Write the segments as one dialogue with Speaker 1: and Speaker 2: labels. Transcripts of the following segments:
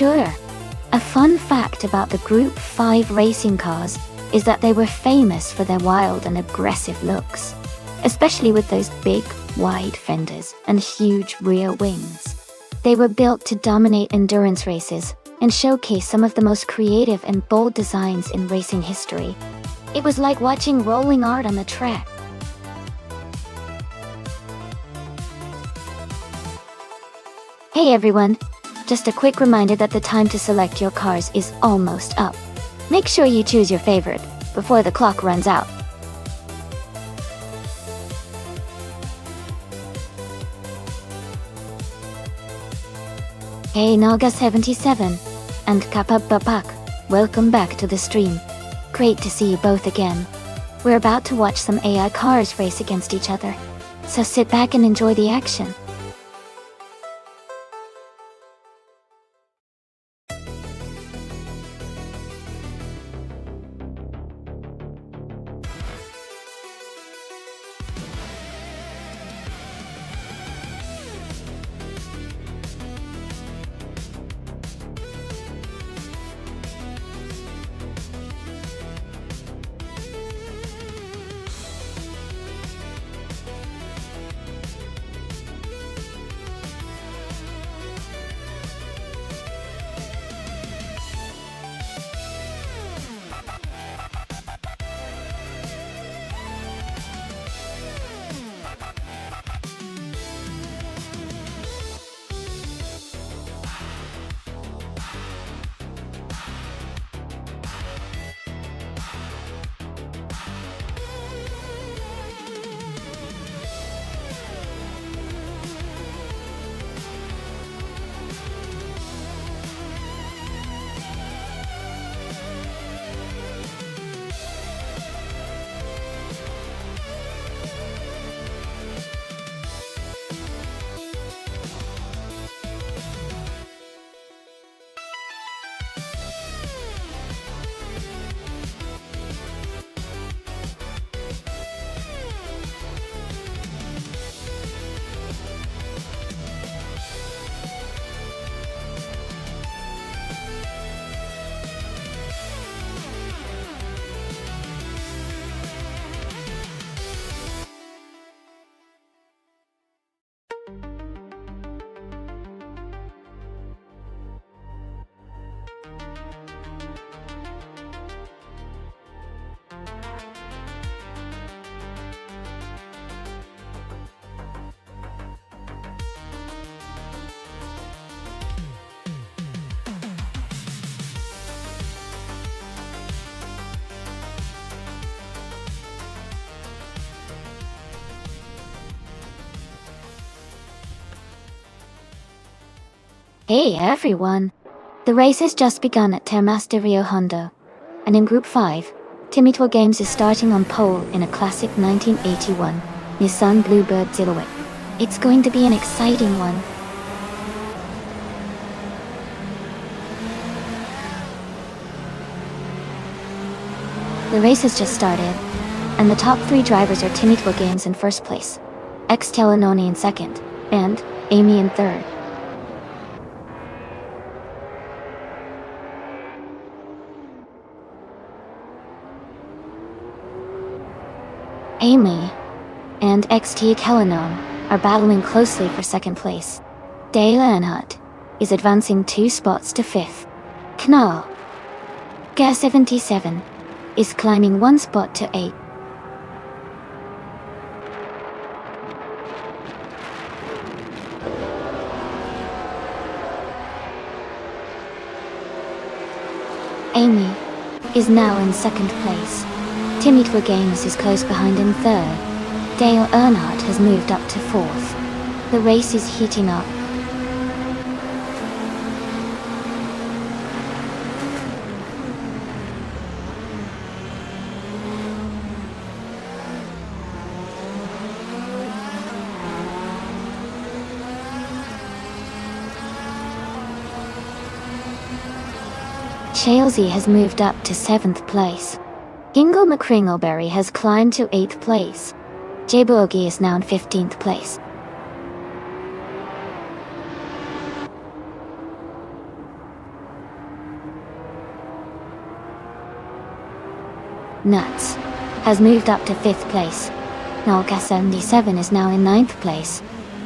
Speaker 1: Sure. A fun fact about the Group 5 racing cars is that they were famous for their wild and aggressive looks, especially with those big, wide fenders and huge rear wings. They were built to dominate endurance races and showcase some of the most creative and bold designs in racing history. It was like watching rolling art on the track. Hey everyone! Just a quick reminder that the time to select your cars is almost up. Make sure you choose your favorite before the clock runs out. Hey Naga77 and Kappa Bapak, welcome back to the stream. Great to see you both again. We're about to watch some AI cars race against each other, so sit back and enjoy the action. Hey everyone! The race has just begun at Termas de Rio Hondo, and in Group 5, Timito Games is starting on pole in a classic 1981 Nissan Bluebird Silhouette. It's going to be an exciting one. The race has just started, and the top 3 drivers are Timito Games in first place, X Telenoni in second, and Amy in third. Amy and XT Kalanon are battling closely for second place. Dale Earnhardt is advancing 2 spots to 5th. Knall G77 is climbing 1 spot to 8th. Amy is now in second place. Timito Games is close behind in third. Dale Earnhardt has moved up to 4th. The race is heating up. Chelsea has moved up to 7th place. Gingle McCringleberry has climbed to 8th place. J-Boogie is now in 15th place. Nuts has moved up to 5th place. Nolga77 is now in 9th place.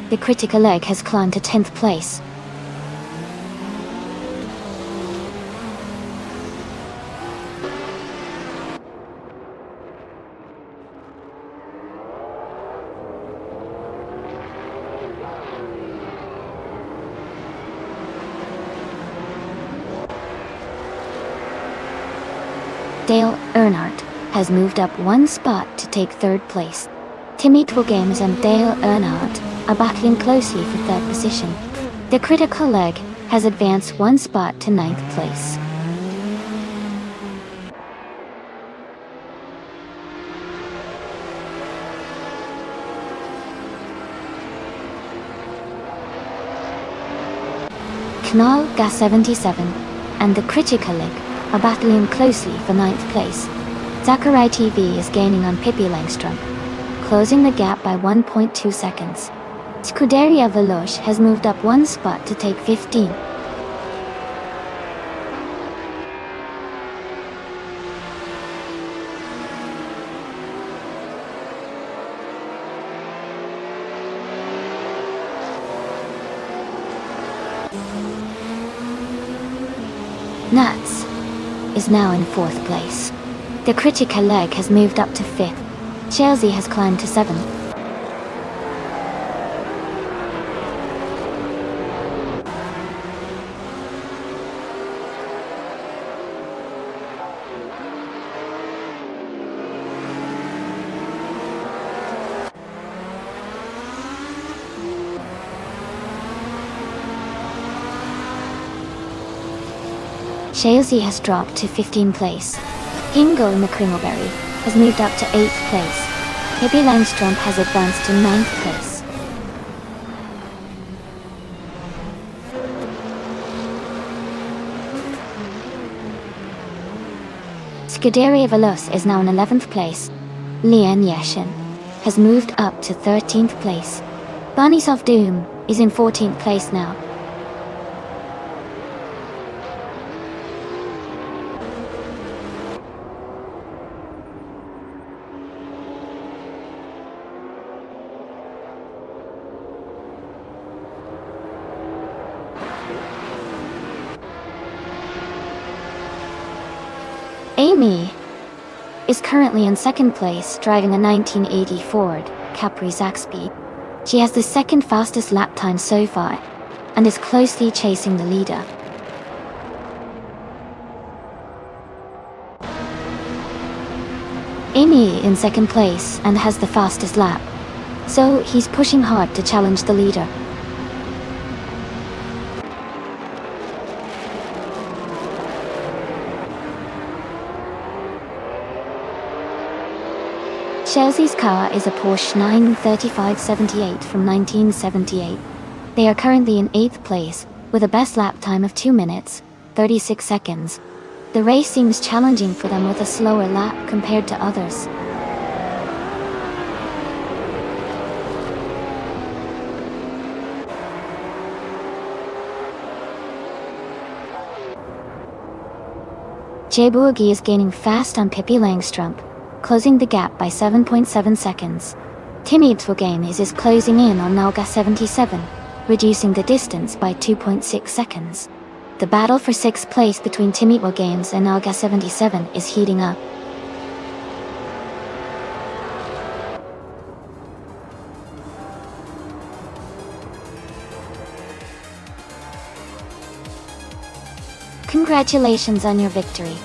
Speaker 1: The Critical Egg has climbed to 10th place. Dale Earnhardt has moved up 1 spot to take 3rd place. Timmy Games and Dale Earnhardt are battling closely for 3rd position. The Critical Leg has advanced 1 spot to 9th place. Knall Gas77 and the Critical Leg are battling closely for 9th place. Zachary TV is gaining on Pippi Langstrom, closing the gap by 1.2 seconds. Scuderia Veloce has moved up 1 spot to take 15. Nuts is now in 4th place. The Critical Leg has moved up to 5th. Chelsea has climbed to 7th. Chelsea has dropped to 15th place. Ingo McCringleberry has moved up to 8th place. Pippi Langstrom has advanced to 9th place. Scuderia Veloce is now in 11th place. Lian Yeshin has moved up to 13th place. Bunnies of Doom is in 14th place now. Amy is currently in 2nd place, driving a 1980 Ford Capri Zaxby. She has the 2nd fastest lap time so far, and is closely chasing the leader. Amy in 2nd place and has the fastest lap, so he's pushing hard to challenge the leader. Chelsea's car is a Porsche 935/78 from 1978. They are currently in 8th place, with a best lap time of 2 minutes, 36 seconds. The race seems challenging for them with a slower lap compared to others. J-Boogie is gaining fast on Pippi Langstrom, closing the gap by 7.7 seconds. Timmy Games is closing in on Nalga77, reducing the distance by 2.6 seconds. The battle for 6th place between Timmy Games and Nalga77 is heating up. Congratulations on your victory.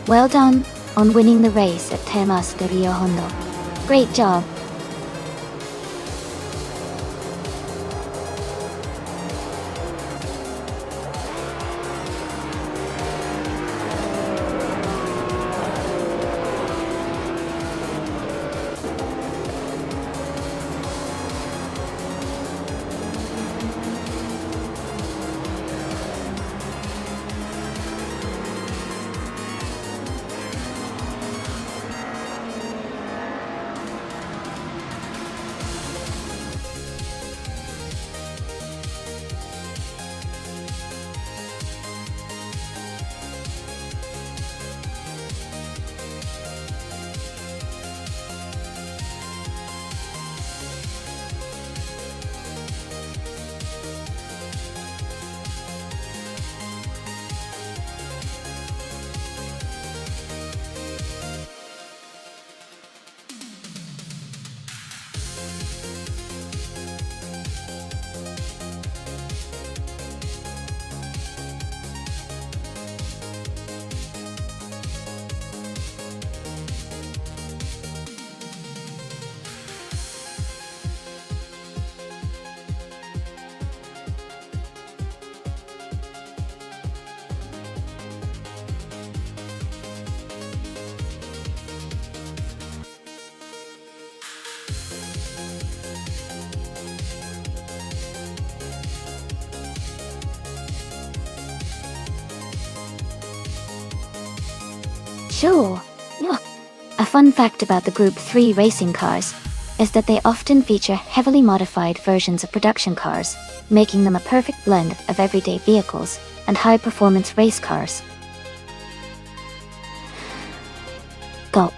Speaker 1: Well done on winning the race at Temas de Rio Hondo. Great job. Sure. Look. A fun fact about the Group 3 racing cars is that they often feature heavily modified versions of production cars, making them a perfect blend of everyday vehicles and high-performance race cars. Go.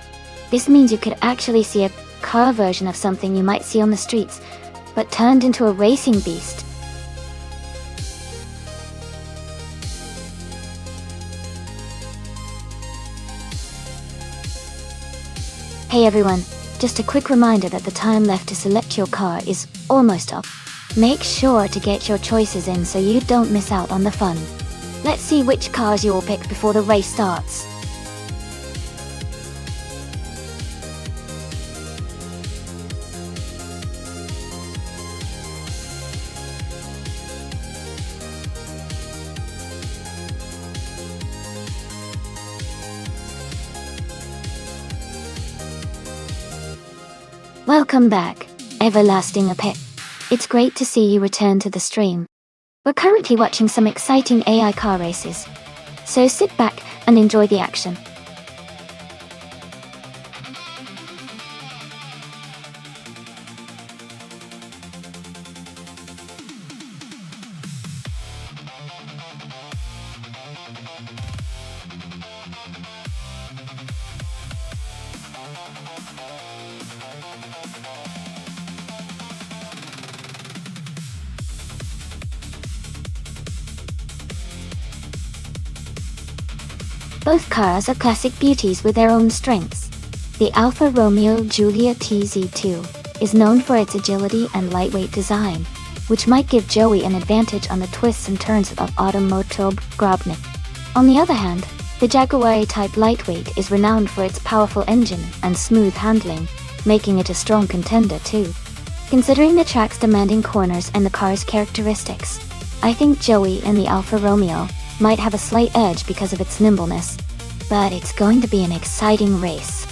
Speaker 1: This means you could actually see a car version of something you might see on the streets, but turned into a racing beast. Hey everyone, just a quick reminder that the time left to select your car is almost up. Make sure to get your choices in so you don't miss out on the fun. Let's see which cars you all picked before the race starts. Welcome back, Everlasting Epic. It's great to see you return to the stream. We're currently watching some exciting AI car races, so sit back and enjoy the action. Both cars are classic beauties with their own strengths. The Alfa Romeo Giulia TZ2 is known for its agility and lightweight design, which might give Joey an advantage on the twists and turns of Automotor Grobnik. On the other hand, the Jaguar A-Type lightweight is renowned for its powerful engine and smooth handling, making it a strong contender too. Considering the track's demanding corners and the car's characteristics, I think Joey and the Alfa Romeo might have a slight edge because of its nimbleness, but it's going to be an exciting race.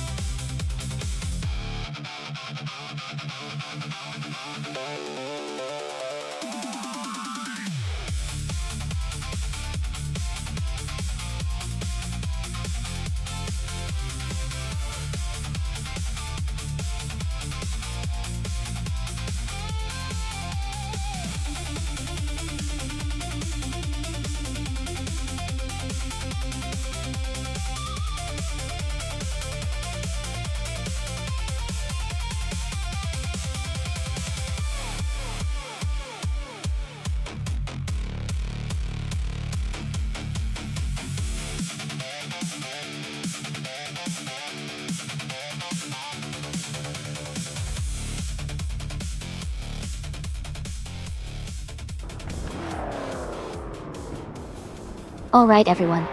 Speaker 1: Alright everyone,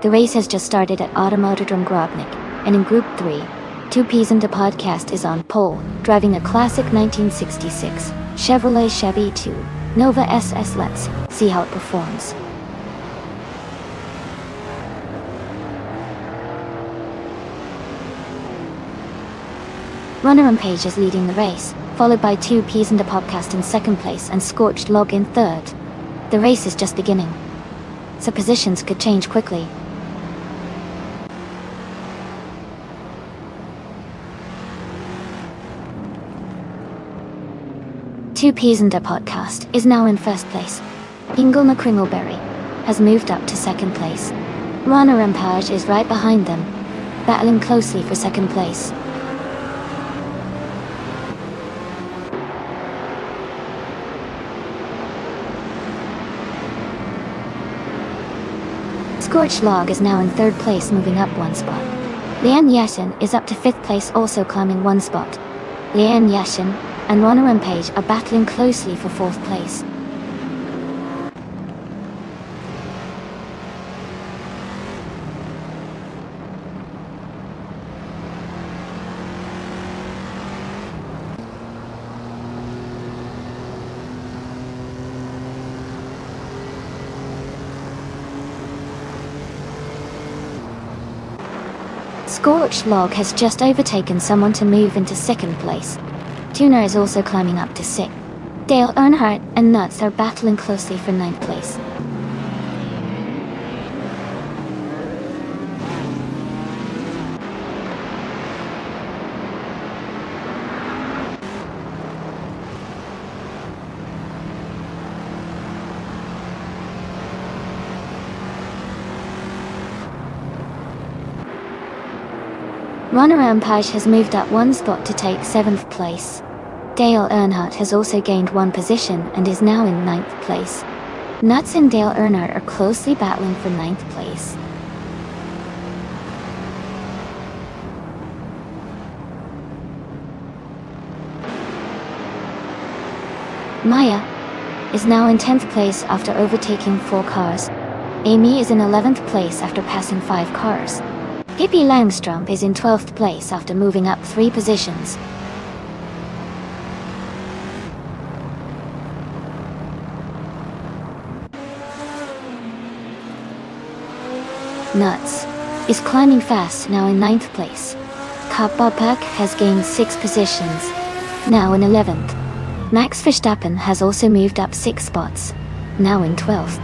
Speaker 1: the race has just started at Automotodrome Grobnik, and in Group 3, 2Ps into podcast is on pole, driving a classic 1966 Chevrolet Chevy 2 Nova SS. Let's see how it performs. Runner and Page is leading the race, followed by 2Ps into podcast in second place and Scorched Log in third. The race is just beginning, so positions could change quickly. Two Peas and a Podcast is now in first place. Ingle McCringleberry has moved up to second place. Rana Rampage is right behind them, battling closely for second place. Scorched Log is now in third place, moving up one spot. Lian Yashin is up to fifth place, also climbing one spot. Lian Yashin and Rana Rampage are battling closely for fourth place. Scorched Log has just overtaken someone to move into second place. Tuner is also climbing up to sixth. Dale Earnhardt and Nuts are battling closely for ninth place. Runner Rampage has moved up one spot to take 7th place. Dale Earnhardt has also gained one position and is now in 9th place. Nuts and Dale Earnhardt are closely battling for 9th place. Maya is now in 10th place after overtaking 4 cars. Amy is in 11th place after passing 5 cars. Pippi Langstrump is in 12th place after moving up 3 positions. Nuts is climbing fast, now in 9th place. Kappapak has gained 6 positions, now in 11th. Max Verstappen has also moved up 6 spots, now in 12th.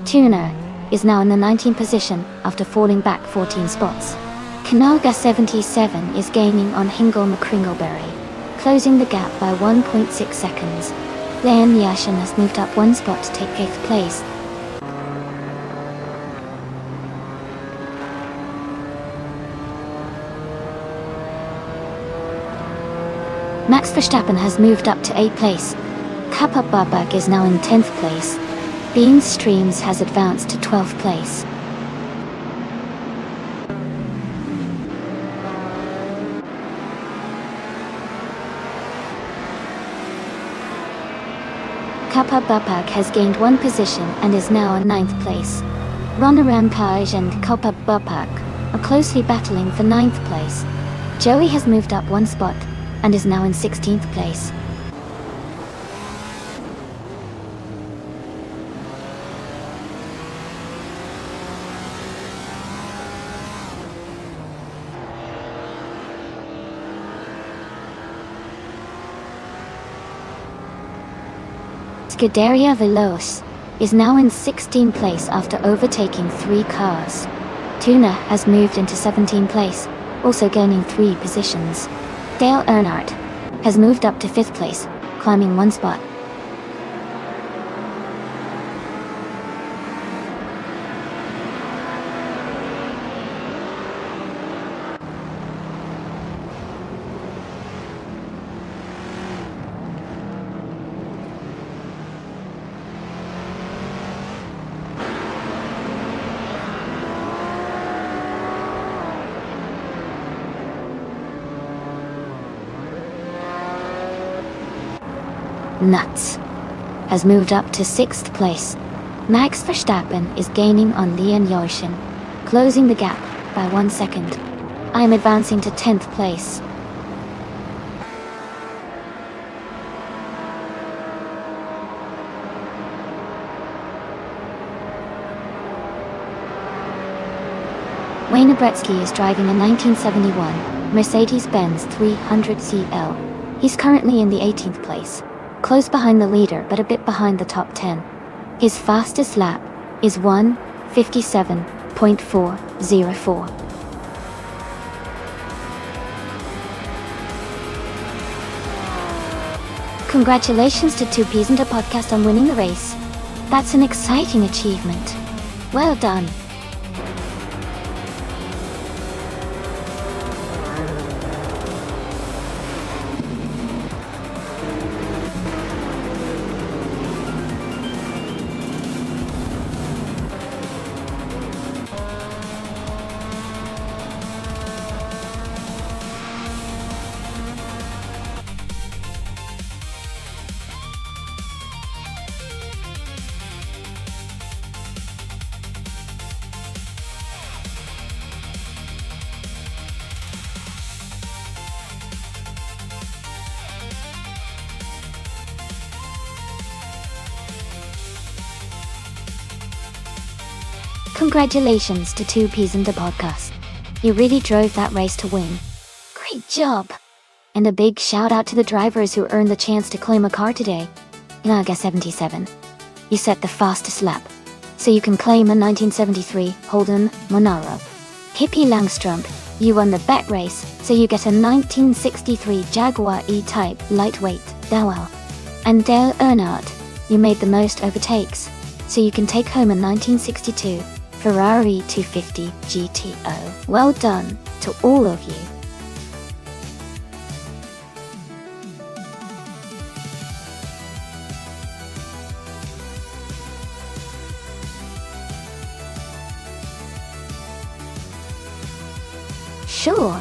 Speaker 1: Tuna is now in the 19th position after falling back 14 spots. Kanaga 77 is gaining on Hingle McCringleberry, closing the gap by 1.6 seconds. Leon Yashin has moved up 1 spot to take 8th place. Max Verstappen has moved up to 8th place. Kappa Babak is now in 10th place. Bean Streams has advanced to 12th place. Kappa Babak has gained 1 position and is now in 9th place. Runner Rampage and Kappa Babak are closely battling for 9th place. Joey has moved up 1 spot and is now in 16th place. Scuderia Veloce is now in 16th place after overtaking 3 cars. Tuna has moved into 17th place, also gaining 3 positions. Dale Earnhardt has moved up to 5th place, climbing 1 spot. Nuts has moved up to 6th place. Max Verstappen is gaining on Leon Yoshin, closing the gap by 1 second. I am advancing to 10th place. Wayne Gretzky is driving a 1971 Mercedes-Benz 300 CL. He's currently in the 18th place, close behind the leader but a bit behind the top 10. His fastest lap is 1:57.404. Congratulations to Two Peas and a Podcast on winning the race. That's an exciting achievement. Well done. Congratulations to Two Peas and a Podcast. You really drove that race to win. Great job! And a big shout out to the drivers who earned the chance to claim a car today. Naga 77. You set the fastest lap, so you can claim a 1973 Holden Monaro. Pippi Langstrump, you won the bet race, so you get a 1963 Jaguar E-Type lightweight dowel. And Dale Earnhardt, you made the most overtakes, so you can take home a 1962 Ferrari 250 GTO. Well done to all of you. Sure.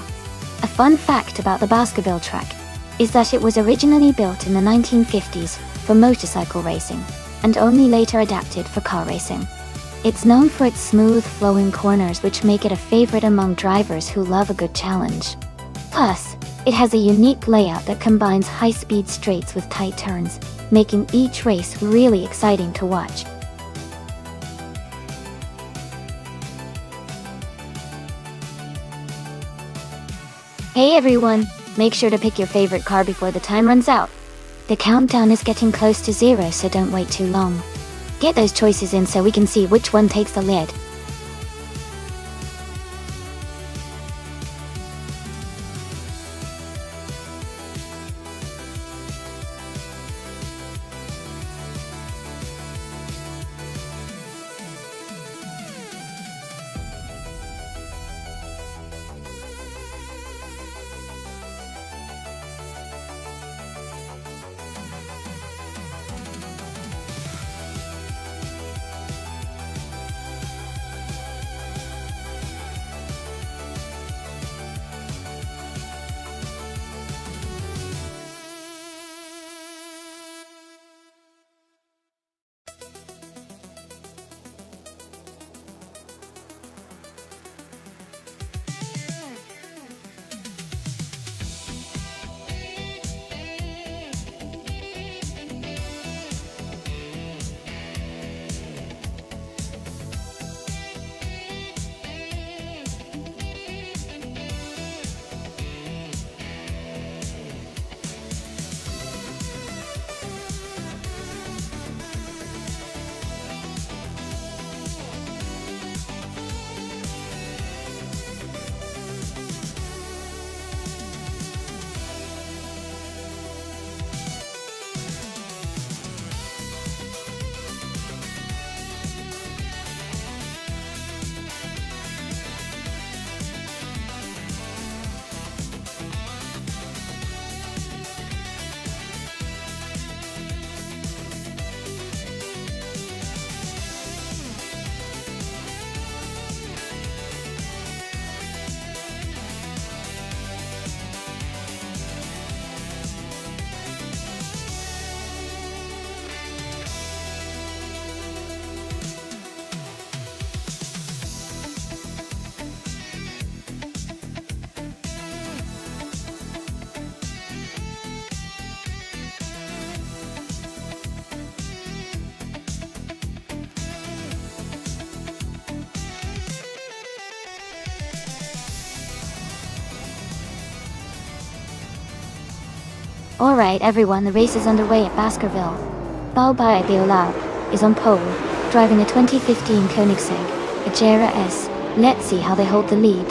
Speaker 1: A fun fact about the Baskerville track is that it was originally built in the 1950s for motorcycle racing and only later adapted for car racing. It's known for its smooth, flowing corners, which make it a favorite among drivers who love a good challenge. Plus, it has a unique layout that combines high-speed straights with tight turns, making each race really exciting to watch. Hey everyone, make sure to pick your favorite car before the time runs out. The countdown is getting close to 0, so don't wait too long. Get those choices in so we can see which one takes the lead. Alright everyone, the race is underway at Baskerville. Biola is on pole, driving a 2015 Koenigsegg Agera S. Let's see how they hold the lead.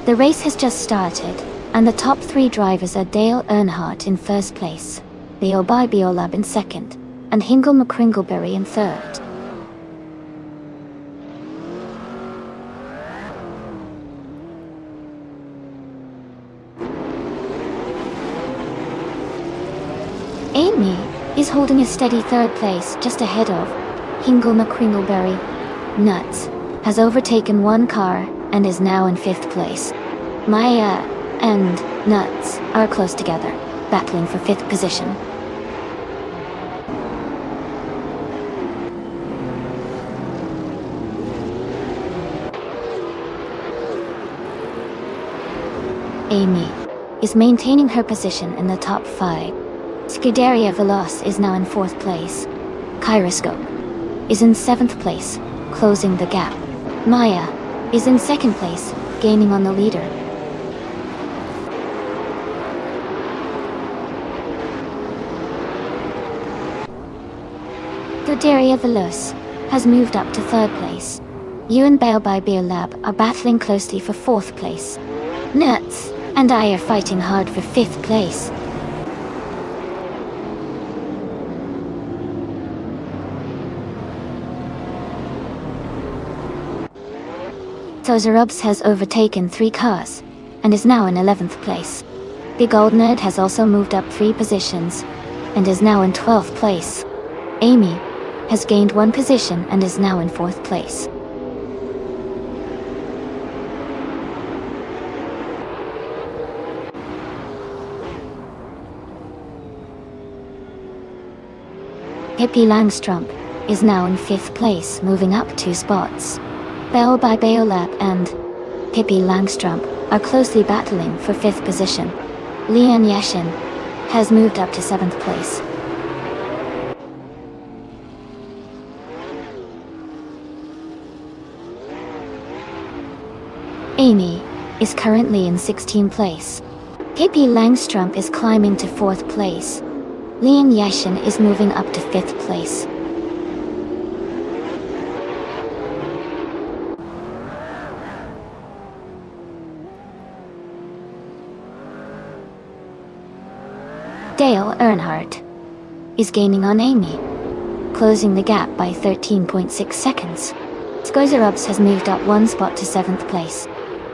Speaker 1: The race has just started, and the top 3 drivers are Dale Earnhardt in first place, Leo Biolab in second, and Hingle McCringleberry in third. Amy is holding a steady third place just ahead of Hingle McCringleberry. Nuts has overtaken one car and is now in 5th place. Maya and Nuts are close together, battling for 5th position. Amy is maintaining her position in the top 5. Scuderia Veloce is now in 4th place. Kyroscope is in 7th place, closing the gap. Maya is in 2nd place, gaining on the leader. Scuderia Veloce has moved up to 3rd place. You and Bale by Beer Lab are battling closely for 4th place. Nuts and I are fighting hard for 5th place. Tozerubs has overtaken 3 cars and is now in 11th place. Big Old Nerd has also moved up 3 positions and is now in 12th place. Amy has gained 1 position and is now in 4th place. Hippie Langstrump is now in 5th place, moving up 2 spots. Bell by Baolab and Hippie Langstrump are closely battling for 5th position. Lian Yashin has moved up to 7th place. Amy is currently in 16th place. Hippie Langstrump is climbing to 4th place. Lian Yashin is moving up to 5th place. Dale Earnhardt is gaining on Amy, closing the gap by 13.6 seconds. Skozerubs has moved up 1 spot to 7th place.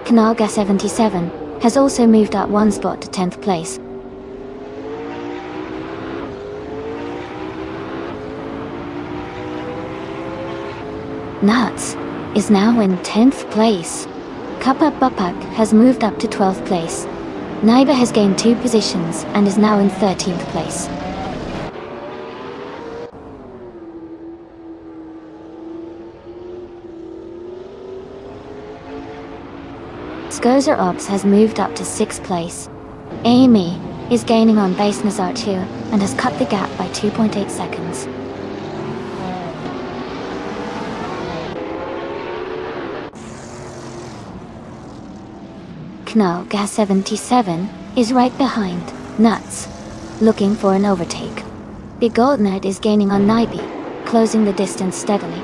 Speaker 1: Kanalga 77 has also moved up 1 spot to 10th place. Nuts is now in 10th place. Kappa Bupak has moved up to 12th place. Naiba has gained 2 positions and is now in 13th place. Skozer Ops has moved up to 6th place. Amy is gaining on Base Nazar 2 and has cut the gap by 2.8 seconds. Knall Gas 77 is right behind Nuts, looking for an overtake. Big Gold Nerd is gaining on Naibi, closing the distance steadily.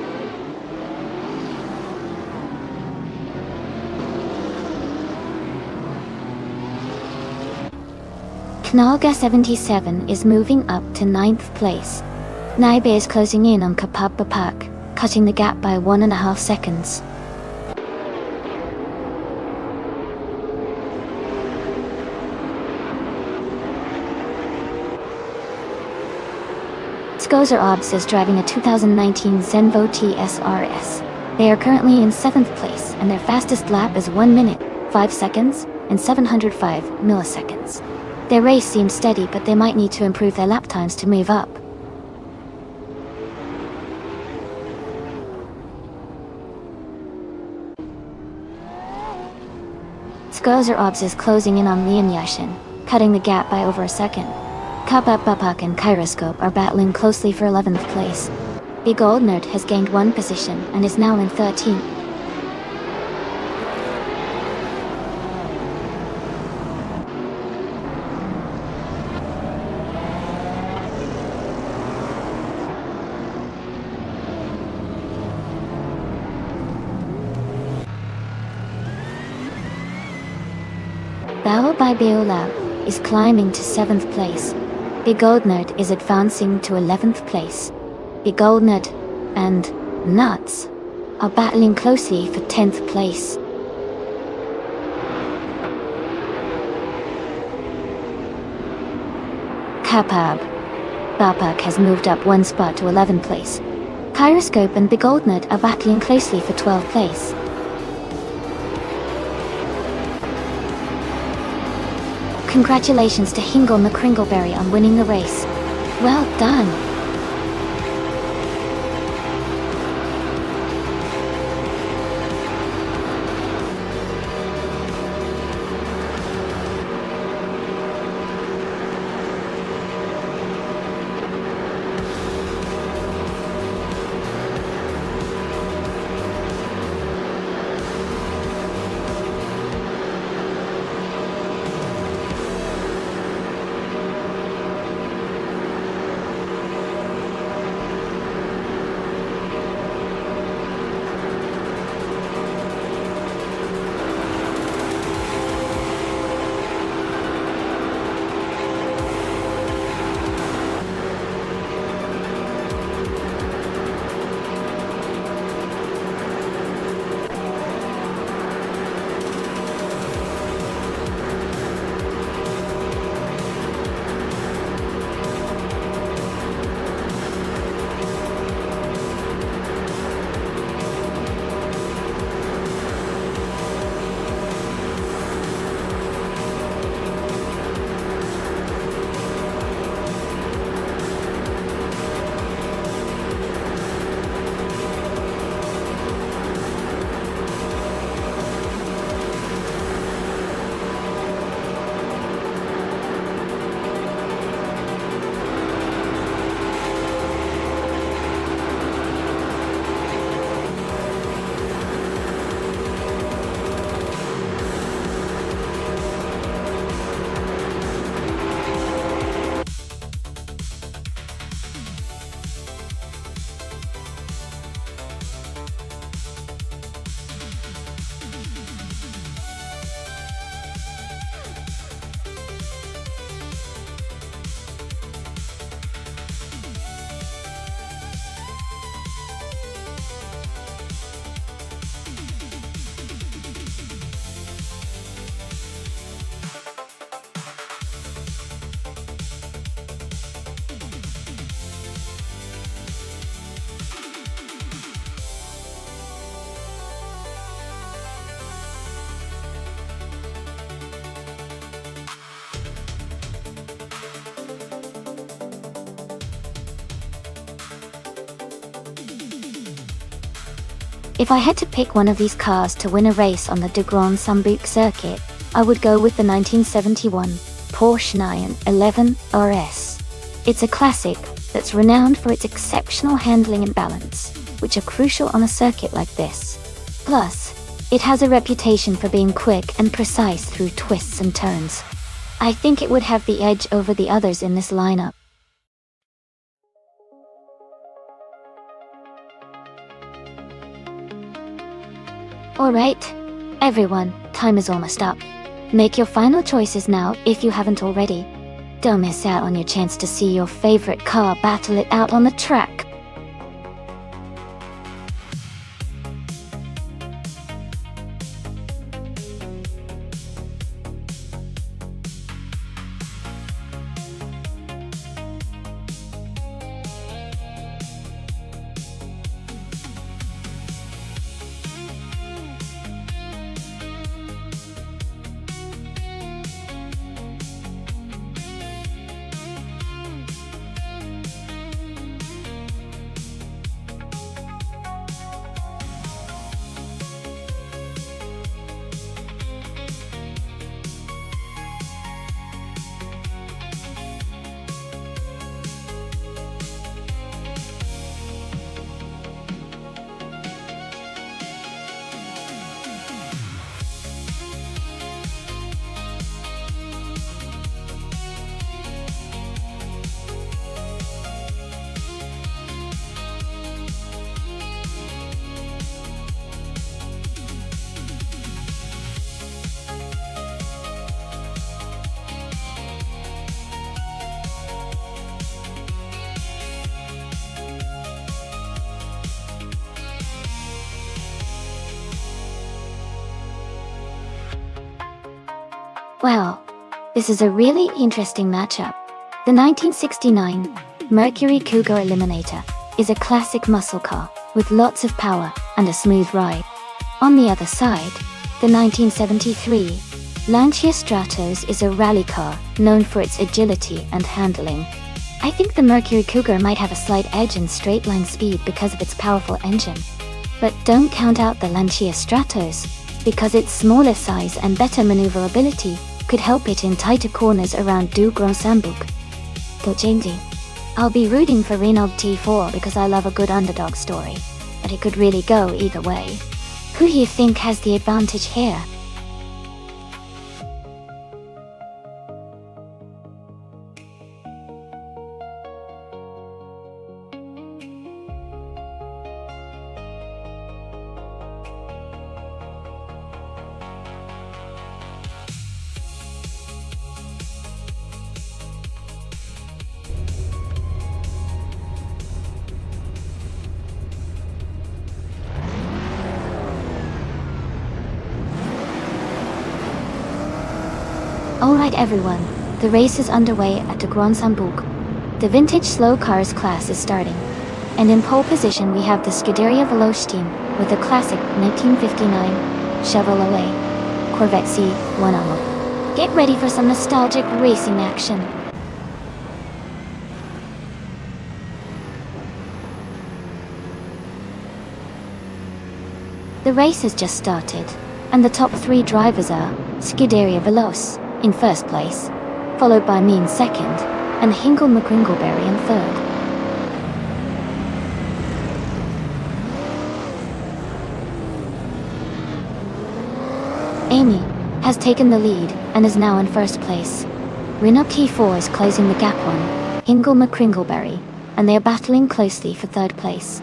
Speaker 1: Knallga 77 is moving up to 9th place. Naibe is closing in on Kapab Bapak, cutting the gap by 1.5 seconds. Skozer Obs is driving a 2019 Zenvo TSRS. They are currently in 7th place and their fastest lap is 1 minute, 5 seconds, and 705 milliseconds. Their race seems steady, but they might need to improve their lap times to move up. Skozer Obs is closing in on Lian Yashin, cutting the gap by over a second. Kappa Bapak and Kyroscope are battling closely for 11th place. Big Old Nerd has gained 1 position and is now in 13th. Bao by Beolab is climbing to 7th place. Big Old Nerd is advancing to 11th place. Big Old Nerd and Nuts are battling closely for 10th place. Kapab Bapak has moved up 1 spot to 11th place. Kyroscope and Big Old Nerd are battling closely for 12th place. Congratulations to Hingle McCringleberry on winning the race. Well done! If I had to pick one of these cars to win a race on the de Grand Sambuc circuit, I would go with the 1971 Porsche 911 RS. It's a classic that's renowned for its exceptional handling and balance, which are crucial on a circuit like this. Plus, it has a reputation for being quick and precise through twists and turns. I think it would have the edge over the others in this lineup. Alright, everyone, time is almost up. Make your final choices now if you haven't already. Don't miss out on your chance to see your favorite car battle it out on the track. Well, this is a really interesting matchup. The 1969 Mercury Cougar Eliminator is a classic muscle car with lots of power and a smooth ride. On the other side, the 1973 Lancia Stratos is a rally car known for its agility and handling. I think the Mercury Cougar might have a slight edge in straight-line speed because of its powerful engine. But don't count out the Lancia Stratos, because its smaller size and better maneuverability could help it in tighter corners around Du Grand Sambuc. Go Jamesy. I'll be rooting for Renault T4 because I love a good underdog story, but it could really go either way. Who do you think has the advantage here? Alright everyone, the race is underway at the Grand Sambuc. The vintage slow cars class is starting. And in pole position we have the Scuderia Veloce team with the classic 1959 Chevrolet Corvette C100. Get ready for some nostalgic racing action. The race has just started, and the top three drivers are Scuderia Veloce in first place, followed by me in second, and Hingle McCringleberry in third. Amy has taken the lead and is now in first place. Renault T4 is closing the gap on Hingle McCringleberry, and they are battling closely for third place.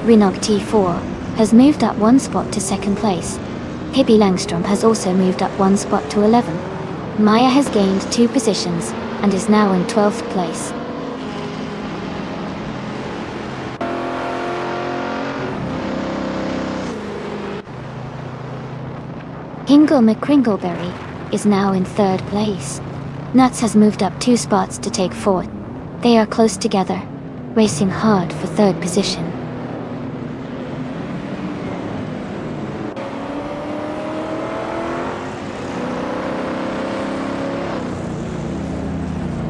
Speaker 1: Renault T4 has moved up one spot to second place. Pippi Langstrom has also moved up one spot to 11. Maya has gained 2 positions and is now in 12th place. Hingle McCringleberry is now in 3rd place. Nuts has moved up 2 spots to take 4th. They are close together. racing hard for third position.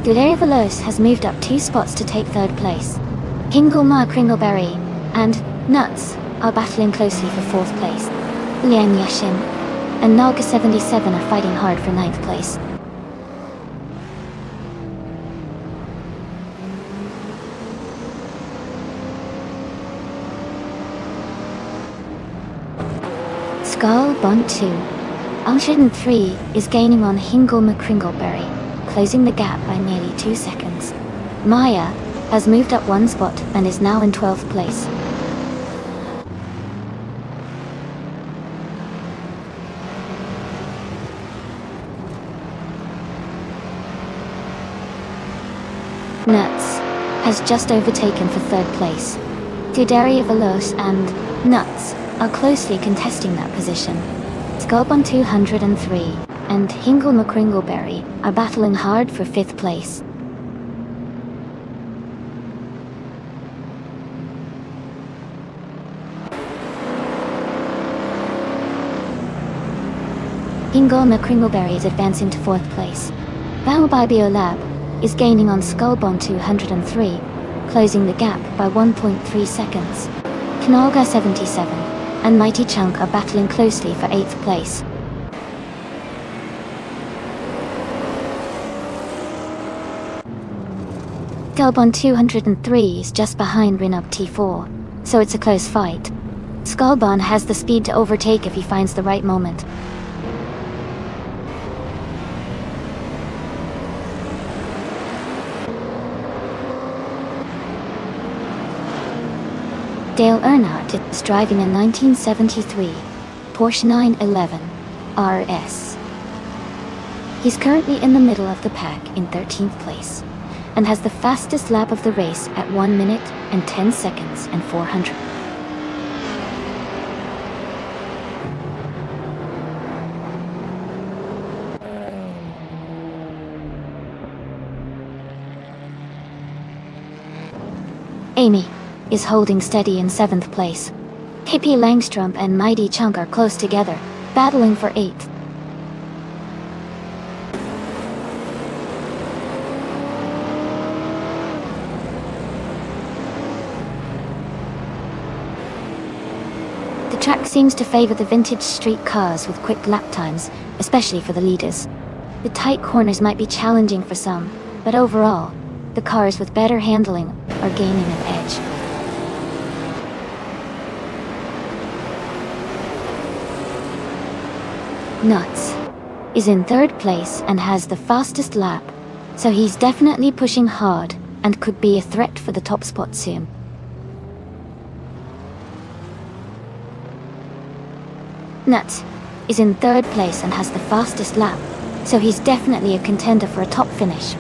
Speaker 1: Guderi Veloce has moved up 2 spots to take third place. Hingelma Kringleberry and Nuts are battling closely for 4th place. Lian Yashin and Nalga 77 are fighting hard for 9th place. Skull Bond 2. Alshiden 3 is gaining on Hingelma Kringleberry, closing the gap by nearly 2 seconds. Maya has moved up 1 spot and is now in 12th place. Nuts has just overtaken for 3rd place. Guderi Veloce and Nuts are closely contesting that position. Skullbon 203 and Hingelma Kringleberry are battling hard for 5th place. Hingelma Kringleberry is advancing to 4th place. Baobabio Lab is gaining on Skullbon 203, closing the gap by 1.3 seconds. Knolga 77 and Mighty Chunk are battling closely for 8th place. Skullbon 203 is just behind Rinub T4, so it's a close fight. Skullbon has the speed to overtake if he finds the right moment. Dale Earnhardt is driving a 1973 Porsche 911 RS. He's currently in the middle of the pack in 13th place, and has the fastest lap of the race at 1 minute and 10 seconds and 400. Amy is holding steady in 7th place. Hippie Langstrom and Mighty Chunk are close together, battling for 8th. The track seems to favor the vintage street cars with quick lap times, especially for the leaders. The tight corners might be challenging for some, but overall, the cars with better handling are gaining an edge. Nuts is in 3rd place and has the fastest lap, so he's definitely pushing hard and could be a threat for the top spot soon. Nuts is in 3rd place and has the fastest lap, so he's definitely a contender for a top finish.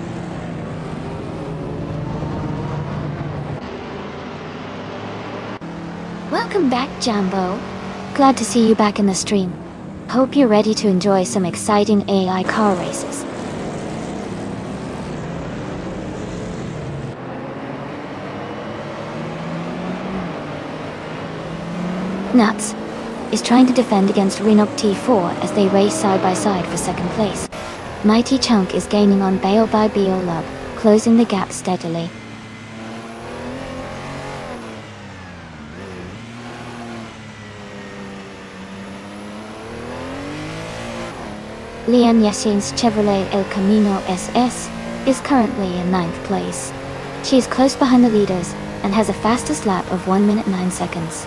Speaker 1: Welcome back, Jambo. Glad to see you back in the stream. Hope you're ready to enjoy some exciting AI car races. Nuts is trying to defend against Rinop T4 as they race side by side for 2nd place. Mighty Chunk is gaining on Baobai Biolub, closing the gap steadily. Lian Yassin's Chevrolet El Camino SS is currently in 9th place. She is close behind the leaders and has a fastest lap of 1 minute 9 seconds.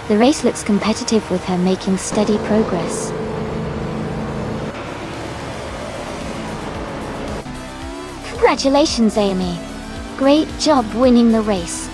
Speaker 1: The race looks competitive with her making steady progress. Congratulations, Amy. Great job winning the race.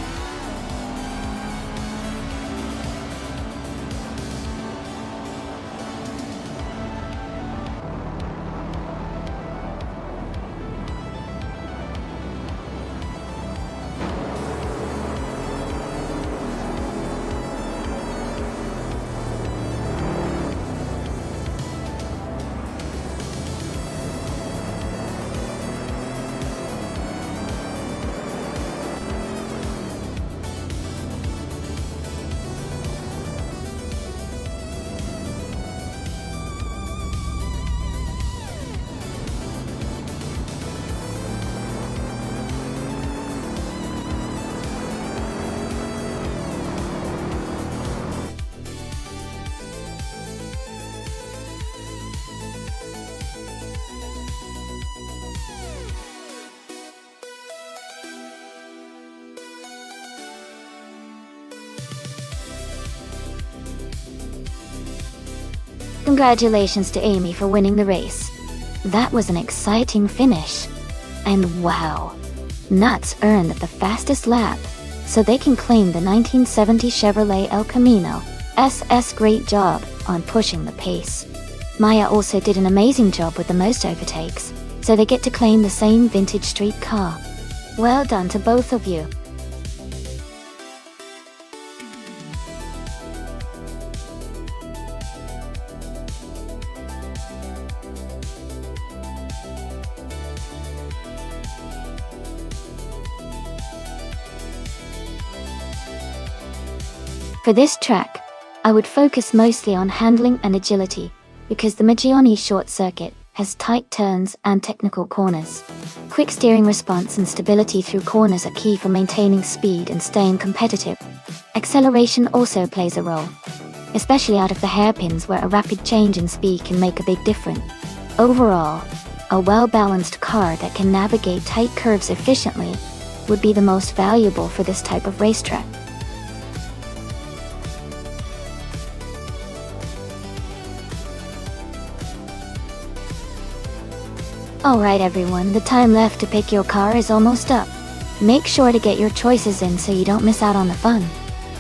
Speaker 1: Congratulations to Amy for winning the race. That was an exciting finish. And wow, Nuts earned the fastest lap, so they can claim the 1970 Chevrolet El Camino SS. Great job on pushing the pace. Maya also did an amazing job with the most overtakes, so they get to claim the same vintage street car. Well done to both of you. For this track, I would focus mostly on handling and agility, because the Magione short circuit has tight turns and technical corners. Quick steering response and stability through corners are key for maintaining speed and staying competitive. Acceleration also plays a role, especially out of the hairpins where a rapid change in speed can make a big difference. Overall, a well-balanced car that can navigate tight curves efficiently would be the most valuable for this type of racetrack. Alright everyone, the time left to pick your car is almost up. Make sure to get your choices in so you don't miss out on the fun.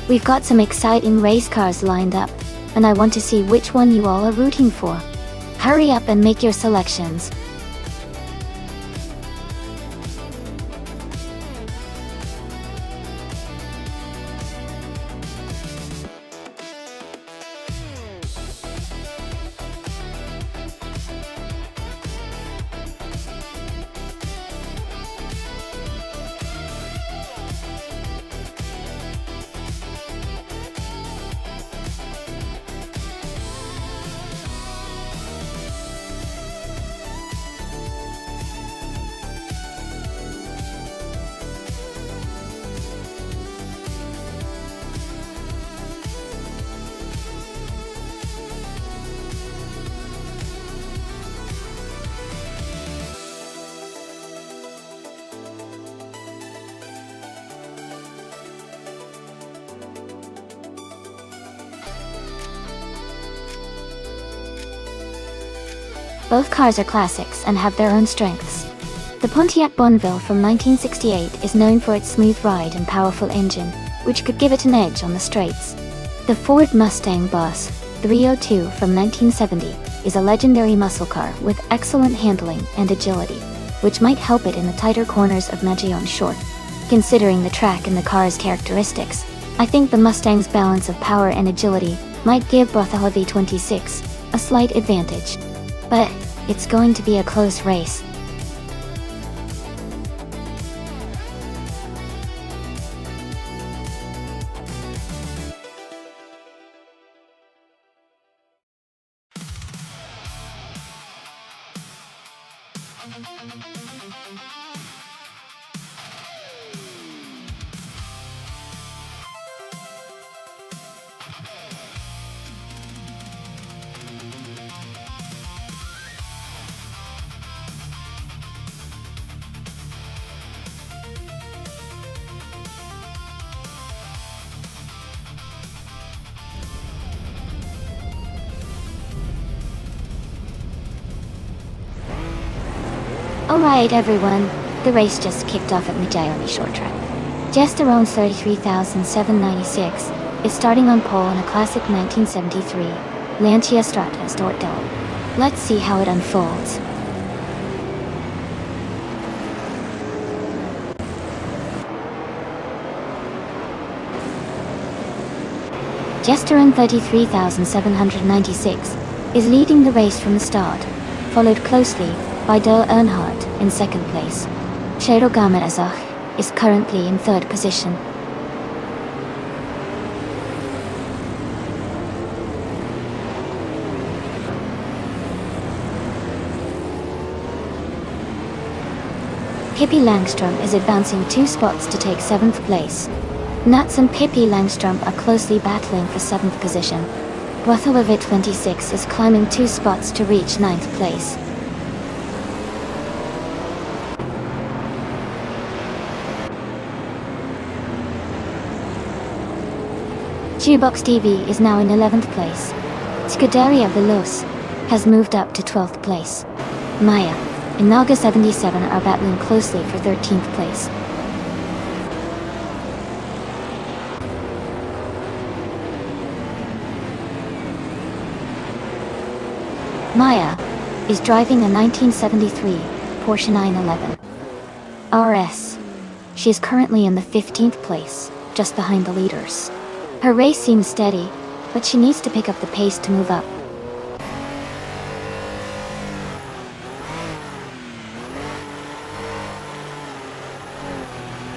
Speaker 1: We've got some exciting race cars lined up, and I want to see which one you all are rooting for. Hurry up and make your selections. Both cars are classics and have their own strengths. The Pontiac Bonneville from 1968 is known for its smooth ride and powerful engine, which could give it an edge on the straights. The Ford Mustang Boss 302 from 1970 is a legendary muscle car with excellent handling and agility, which might help it in the tighter corners of Magione Short. Considering the track and the car's characteristics, I think the Mustang's balance of power and agility might give Brothaha V26 a slight advantage. But it's going to be a close race. Alright everyone, the race just kicked off at Magione Short Track. Gesteron 33,796 is starting on pole in a classic 1973 Lancia Strata Stortdell. Let's see how it unfolds. Gesteron 33,796 is leading the race from the start, followed closely by Dale Earnhardt in second place. Shero Gamerazach is currently in third position. Pippi Langstrom is advancing 2 spots to take 7th place. Nuts and Pippi Langstrom are closely battling for 7th position. Brothaha V26 is climbing 2 spots to reach 9th place. Jukebox TV is now in 11th place. Scuderia Veloce has moved up to 12th place. Maya and Naga 77 are battling closely for 13th place. Maya is driving a 1973 Porsche 911 RS. She is currently in the 15th place, just behind the leaders. Her race seems steady, but she needs to pick up the pace to move up.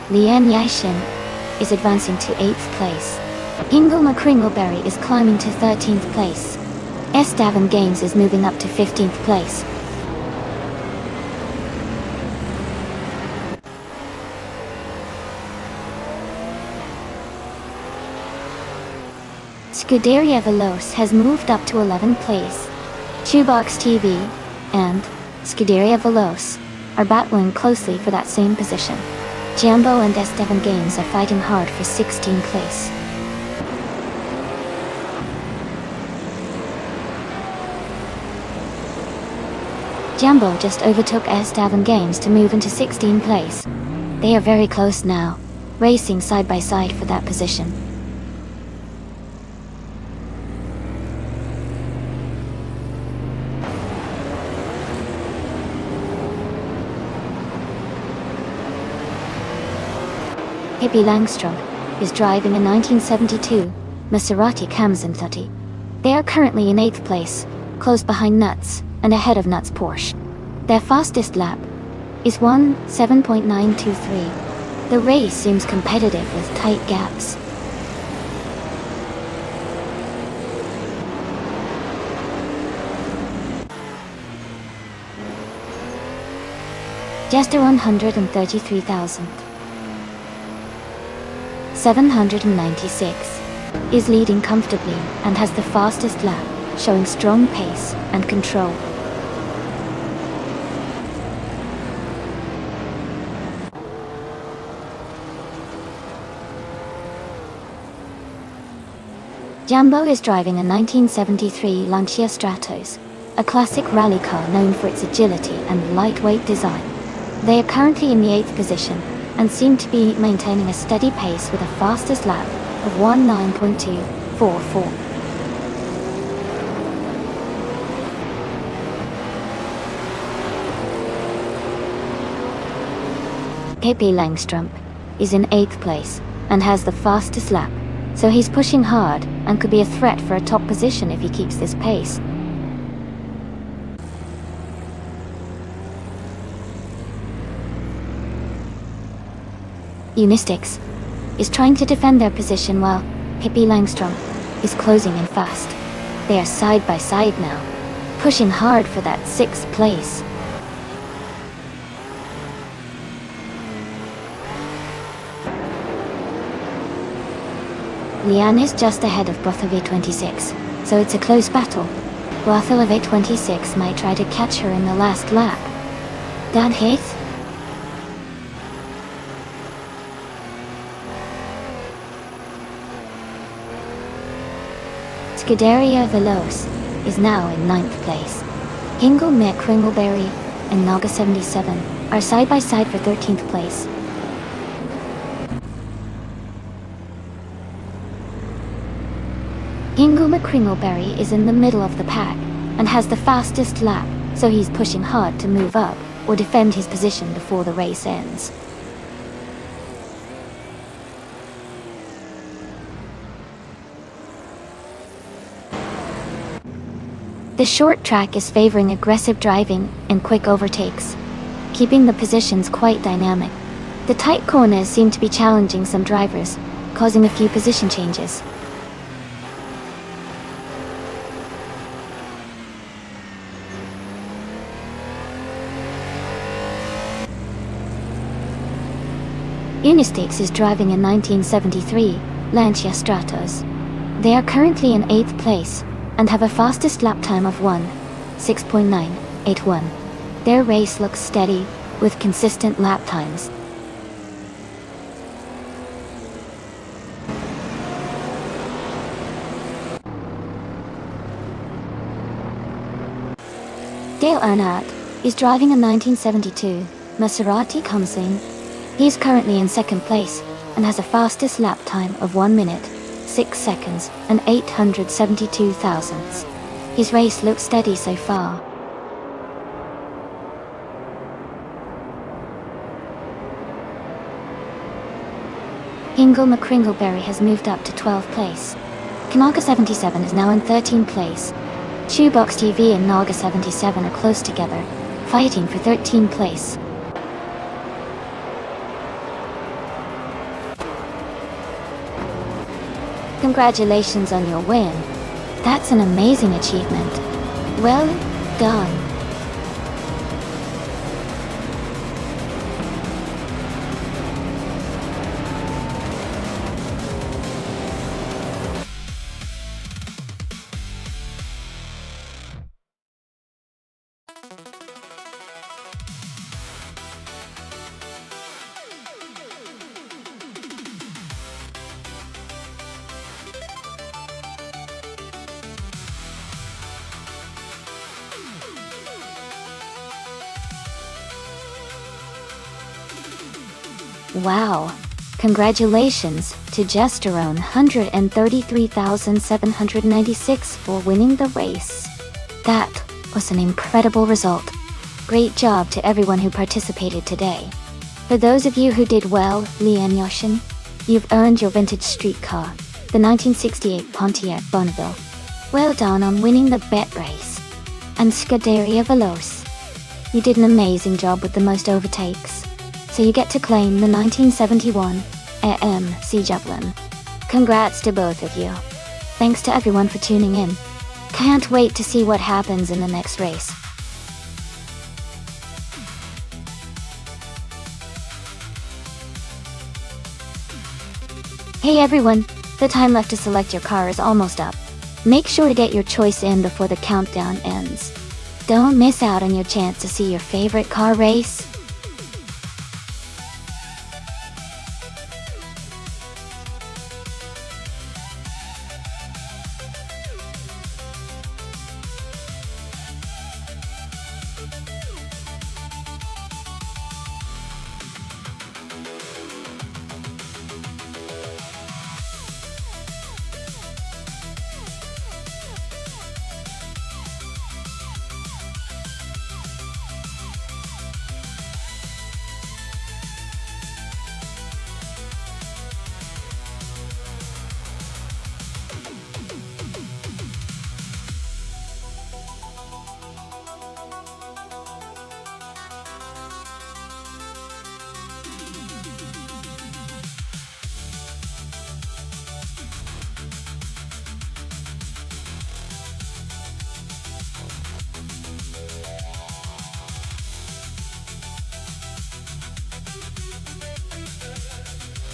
Speaker 1: Lian Yashin is advancing to 8th place. Hingle McCringleberry is climbing to 13th place. Estevan Gaines is moving up to 15th place. Scuderia Veloce has moved up to 11th place. Shoebox TV and Scuderia Veloce are battling closely for that same position. Jambo and Estevan Gaines are fighting hard for 16th place. Jambo just overtook Estevan Gaines to move into 16th place. They are very close now, racing side by side for that position. Pippi Langstrom is driving a 1972 Maserati Camzen 30. They are currently in 8th place, close behind Nuts and ahead of Nuts' Porsche. Their fastest lap is 1:7.923. The race seems competitive with tight gaps. Jester 133,796 is leading comfortably and has the fastest lap, showing strong pace and control. Jambo is driving a 1973 Lancia Stratos, a classic rally car known for its agility and lightweight design. They are currently in the 8th position and seem to be maintaining a steady pace with a fastest lap of 19.244. Pippi Langstrom is in 8th place and has the fastest lap, so he's pushing hard and could be a threat for a top position if he keeps this pace. Unistix is trying to defend their position while Pippi Langstrom is closing in fast. They are side by side now, pushing hard for that 6th place. Lian is just ahead of Brothove 26, so it's a close battle. Brothove 26 might try to catch her in the last lap. Dan Heath? Scuderia Veloce is now in 9th place. Hingle McCringleberry and Naga 77 are side by side for 13th place. Hingle McCringleberry is in the middle of the pack and has the fastest lap, so he's pushing hard to move up or defend his position before the race ends. The short track is favoring aggressive driving and quick overtakes, keeping the positions quite dynamic. The tight corners seem to be challenging some drivers, causing a few position changes. Unistix is driving a 1973 Lancia Stratos. They are currently in 8th place and have a fastest lap time of 1:6.981. Their race looks steady, with consistent lap times. Dale Earnhardt is driving a 1972 Maserati Kumsing. He's currently in second place and has a fastest lap time of 1 minute, 6 seconds, and 872 thousandths. His race looks steady so far. Hingle McCringleberry has moved up to 12th place. Kanaga 77 is now in 13th place. Shoebox TV and Naga 77 are close together, fighting for 13th place. Congratulations on your win. That's an amazing achievement. Well done. Wow! Congratulations to Gesterone 133,796 for winning the race. That was an incredible result. Great job to everyone who participated today. For those of you who did well, Lian Yoshin, you've earned your vintage street car, the 1968 Pontiac Bonneville. Well done on winning the bet race. And Scuderia Veloce, you did an amazing job with the most overtakes. So you get to claim the 1971 AMC Javelin. Congrats to both of you. Thanks to everyone for tuning in. Can't wait to see what happens in the next race. Hey everyone, the time left to select your car is almost up. Make sure to get your choice in before the countdown ends. Don't miss out on your chance to see your favorite car race.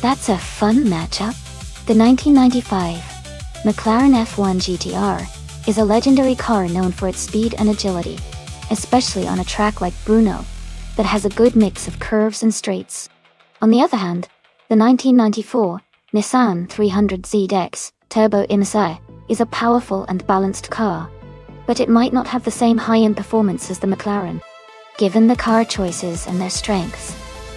Speaker 1: That's a fun matchup. The 1995 McLaren F1 GTR is a legendary car known for its speed and agility, especially on a track like Brno, that has a good mix of curves and straights. On the other hand, the 1994 Nissan 300ZX Turbo MSI is a powerful and balanced car, but it might not have the same high-end performance as the McLaren. Given the car choices and their strengths,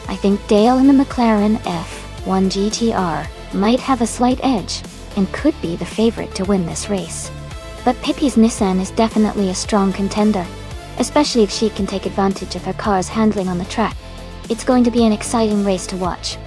Speaker 1: I think Dale and the McLaren F1 GTR might have a slight edge and could be the favorite to win this race. But Pippi's Nissan is definitely a strong contender, especially if she can take advantage of her car's handling on the track. It's going to be an exciting race to watch.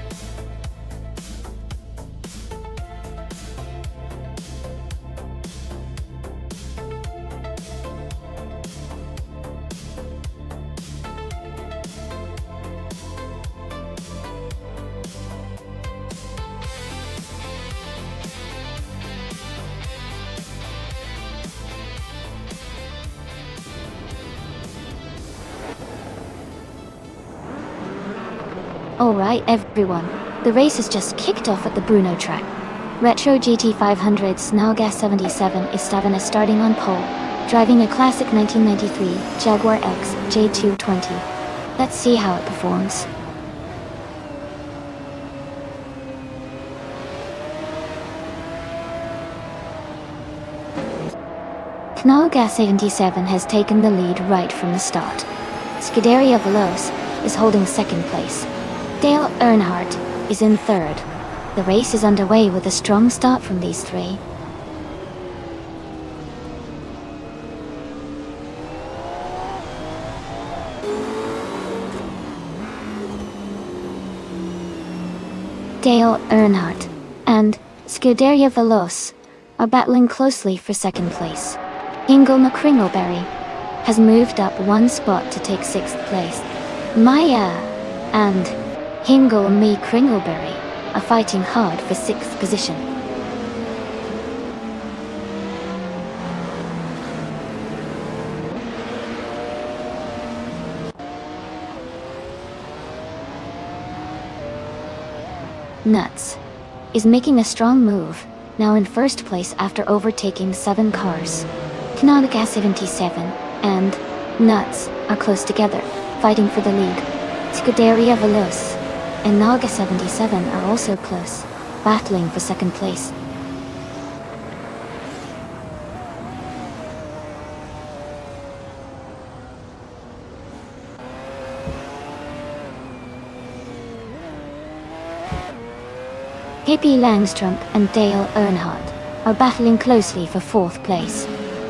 Speaker 1: Alright everyone, the race has just kicked off at the Brno track. Retro GT500 Snalgas 77 is Stavana starting on pole, driving a classic 1993 Jaguar X J220. Let's see how it performs. Knalga 77 has taken the lead right from the start. Scuderia Veloce is holding second place. Dale Earnhardt is in third. The race is underway with a strong start from these three. Dale Earnhardt and Scuderia Veloce are battling closely for second place. Ingle McCringleberry has moved up one spot to take sixth place. Maya and Hingle Me Kringleberry are fighting hard for sixth position. Nuts is making a strong move, now in first place after overtaking 7 cars. Knalga 77 and Nuts are close together, fighting for the lead. Scuderia Veloce and Knalga 77 are also close, battling for second place. KP Langstrom and Dale Earnhardt are battling closely for fourth place.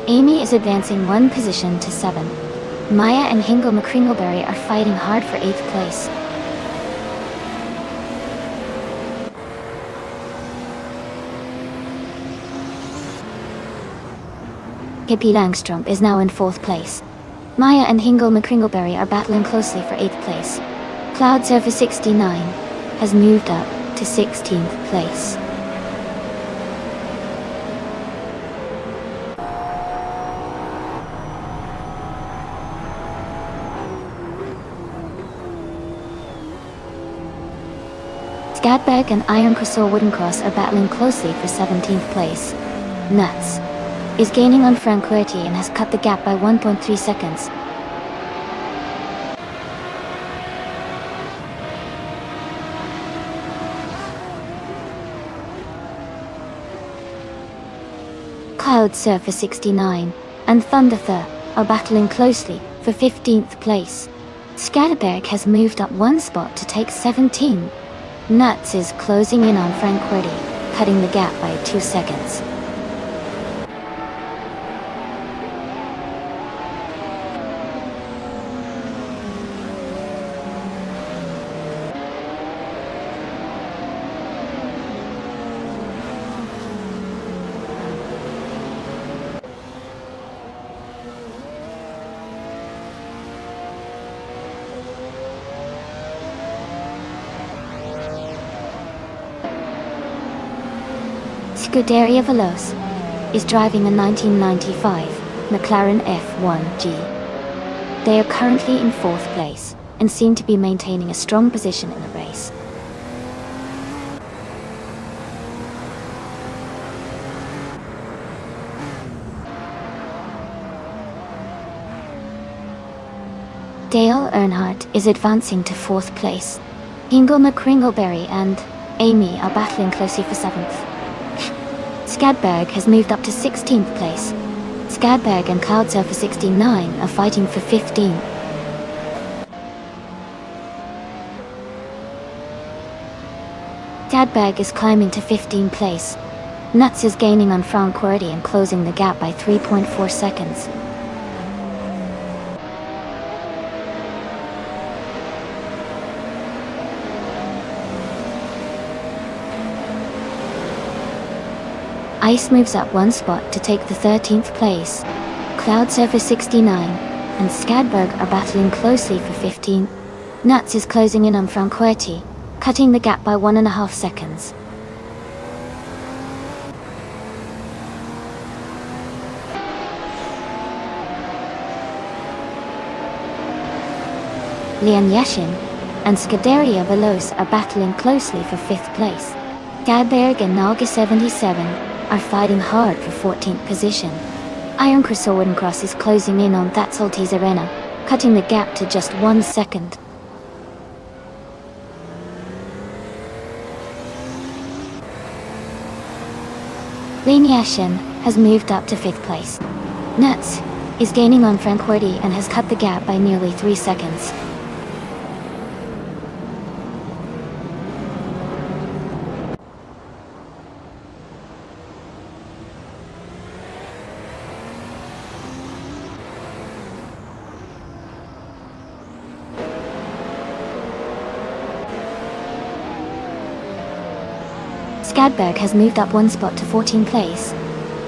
Speaker 1: Amy is advancing one position to 7. Maya and Hingle McCringleberry are fighting hard for 8th place. KP Langstrom is now in 4th place. Maya and Hingle McCringleberry are battling closely for 8th place. Cloud Surfer 69 has moved up to 16th place. Scadberg and Iron Crystal Wooden Cross are battling closely for 17th place. Nuts is gaining on Franquetti and has cut the gap by 1.3 seconds. Cloud Surfer 69 and Thunderthur are battling closely for 15th place. Scatterberg has moved up one spot to take 17. Nuts is closing in on Franquetti, cutting the gap by 2 seconds. Scuderia Veloce is driving a 1995 McLaren F1G. They are currently in 4th place and seem to be maintaining a strong position in the race. Dale Earnhardt is advancing to 4th place. Hingle McCringleberry and Amy are battling closely for 7th. Scadberg has moved up to 16th place. Scadberg and Cloud Surfer 69 are fighting for 15th. Scadberg is climbing to 15th place. Nuts is gaining on Franquetti and closing the gap by 3.4 seconds. Ice moves up one spot to take the 13th place. Cloud Surfer 69 and Scadberg are battling closely for 15. Nuts is closing in on Franquetti, cutting the gap by 1.5 seconds. Lian Yashin and Scuderia Veloce are battling closely for 5th place. Scadberg and Knalga 77 are fighting hard for 14th position. Iron Crystal Wooden Cross is closing in on Thatsalti's Arena, cutting the gap to just 1 second. Lian Yashin has moved up to 5th place. Nuts is gaining on Franquerty and has cut the gap by nearly 3 seconds. Skadberg has moved up 1 spot to 14th place.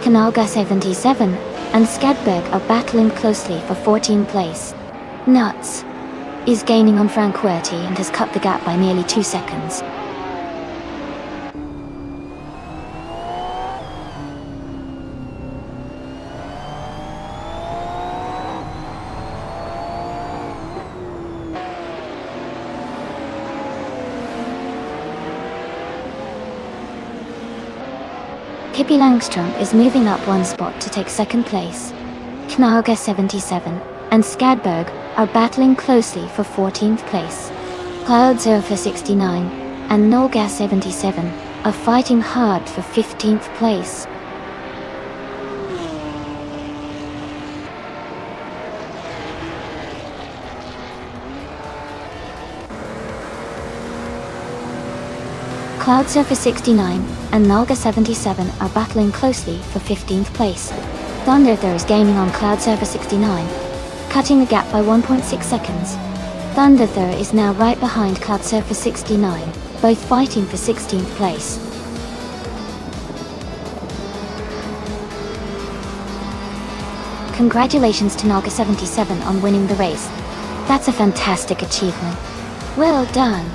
Speaker 1: Kanalga 77 and Skadberg are battling closely for 14th place. Nuts is gaining on Franquerty and has cut the gap by nearly 2 seconds. Pippi Langstrump is moving up 1 spot to take 2nd place. Knauga 77 and Skadberg are battling closely for 14th place. Cloudsurfer 69 and Nolga 77 are fighting hard for 15th place. Cloudsurfer 69 and Nalga 77 are battling closely for 15th place. Thunderthur is gaining on Cloudsurfer 69, cutting the gap by 1.6 seconds. Thunderthur is now right behind Cloudsurfer 69, both fighting for 16th place. Congratulations to Nalga 77 on winning the race. That's a fantastic achievement. Well done.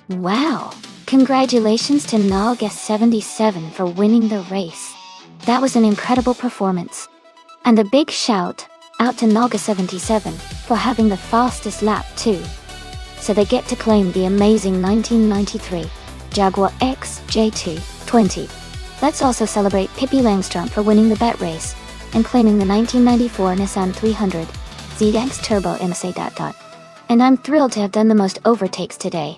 Speaker 1: Wow! Congratulations to Nalga 77 for winning the race. That was an incredible performance. And a big shout out to Nalga 77 for having the fastest lap too. So they get to claim the amazing 1993 Jaguar XJ220. Let's also celebrate Pippi Langstrump for winning the bet race and claiming the 1994 Nissan 300 ZX Turbo IMSA. And I'm thrilled to have done the most overtakes today.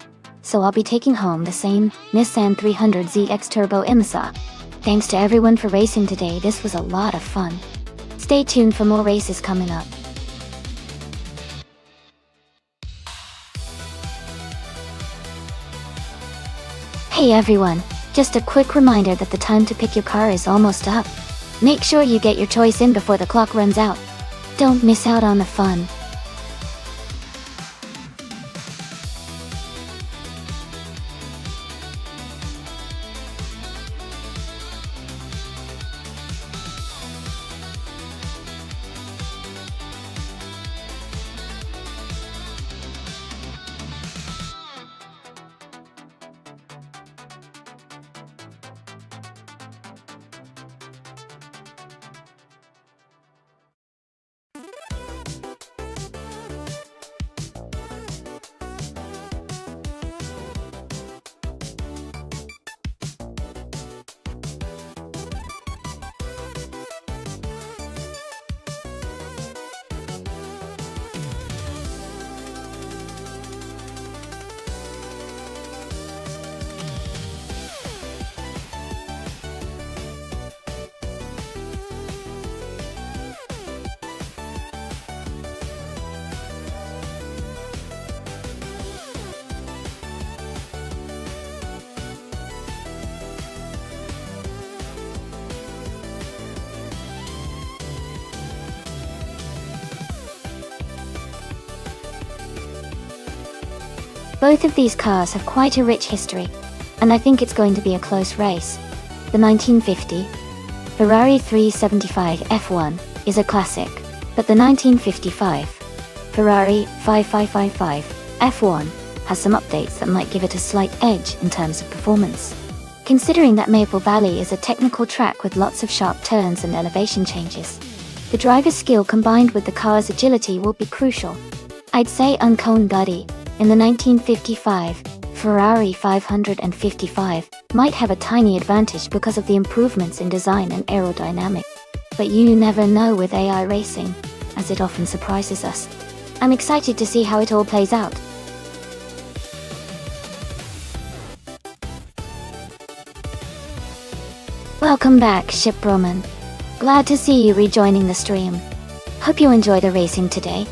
Speaker 1: So I'll be taking home the same Nissan 300 ZX Turbo IMSA. Thanks to everyone for racing today, this was a lot of fun. Stay tuned for more races coming up. Hey everyone, just a quick reminder that the time to pick your car is almost up. Make sure you get your choice in before the clock runs out. Don't miss out on the fun. Both of these cars have quite a rich history, and I think it's going to be a close race. The 1950 Ferrari 375 F1 is a classic, but the 1955 Ferrari 5555 F1 has some updates that might give it a slight edge in terms of performance. Considering that Maple Valley is a technical track with lots of sharp turns and elevation changes, the driver's skill combined with the car's agility will be crucial. I'd say Uncown Buddy in the 1955 Ferrari 555 might have a tiny advantage because of the improvements in design and aerodynamics. But you never know with AI racing, as it often surprises us. I'm excited to see how it all plays out. Welcome back, Ship Roman. Glad to see you rejoining the stream. Hope you enjoy the racing today.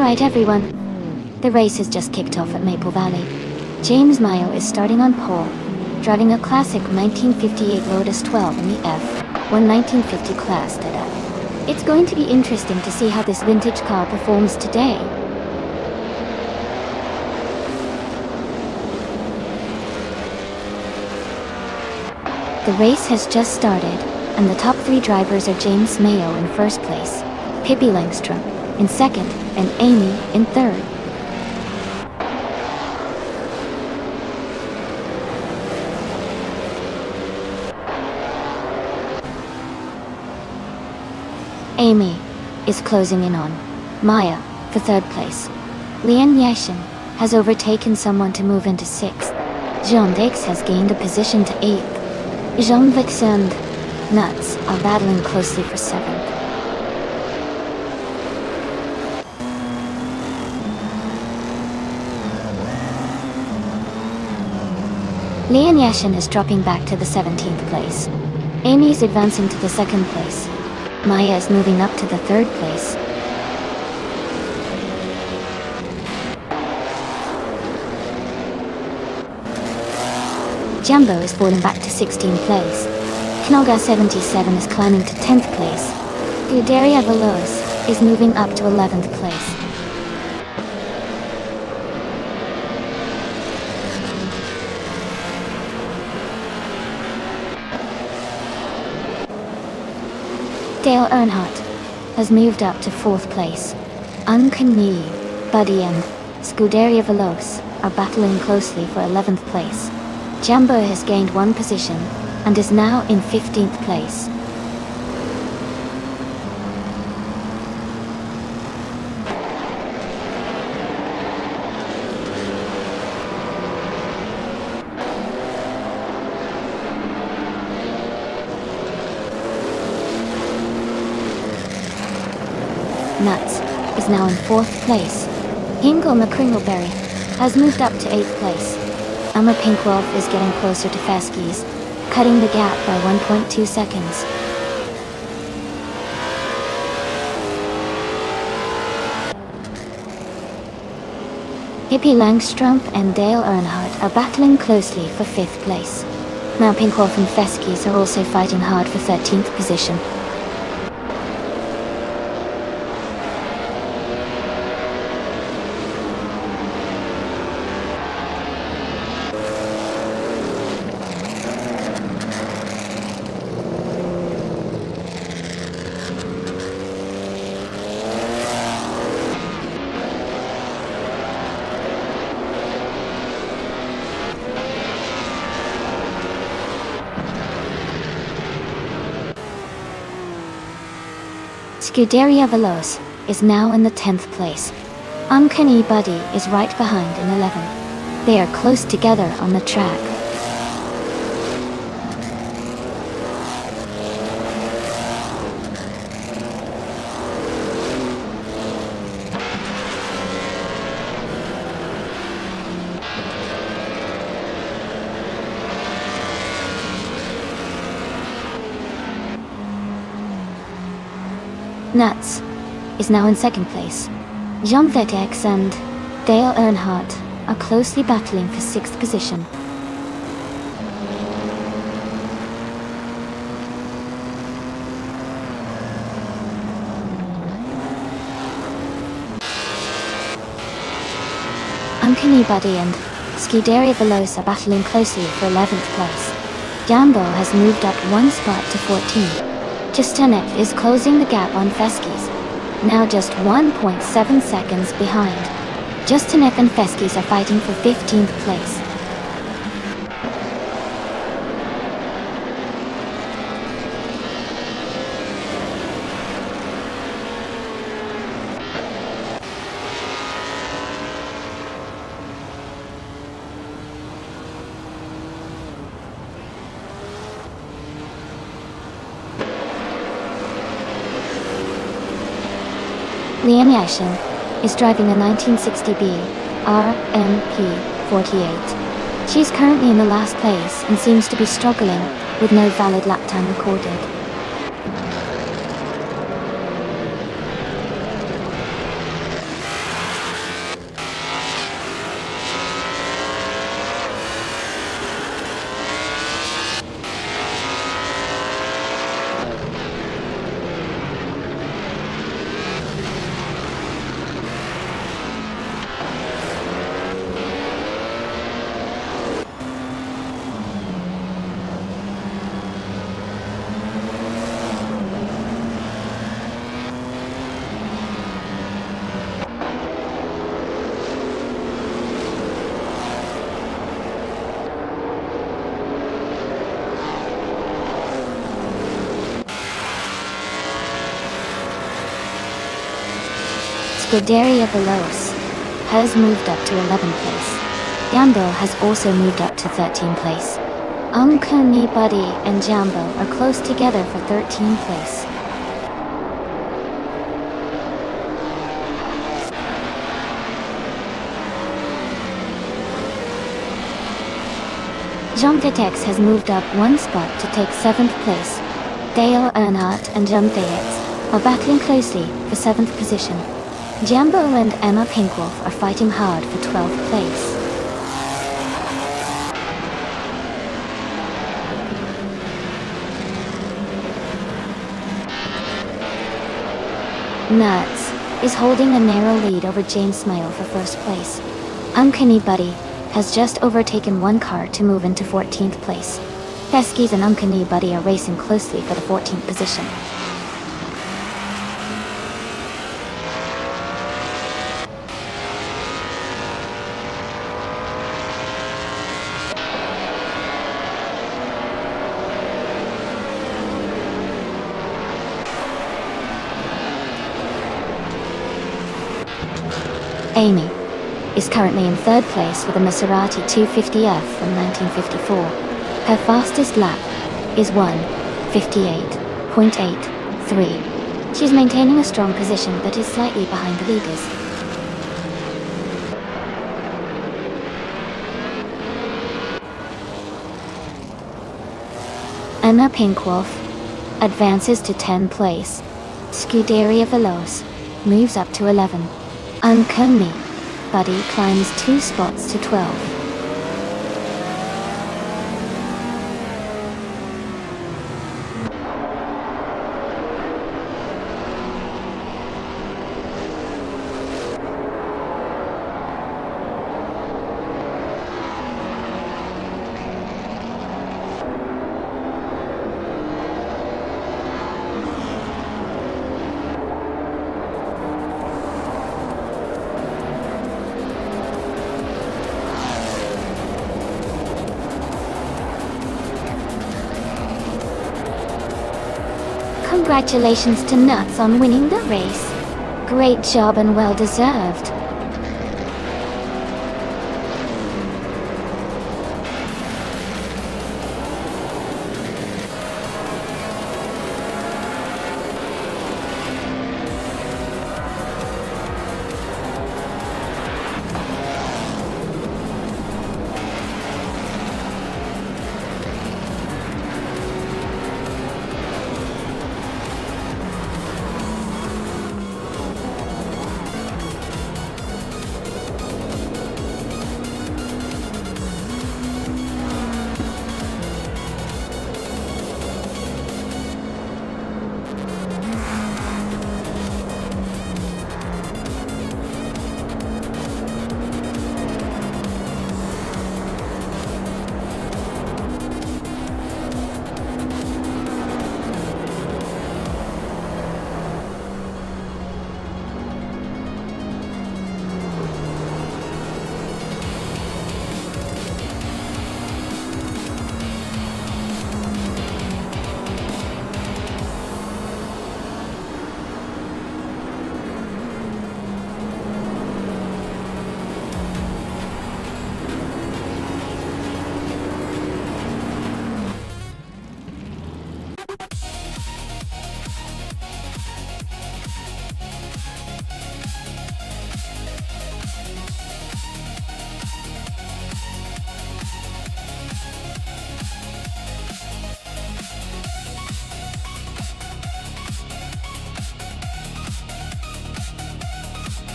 Speaker 1: Alright everyone, the race has just kicked off at Maple Valley. James Mayo is starting on pole, driving a classic 1958 Lotus 12 in the F1 1950 class today. It's going to be interesting to see how this vintage car performs today. The race has just started, and the top three drivers are James Mayo in first place, Pippi Langstrom in second, and Amy in third. Amy is closing in on Maya for third place. Lian Yashin has overtaken someone to move into sixth. Jean Dix has gained a position to eighth. Jean-Vix and Nuts are battling closely for seventh. Lian Yashin is dropping back to the 17th place. Amy is advancing to the 2nd place. Maya is moving up to the 3rd place. Jumbo is falling back to 16th place. Knoga 77 is climbing to 10th place. Guderia Veloz is moving up to 11th place. Dale Earnhardt has moved up to 4th place. Uncanny, Buddy and Scuderia Veloz are battling closely for 11th place. Jumbo has gained one position and is now in 15th place. Nuts is now in 4th place. Hingle McCringleberry has moved up to 8th place. Emma Pinkwolf is getting closer to Feskies, cutting the gap by 1.2 seconds. Hippie Langstrom and Dale Earnhardt are battling closely for 5th place. Now Pinkwolf and Feskies are also fighting hard for 13th position. Scuderia Veloz is now in the 10th place. Uncanny Buddy is right behind in 11th. They are close together on the track. Nuts is now in second place. Jean Vetex and Dale Earnhardt are closely battling for sixth position. Uncanny Buddy and Scuderia Veloz are battling closely for 11th place. Jambo has moved up one spot to 14. Justanek is closing the gap on Feskis, now just 1.7 seconds behind. Justanek and Feskis are fighting for 15th place. Lian Yashin is driving a 1960B RMP 48. She's currently in the last place and seems to be struggling with no valid lap time recorded. Scuderia Veloz has moved up to 11th place. Jambo has also moved up to 13th place. Uncanny Buddy and Jambo are close together for 13th place. Jean Vetex has moved up one spot to take 7th place. Dale Earnhardt and Jean Vetex are battling closely for 7th position. Jambo and Emma Pinkwolf are fighting hard for 12th place. Nuts is holding a narrow lead over James Smile for first place. Uncanny Buddy has just overtaken one car to move into 14th place. Feskis and Uncanny Buddy are racing closely for the 14th position. Amy is currently in third place with a Maserati 250F from 1954. Her fastest lap is 1:58.83. She's maintaining a strong position but is slightly behind the leaders. Emma Pinkwolf advances to 10th place. Scuderia Veloz moves up to 11. Uncanny Buddy climbs 2 spots to 12. Congratulations to Nuts on winning the race. Great job and well deserved.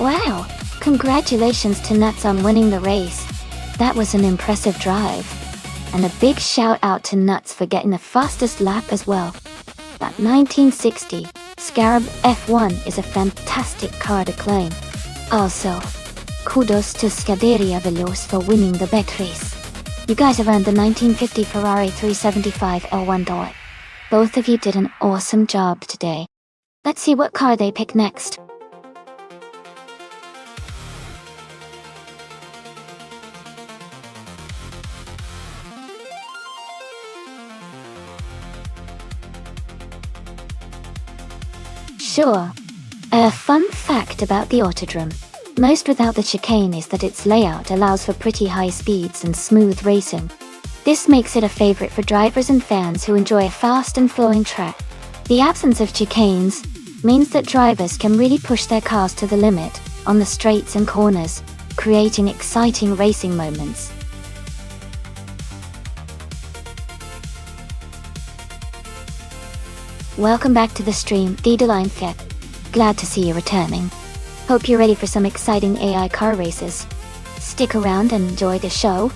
Speaker 1: Wow, congratulations to Nuts on winning the race. That was an impressive drive. And a big shout out to Nuts for getting the fastest lap as well. That 1960 Scarab F1 is a fantastic car to claim. Also, kudos to Scuderia Veloce for winning the bet race. You guys have earned the 1950 Ferrari 375 L1 door. Both of you did an awesome job today. Let's see what car they pick next. Sure. A fun fact about the Autodrome, most without the chicane, is that its layout allows for pretty high speeds and smooth racing. This makes it a favorite for drivers and fans who enjoy a fast and flowing track. The absence of chicanes means that drivers can really push their cars to the limit on the straights and corners, creating exciting racing moments. Welcome back to the stream, Dideline. Glad to see you returning. Hope you're ready for some exciting AI car races. Stick around and enjoy the show.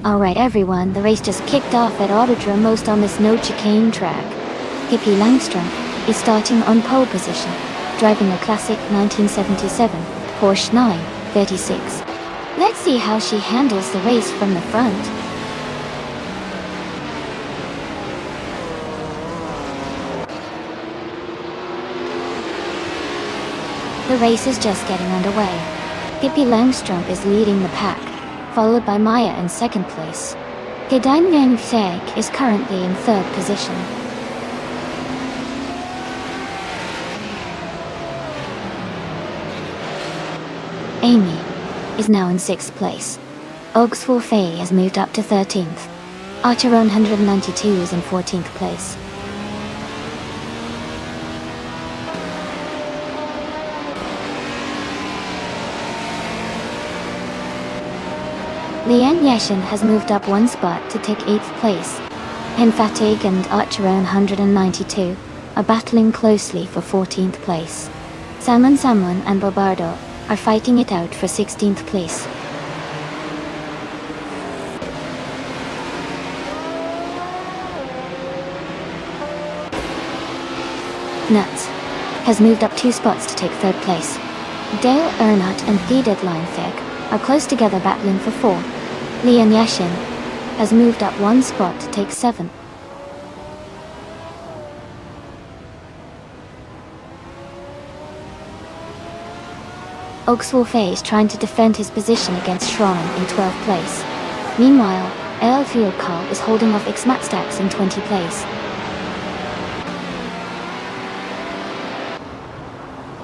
Speaker 1: Alright everyone, the race just kicked off at Autodrome Most on this no chicane track. Pippi Langstrom is starting on pole position, driving a classic 1977 Porsche 936. Let's see how she handles the race from the front. The race is just getting underway. Pippi Langstrom is leading the pack, followed by Maya in second place. Gedijn Yang Theg is currently in third position. Amy is now in sixth place. Ogswell Faye has moved up to 13th. Archeron 192 is in 14th place. Lian Yeshin has moved up one spot to take 8th place. Henfatig and Archeron 192 are battling closely for 14th place. Salmon and Bobardo are fighting it out for 16th place. Nuts has moved up 2 spots to take 3rd place. Dale Earnhardt and Dideline are close together battling for 4. Lian Yashin has moved up 1 spot to take 7. Ogswell Faye is trying to defend his position against Schramm in 12th place. Meanwhile, El Fiocal is holding off Xmatstax in 20th place.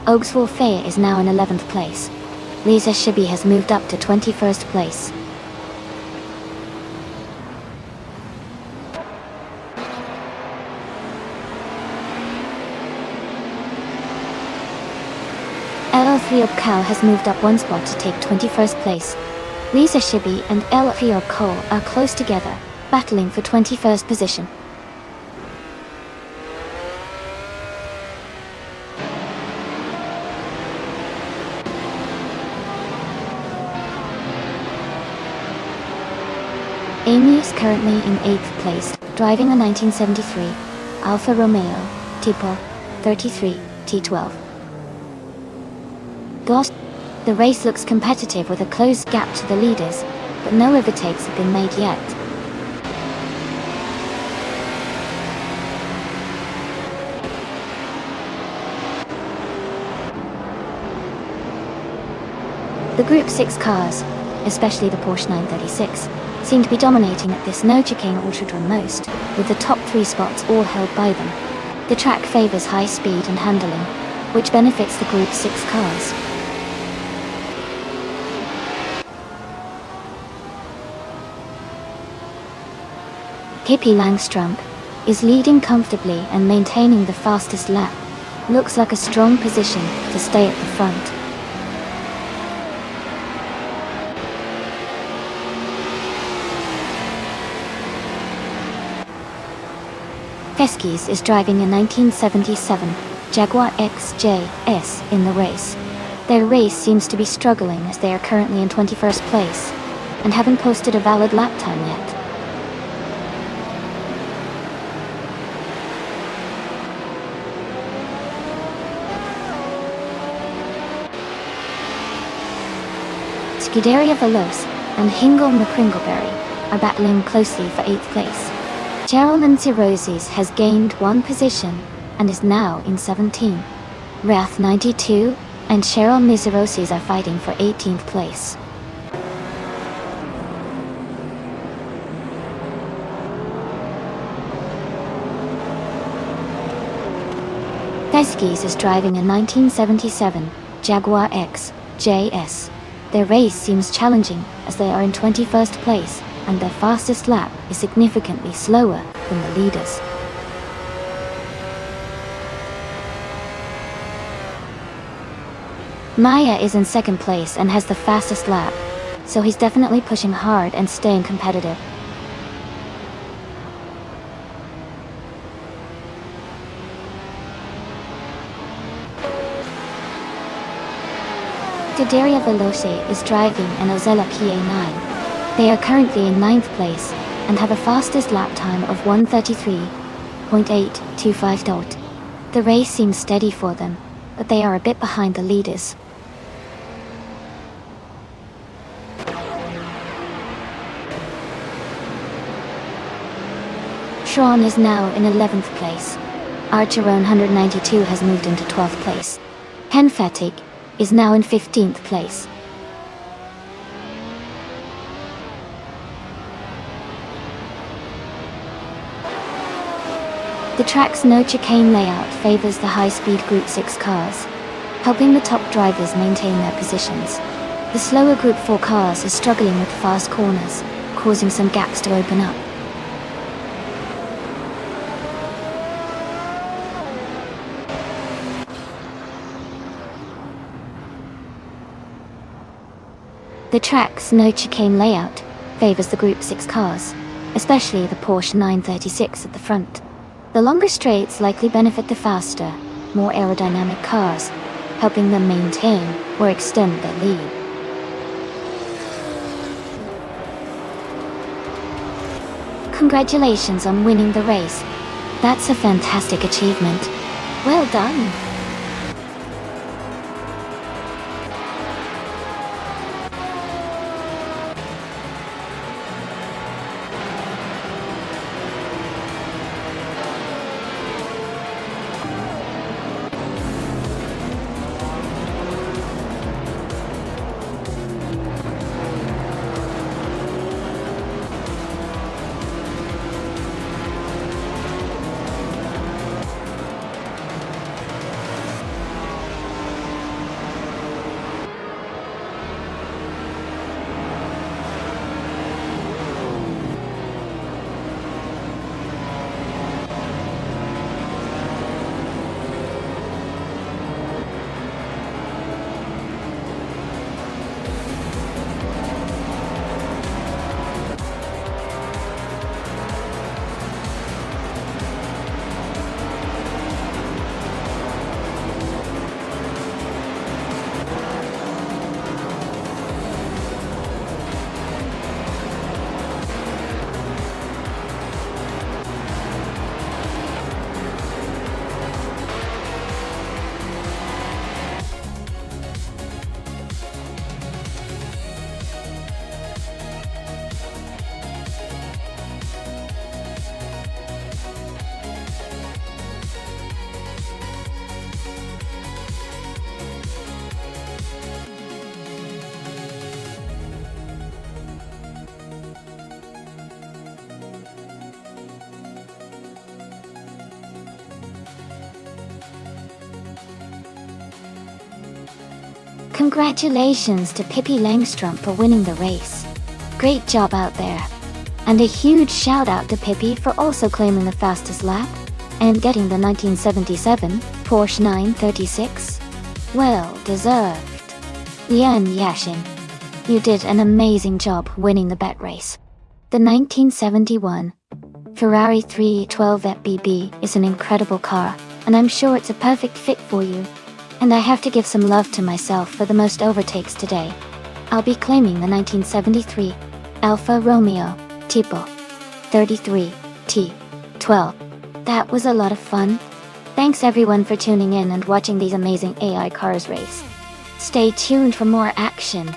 Speaker 1: Ogswell Faye is now in 11th place. Lisa Shibi has moved up to 21st place. El Cal has moved up one spot to take 21st place. Lisa Shibi and El Cole are close together, battling for 21st position. Amy is currently in 8th place, driving a 1973 Alfa Romeo Tipo 33 T12. The race looks competitive with a close gap to the leaders, but no overtakes have been made yet. The Group 6 cars, especially the Porsche 936, seem to be dominating at this no chicane autodrome most, with the top 3 spots all held by them. The track favors high speed and handling, which benefits the Group 6 cars. Pippi Langstrump is leading comfortably and maintaining the fastest lap. Looks like a strong position to stay at the front. Keskis is driving a 1977 Jaguar XJS in the race. Their race seems to be struggling as they are currently in 21st place and haven't posted a valid lap time yet. Scuderia Veloce and Hingle McCringleberry are battling closely for 8th place. Cheryl Nancy Roses has gained 1 position and is now in 17. Wrath 92 and Cheryl Miseroses are fighting for 18th place. Keskis is driving a 1977 Jaguar XJS. Their race seems challenging as they are in 21st place and their fastest lap is significantly slower than the leaders. Maya is in 2nd place and has the fastest lap, so he's definitely pushing hard and staying competitive. Scuderia Veloce is driving an Ozella PA9. They are currently in 9th place and have a fastest lap time of 1:33.825. The race seems steady for them, but they are a bit behind the leaders. Sean is now in 11th place. Archeron 192 has moved into 12th place. Ken Fatigue is now in 15th place. The track's no chicane layout favors the high-speed Group 6 cars, helping the top drivers maintain their positions. The slower Group 4 cars are struggling with fast corners, causing some gaps to open up. The track's no chicane layout favors the Group 6 cars, especially the Porsche 936 at the front. The longer straights likely benefit the faster, more aerodynamic cars, helping them maintain or extend their lead. Congratulations on winning the race. That's a fantastic achievement. Well done. Congratulations to Pippi Langstrumpf for winning the race. Great job out there. And a huge shout out to Pippi for also claiming the fastest lap and getting the 1977 Porsche 936. Well deserved. Yan Yashin, you did an amazing job winning the bet race. The 1971 Ferrari 312 FBB is an incredible car, and I'm sure it's a perfect fit for you. And I have to give some love to myself for the most overtakes today. I'll be claiming the 1973 Alfa Romeo Tipo 33 T12. That was a lot of fun. Thanks everyone for tuning in and watching these amazing AI cars race. Stay tuned for more action.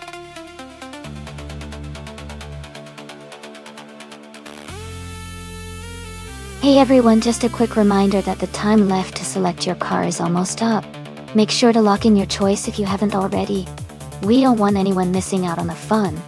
Speaker 1: Hey everyone, just a quick reminder that the time left to select your car is almost up. Make sure to lock in your choice if you haven't already. We don't want anyone missing out on the fun.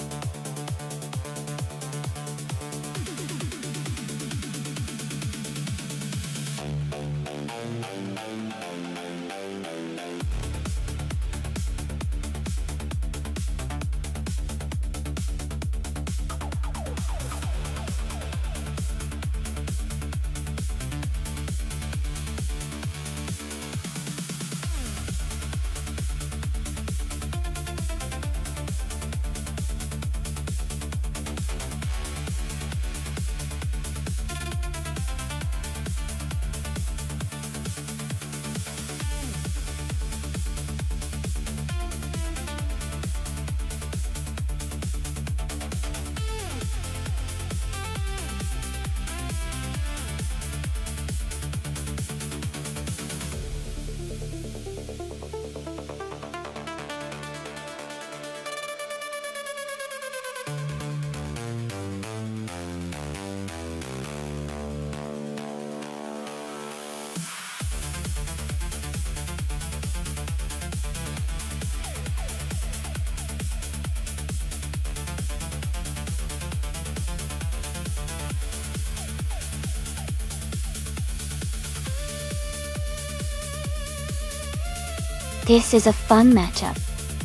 Speaker 1: This is a fun matchup.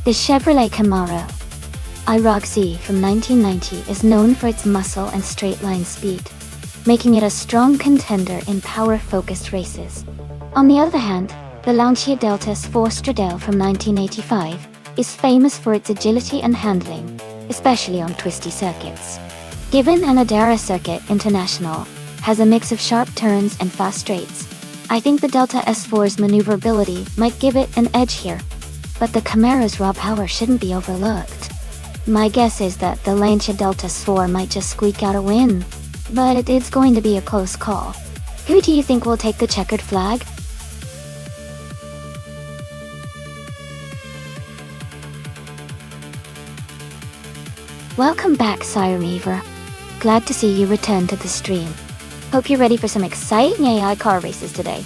Speaker 1: The Chevrolet Camaro iRoxy from 1990 is known for its muscle and straight-line speed, making it a strong contender in power-focused races. On the other hand, the Lancia Delta Sport Stradale from 1985 is famous for its agility and handling, especially on twisty circuits. Given an Adara Circuit International has a mix of sharp turns and fast straights, I think the Delta S4's maneuverability might give it an edge here. But the Camaro's raw power shouldn't be overlooked. My guess is that the Lancia Delta S4 might just squeak out a win, but it's going to be a close call. Who do you think will take the checkered flag? Welcome back, Sire Ever. Glad to see you return to the stream. Hope you're ready for some exciting AI car races today.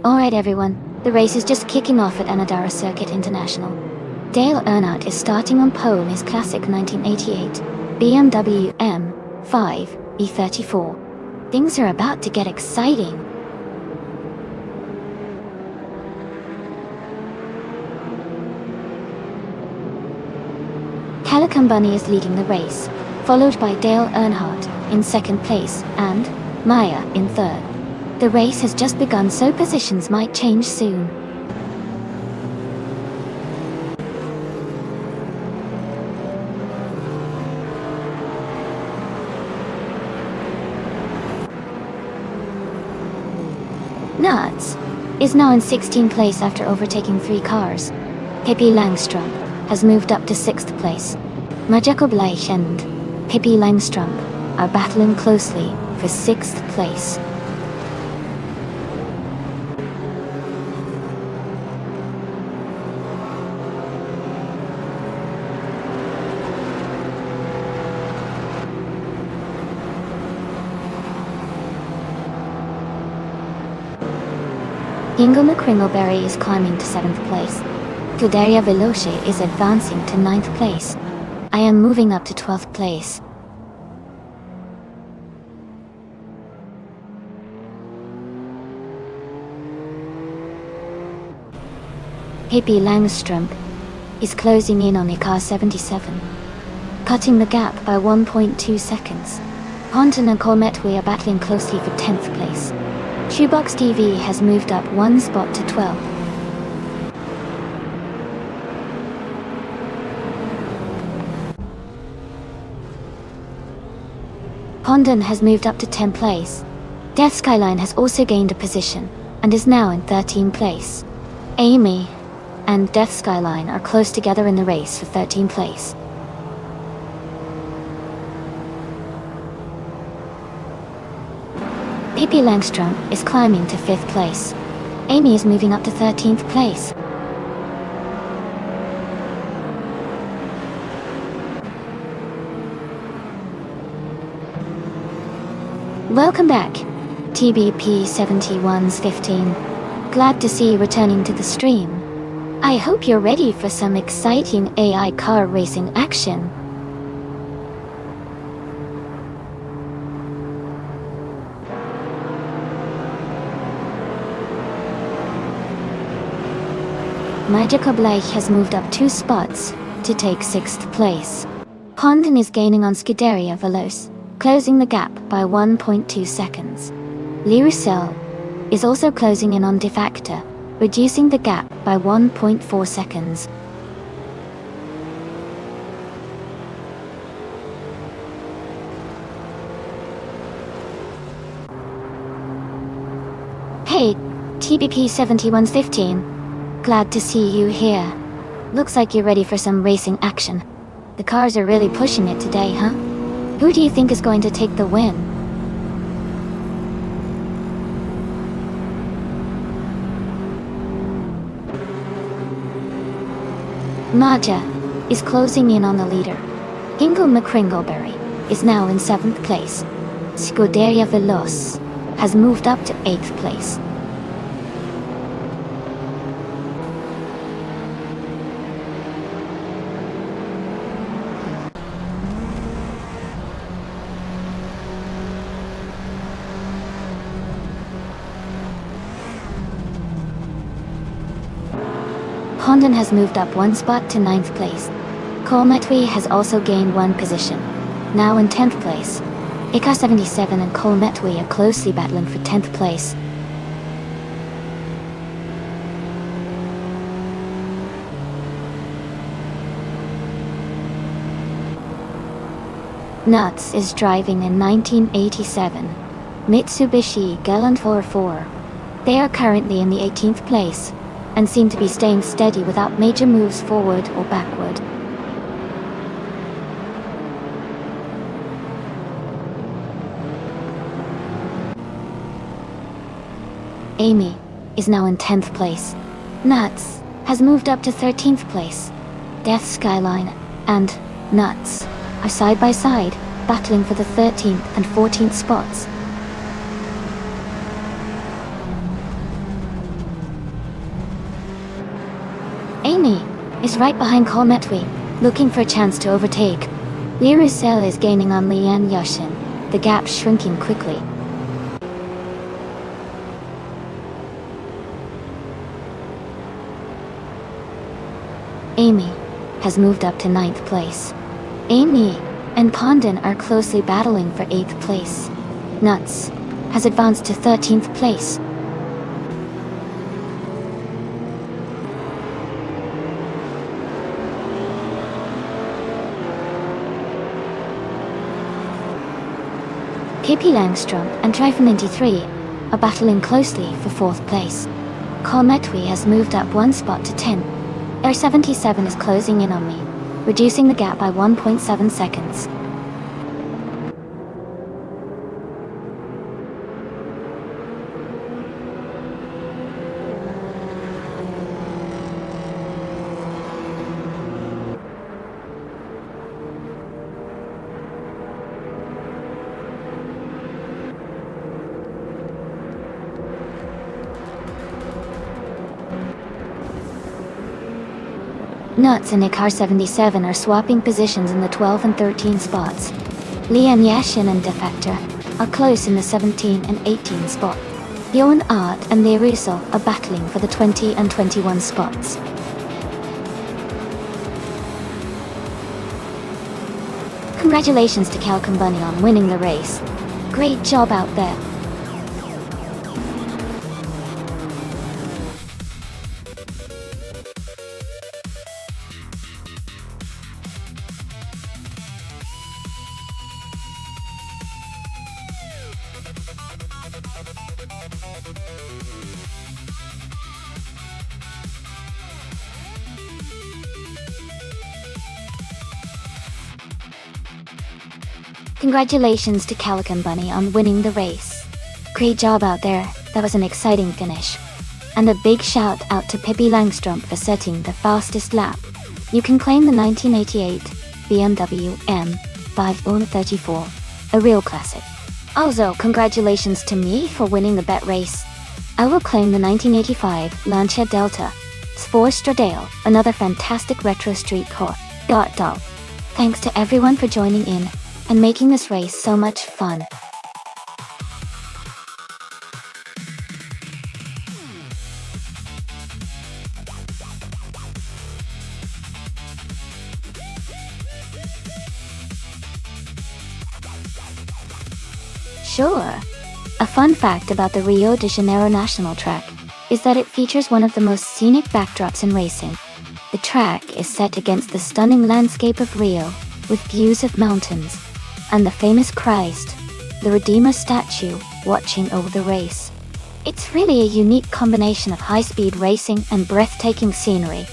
Speaker 1: Alright everyone, the race is just kicking off at Anadara Circuit International. Dale Earnhardt is starting on pole in his classic 1988 BMW M5 E34. Things are about to get exciting. Calican Bunny is leading the race, followed by Dale Earnhardt in second place and Maya in third. The race has just begun, so positions might change soon. Nuts is now in 16th place after overtaking 3 cars. Pippi Langstrumpf has moved up to 6th place. Majeko Bleich and Pippi Langstrumpf are battling closely for 6th place. Ingo McCringleberry is climbing to 7th place. Scuderia Veloce is advancing to 9th place. I am moving up to 12th place. Hippie Langström is closing in on car 77, cutting the gap by 1.2 seconds. Ponton and Colmetwe are battling closely for 10th place. Shoebox TV has moved up one spot to 12. Ponton has moved up to 10th place. Death Skyline has also gained a position and is now in 13th place. Amy and Death Skyline are close together in the race for 13th place. Pippi Langström is climbing to 5th place. Amy is moving up to 13th place. Welcome back, TBP 71's 15. Glad to see you returning to the stream. I hope you're ready for some exciting AI car racing action. Magical Blake has moved up 2 spots to take 6th place. Ponton is gaining on Scuderia Veloce, closing the gap by 1.2 seconds. Lee Roussel is also closing in on De Facto, reducing the gap by 1.4 seconds. Hey, TBP 71's 15. Glad to see you here. Looks like you're ready for some racing action. The cars are really pushing it today, huh? Who do you think is going to take the win? Maja is closing in on the leader. Ingle McCringleberry is now in 7th place. Scuderia Veloce has moved up to 8th place. Ponton has moved up 1 spot to 9th place. Colmetwe has also gained 1 position, now in 10th place. Ika 77 and Colmetwe are closely battling for 10th place. Nuts is driving in 1987 Mitsubishi Galant 44. They are currently in the 18th place and seem to be staying steady without major moves forward or backward. Amy is now in 10th place. Nuts has moved up to 13th place. Death Skyline and Nuts are side by side, battling for the 13th and 14th spots. Amy is right behind Colmetwe, looking for a chance to overtake. Lee Roussel is gaining on Lian Yushin, the gap shrinking quickly. Amy has moved up to 9th place. Amy and Ponton are closely battling for 8th place. Nuts has advanced to 13th place. Pippi Langström and Trife 93 are battling closely for 4th place. Colmetwe has moved up 1 spot to 10. Air 77 is closing in on me, reducing the gap by 1.7 seconds. Nuts and Ikar 77 are swapping positions in the 12 and 13 spots. Lian Yashin and Defector are close in the 17 and 18 spot. Yon Art and the Aruso are battling for the 20 and 21 spots. Congratulations to Calcum Bunny on winning the race. Great job out there. Congratulations to Calican Bunny on winning the race. Great job out there, that was an exciting finish. And a big shout out to Pippi Langstrumpf for setting the fastest lap. You can claim the 1988 BMW M534, a real classic. Also, congratulations to me for winning the bet race. I will claim the 1985 Lancia Delta Sport Stradale, another fantastic retro street car. Thanks to everyone for joining in and making this race so much fun. Sure. A fun fact about the Rio de Janeiro National Track is that it features one of the most scenic backdrops in racing. The track is set against the stunning landscape of Rio, with views of mountains, and the famous Christ, the Redeemer statue, watching over the race. It's really a unique combination of high-speed racing and breathtaking scenery.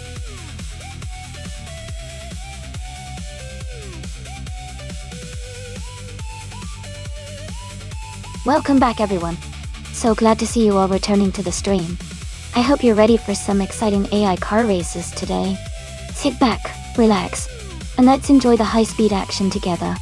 Speaker 1: Welcome back everyone. So glad to see you all returning to the stream. I hope you're ready for some exciting AI car races today. Sit back, relax, and let's enjoy the high-speed action together.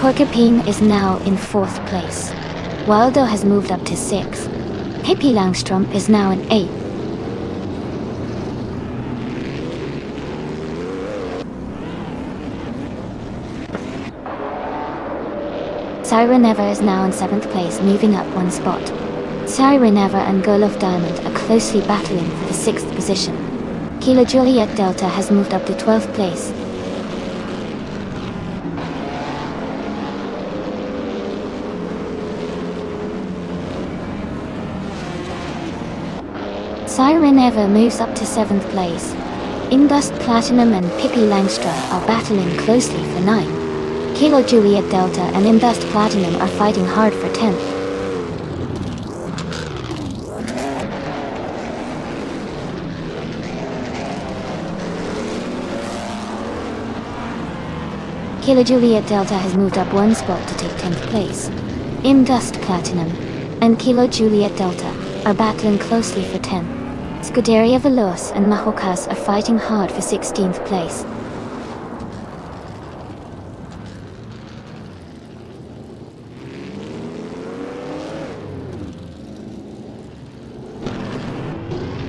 Speaker 1: Porcupine is now in 4th place. Wildo has moved up to 6th. Pippi Langstrumpf is now in 8th. Siren Ever is now in 7th place, moving up 1 spot. Siren Ever and Girl of Diamond are closely battling for the 6th position. Kilo Juliet Delta has moved up to 12th place. Siren Ever moves up to 7th place. Indust Platinum and Pippi Langstra are battling closely for 9. Kilo Juliet Delta and Indust Platinum are fighting hard for 10th. Kilo Juliet Delta has moved up 1 spot to take 10th place. Indust Platinum and Kilo Juliet Delta are battling closely for 10th. Scuderia Veloz and Mahokas are fighting hard for 16th place.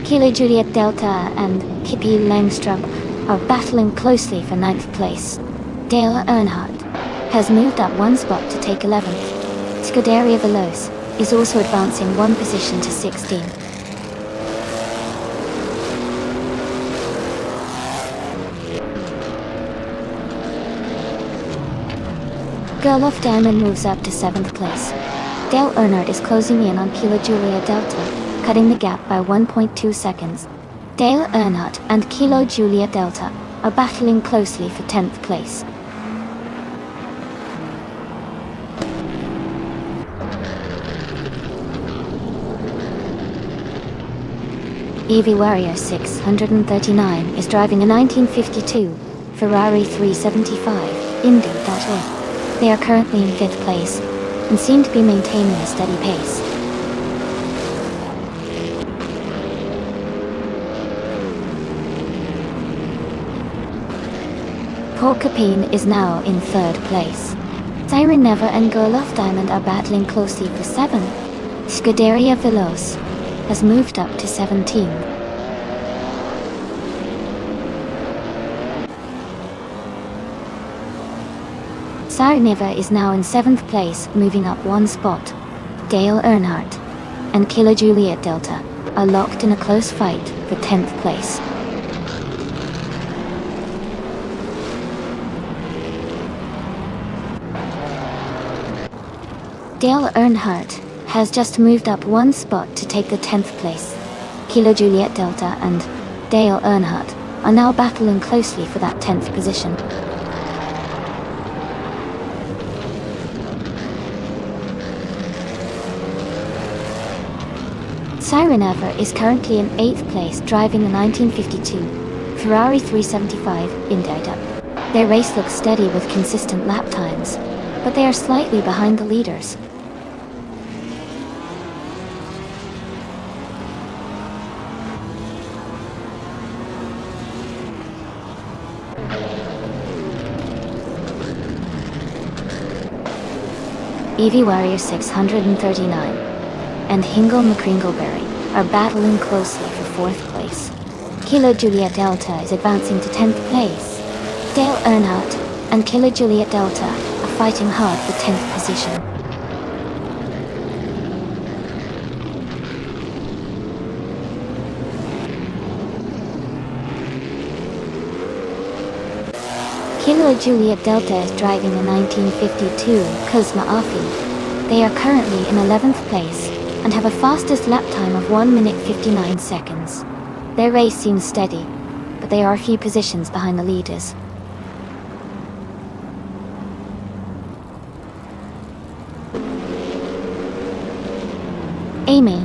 Speaker 1: Kilo Juliet Delta and Pippi Langstrup are battling closely for 9th place. Dale Earnhardt has moved up 1 spot to take 11th. Scuderia Veloz is also advancing 1 position to 16th. Girl of Diamond moves up to 7th place. Dale Earnhardt is closing in on Kilo Juliet Delta, cutting the gap by 1.2 seconds. Dale Earnhardt and Kilo Juliet Delta are battling closely for 10th place. EV Warrior 639 is driving a 1952 Ferrari 375 Indy.org. They are currently in 5th place and seem to be maintaining a steady pace. Paul Capine is now in 3rd place. Siren Never and Girl of Diamond are battling closely for 7th. Scuderia Veloz has moved up to 17th. Sarneva is now in 7th place, moving up 1 spot. Dale Earnhardt and Kilo Juliet Delta are locked in a close fight for 10th place. Dale Earnhardt has just moved up 1 spot to take the 10th place. Kilo Juliet Delta and Dale Earnhardt are now battling closely for that 10th position. Siren Ever is currently in 8th place, driving a 1952 Ferrari 375 Indy. Their race looks steady with consistent lap times, but they are slightly behind the leaders. EV Warrior 639 and Hingle McCringleberry are battling closely for 4th place. Kilo Juliet Delta is advancing to 10th place. Dale Earnhardt and Kilo Juliet Delta are fighting hard for 10th position. Kilo Juliet Delta is driving a 1952 Cosma Afi. They are currently in 11th place and have a fastest lap time of 1 minute 59 seconds. Their race seems steady, but they are a few positions behind the leaders. Amy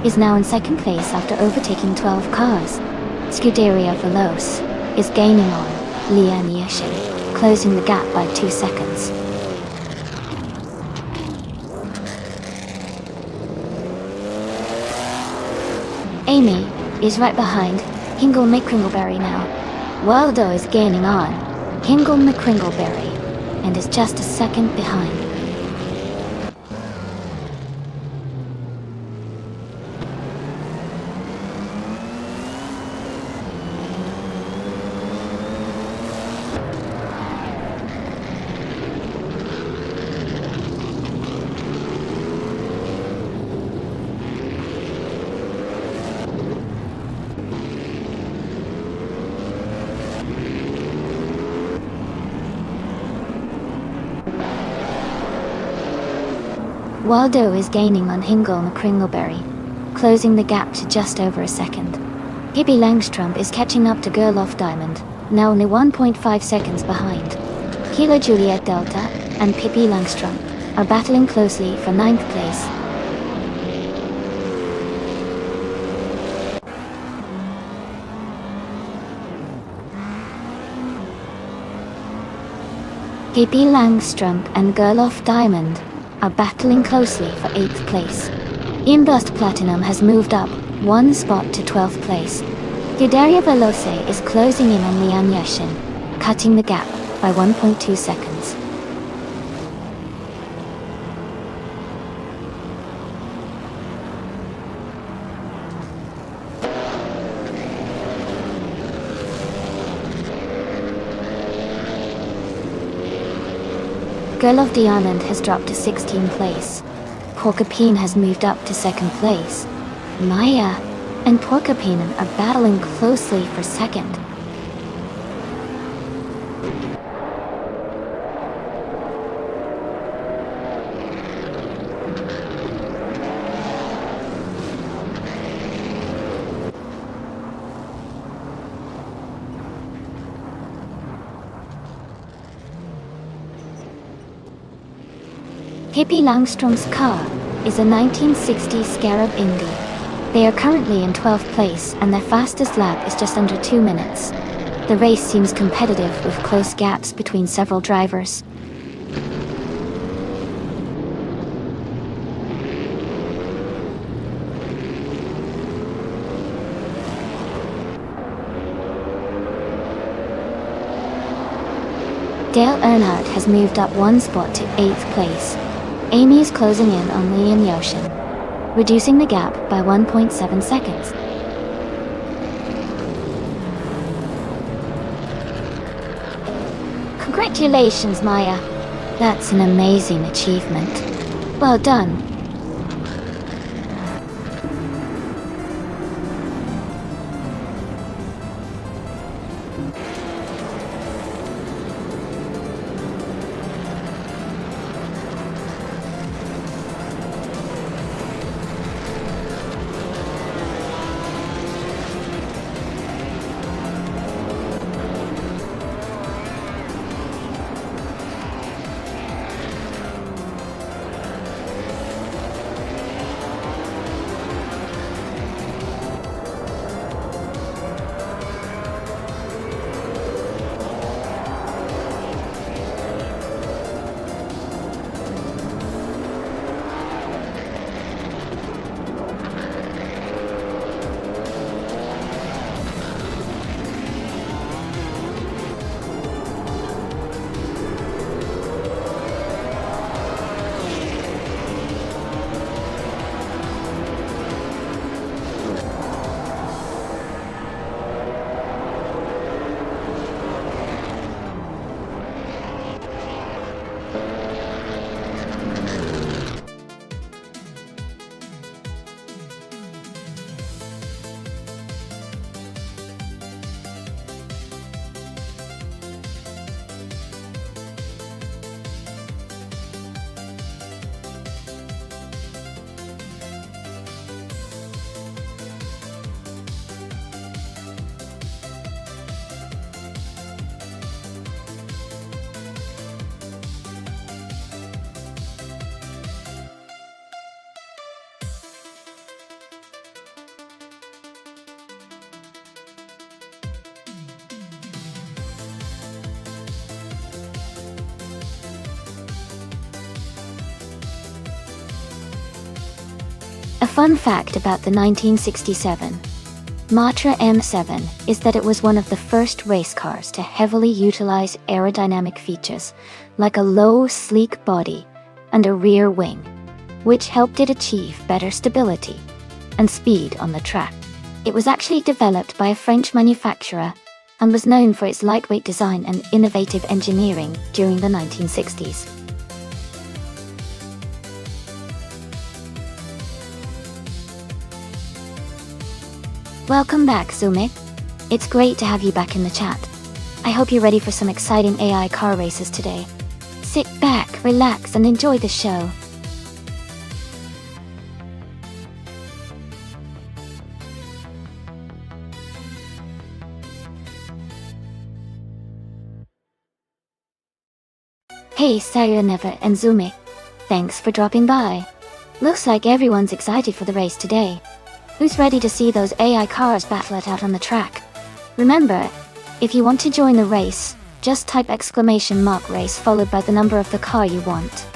Speaker 1: is now in 2nd place after overtaking 12 cars. Scuderia Veloz is gaining on Lian Yeshin, closing the gap by 2 seconds. Amy is right behind Hingle McCringleberry now. Waldo is gaining on Hingle McCringleberry and is just a second behind. Waldo is gaining on Hingle McCringleberry, closing the gap to just over a second. Pippi Langstrump is catching up to Gerloff Diamond, now only 1.5 seconds behind. Kilo Juliet Delta and Pippi Langstrump are battling closely for 9th place. Pippi Langstrump and Gerloff Diamond are battling closely for 8th place. Imbust Platinum has moved up 1 spot to 12th place. Yudaria Veloce is closing in on Lian Yashin, cutting the gap by 1.2 seconds. Girl of Diamond has dropped to 16th place. Porcupine has moved up to 2nd place. Maya and Porcupine are battling closely for 2nd. Pippi Langstrum's car is a 1960 Scarab Indy. They are currently in 12th place and their fastest lap is just under 2 minutes. The race seems competitive with close gaps between several drivers. Dale Earnhardt has moved up 1 spot to 8th place. Amy is closing in on Lian Yoshin, reducing the gap by 1.7 seconds. Congratulations, Maya. That's an amazing achievement. Well done. A fun fact about the 1967 Matra M7 is that it was one of the first race cars to heavily utilize aerodynamic features like a low, sleek body and a rear wing, which helped it achieve better stability and speed on the track. It was actually developed by a French manufacturer and was known for its lightweight design and innovative engineering during the 1960s. Welcome back, Zumik. It's great to have you back in the chat. I hope you're ready for some exciting AI car races today. Sit back, relax, and enjoy the show. Hey Sayonara and Zumi. Thanks for dropping by. Looks like everyone's excited for the race today. Who's ready to see those AI cars battle it out on the track? Remember, if you want to join the race, just type !race followed by the number of the car you want.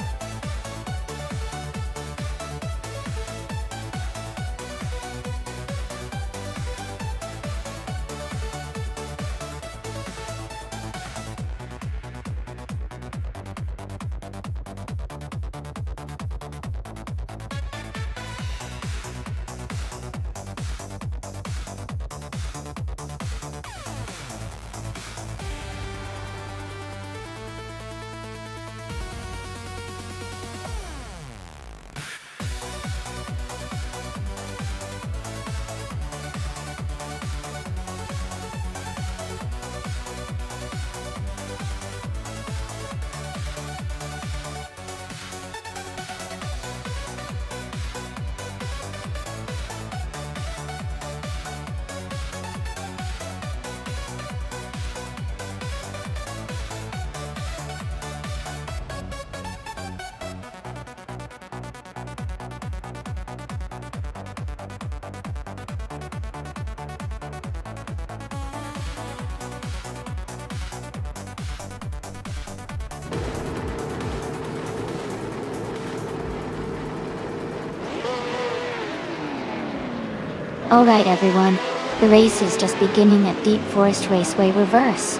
Speaker 1: Alright everyone, the race is just beginning at Deep Forest Raceway Reverse.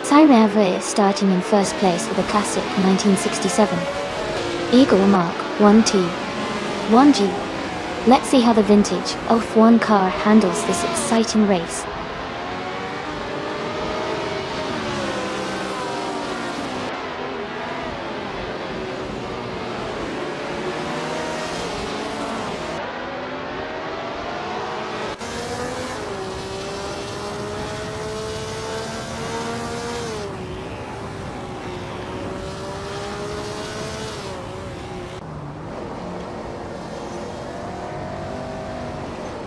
Speaker 1: Sayonara is starting in first place with a classic 1967 Eagle Mark 1T 1G. Let's see how the vintage F1 car handles this exciting race.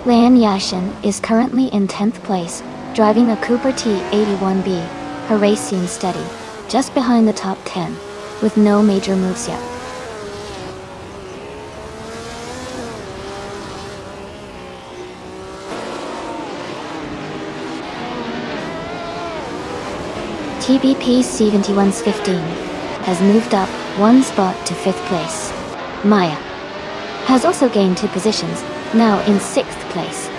Speaker 1: Lan Yashin is currently in 10th place, driving a Cooper T81B. Her race seems steady, just behind the top 10, with no major moves yet. TBP 7115 has moved up one spot to 5th place. Maya has also gained 2 positions, now in 6th place.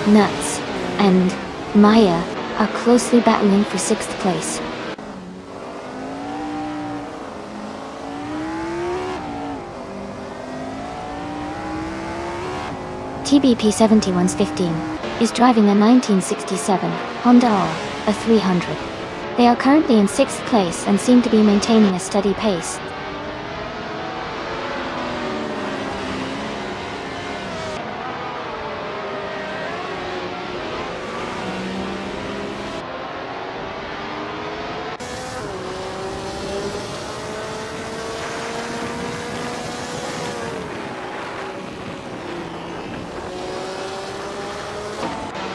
Speaker 1: Nuts and Maya are closely battling for 6th place. TBP 7115 is driving a 1967 Honda R, a 300. They are currently in 6th place and seem to be maintaining a steady pace.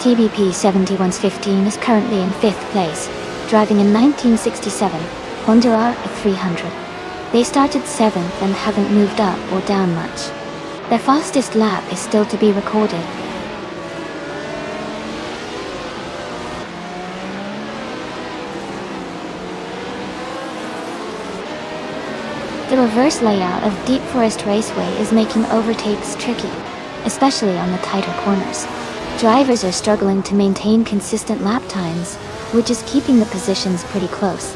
Speaker 1: TBP 7115 is currently in 5th place, driving a 1967 Honda R 300. They started 7th and haven't moved up or down much. Their fastest lap is still to be recorded. The reverse layout of Deep Forest Raceway is making overtakes tricky, especially on the tighter corners. Drivers are struggling to maintain consistent lap times, which is keeping the positions pretty close.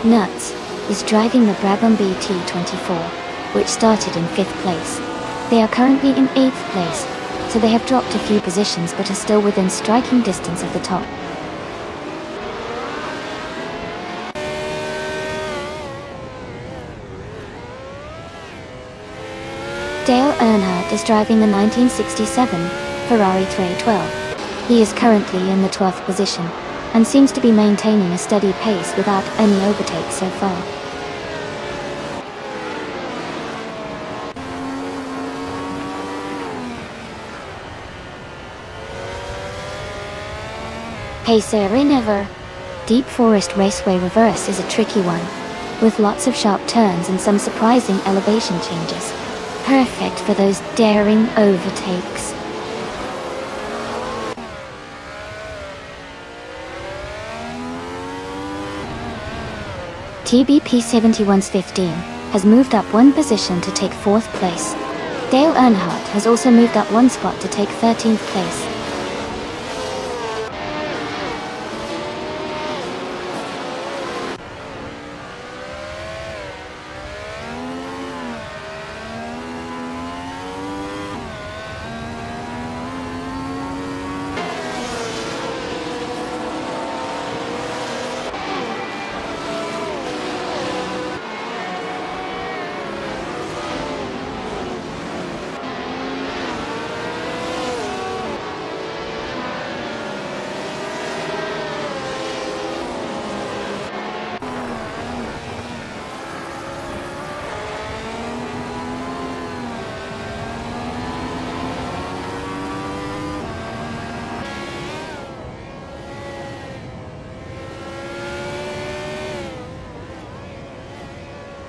Speaker 1: Nuts is driving the Brabham BT24, which started in 5th place. They are currently in 8th place, so they have dropped a few positions but are still within striking distance of the top. Dale Earnhardt is driving the 1967 Ferrari 312. He is currently in the 12th position, and seems to be maintaining a steady pace without any overtakes so far. Hey sir, never. Deep Forest Raceway Reverse is a tricky one, with lots of sharp turns and some surprising elevation changes. Perfect for those daring overtakes. TBP 7115 has moved up one position to take 4th place. Dale Earnhardt has also moved up one spot to take 13th place.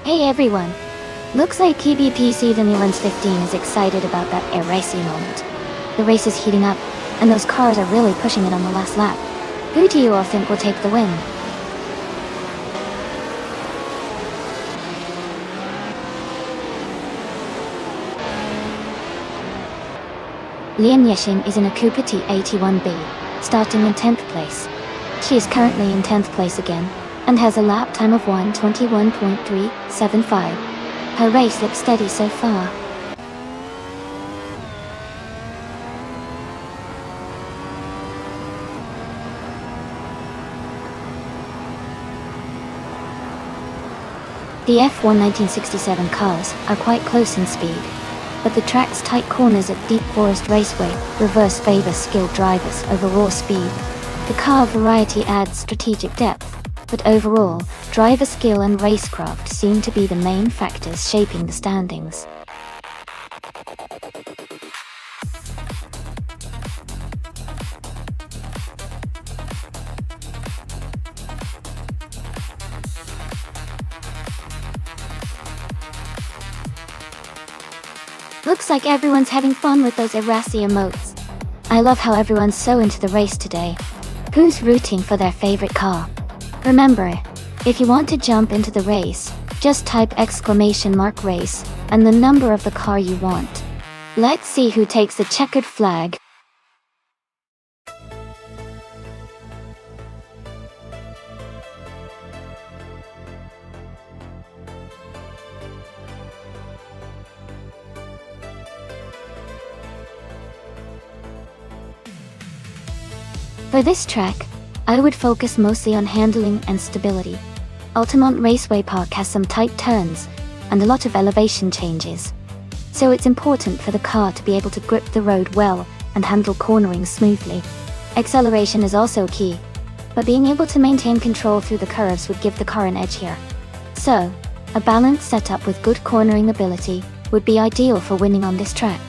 Speaker 1: Hey everyone! Looks like TBP 7115 is excited about that air racing moment. The race is heating up, and those cars are really pushing it on the last lap. Who do you all think will take the win? Lian Yexin is in a Cooper T81B, starting in 10th place. She is currently in 10th place again, and has a lap time of 1:21.375. Her race looks steady so far. The F1 1967 cars are quite close in speed, but the track's tight corners at Deep Forest Raceway reverse favor skilled drivers over raw speed. The car variety adds strategic depth, but overall, driver skill and racecraft seem to be the main factors shaping the standings. Looks like everyone's having fun with those Erassi emotes. I love how everyone's so into the race today. Who's rooting for their favorite car? Remember, if you want to jump into the race, just type !race and the number of the car you want. Let's see who takes the checkered flag. For this track, I would focus mostly on handling and stability. Altamont Raceway Park has some tight turns and a lot of elevation changes, so it's important for the car to be able to grip the road well and handle cornering smoothly. Acceleration is also key, but being able to maintain control through the curves would give the car an edge here. So, a balanced setup with good cornering ability would be ideal for winning on this track.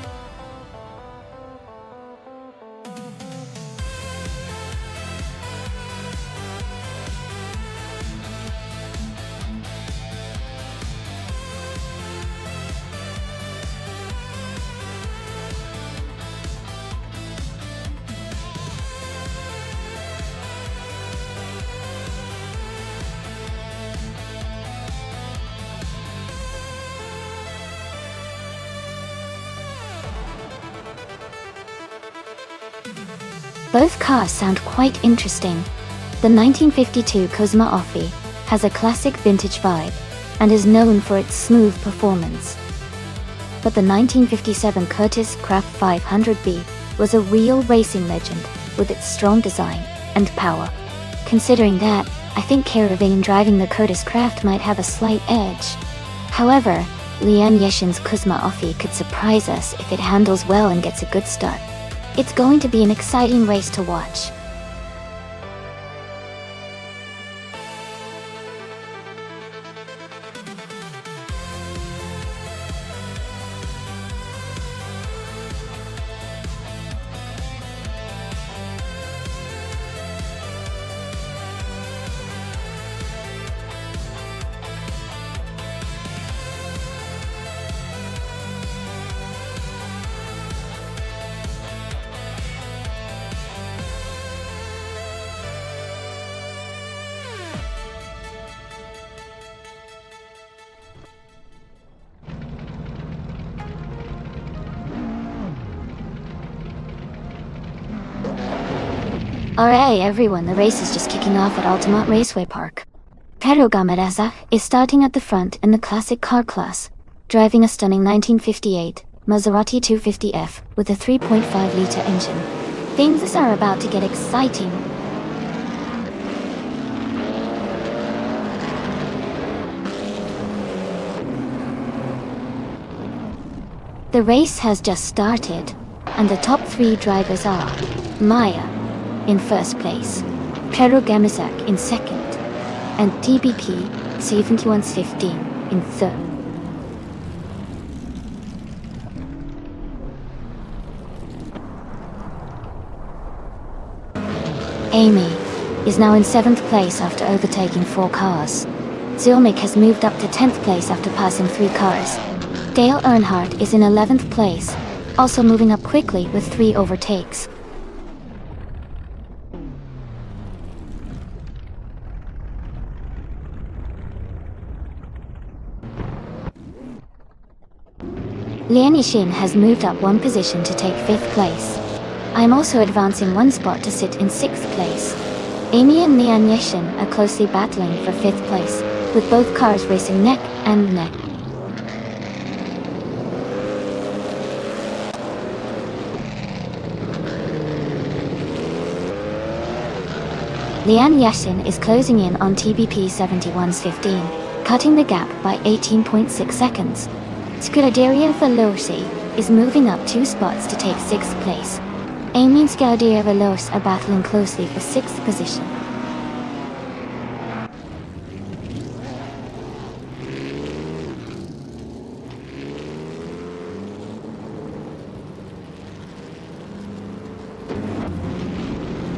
Speaker 1: Both cars sound quite interesting. The 1952 Cosma Offie has a classic vintage vibe and is known for its smooth performance. But the 1957 Curtiss Craft 500B was a real racing legend with its strong design and power. Considering that, I think Caravan driving the Curtiss Craft might have a slight edge. However, Lian Yexin's Cosma Offie could surprise us if it handles well and gets a good start. It's going to be an exciting race to watch. Alright everyone, the race is just kicking off at Altamont Raceway Park. Pedro Gamareza is starting at the front in the classic car class, driving a stunning 1958 Maserati 250F with a 3.5-litre engine. Things are about to get exciting. The race has just started, and the top three drivers are Maya in first place, Pedro Gamizak in second, and TBP 7115 in third. Amy is now in 7th place after overtaking 4 cars. Zilmik has moved up to 10th place after passing 3 cars. Dale Earnhardt is in 11th place, also moving up quickly with 3 overtakes. Lian Yixin has moved up 1 position to take 5th place. I'm also advancing 1 spot to sit in 6th place. Amy and Lian Yixin are closely battling for 5th place, with both cars racing neck and neck. Lian Yixin is closing in on TBP 7115, cutting the gap by 18.6 seconds. Scuderia Veloci is moving up 2 spots to take 6th place. Amy and Scuderia Veloci are battling closely for 6th position.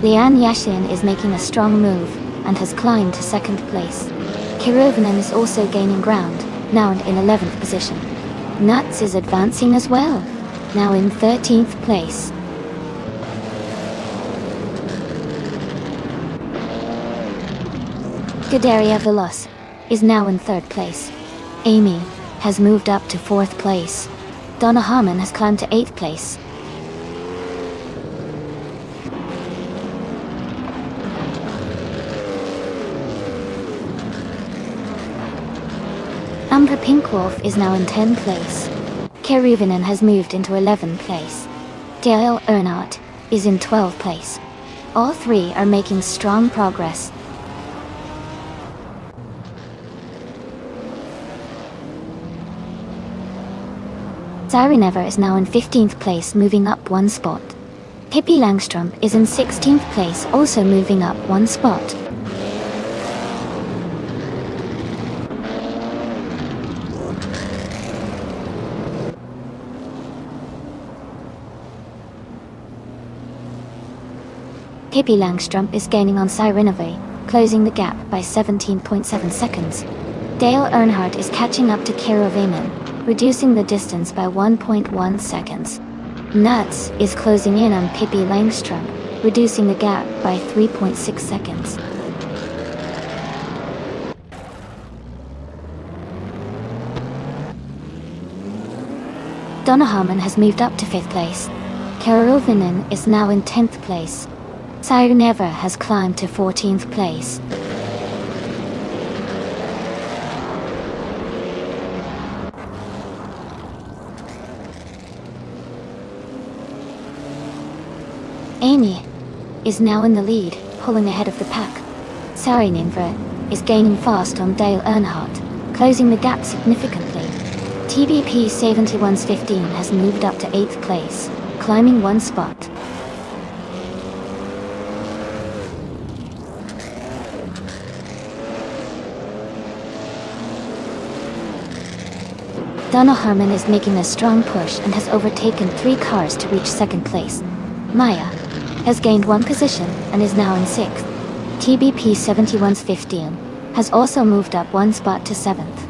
Speaker 1: Lian Yixin is making a strong move and has climbed to 2nd place. Kirovinen is also gaining ground, now in 11th position. Nuts is advancing as well, now in 13th place. Scuderia Veloci is now in 3rd place. Amy has moved up to 4th place. Donna Harmon has climbed to 8th place. Amber Pinkwolf is now in 10th place. Keruvinen has moved into 11th place. Dale Earnhardt is in 12th place. All 3 are making strong progress. Sirenever is now in 15th place, moving up 1 spot. Pippi Langstrom is in 16th place, also moving up 1 spot. Pippi Langstrom is gaining on Sireneve, closing the gap by 17.7 seconds. Dale Earnhardt is catching up to Kerovinen, reducing the distance by 1.1 seconds. Nuts is closing in on Pippi Langstrom, reducing the gap by 3.6 seconds. Donna Harmon has moved up to 5th place. Kerovinen is now in 10th place. Sireneva has climbed to 14th place. Amy is now in the lead, pulling ahead of the pack. Sireneva is gaining fast on Dale Earnhardt, closing the gap significantly. TBP 7115 has moved up to 8th place, climbing 1 spot. Donna Harmon is making a strong push and has overtaken 3 cars to reach 2nd place. Maya has gained 1 position and is now in 6th. TBP 7115 has also moved up 1 spot to 7th.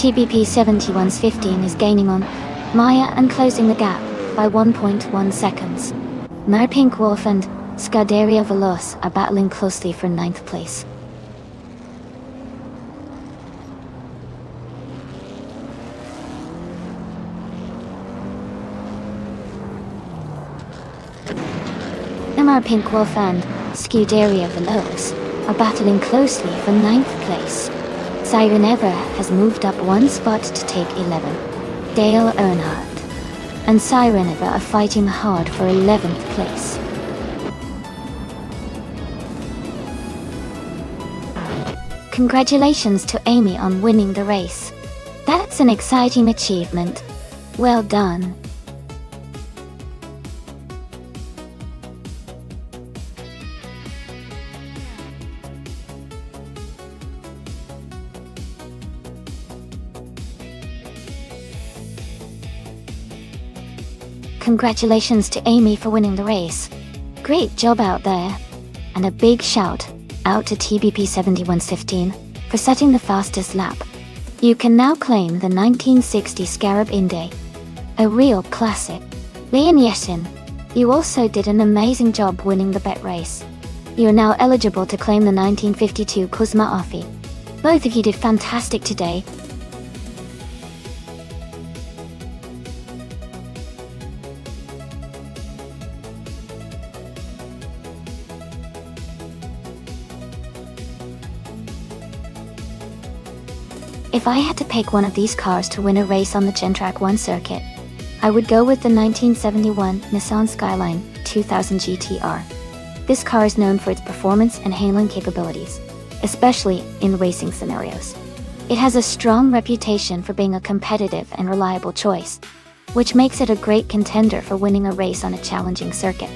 Speaker 1: TBP 7115 is gaining on Maya and closing the gap by 1.1 seconds. Marpink Wolf and Scuderia Veloz are battling closely for 9th place. Marpink Wolf and Scuderia Veloz are battling closely for 9th place. Siren Ever has moved up one spot to take 11. Dale Earnhardt and Siren Ever are fighting hard for 11th place. Congratulations to Amy on winning the race. That's an exciting achievement. Well done. Congratulations to Amy for winning the race. Great job out there. And a big shout out to TBP 7115 for setting the fastest lap. You can now claim the 1960 Scarab Indy, a real classic. Leon Yeshin, you also did an amazing job winning the bet race. You are now eligible to claim the 1952 Kuzma Afi. Both of you did fantastic today. If I had to pick one of these cars to win a race on the Gentrack 1 circuit, I would go with the 1971 Nissan Skyline 2000 GTR. This car is known for its performance and handling capabilities, especially in racing scenarios. It has a strong reputation for being a competitive and reliable choice, which makes it a great contender for winning a race on a challenging circuit.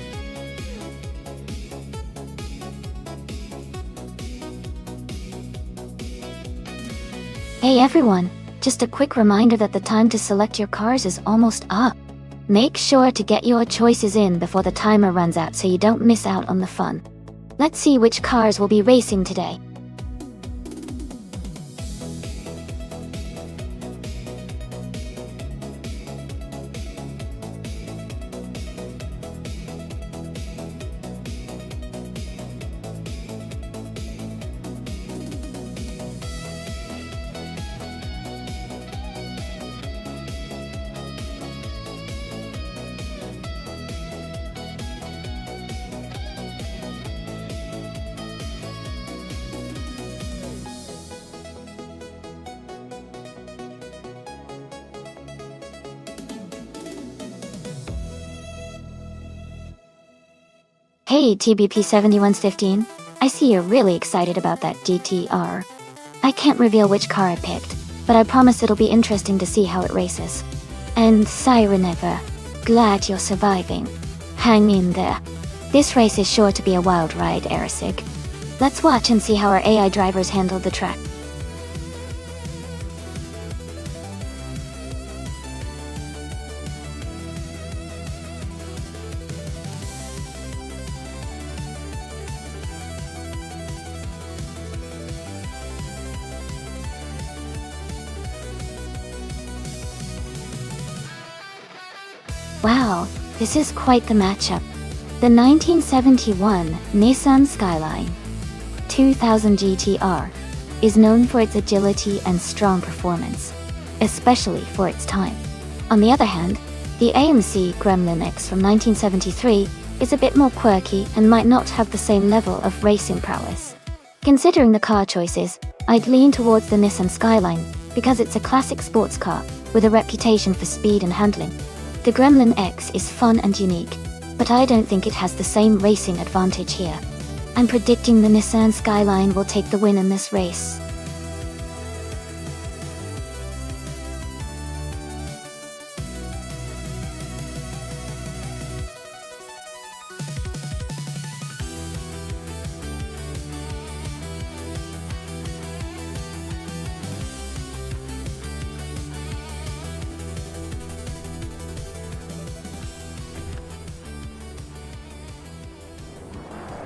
Speaker 1: Hey everyone, just a quick reminder that the time to select your cars is almost up. Make sure to get your choices in before the timer runs out so you don't miss out on the fun. Let's see which cars will be racing today. Hey TBP 7115, I see you're really excited about that GTR. I can't reveal which car I picked, but I promise it'll be interesting to see how it races. And Siren Ever, glad you're surviving. Hang in there. This race is sure to be a wild ride, Erisig. Let's watch and see how our AI drivers handled the track. Wow, this is quite the matchup. The 1971 Nissan Skyline 2000 GTR is known for its agility and strong performance, especially for its time. On the other hand, the AMC Gremlin X from 1973 is a bit more quirky and might not have the same level of racing prowess. Considering the car choices, I'd lean towards the Nissan Skyline because it's a classic sports car with a reputation for speed and handling. The Gremlin X is fun and unique, but I don't think it has the same racing advantage here. I'm predicting the Nissan Skyline will take the win in this race.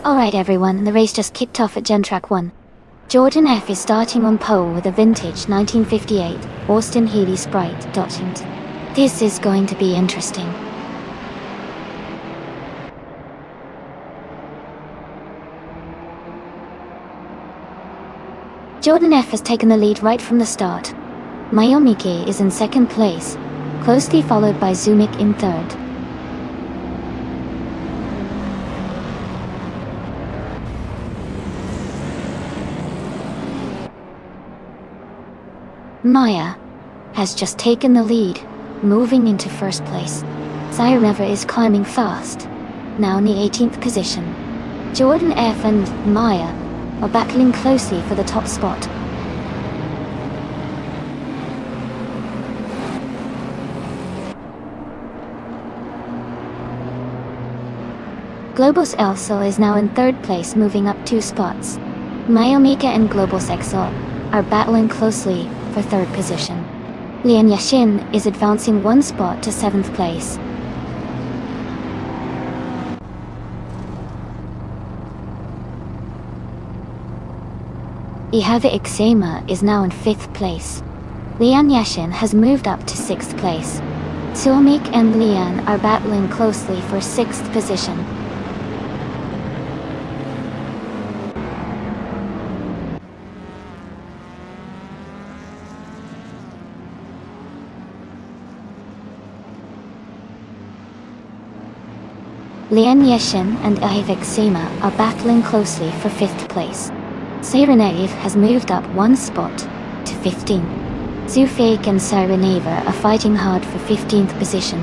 Speaker 1: Alright everyone, the race just kicked off at Gentrack 1. Jordan F is starting on pole with a vintage 1958 Austin Healey Sprite Dodgent. This is going to be interesting. Jordan F has taken the lead right from the start. Mayomiki is in second place, closely followed by Zumik in third. Maya has just taken the lead, moving into first place. Sireneva is climbing fast, now in the 18th position. Jordan F and Maya are battling closely for the top spot. Globus Elso is now in third place, moving up 2 spots. Mayomika and Globus Exo are battling closely for third position. Lian Yashin is advancing 1 spot to 7th place. Ihave Ixema is now in 5th place. Lian Yashin has moved up to 6th place. Sulmik and Lian are battling closely for 6th position. Lian Yashin and Ihave Ixema are battling closely for 5th place. Sirenave has moved up 1 spot to 15. Zufake and Sireneva are fighting hard for 15th position.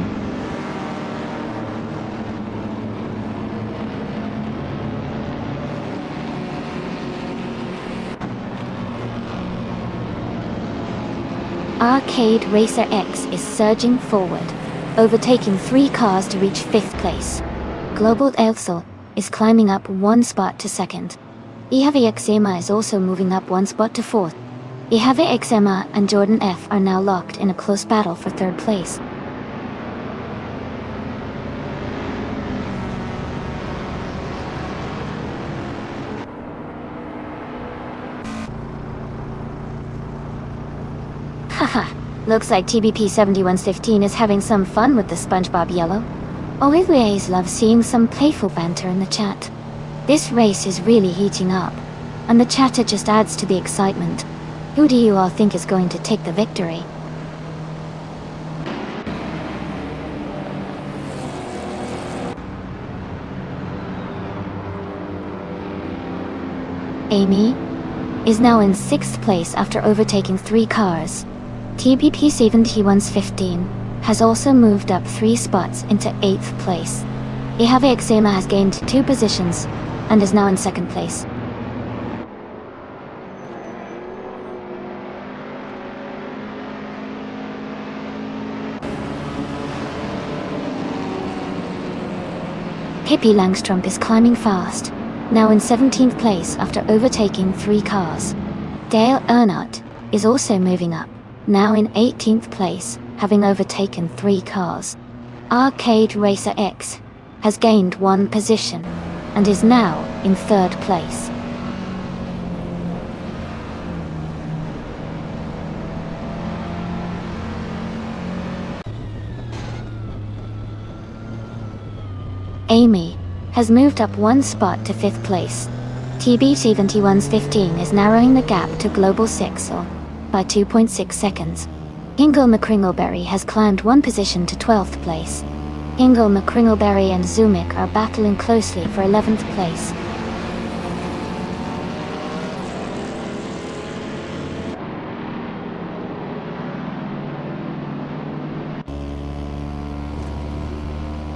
Speaker 1: Arcade Racer X is surging forward, overtaking 3 cars to reach 5th place. Global Elso is climbing up 1 spot to 2nd. Ihave Ixema is also moving up 1 spot to 4th. Ihave Ixema and Jordan F are now locked in a close battle for 3rd place. Haha, looks like TBP 7115 is having some fun with the SpongeBob Yellow. Always love seeing some playful banter in the chat. This race is really heating up, and the chatter just adds to the excitement. Who do you all think is going to take the victory? Amy is now in 6th place after overtaking 3 cars. TBP 7115 has also moved up 3 spots into 8th place. Ihave Ixema has gained 2 positions and is now in 2nd place. Hippie Langstrom is climbing fast, now in 17th place after overtaking 3 cars. Dale Earnhardt is also moving up, now in 18th place, having overtaken 3 cars. Arcade Racer X has gained 1 position and is now in 3rd place. Amy has moved up 1 spot to 5th place. TB 7115 is narrowing the gap to Global 6 by 2.6 seconds. Hingle McCringleberry has climbed 1 position to 12th place. Hingle McCringleberry and Zumik are battling closely for 11th place.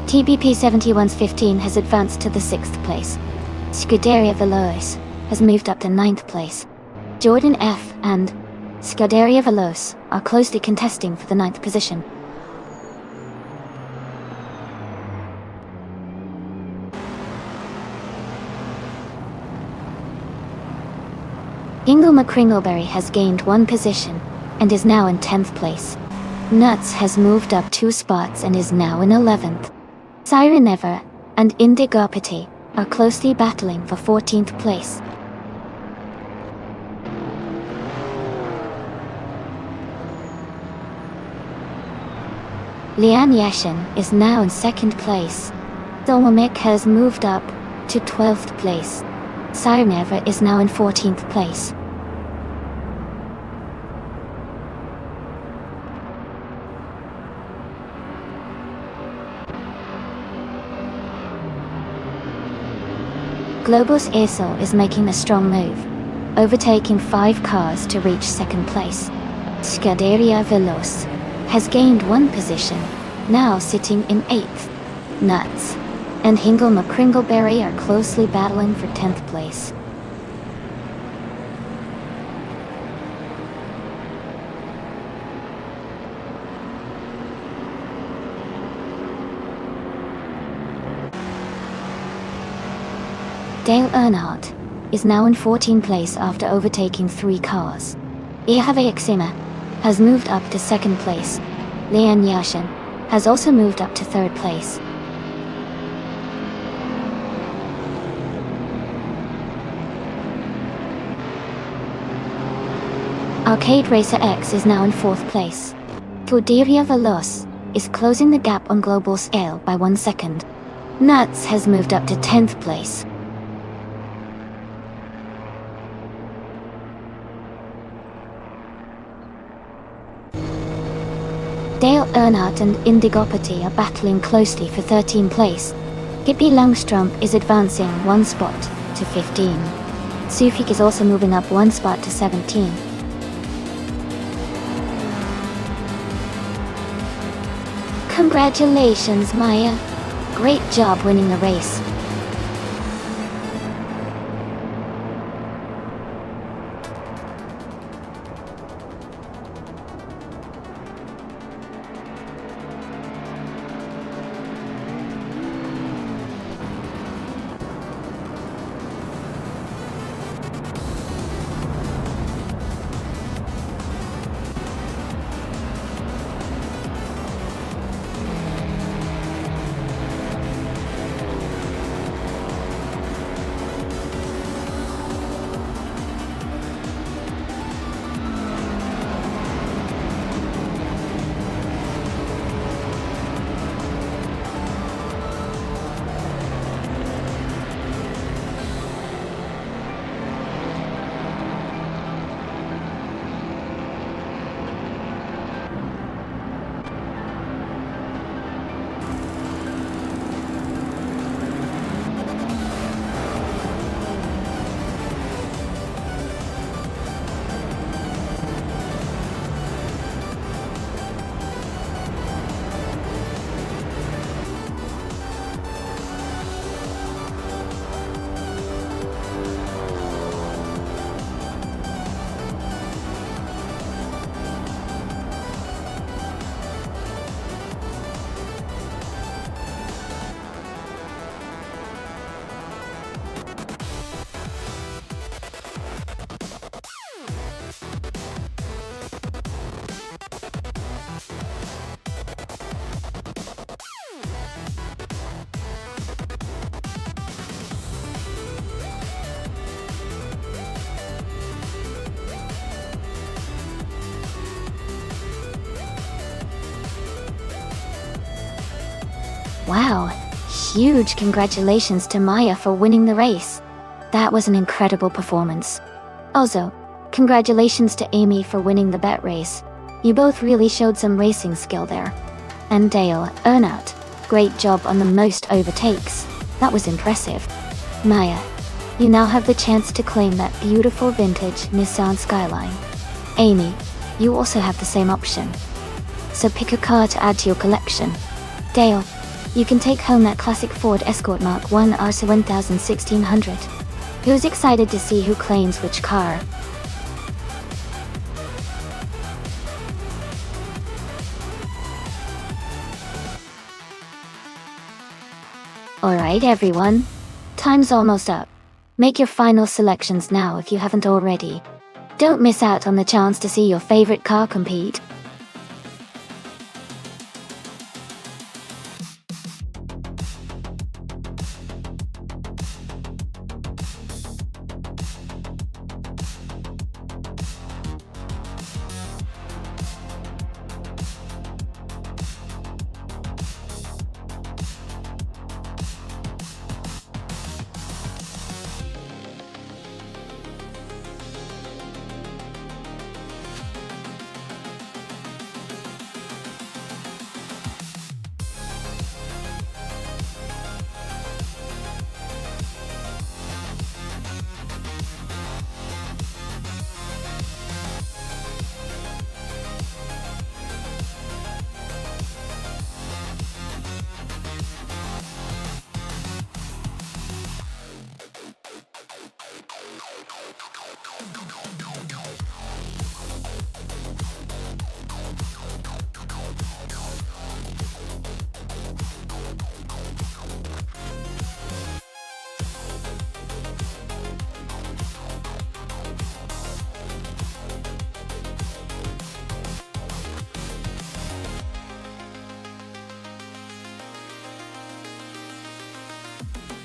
Speaker 1: TBP 7115 has advanced to the 6th place. Scuderia Veloz has moved up to 9th place. Jordan F and Scuderia Veloz are closely contesting for the 9th position. Hingle McCringleberry has gained 1 position and is now in 10th place. Nuts has moved up 2 spots and is now in 11th. Siren Ever and Indigopity are closely battling for 14th place. Lian Yashin is now in second place. Dolmamik has moved up to 12th place. Sirneva is now in 14th place. Globus Aircel is making a strong move, overtaking 5 cars to reach second place. Scuderia Veloz has gained 1 position, now sitting in 8th. Nuts and Hingle McCringleberry are closely battling for 10th place. Dale Earnhardt is now in 14th place after overtaking 3 cars. Ihave Exima has moved up to 2nd place. Lian Yashin has also moved up to 3rd place. Arcade Racer X is now in 4th place. Scuderia Veloz is closing the gap on global scale by 1 second. Nuts has moved up to 10th place. Dale Earnhardt and Indigopati are battling closely for 13th place. Gippy Langstrom is advancing 1 spot to 15. Sufik is also moving up 1 spot to 17. Congratulations, Maya. Great job winning the race. Wow, huge congratulations to Maya for winning the race. That was an incredible performance. Also, congratulations to Amy for winning the bet race. You both really showed some racing skill there. And Dale Earnhardt, great job on the most overtakes. That was impressive. Maya, you now have the chance to claim that beautiful vintage Nissan Skyline. Amy, you also have the same option. So pick a car to add to your collection. Dale, you can take home that classic Ford Escort Mark 1 RC 1600. Who's excited to see who claims which car? Alright everyone, time's almost up. Make your final selections now if you haven't already. Don't miss out on the chance to see your favorite car compete.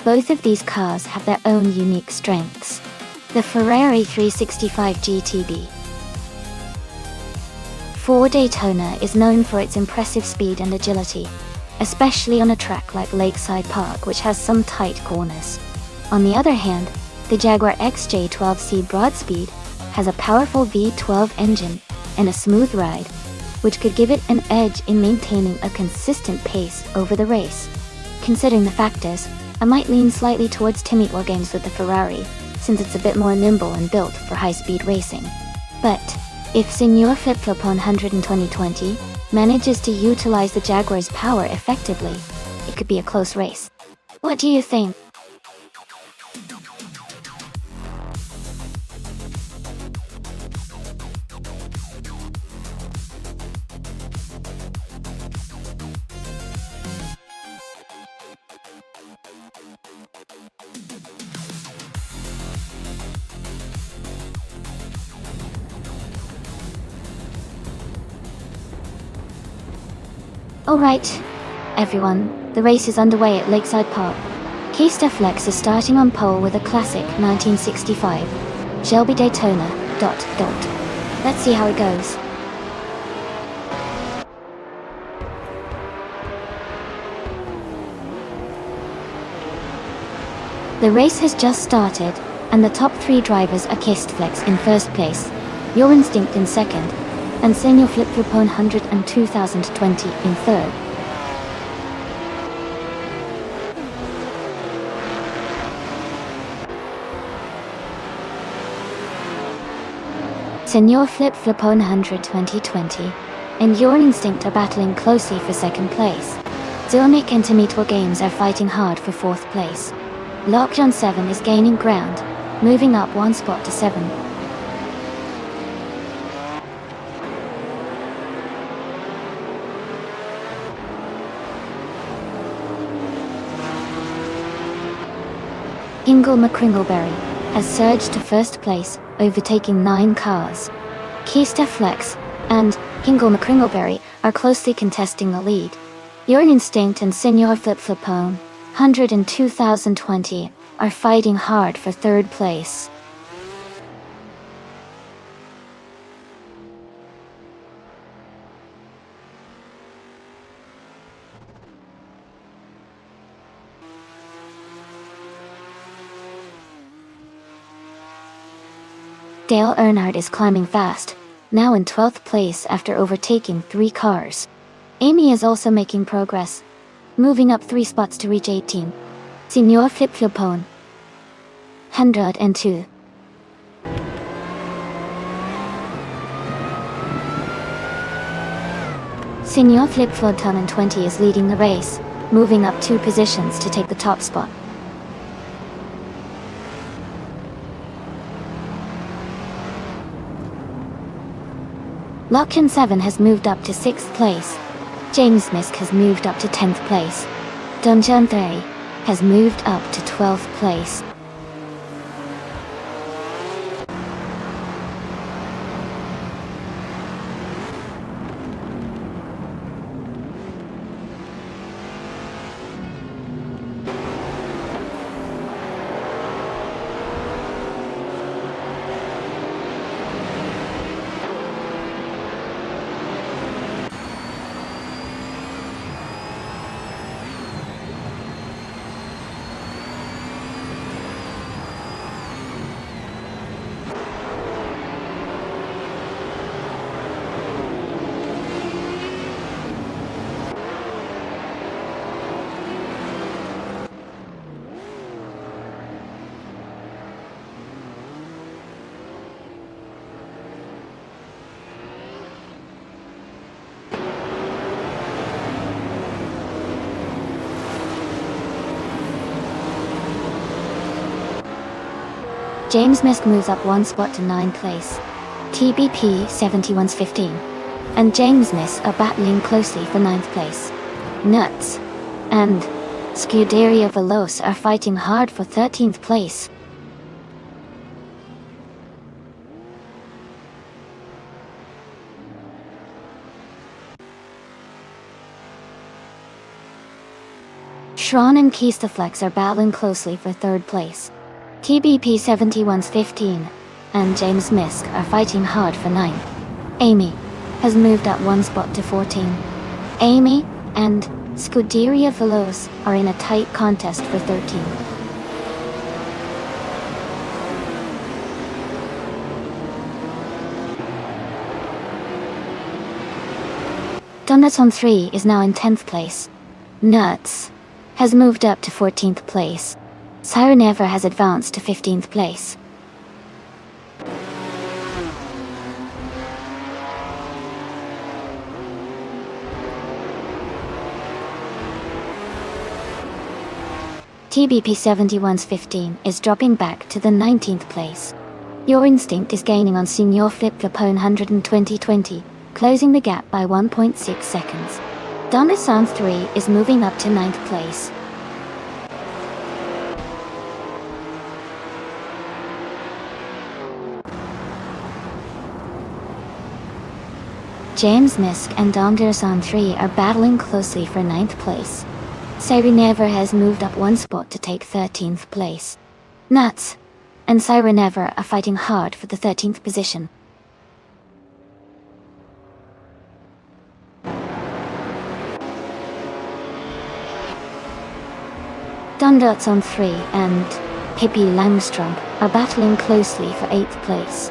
Speaker 1: Both of these cars have their own unique strengths. The Ferrari 365 GTB. Ford Daytona is known for its impressive speed and agility, especially on a track like Lakeside Park, which has some tight corners. On the other hand, the Jaguar XJ12C Broadspeed has a powerful V12 engine and a smooth ride, which could give it an edge in maintaining a consistent pace over the race. Considering the factors, I might lean slightly towards Team Eat Games with the Ferrari, since it's a bit more nimble and built for high-speed racing. But if Senor Flip-Flop on 100 in 2020 manages to utilize the Jaguar's power effectively, it could be a close race. What do you think? Alright, everyone, the race is underway at Lakeside Park. Keista Flex is starting on pole with a classic 1965 Shelby Daytona ... Let's see how it goes. The race has just started, and the top 3 drivers are Keista Flex in first place, Your Instinct in second, and Senor Flip-Flop 100 and 2020 in third. Senor Flip-Flop 100 2020 and Your Instinct are battling closely for second place. Zilnik and Team Eat Games are fighting hard for fourth place. Lockdown 7 is gaining ground, moving up 1 spot to 7. Hingle McCringleberry has surged to first place, overtaking 9 cars. Keista Flex and Hingle McCringleberry are closely contesting the lead. Your Instinct and Senor Flip-Flop 100 and 2020 are fighting hard for third place. Dale Earnhardt is climbing fast, now in 12th place after overtaking 3 cars. Amy is also making progress, moving up 3 spots to reach 18. Senor Flip-Flop 102. Senor Flip-Flop 20 is leading the race, moving up 2 positions to take the top spot. Lockdown 7 has moved up to 6th place. James Misk has moved up to 10th place. Dungeon 3 has moved up to 12th place. James Misk moves up 1 spot to 9th place. TBP 71's 15 and James Misk are battling closely for 9th place. Nuts and Scuderia Veloce are fighting hard for 13th place. Schron and Keistaflex are battling closely for third place. TBP 71's 15 and James Misk are fighting hard for 9th. Amy has moved up 1 spot to 14. Amy and Scuderia Veloz are in a tight contest for 13. Donuts on 3 is now in 10th place. Nuts has moved up to 14th place. Siren Ever has advanced to 15th place. TBP 71's 15 is dropping back to the 19th place. Your Instinct is gaining on Senior Flip Flopone 100 in 2020, closing the gap by 1.6 seconds. Donasan 3 is moving up to 9th place. James Misk and Donderson 3 are battling closely for 9th place. Siren Ever has moved up 1 spot to take 13th place. Nuts and Siren Ever are fighting hard for the 13th position. Dundots on 3 and Pippi Langstrom are battling closely for 8th place.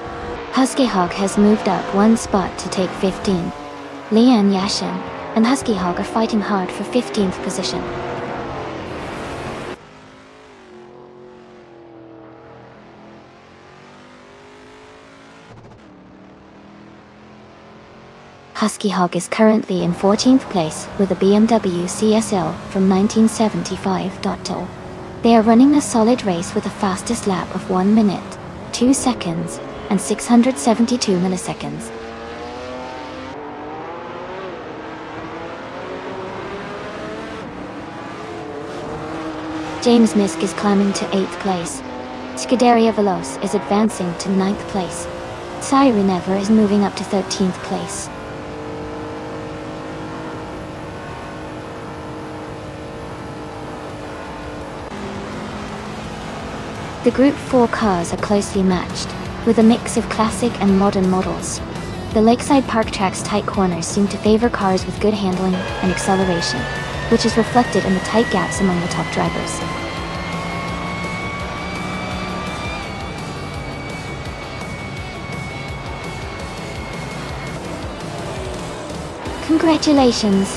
Speaker 1: Husky Hog has moved up 1 spot to take 15. Lian Yashin and Husky Hog are fighting hard for 15th position. Husky Hog is currently in 14th place with a BMW CSL from 1975. They are running a solid race with a fastest lap of 1 minute, 2 seconds, and 672 milliseconds. James Misk is climbing to 8th place. Scuderia Veloz is advancing to 9th place. Siren Ever is moving up to 13th place. The Group 4 cars are closely matched, with a mix of classic and modern models. The Lakeside Park track's tight corners seem to favor cars with good handling and acceleration, which is reflected in the tight gaps among the top drivers. Congratulations!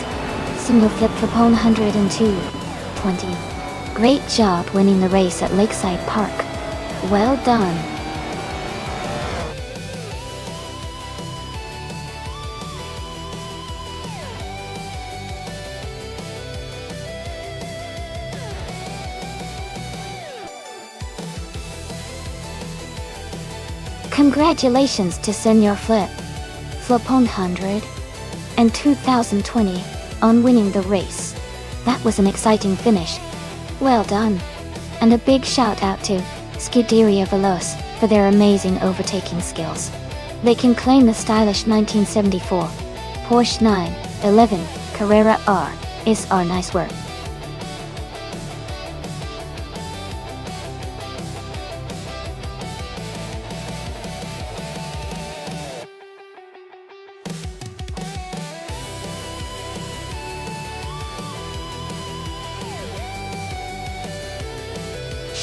Speaker 1: Single Flip Flopone 102.20. Great job winning the race at Lakeside Park. Well done. Congratulations to Senior Flip Flopone 100 and 2020 on winning the race. That was an exciting finish. Well done. And a big shout out to Scuderia Veloz for their amazing overtaking skills. They can claim the stylish 1974 Porsche 911 Carrera R. Is our nice work.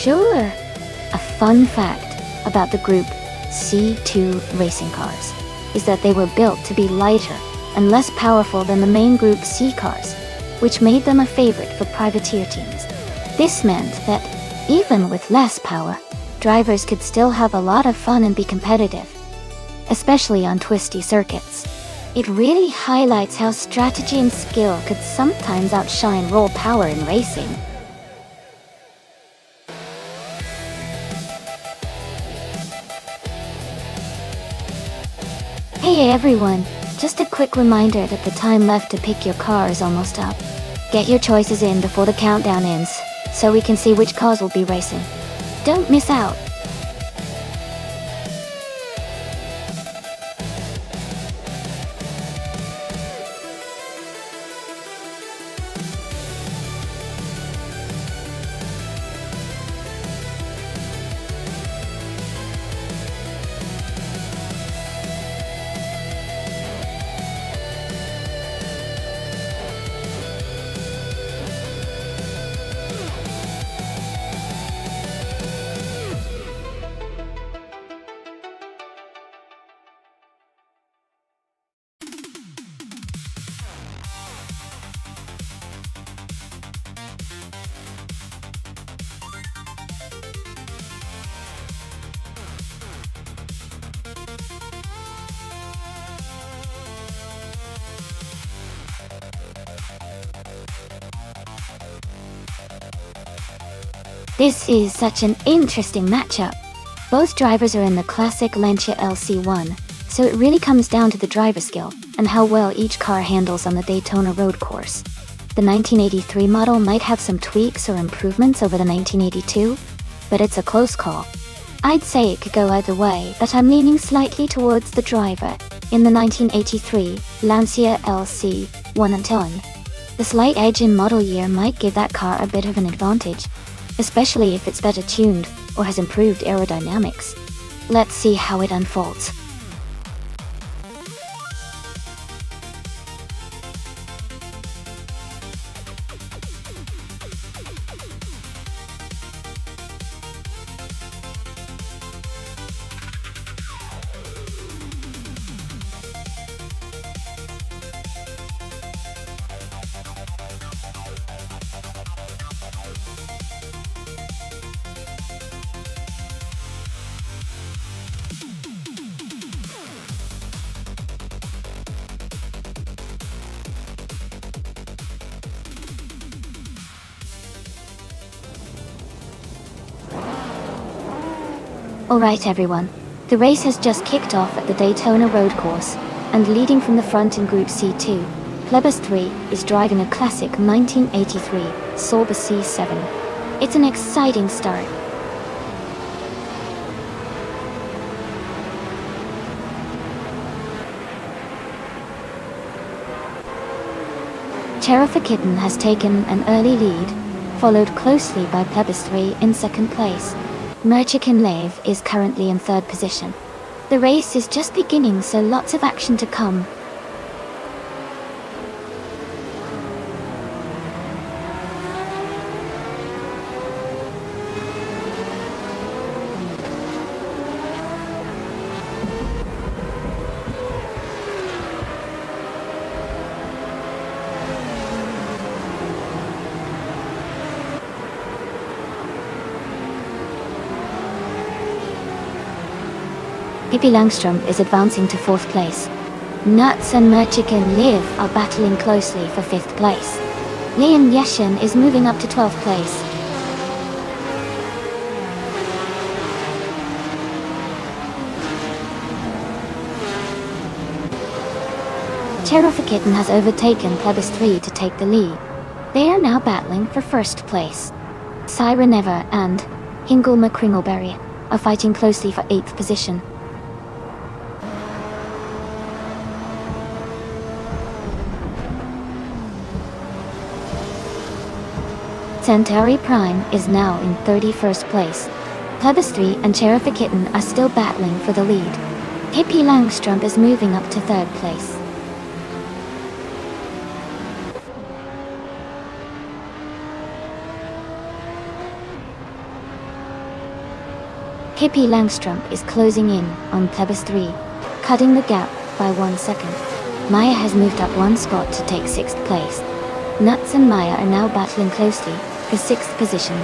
Speaker 1: Sure. A fun fact about the Group C2 racing cars is that they were built to be lighter and less powerful than the main Group C cars, which made them a favorite for privateer teams. This meant that, even with less power, drivers could still have a lot of fun and be competitive, especially on twisty circuits. It really highlights how strategy and skill could sometimes outshine raw power in racing. Hey everyone, just a quick reminder that the time left to pick your car is almost up. Get your choices in before the countdown ends, so we can see which cars will be racing. Don't miss out! This is such an interesting matchup. Both drivers are in the classic Lancia LC1, so it really comes down to the driver skill and how well each car handles on the Daytona road course. The 1983 model might have some tweaks or improvements over the 1982, but it's a close call. I'd say it could go either way, but I'm leaning slightly towards the driver in the 1983 Lancia LC1. The slight edge in model year might give that car a bit of an advantage, especially if it's better tuned or has improved aerodynamics. Let's see how it unfolds. Alright everyone, the race has just kicked off at the Daytona road course, and leading from the front in Group C2, Plebis 3 is driving a classic 1983 Sauber C7. It's an exciting start. Cherokee Kitten has taken an early lead, followed closely by Plebis 3 in second place. Merchikin Lave is currently in third position. The race is just beginning, so lots of action to come. Pippi Langstrom is advancing to fourth place. Nuts and Merchikin Live are battling closely for fifth place. Liam Yeshin is moving up to 12th place. Cherokee Kitten has overtaken Plebis 3 to take the lead. They are now battling for first place. Siren Ever and Hingle McCringleberry are fighting closely for 8th position. Centauri Prime is now in 31st place. Plebis 3 and Cherokee Kitten are still battling for the lead. Pippi Langstrom is moving up to third place. Pippi Langstrom is closing in on Plebis 3, cutting the gap by 1 second. Maya has moved up 1 spot to take 6th place. Nuts and Maya are now battling closely for 6th position.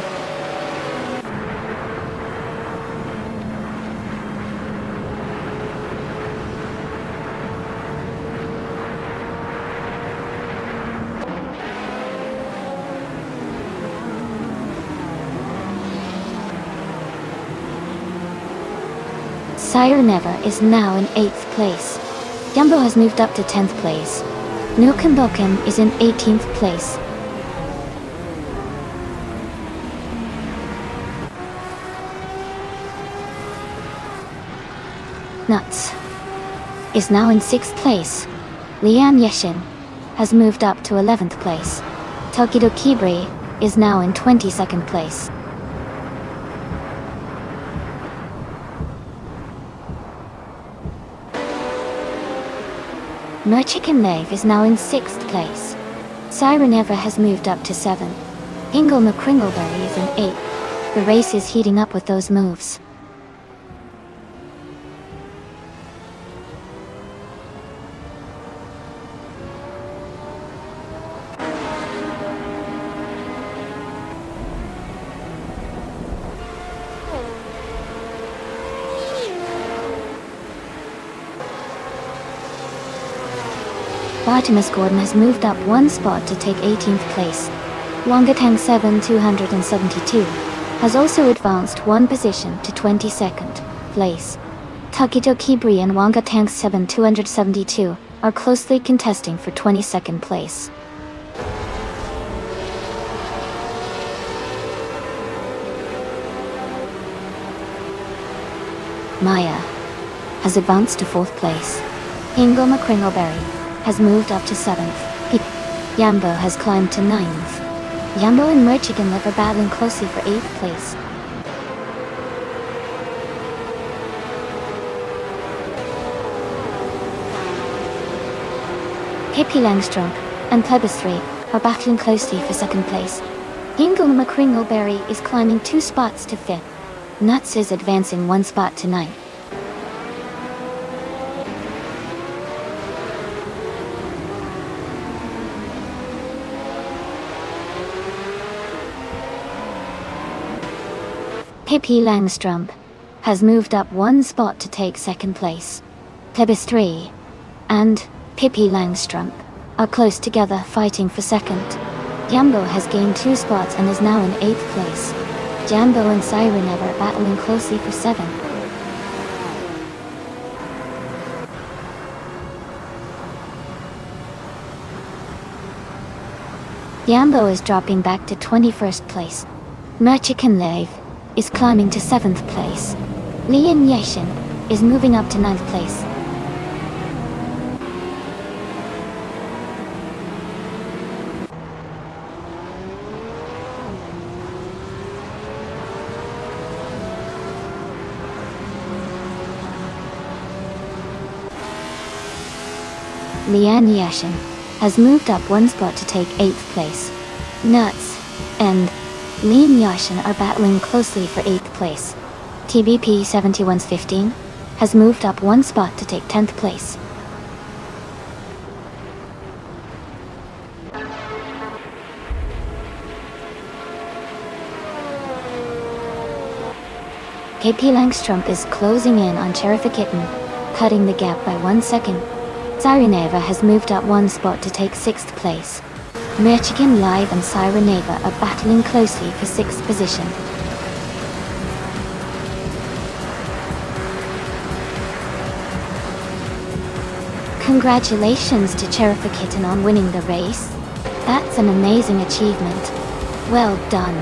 Speaker 1: Siren Ever is now in 8th place. Jumbo has moved up to 10th place. Nukenboken is in 18th place. Nuts is now in 6th place. Lian Yeshin has moved up to 11th place. Tokido Kibri is now in 22nd place. Merchikin Lave is now in 6th place. Siren Ever has moved up to 7th. Ingle McCringleberry is in 8th. The race is heating up with those moves. Artemis Gordon has moved up 1 spot to take 18th place. Wangatang 7 272 has also advanced one position to 22nd place. Takito Kibri and Wanga Tank 7272 are closely contesting for 22nd place. Maya has advanced to 4th place. Ingo McCringleberry has moved up to 7th. Yambo has climbed to 9th. Yambo and Merchigan Live are battling closely for 8th place. Pippi Langstrump and Plebiscite are battling closely for 2nd place. Ingo McCringleberry is climbing 2 spots to 5th. Nuts is advancing 1 spot to 9th. Pippi Langstrump has moved up 1 spot to take 2nd place. Plebiscite and Pippi Langstrump are close together fighting for 2nd. Jambo has gained 2 spots and is now in 8th place. Jambo and Sirenev are battling closely for 7th. Jambo is dropping back to 21st place. Merchikan Lev is climbing to 7th place. Lian Yeshin is moving up to 9th place. Lian Yashin has moved up 1 spot to take 8th place. Nuts and Lian Yashin are battling closely for 8th place. TBP 7115 has moved up 1 spot to take 10th place. KP Langstrump is closing in on Cherifakitten, cutting the gap by 1 second. Sireneva has moved up 1 spot to take 6th place. Merchigan Live and Sireneva are battling closely for 6th position. Congratulations to Cherifakitten on winning the race. That's an amazing achievement. Well done.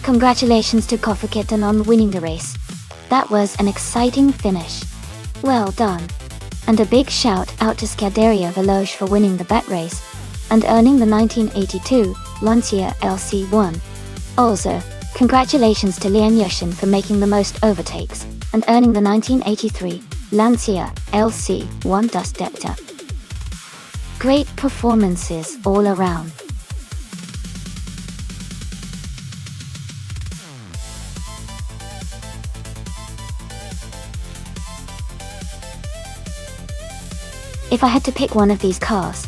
Speaker 1: Congratulations to Kofakitten on winning the race. That was an exciting finish. Well done. And a big shout out to Scuderia Veloce for winning the bet race and earning the 1982 Lancia LC1. Also, congratulations to Lian Yushin for making the most overtakes and earning the 1983 Lancia LC1 Dust Depta. Great performances all around. If I had to pick one of these cars,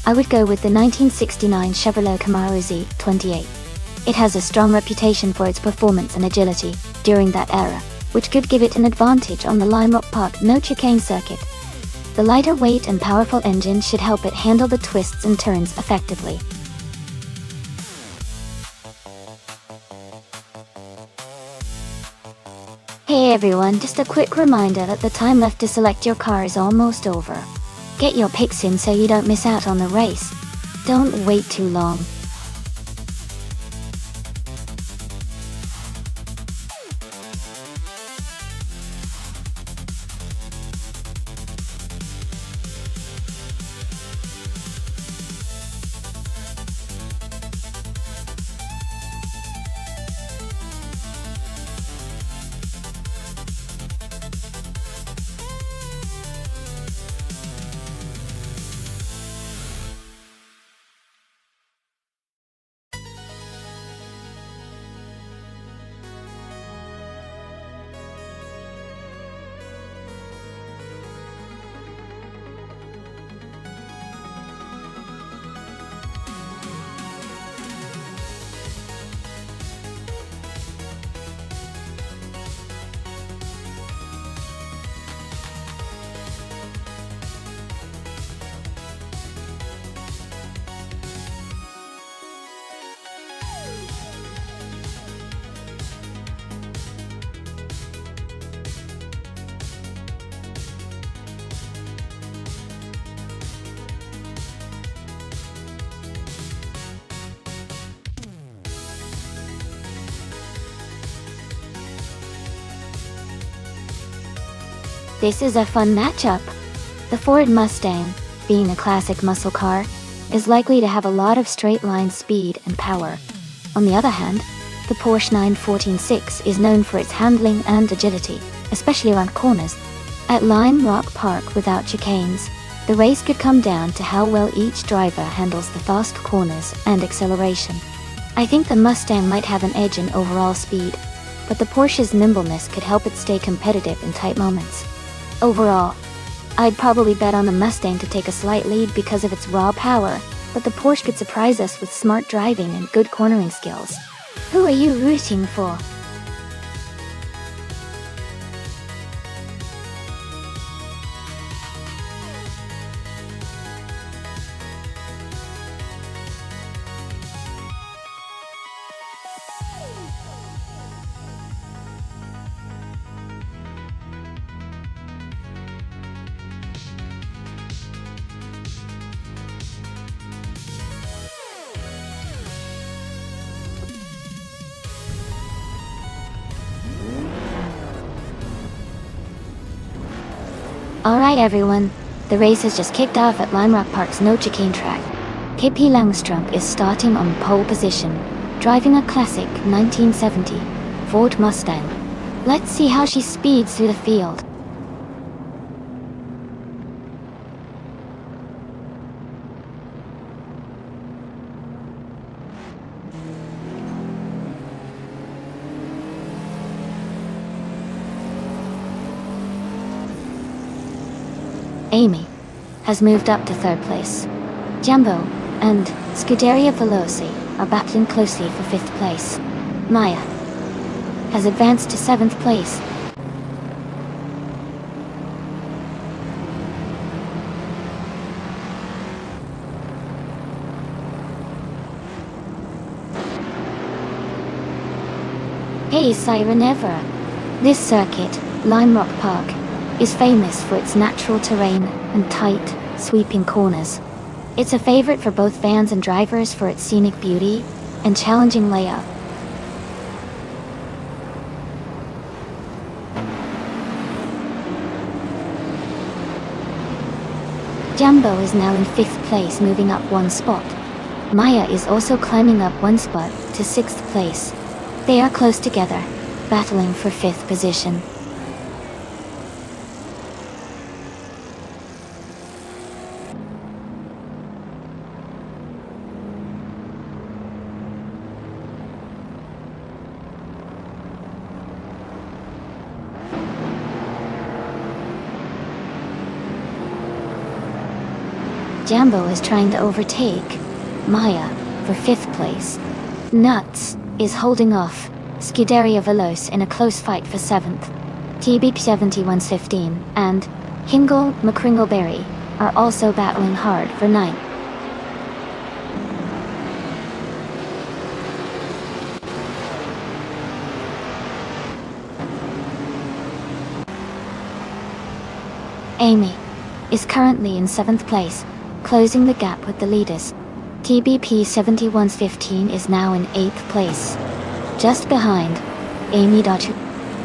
Speaker 1: I would go with the 1969 Chevrolet Camaro Z28. It has a strong reputation for its performance and agility during that era, which could give it an advantage on the Lime Rock Park no chicane circuit. The lighter weight and powerful engine should help it handle the twists and turns effectively. Hey everyone, just a quick reminder that the time left to select your car is almost over. Get your picks in so you don't miss out on the race. Don't wait too long. This is a fun matchup. The Ford Mustang, being a classic muscle car, is likely to have a lot of straight-line speed and power. On the other hand, the Porsche 914-6 is known for its handling and agility, especially around corners. At Lime Rock Park without chicanes, the race could come down to how well each driver handles the fast corners and acceleration. I think the Mustang might have an edge in overall speed, but the Porsche's nimbleness could help it stay competitive in tight moments. Overall, I'd probably bet on the Mustang to take a slight lead because of its raw power, but the Porsche could surprise us with smart driving and good cornering skills. Who are you rooting for? Alright everyone, the race has just kicked off at Lime Rock Park's no chicane track. KP Langstrump is starting on pole position, driving a classic 1970 Ford Mustang. Let's see how she speeds through the field. Amy has moved up to third place. Jumbo and Scuderia Veloci are battling closely for fifth place. Maya has advanced to seventh place. Hey Siren Ever! This circuit, Lime Rock Park, is famous for its natural terrain and tight, sweeping corners. It's a favorite for both fans and drivers for its scenic beauty and challenging layout. Jumbo is now in fifth place, moving up one spot. Maya is also climbing up one spot to sixth place. They are close together, battling for fifth position. Jambo is trying to overtake Maya for 5th place. Nuts is holding off Scuderia Veloce in a close fight for 7th. TB 7115 and Hingle McCringleberry are also battling hard for 9th. Amy is currently in 7th place, closing the gap with the leaders. TBP 7115 is now in 8th place. Just behind, Amy Dodge.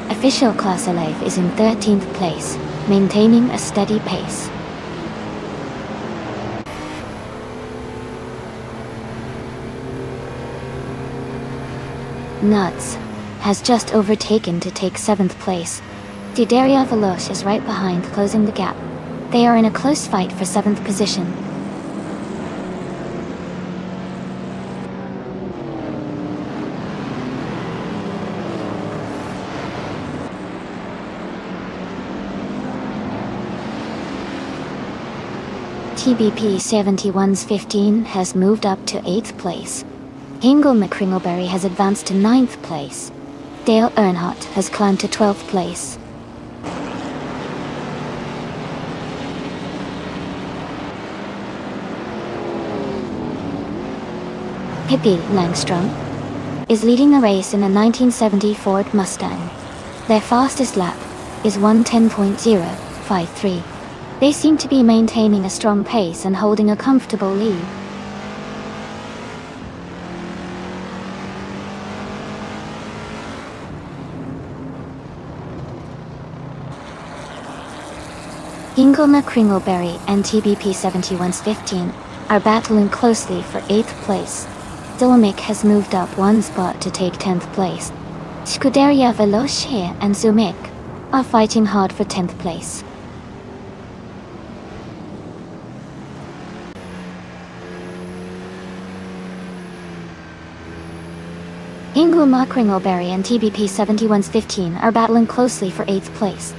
Speaker 1: Official Class Alive is in 13th place, maintaining a steady pace. Nuts has just overtaken to take 7th place. Scuderia Veloce is right behind, closing the gap. They are in a close fight for 7th position. TBP 7115 has moved up to 8th place. Hingle McCringleberry has advanced to 9th place. Dale Earnhardt has climbed to 12th place. Hippie Langstrom is leading the race in a 1970 Ford Mustang. Their fastest lap is 1:10.053. They seem to be maintaining a strong pace and holding a comfortable lead. Hingle McCringleberry and TBP 7115 are battling closely for 8th place. Dolomik has moved up 1 spot to take 10th place. Scuderia Veloce and Zumik are fighting hard for 10th place. Hingle McCringleberry and TBP 7115 are battling closely for 8th place.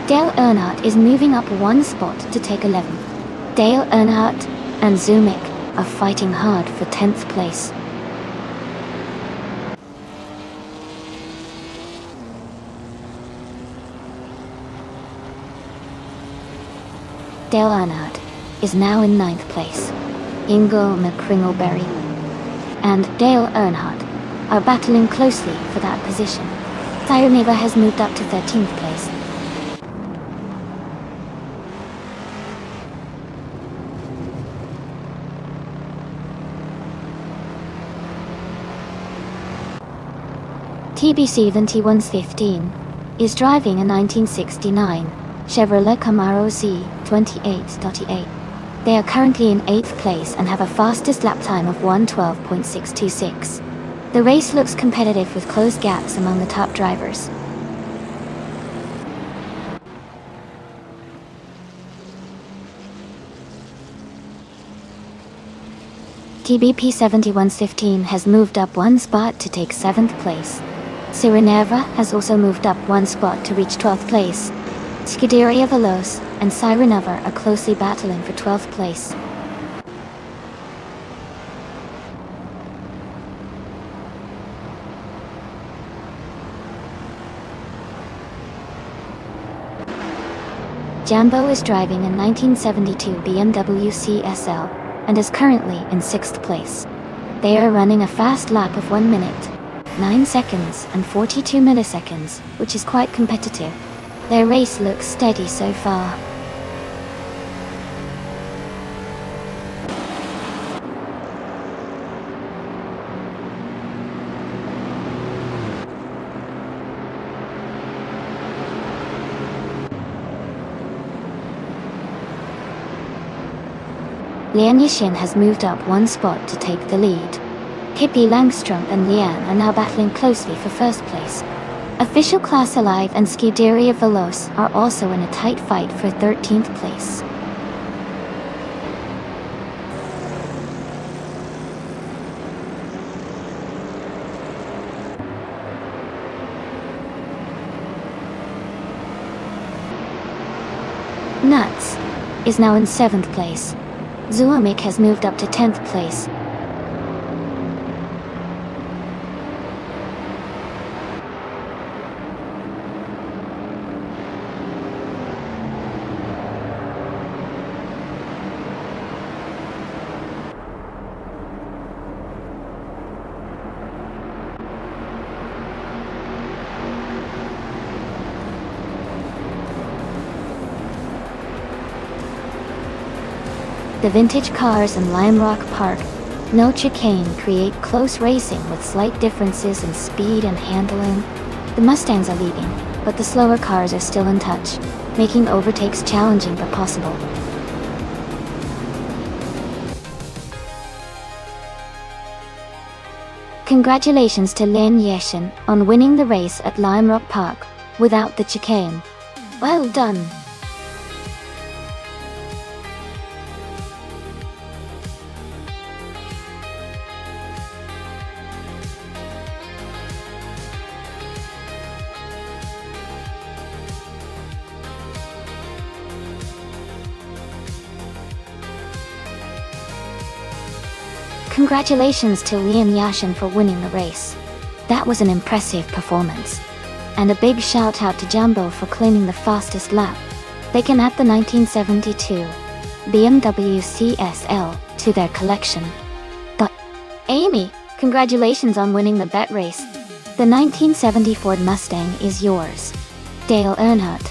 Speaker 1: Dale Earnhardt is moving up 1 spot to take 11th. Dale Earnhardt and Zumik are fighting hard for 10th place. Dale Earnhardt is now in 9th place. Hingle McCringleberry and Dale Earnhardt are battling closely for that position. Tyroneva has moved up to 13th place. TBC 7115 is driving a 1969 Chevrolet Camaro Z28.8. They are currently in 8th place and have a fastest lap time of 1:12.626. The race looks competitive with close gaps among the top drivers. TBP 7115 has moved up 1 spot to take 7th place. Sireneva has also moved up 1 spot to reach 12th place. Scuderia Veloce and Sireneva are closely battling for 12th place. Jambo is driving a 1972 BMW CSL and is currently in 6th place. They are running a fast lap of 1 minute, 9 seconds and 42 milliseconds, which is quite competitive. Their race looks steady so far. Lian Yixin has moved up 1 spot to take the lead. Hippie Langstrom and Lian are now battling closely for 1st place. Official Class Alive and Scuderia Veloce are also in a tight fight for 13th place. Nuts is now in 7th place. Zuamik has moved up to 10th place. The vintage cars in Lime Rock Park, no chicane, create close racing with slight differences in speed and handling. The Mustangs are leading, but the slower cars are still in touch, making overtakes challenging but possible. Congratulations to Lin Yeshin on winning the race at Lime Rock Park without the chicane. Well done! Congratulations to Liam Yashin for winning the race. That was an impressive performance. And a big shout out to Jumbo for claiming the fastest lap, taken at the 1972 BMW CSL to their collection. Amy, congratulations on winning the bet race. The 1970 Ford Mustang is yours. Dale Earnhardt.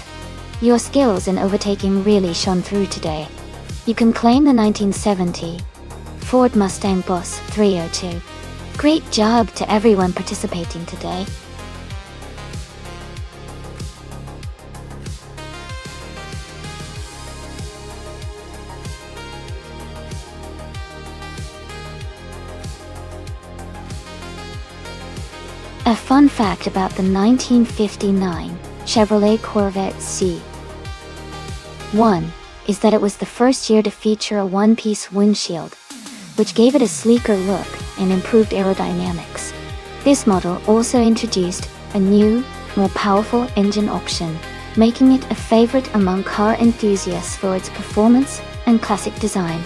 Speaker 1: Your skills in overtaking really shone through today. You can claim the 1970 Ford Mustang Boss 302. Great job to everyone participating today. A fun fact about the 1959 Chevrolet Corvette C1 is that it was the first year to feature a one-piece windshield, which gave it a sleeker look and improved aerodynamics. This model also introduced a new, more powerful engine option, making it a favorite among car enthusiasts for its performance and classic design.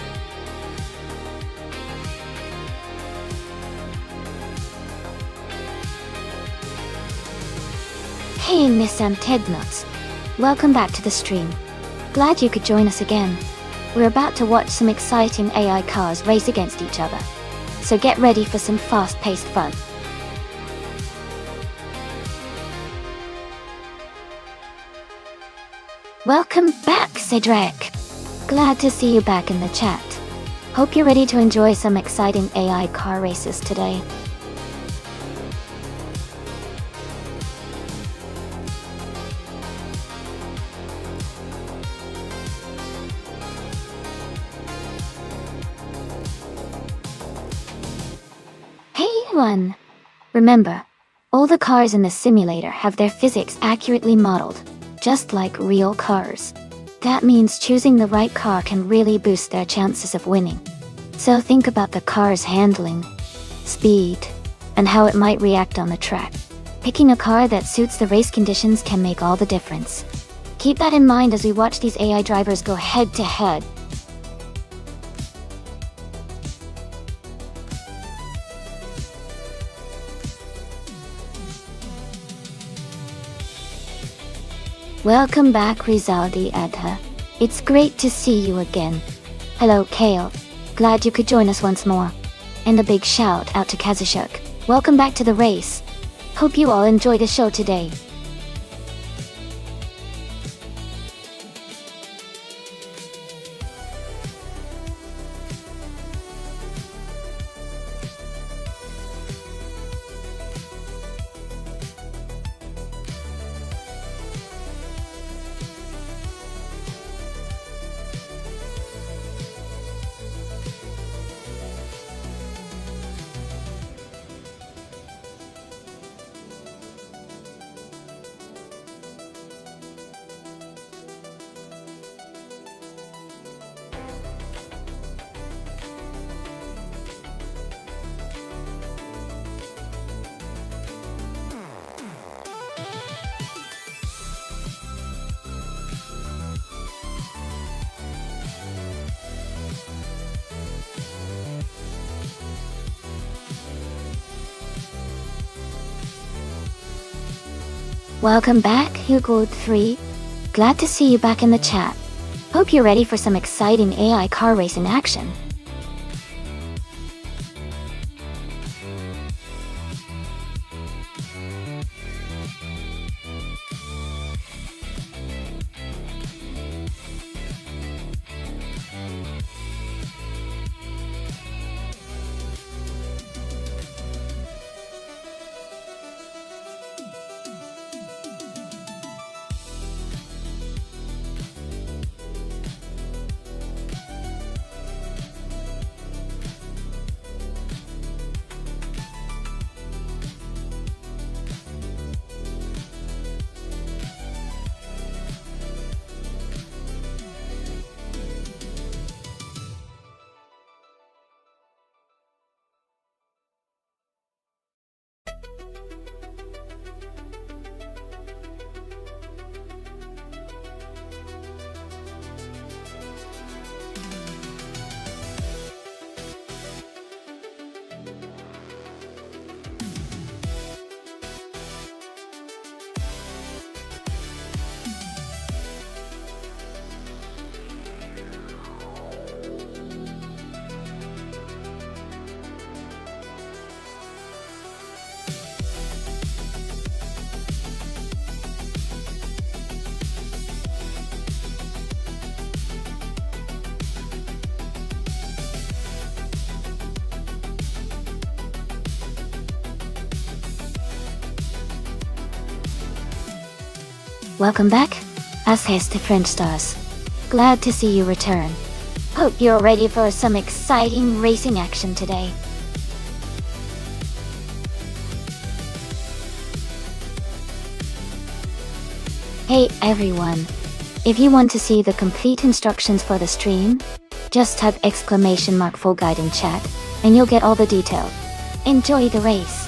Speaker 1: Hey Miss Tednuts, welcome back to the stream. Glad you could join us again. We're about to watch some exciting AI cars race against each other, so get ready for some fast-paced fun. Welcome back, Cedric! Glad to see you back in the chat. Hope you're ready to enjoy some exciting AI car races today. Remember, all the cars in the simulator have their physics accurately modeled, just like real cars. That means choosing the right car can really boost their chances of winning. So think about the car's handling, speed, and how it might react on the track. Picking a car that suits the race conditions can make all the difference. Keep that in mind as we watch these AI drivers go head to head. Welcome back, Rizaldi Adha. It's great to see you again. Hello, Kale. Glad you could join us once more. And a big shout out to Kazushuk. Welcome back to the race. Hope you all enjoy the show today. Welcome back, Hugo3. Glad to see you back in the chat. Hope you're ready for some exciting AI car racing action. Welcome back, Ashes to French Stars. Glad to see you return. Hope you're ready for some exciting racing action today. Hey everyone, if you want to see the complete instructions for the stream, just type !full guide in chat, and you'll get all the detail. Enjoy the race!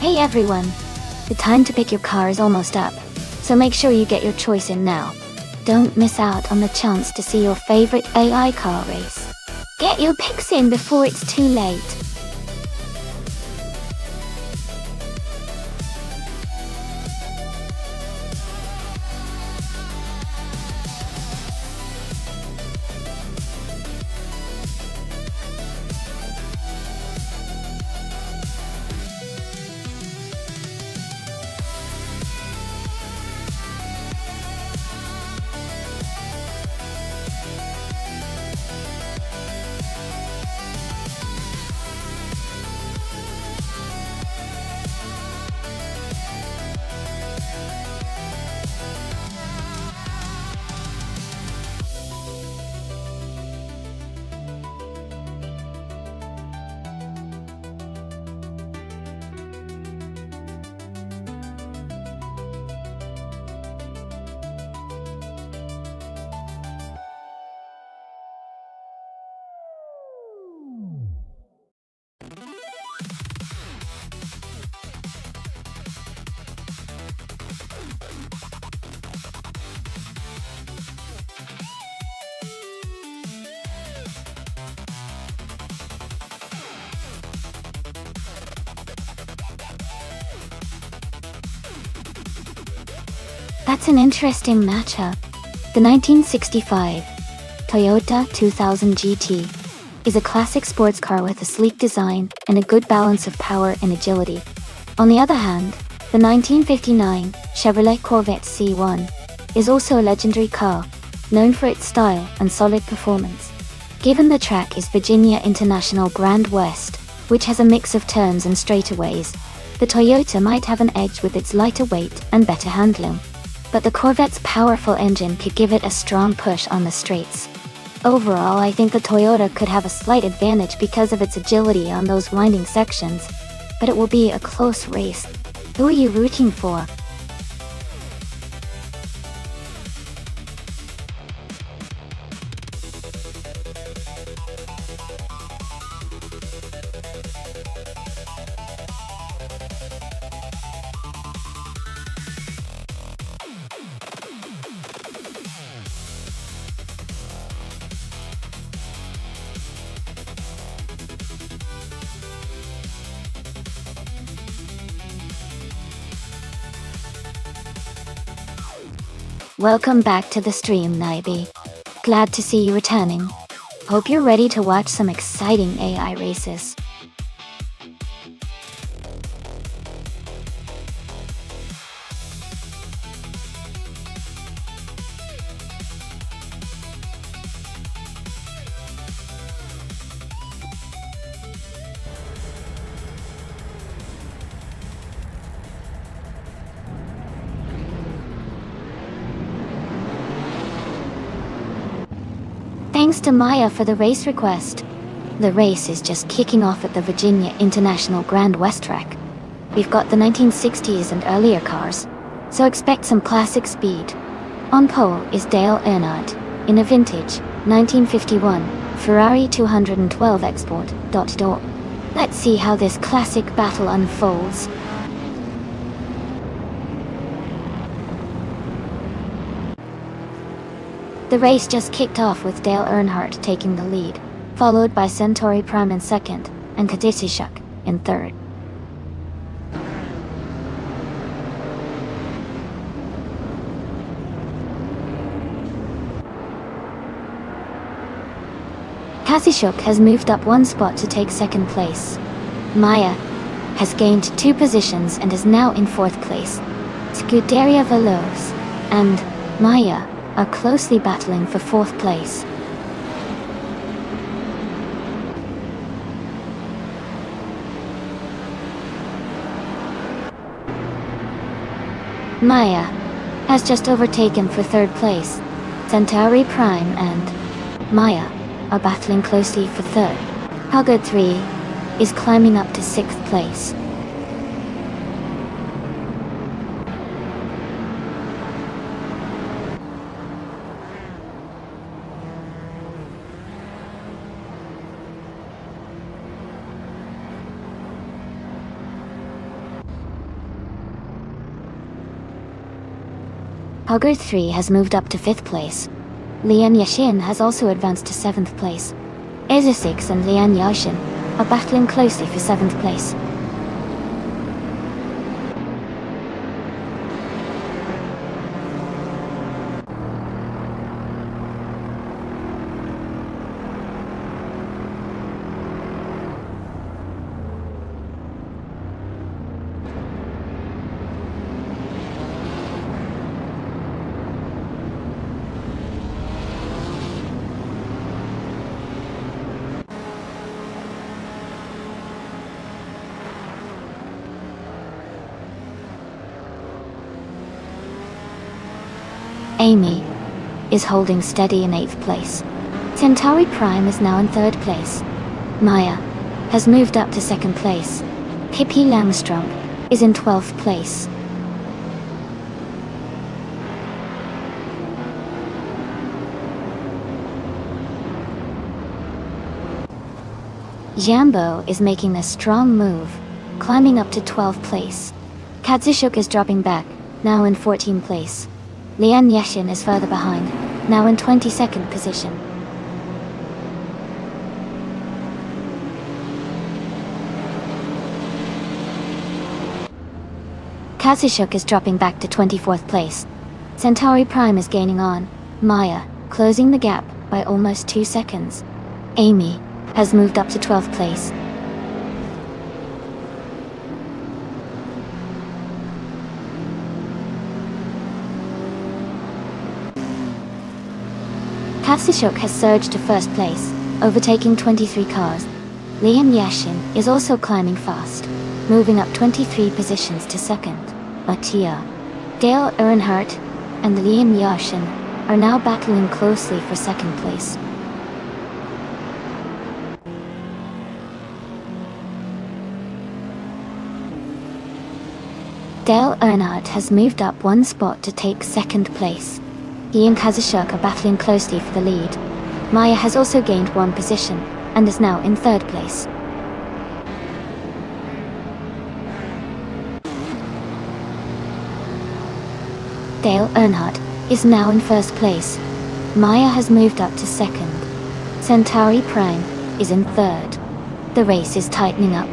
Speaker 1: Hey everyone! The time to pick your car is almost up, so make sure you get your choice in now. Don't miss out on the chance to see your favorite AI car race. Get your picks in before it's too late. That's an interesting matchup. The 1965 Toyota 2000 GT is a classic sports car with a sleek design and a good balance of power and agility. On the other hand, the 1959 Chevrolet Corvette C1 is also a legendary car, known for its style and solid performance. Given the track is Virginia International Grand West, which has a mix of turns and straightaways, The Toyota might have an edge with its lighter weight and better handling, but the Corvette's powerful engine could give it a strong push on the straights. Overall, I think the Toyota could have a slight advantage because of its agility on those winding sections, but it will be a close race. Who are you rooting for? Welcome back to the stream, Naibi. Glad to see you returning. Hope you're ready to watch some exciting AI races. Thanks to Maya for the race request. The race is just kicking off at the Virginia International Grand West track. We've got the 1960s and earlier cars, so expect some classic speed. On pole is Dale Earnhardt, in a vintage, 1951, Ferrari 212 Export, ... Let's see how this classic battle unfolds. The race just kicked off with Dale Earnhardt taking the lead, followed by Centauri Prime in second, and Kadisishuk in third. Kasishuk has moved up one spot to take second place. Maya has gained 2 positions and is now in fourth place. Scuderia Veloz and Maya are closely battling for fourth place. Maya has just overtaken for third place. Centauri Prime and Maya are battling closely for third. Hugger 3 is climbing up to 6th place. Hugger 3 has moved up to 5th place. Lian Yashin has also advanced to 7th place. Eza 6 and Lian Yashin are battling closely for 7th place. Amy is holding steady in 8th place. Centauri Prime is now in 3rd place. Maya has moved up to 2nd place. Pippi Langstrom is in 12th place. Jambo is making a strong move, climbing up to 12th place. Katsushuk is dropping back, now in 14th place. Lian Yashin is further behind, now in 22nd position. Katsushuk is dropping back to 24th place. Centauri Prime is gaining on. Maya closing the gap by almost 2 seconds. Amy has moved up to 12th place. Kasishuk has surged to 1st place, overtaking 23 cars. Lian Yashin is also climbing fast. moving up 23 positions to second. Mattia, Dale Earnhardt, and Liam Yashin are now battling closely for second place. Dale Earnhardt has moved up one spot to take second place. He and Kazashuk are battling closely for the lead. Maya has also gained one position and is now in third place. Dale Earnhardt is now in first place. Maya has moved up to second. Centauri Prime is in third. The race is tightening up.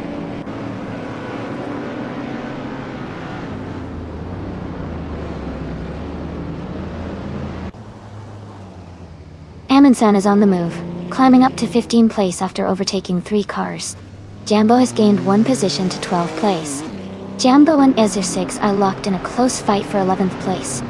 Speaker 1: Amundsen is on the move, climbing up to 15th place after overtaking 3 cars. Jambo has gained one position to 12th place. Jambo and Ezra6 are locked in a close fight for 11th place.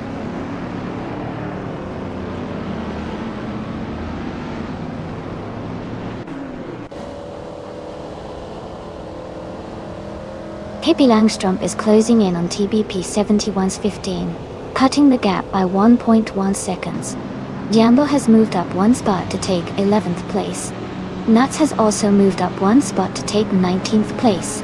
Speaker 1: Pippi Langstrup is closing in on TBP 71's 15, cutting the gap by 1.1 seconds. Jambo has moved up one spot to take 11th place. Nuts has also moved up one spot to take 19th place.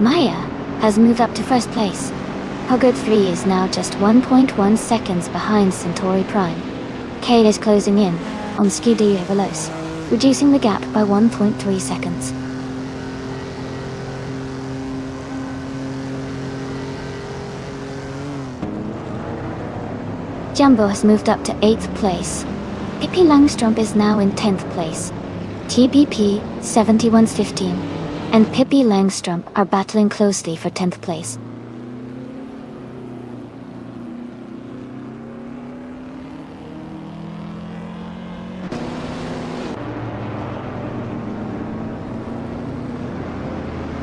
Speaker 1: Maya has moved up to first place. Huggard 3 is now just 1.1 seconds behind Centauri Prime. Kate is closing in on Scuderia Veloce, reducing the gap by 1.3 seconds. Jumbo has moved up to 8th place. Pippi Langstrup is now in 10th place. TBP 71's 15 and Pippi Langstrup are battling closely for 10th place.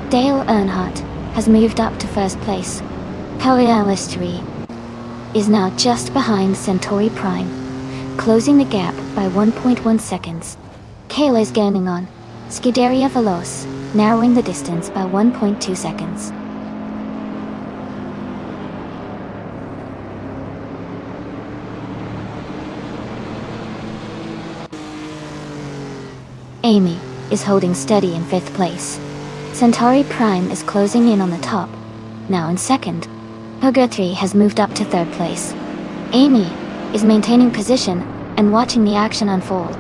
Speaker 1: Dale Earnhardt has moved up to first place. Alice 3 is now just behind Centauri Prime, closing the gap by 1.1 seconds. Kayla is gaining on Scuderia Veloce, narrowing the distance by 1.2 seconds. Amy is holding steady in 5th place. Centauri Prime is closing in on the top, now in 2nd. Hugger 3 has moved up to 3rd place. Amy is maintaining position and watching the action unfold.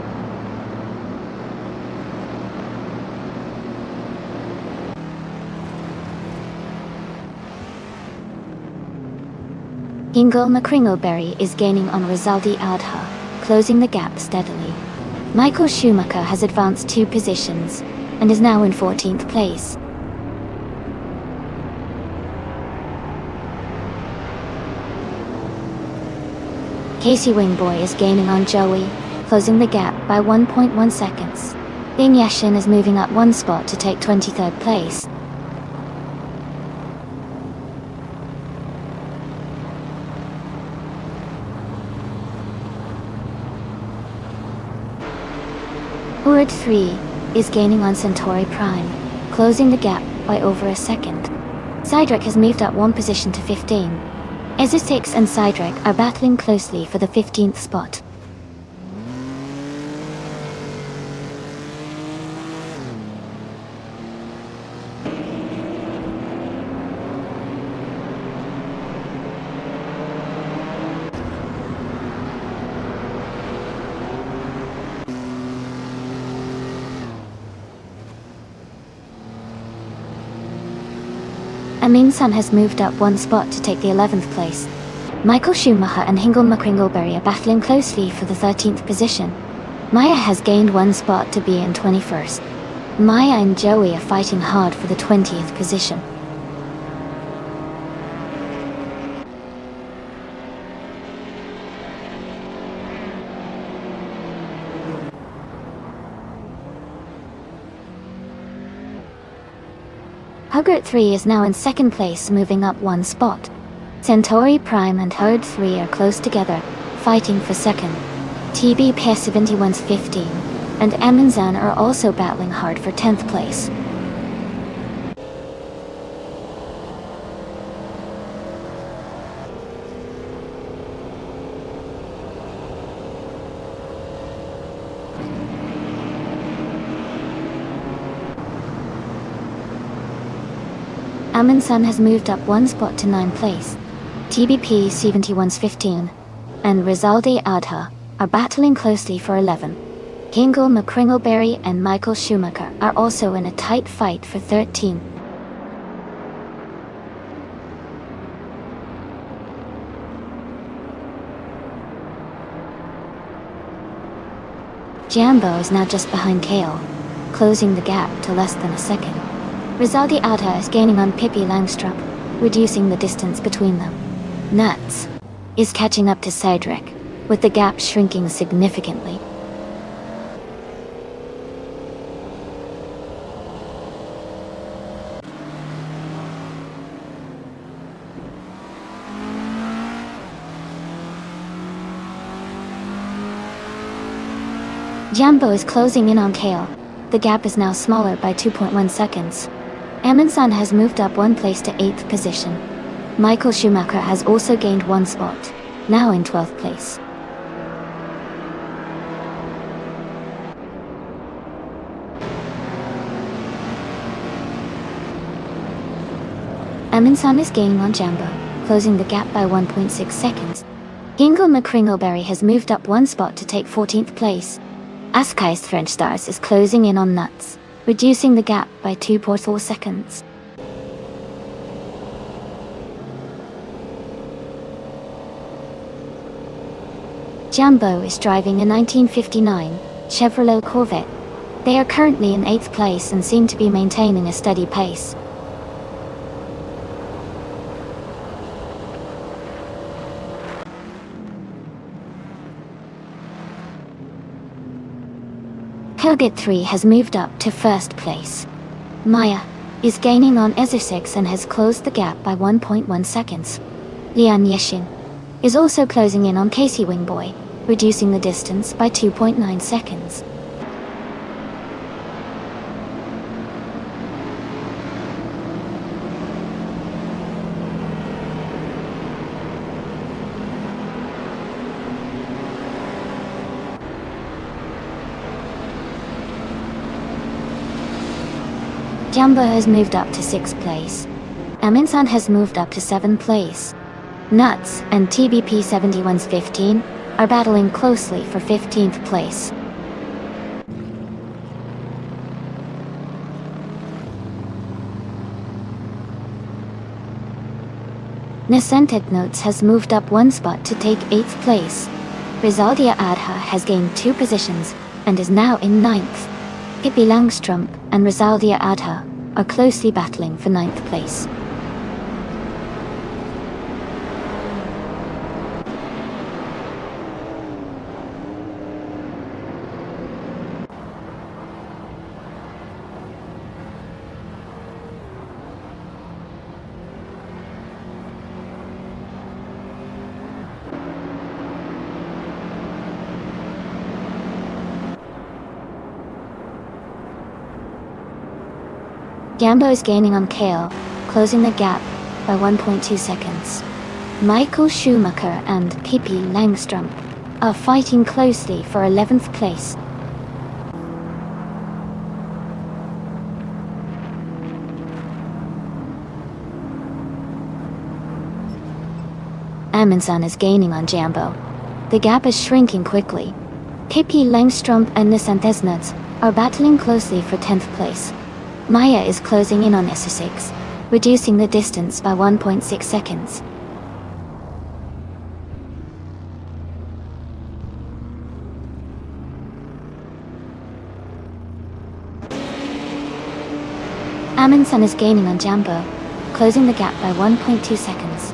Speaker 1: Ingo McCringleberry is gaining on Rizaldi Adha, closing the gap steadily. Michael Schumacher has advanced 2 positions and is now in 14th place. Casey Wingboy is gaining on Joey, closing the gap by 1.1 seconds. Bing Yashin is moving up 1 spot to take 23rd place. Howard 3 is gaining on Centauri Prime, closing the gap by over a second. Cydric has moved up 1 position to 15. Ezra 6 and Cydric are battling closely for the 15th spot. Amin-san has moved up one spot to take the 11th place. Michael Schumacher and Hingle McCringleberry are battling closely for the 13th position. Maya has gained one spot to be in 21st. Maya and Joey are fighting hard for the 20th position. Hugert 3 is now in second place, moving up one spot. Centauri Prime and Herd 3 are close together, fighting for second. TB P71's 15, and Amundsen are also battling hard for 10th place. Amundsen has moved up one spot to 9th place. TBP 71's 15, and Rizaldi Adha are battling closely for 11. Hingle McCringleberry and Michael Schumacher are also in a tight fight for 13. Jambo is now just behind Kale, closing the gap to less than a second. Rizaldi Adha is gaining on Pippi Langstrup, reducing the distance between them. Nuts is catching up to Cedric, with the gap shrinking significantly. Jambo is closing in on Kale. The gap is now smaller by 2.1 seconds. Amundsen has moved up one place to 8th position. Michael Schumacher has also gained one spot, now in 12th place. Amundsen is gaining on Jambo, closing the gap by 1.6 seconds. Hingle McCringleberry has moved up one spot to take 14th place. Askai's French Stars is closing in on Nuts, reducing the gap by 2.4 seconds. Jambo is driving a 1959 Chevrolet Corvette. They are currently in 8th place and seem to be maintaining a steady pace. Hugget 3 has moved up to 1st place. Maya is gaining on Ezusix and has closed the gap by 1.1 seconds. Lian Yeshin is also closing in on Casey Wingboy, reducing the distance by 2.9 seconds. Jambo has moved up to 6th place. Amundsen has moved up to 7th place. Nuts and TBP 71's 15 are battling closely for 15th place. Nascented Notes has moved up one spot to take 8th place. Rizaldia Adha has gained 2 positions and is now in 9th. Pippi Langstrup and Rizaldia Adha are closely battling for 9th place. Jambo is gaining on Kale, closing the gap by 1.2 seconds. Michael Schumacher and Pippi Langstrup are fighting closely for 11th place. Amundsen is gaining on Jambo. The gap is shrinking quickly. Pippi Langstrup and Nascentesnuts are battling closely for 10th place. Maya is closing in on Essex, reducing the distance by 1.6 seconds. Amundsen is gaining on Jambo, closing the gap by 1.2 seconds.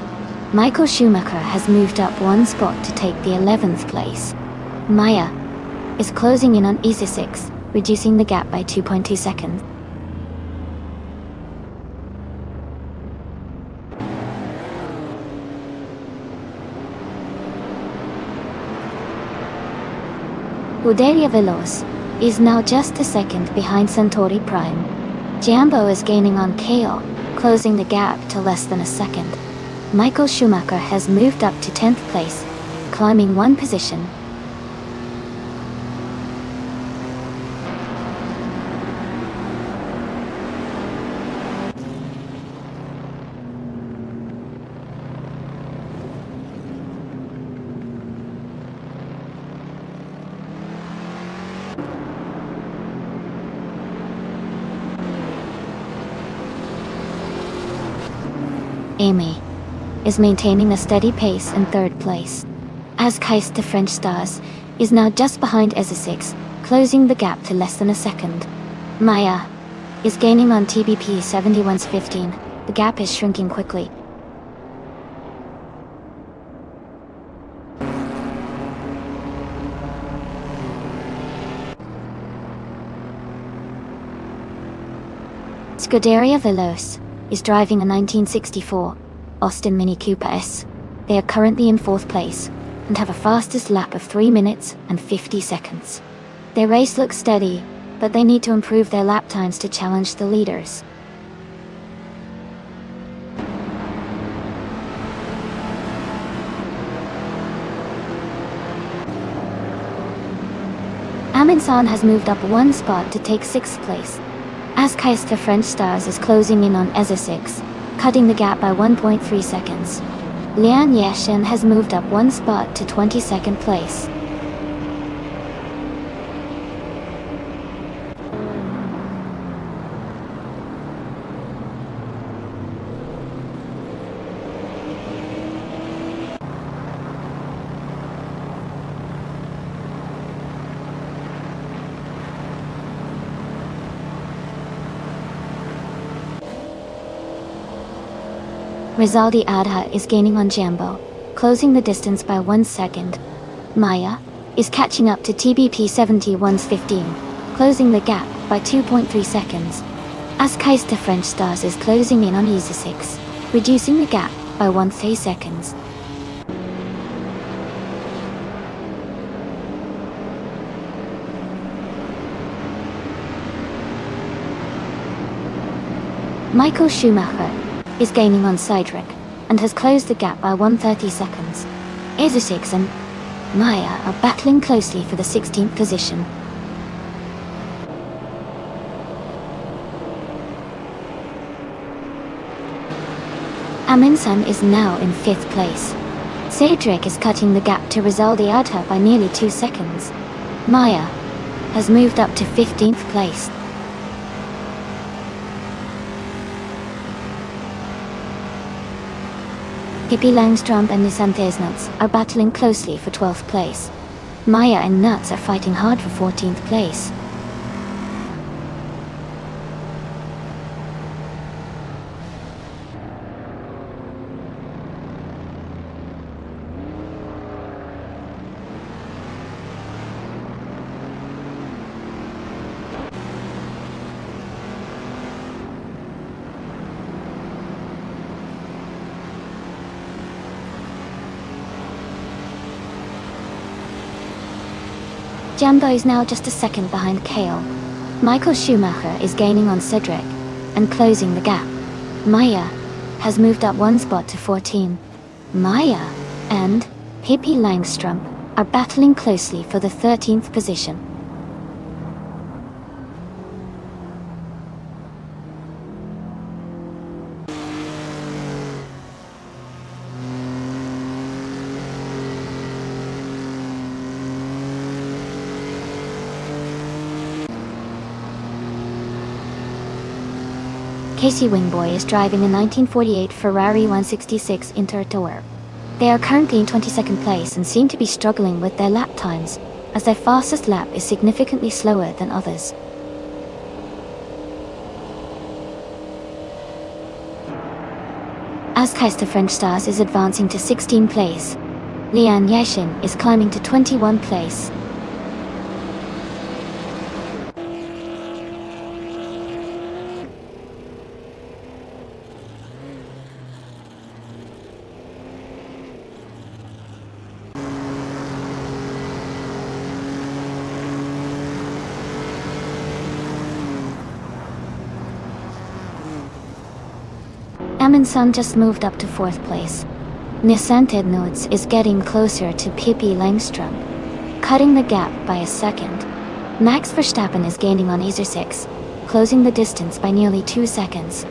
Speaker 1: Michael Schumacher has moved up one spot to take the 11th place. Maya is closing in on Isa6, reducing the gap by 2.2 seconds. Scuderia Veloce is now just a second behind Centauri Prime. Jambo is gaining on KO, closing the gap to less than a second. Michael Schumacher has moved up to 10th place, climbing one position. Amy is maintaining a steady pace in third place. As Kais the French Stars is now just behind Isa6, closing the gap to less than a second. Maya is gaining on TBP 71's 15. The gap is shrinking quickly. Scuderia Veloce is driving a 1964 Austin Mini Cooper S. They are currently in 4th place and have a fastest lap of 3 minutes and 50 seconds. Their race looks steady, but they need to improve their lap times to challenge the leaders. Amundsen has moved up one spot to take 6th place. As Kais the French Stars is closing in on Isa6, cutting the gap by 1.3 seconds. Lian Yeshen has moved up one spot to 22nd place. Rizaldi Adha is gaining on Jambo, closing the distance by 1 second. Maya is catching up to TBP 71's 15, closing the gap by 2.3 seconds. As Kais the French Stars is closing in on Isa6, reducing the gap by 1.3 seconds. Michael Schumacher is gaining on Cedric and has closed the gap by 1.30 seconds. Isa6 and Maya are battling closely for the 16th position. Amundsen is now in 5th place. Cedric is cutting the gap to Rizaldi Adha by nearly 2 seconds. Maya has moved up to 15th place. Pippi Langström and Nisantes Nuts are battling closely for 12th place. Maya and Nuts are fighting hard for 14th place. Jambo is now just a second behind Kale. Michael Schumacher is gaining on Cedric and closing the gap. Maya has moved up one spot to 14. Maya and Pippi Langström are battling closely for the 13th position. Casey Wingboy is driving a 1948 Ferrari 166 Intertour. They are currently in 22nd place and seem to be struggling with their lap times, as their fastest lap is significantly slower than others. As Keister French Stars is advancing to 16th place, Lian Yashin is climbing to 21st place. Amundsen just moved up to 4th place. Nissan Tednods is getting closer to Pippi Langström, cutting the gap by a second. Max Verstappen is gaining on Iser 6, closing the distance by nearly 2 seconds.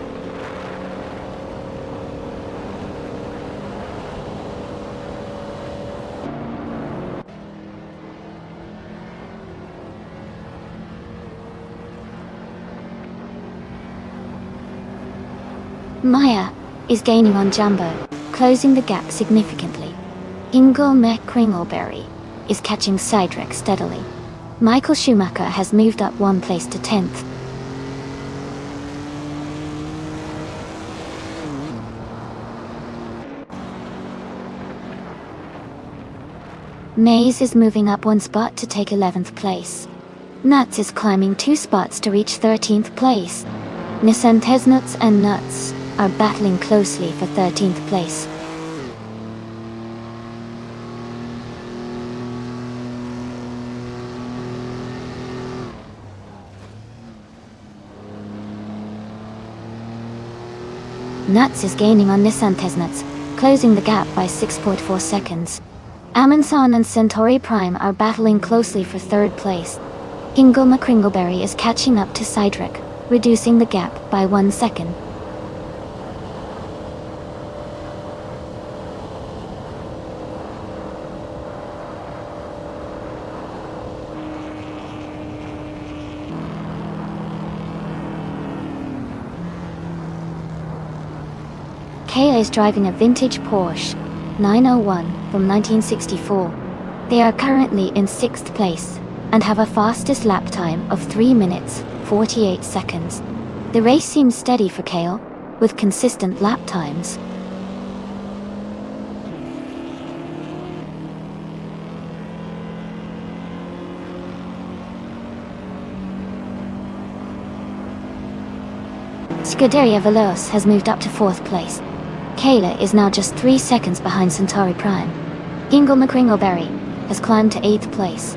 Speaker 1: Maya is gaining on Jumbo, closing the gap significantly. Ingo Kringleberry is catching Seidrich steadily. Michael Schumacher has moved up 1 place to 10th. Mays is moving up 1 spot to take 11th place. Nuts is climbing 2 spots to reach 13th place. Nissan Tesnuts and Nuts are battling closely for 13th place. Nuts is gaining on Nissan Tesnuts, closing the gap by 6.4 seconds. Amundsen and Centauri Prime are battling closely for 3rd place. Ingo Kringleberry is catching up to Seidrich, reducing the gap by 1 second. Kea is driving a vintage Porsche 901 from 1964. They are currently in 6th place and have a fastest lap time of 3 minutes 48 seconds. The race seems steady for Kale, with consistent lap times. Scuderia Veloce has moved up to 4th place. Kayla is now just 3 seconds behind Centauri Prime. Ingo Kringleberry has climbed to 8th place.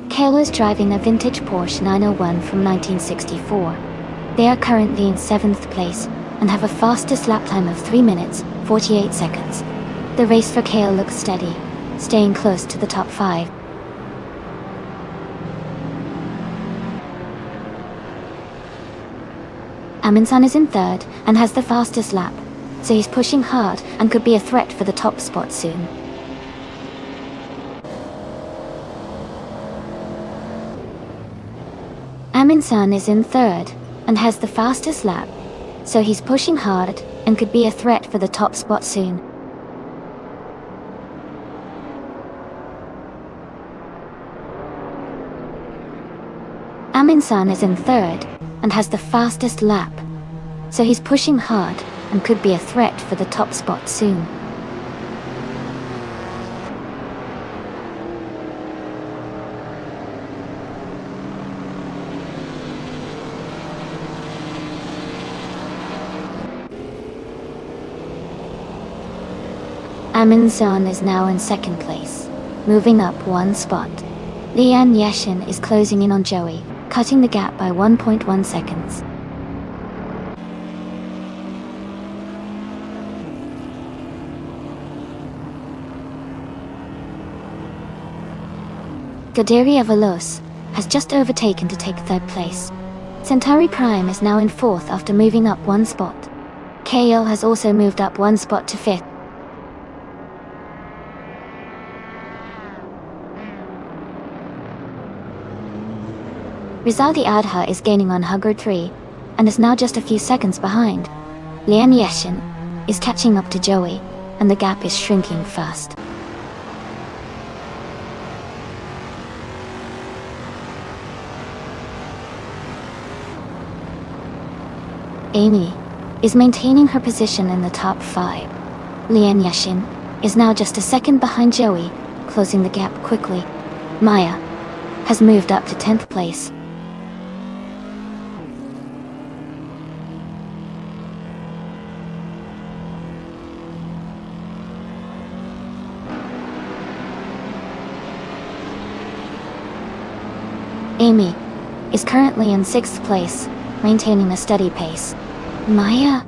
Speaker 1: Kayla is driving a vintage Porsche 901 from 1964. They are currently in 7th place and have a fastest lap time of 3 minutes 48 seconds. The race for Kale looks steady, staying close to the top 5. Amundsen is in 3rd and has the fastest lap, so he's pushing hard and could be a threat for the top spot soon. Amundsen is in 3rd and has the fastest lap, so he's pushing hard and could be a threat for the top spot soon. Amundsen is in 3rd and has the fastest lap, so he's pushing hard and could be a threat for the top spot soon. Amundsen is now in 2nd place, moving up 1 spot. Lian Yashin is closing in on Joey, cutting the gap by 1.1 seconds. Scuderia Veloce has just overtaken to take 3rd place. Centauri Prime is now in 4th after moving up 1 spot. KL has also moved up 1 spot to 5th. Rizaldi Adha is gaining on Hugger 3, and is now just a few seconds behind. Lian Yashin is catching up to Joey, and the gap is shrinking fast. Amy is maintaining her position in the top 5. Lian Yashin is now just a second behind Joey, closing the gap quickly. Maya has moved up to 10th place. Amy is currently in 6th place, maintaining a steady pace. Maya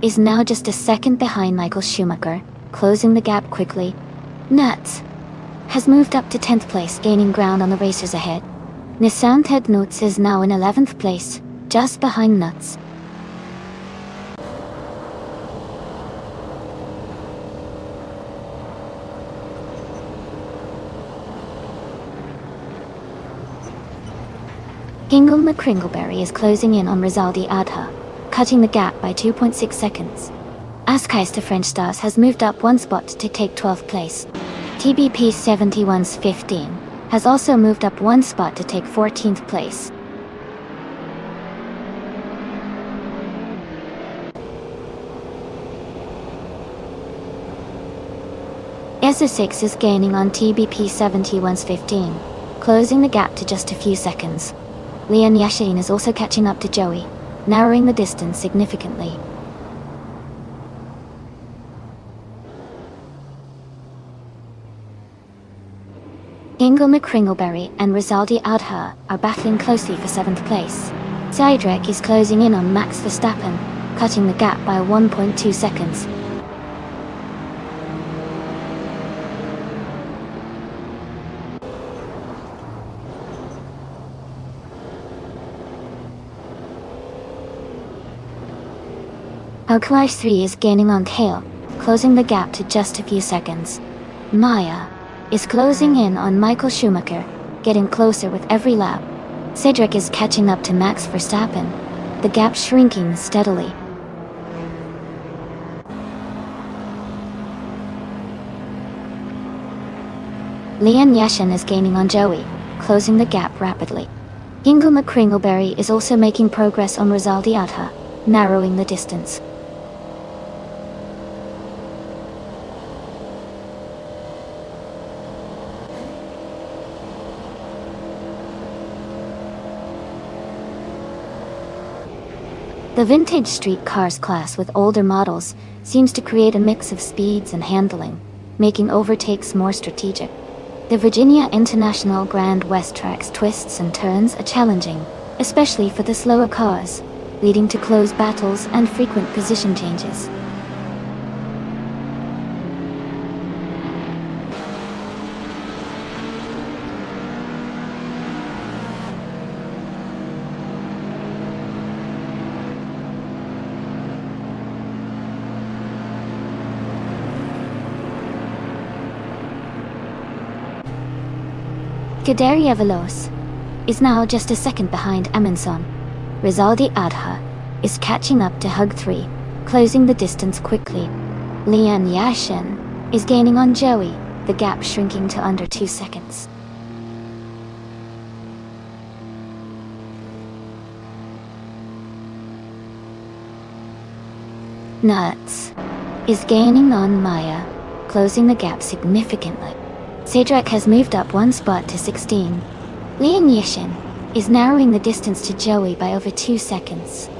Speaker 1: is now just a second behind Michael Schumacher, closing the gap quickly. Nuts has moved up to 10th place, gaining ground on the racers ahead. Nissan Nuts is now in 11th place, just behind Nuts. Kingle McCringleberry is closing in on Rizaldi Adha, cutting the gap by 2.6 seconds. Askeister French Stars has moved up 1 spot to take 12th place. TBP 71's 15 has also moved up 1 spot to take 14th place. ESA6 is gaining on TBP 71's 15, closing the gap to just a few seconds. Lian Yashin is also catching up to Joey, narrowing the distance significantly. Kingle McCringleberry and Rizaldi Adha are battling closely for 7th place. Seidrek is closing in on Max Verstappen, cutting the gap by 1.2 seconds. Alkalish 3 is gaining on Kale, closing the gap to just a few seconds. Maya is closing in on Michael Schumacher, getting closer with every lap. Cedric is catching up to Max Verstappen, the gap shrinking steadily. Lian Yashin is gaining on Joey, closing the gap rapidly. Kingle McCringleberry is also making progress on Rizaldi Adha, narrowing the distance. The vintage street cars class with older models seems to create a mix of speeds and handling, making overtakes more strategic. The Virginia International Grand West track's twists and turns are challenging, especially for the slower cars, leading to close battles and frequent position changes. Scuderia Veloce is now just a second behind Amundsen. Rizaldi Adha is catching up to Hug 3, closing the distance quickly. Lian Yashin is gaining on Joey, the gap shrinking to under 2 seconds. Nuts is gaining on Maya, closing the gap significantly. Cedric has moved up 1 spot to 16. Lian Yashin is narrowing the distance to Joey by over 2 seconds.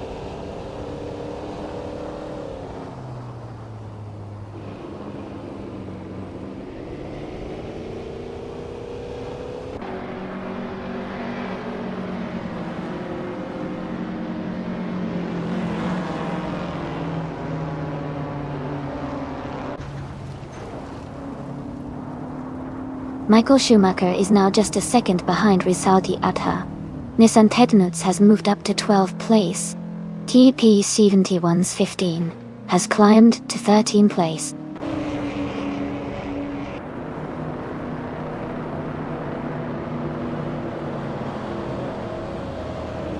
Speaker 1: Michael Schumacher is now just a second behind Rizaldi Adha. Nissan Nuts has moved up to 12th place. TP 71's 15 has climbed to 13th place.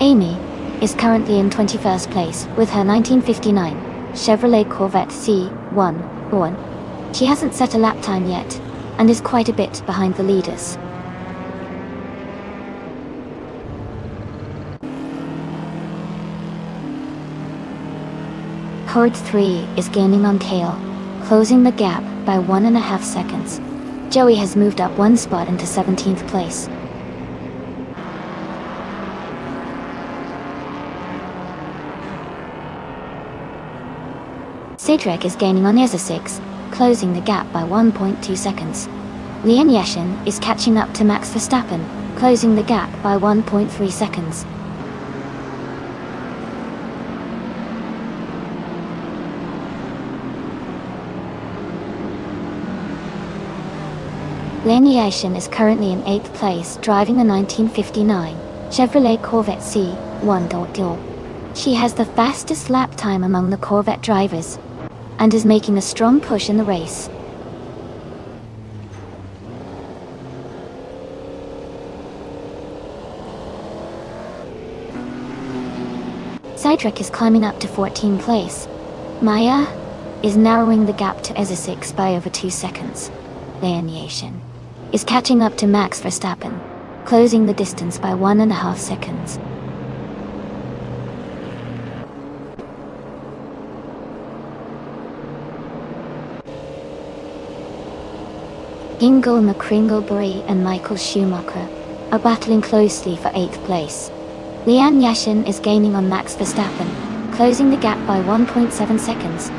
Speaker 1: Amy is currently in 21st place with her 1959 Chevrolet Corvette C1. She hasn't set a lap time yet and is quite a bit behind the leaders. Horde 3 is gaining on Kale, closing the gap by 1.5 seconds. Joey has moved up one spot into 17th place. Cedric is gaining on Ezra 6, closing the gap by 1.2 seconds. Leon Yashin is catching up to Max Verstappen, closing the gap by 1.3 seconds. Leon Yashin is currently in 8th place, driving the 1959 Chevrolet Corvette C1. She has the fastest lap time among the Corvette drivers and is making a strong push in the race. Cedric is climbing up to 14th place. Maya is narrowing the gap to Ezra 6 by over 2 seconds. Leon Yashin is catching up to Max Verstappen, closing the distance by 1.5 seconds. Ingo McCringlebury and Michael Schumacher are battling closely for 8th place. Leon Yashin is gaining on Max Verstappen, closing the gap by 1.7 seconds.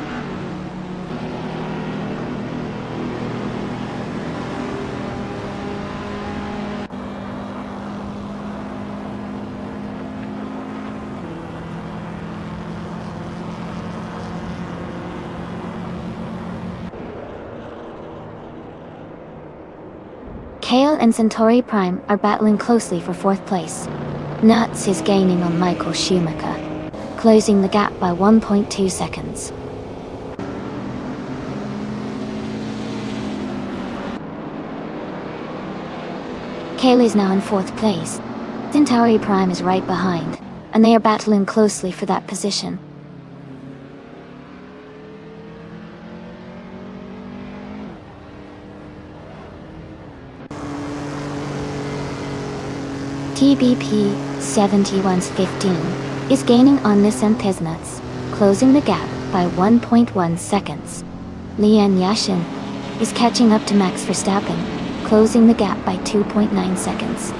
Speaker 1: Kale and Centauri Prime are battling closely for 4th place. Nuts is gaining on Michael Schumacher, closing the gap by 1.2 seconds. Kale is now in 4th place. Centauri Prime is right behind, and they are battling closely for that position. TBP 7115 is gaining on Nissan Tesnuts, closing the gap by 1.1 seconds. Leon Yashin is catching up to Max Verstappen, closing the gap by 2.9 seconds.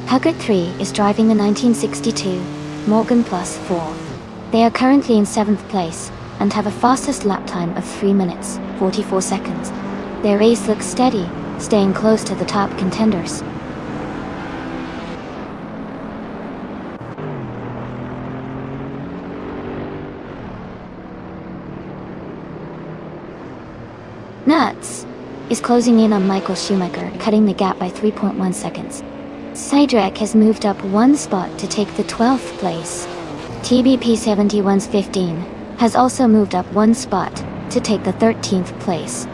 Speaker 1: Huggard 3 is driving the 1962 Morgan Plus 4. They are currently in 7th place and have a fastest lap time of 3 minutes, 44 seconds. Their race looks steady, staying close to the top contenders. Nuts is closing in on Michael Schumacher, cutting the gap by 3.1 seconds. Cedric has moved up one spot to take the 12th place. TBP 7115 has also moved up one spot to take the 13th place.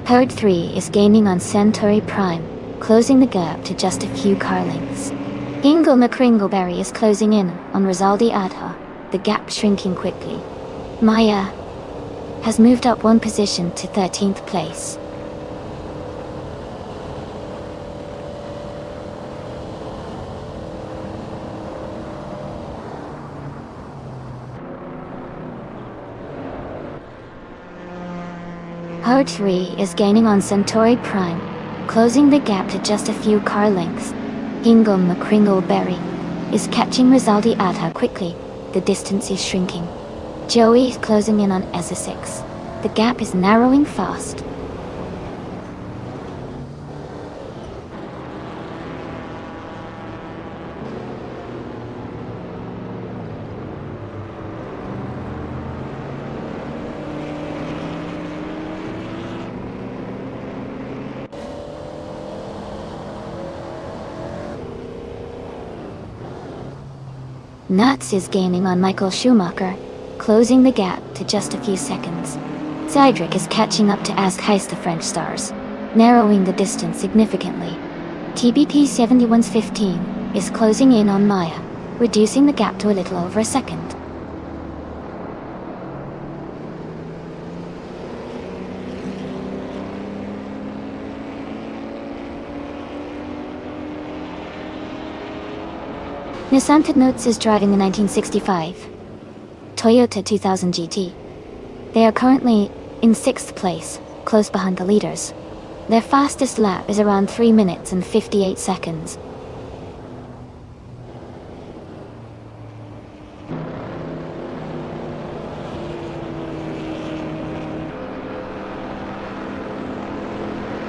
Speaker 1: Herd 3 is gaining on Centauri Prime, closing the gap to just a few car lengths. Ingo McCringleberry is closing in on Rizaldi Adha, the gap shrinking quickly. Maya has moved up one position to 13th place. Herd 3 is gaining on Centauri Prime, closing the gap to just a few car lengths. Ingo McCringleberry is catching Rizaldi Adha quickly. The distance is shrinking. Joey is closing in on Ezra 6. The gap is narrowing fast. Nuts is gaining on Michael Schumacher, closing the gap to just a few seconds. Cydric is catching up to Askhais, the French stars, narrowing the distance significantly. TBP 71's15 is closing in on Maya, reducing the gap to a little over a second. Nissan Nuts is driving the 1965 Toyota 2000 GT. They are currently in 6th place, close behind the leaders. Their fastest lap is around 3 minutes and 58 seconds.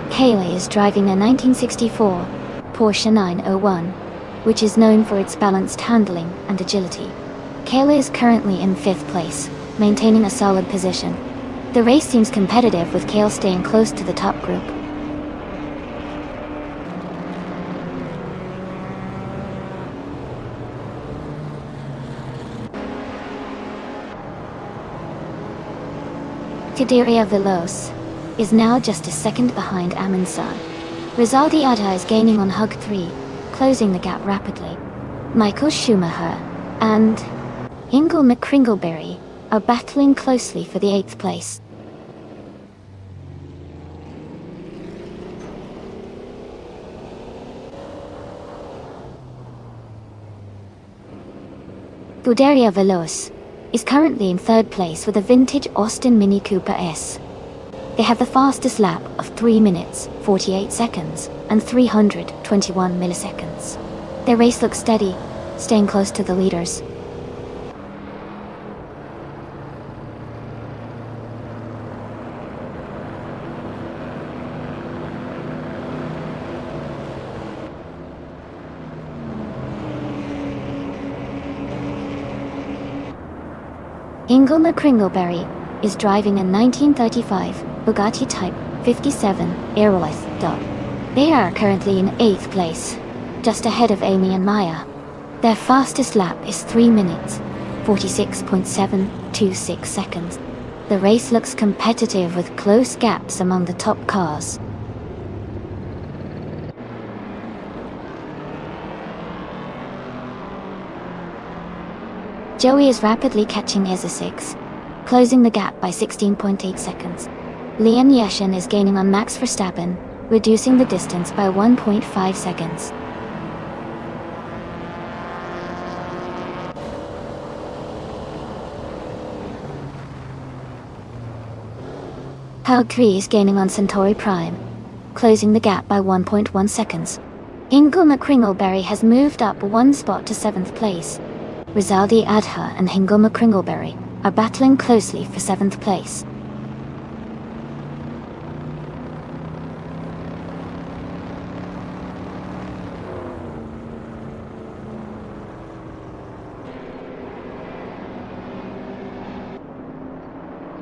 Speaker 1: Kayla is driving a 1964 Porsche 901. Which is known for its balanced handling and agility. Kayla is currently in 5th place, maintaining a solid position. The race seems competitive, with Kayla staying close to the top group. Tideria Veloz is now just a second behind Amundsen. Rizaldi Adha is gaining on Hug 3, closing the gap rapidly. Michael Schumacher and Ingle McCringleberry are battling closely for the 8th place. Scuderia Veloz is currently in 3rd place with a vintage Austin Mini Cooper S. They have the fastest lap of 3 minutes, 48 seconds, and 321 milliseconds. Their race looks steady, staying close to the leaders. Ingle McCringleberry is driving a 1935 Bugatti Type 57 Aerolith Dog. They are currently in 8th place, just ahead of Amy and Maya. Their fastest lap is 3 minutes, 46.726 seconds. The race looks competitive with close gaps among the top cars. Joey is rapidly catching Eza 6, closing the gap by 16.8 seconds. Leon Yeshin is gaining on Max Verstappen, reducing the distance by 1.5 seconds. Hug 3 is gaining on Centauri Prime, closing the gap by 1.1 seconds. Ingle McCringleberry has moved up 1 spot to 7th place. Rizaldi Adha and Ingle McCringleberry are battling closely for 7th place.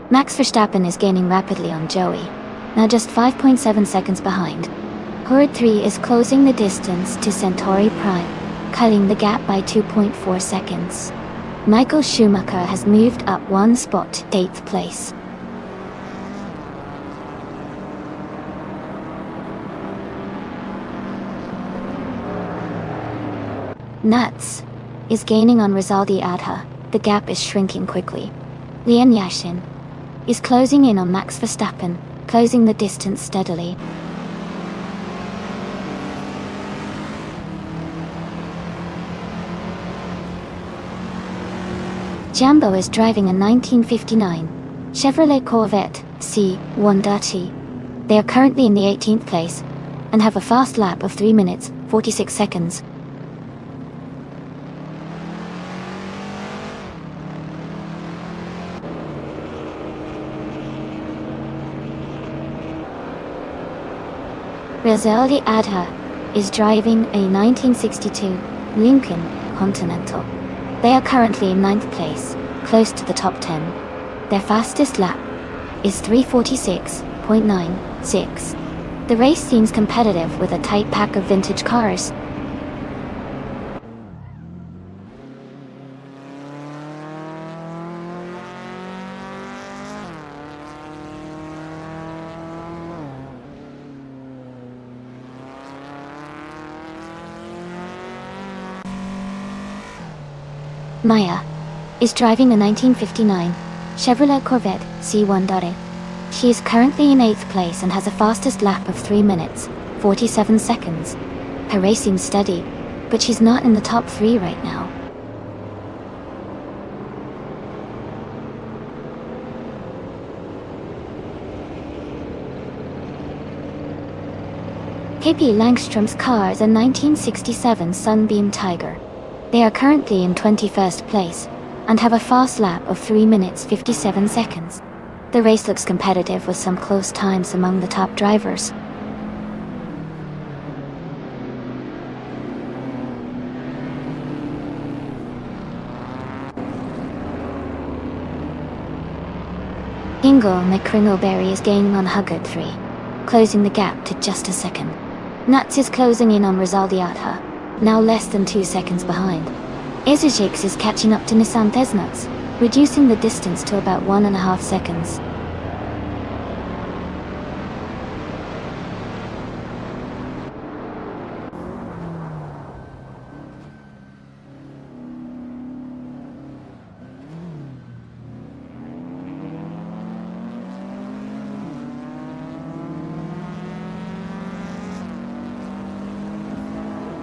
Speaker 1: Max Verstappen is gaining rapidly on Joey, now just 5.7 seconds behind. Horde 3 is closing the distance to Centauri Prime, cutting the gap by 2.4 seconds. Michael Schumacher has moved up 1 spot to 8th place. Nuts is gaining on Rizaldi Adha. The gap is shrinking quickly. Leon Yashin is closing in on Max Verstappen, closing the distance steadily. Jambo is driving a 1959 Chevrolet Corvette C130. They are currently in the 18th place and have a fast lap of 3 minutes, 46 seconds. Rizaldi Adha is driving a 1962 Lincoln Continental. They are currently in 9th place, close to the top 10. Their fastest lap is 3:46.96. The race seems competitive with a tight pack of vintage cars. Maya is driving a 1959 Chevrolet Corvette C1.8. She is currently in 8th place and has a fastest lap of 3 minutes, 47 seconds. Her race seems steady, but she's not in the top 3 right now. KP Langstrom's car is a 1967 Sunbeam Tiger. They are currently in 21st place and have a fast lap of 3 minutes 57 seconds. The race looks competitive with some close times among the top drivers. Ingo McCringleberry is gaining on Huggard 3, closing the gap to just a second. Nuts is closing in on Rizaldiata, now less than 2 seconds behind. Izajix is catching up to Nissan Tesnuts, reducing the distance to about 1.5 seconds.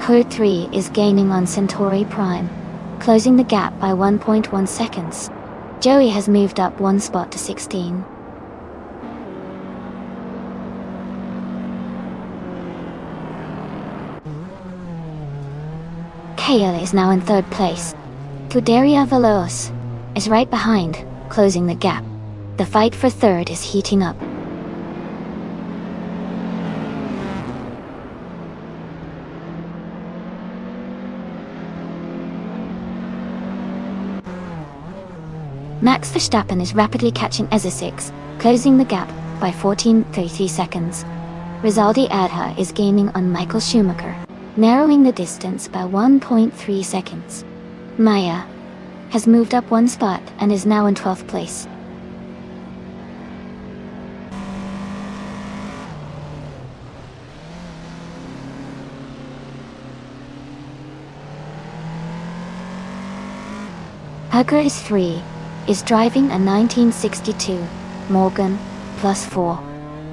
Speaker 1: Herd 3 is gaining on Centauri Prime, closing the gap by 1.1 seconds. Joey has moved up 1 spot to 16. Kale is now in 3rd place. Cuderia Veloz is right behind, closing the gap. The fight for 3rd is heating up. Max Verstappen is rapidly catching Ezesix, closing the gap by 14.33 seconds. Rizaldi Adha is gaining on Michael Schumacher, narrowing the distance by 1.3 seconds. Maya has moved up 1 spot and is now in 12th place. Hugger is 3. Is driving a 1962 Morgan Plus 4.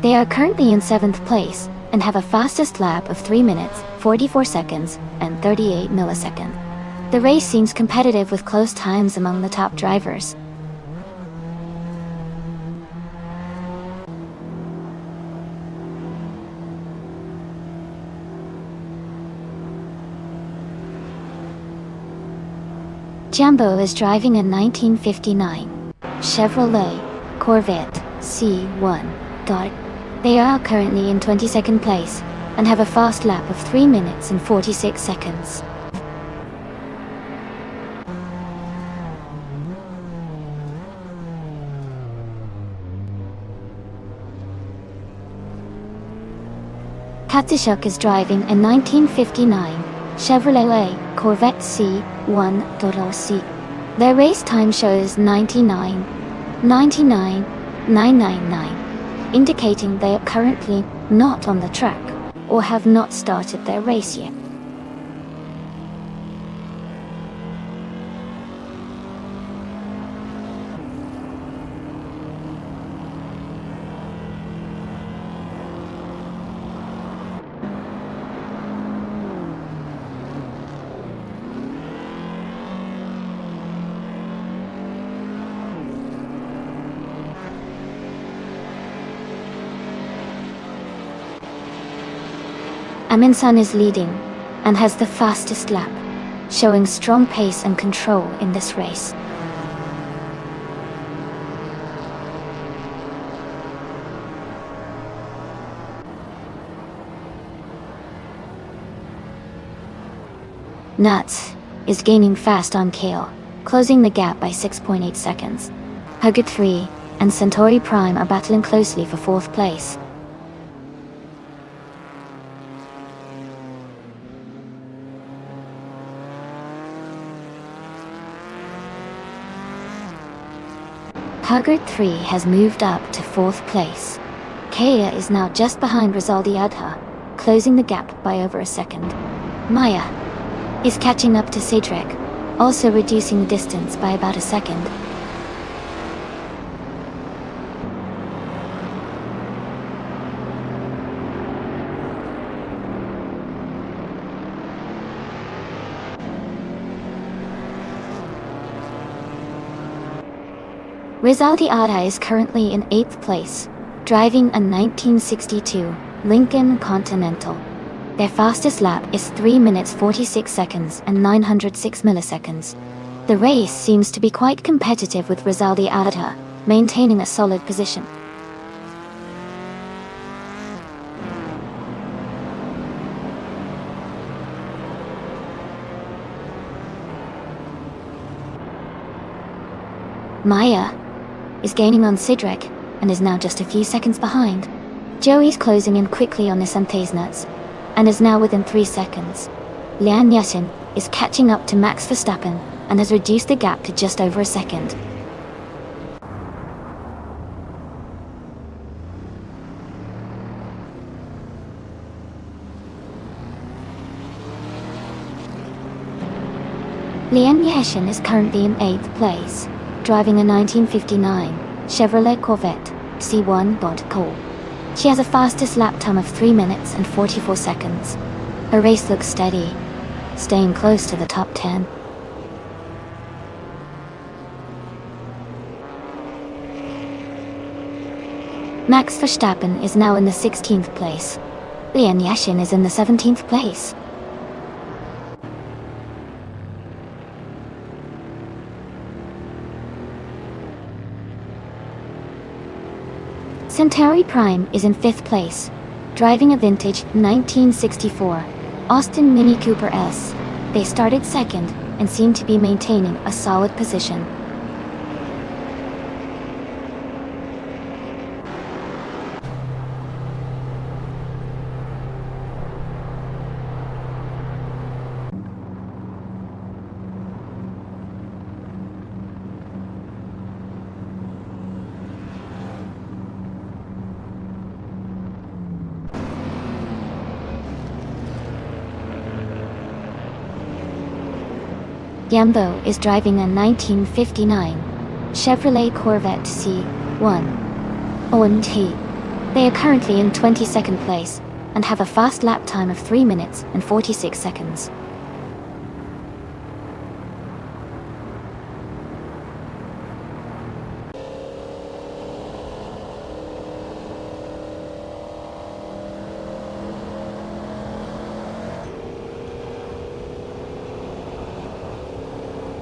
Speaker 1: They are currently in 7th place and have a fastest lap of 3 minutes, 44 seconds, and 38 milliseconds. The race seems competitive with close times among the top drivers. Jumbo is driving a 1959 Chevrolet Corvette C1. They are currently in 22nd place and have a fast lap of 3 minutes and 46 seconds. Katsushuk is driving a 1959 Chevrolet Corvette C1.0C. Their race time shows 99.999, indicating they are currently not on the track or have not started their race yet. Aminsan is leading and has the fastest lap, showing strong pace and control in this race. Nuts is gaining fast on Kale, closing the gap by 6.8 seconds. Huggett 3 and Centauri Prime are battling closely for 4th place. Huggard 3 has moved up to 4th place. Kea is now just behind Rizaldi Adha, closing the gap by over a second. Maya is catching up to Cedric, also reducing the distance by about a second. Rizaldi Ada is currently in 8th place, driving a 1962 Lincoln Continental. Their fastest lap is 3 minutes 46 seconds and 906 milliseconds. The race seems to be quite competitive with Rizaldi Ada maintaining a solid position. Maya is gaining on Sidrek and is now just a few seconds behind. Joey's closing in quickly on Nisante's nuts and is now within 3 seconds. Lian Yashin is catching up to Max Verstappen and has reduced the gap to just over a second. Lian Yashin is currently in 8th place, driving a 1959 Chevrolet Corvette C1.co. She has a fastest lap time of 3 minutes and 44 seconds. Her race looks steady, staying close to the top 10. Max Verstappen is now in the 16th place. Lian Yashin is in the 17th place. Centauri Prime is in 5th place, driving a vintage 1964 Austin Mini Cooper S. They started 2nd and seem to be maintaining a solid position. Yambo is driving a 1959 Chevrolet Corvette C1. They are currently in 22nd place and have a fast lap time of 3 minutes and 46 seconds.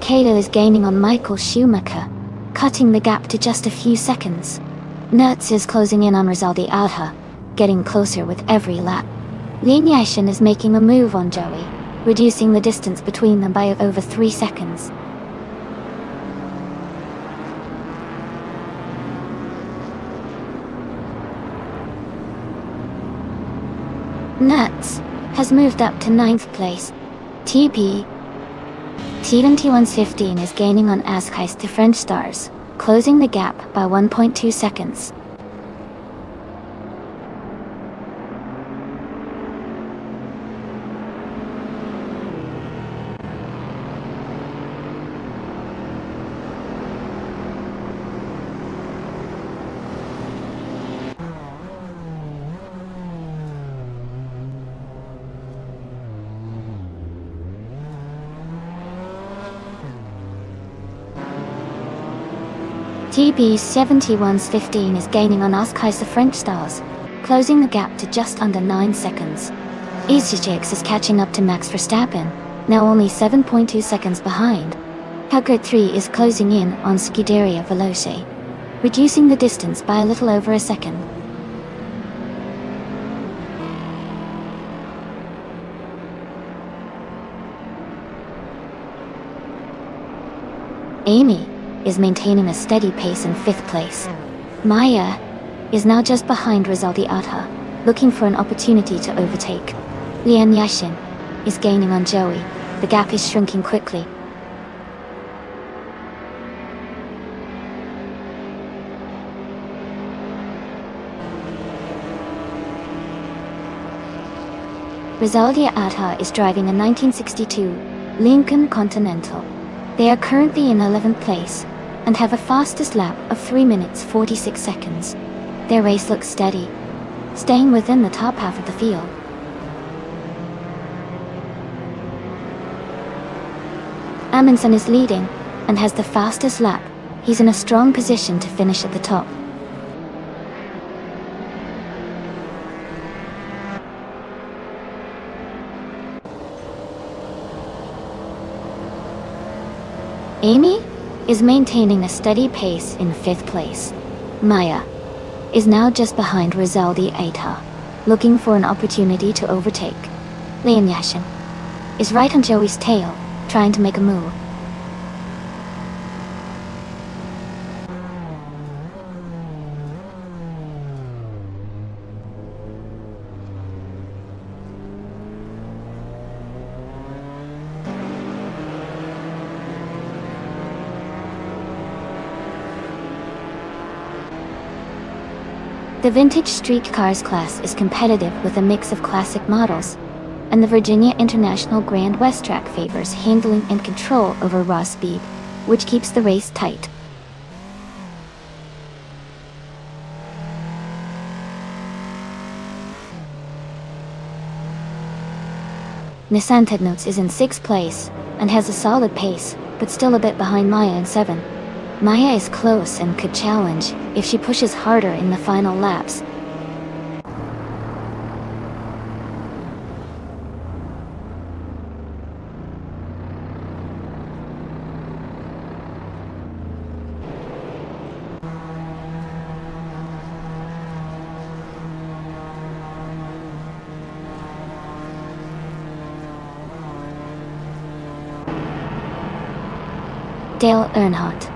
Speaker 1: Kato is gaining on Michael Schumacher, cutting the gap to just a few seconds. Nertz is closing in on Rizaldi Alha, getting closer with every lap. Lian Yashin is making a move on Joey, reducing the distance between them by over 3 seconds. Nertz has moved up to 9th place. TP T2115 is gaining on Askheist to French Stars, closing the gap by 1.2 seconds. TB7115 is gaining on Askheist French Stars, closing the gap to just under 9 seconds. EasyJix is catching up to Max Verstappen, now only 7.2 seconds behind. Hugger 3 is closing in on Scuderia Veloce, reducing the distance by a little over a second. Amy is maintaining a steady pace in 5th place. Maya is now just behind Rizaldi Adha, looking for an opportunity to overtake. Lian Yashin is gaining on Joey. The gap is shrinking quickly. Rizaldi Adha is driving a 1962 Lincoln Continental. They are currently in 11th place and have a fastest lap of 3 minutes 46 seconds. Their race looks steady, staying within the top half of the field. Amundsen is leading and has the fastest lap. He's in a strong position to finish at the top. Amy is maintaining a steady pace in 5th place. Maya is now just behind Rizaldi Aita, looking for an opportunity to overtake. Leon Yashin is right on Joey's tail, trying to make a move. The vintage street cars class is competitive with a mix of classic models, and the Virginia International Grand West track favors handling and control over raw speed, which keeps the race tight. Nissan Tednotes is in 6th place and has a solid pace, but still a bit behind Maya in 7th. Maya is close and could challenge if she pushes harder in the final laps. Dale Earnhardt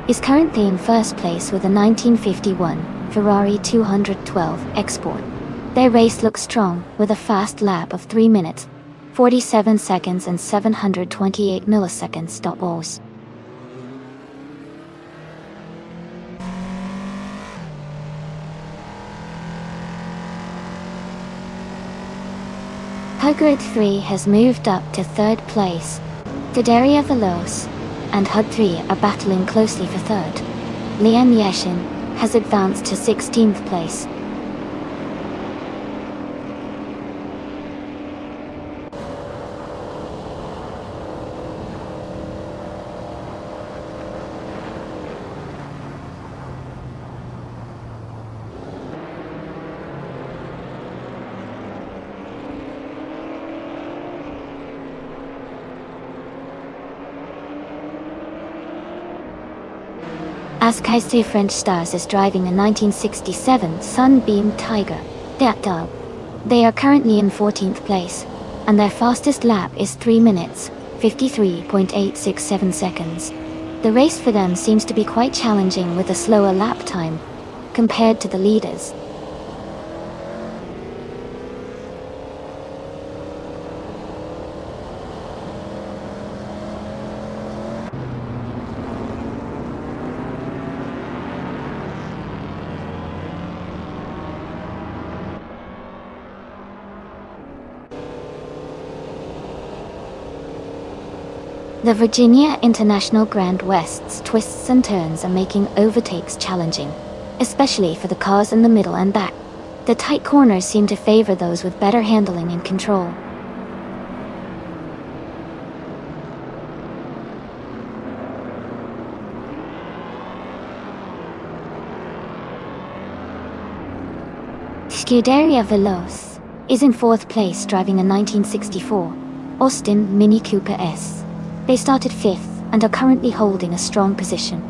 Speaker 1: is currently in 1st place with a 1951 Ferrari 212 Export. Their race looks strong with a fast lap of 3 minutes, 47 seconds and 728 milliseconds stop balls. Tiger 3 has moved up to 3rd place. Fideria Veloz and HUD 3 are battling closely for 3rd. Lian Yashin has advanced to 16th place. Askaiste French Stars is driving a 1967 Sunbeam Tiger. They are currently in 14th place, and their fastest lap is 3 minutes, 53.867 seconds. The race for them seems to be quite challenging with a slower lap time compared to the leaders. The Virginia International Grand West's twists and turns are making overtakes challenging, especially for the cars in the middle and back. The tight corners seem to favor those with better handling and control. Scuderia Veloz is in 4th place driving a 1964 Austin Mini Cooper S. They started 5th and are currently holding a strong position.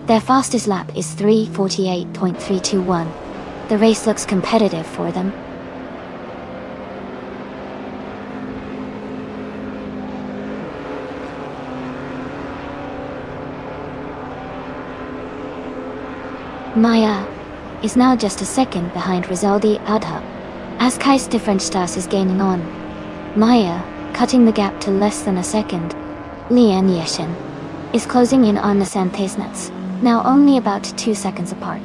Speaker 1: Their fastest lap is 3:48.321. The race looks competitive for them. Maya is now just a second behind Rizaldi Adha. Askaiste French Stars is gaining on. Maya cutting the gap to less than a second. Lian Yashin is closing in on Nissan Tednotes, now only about 2 seconds apart.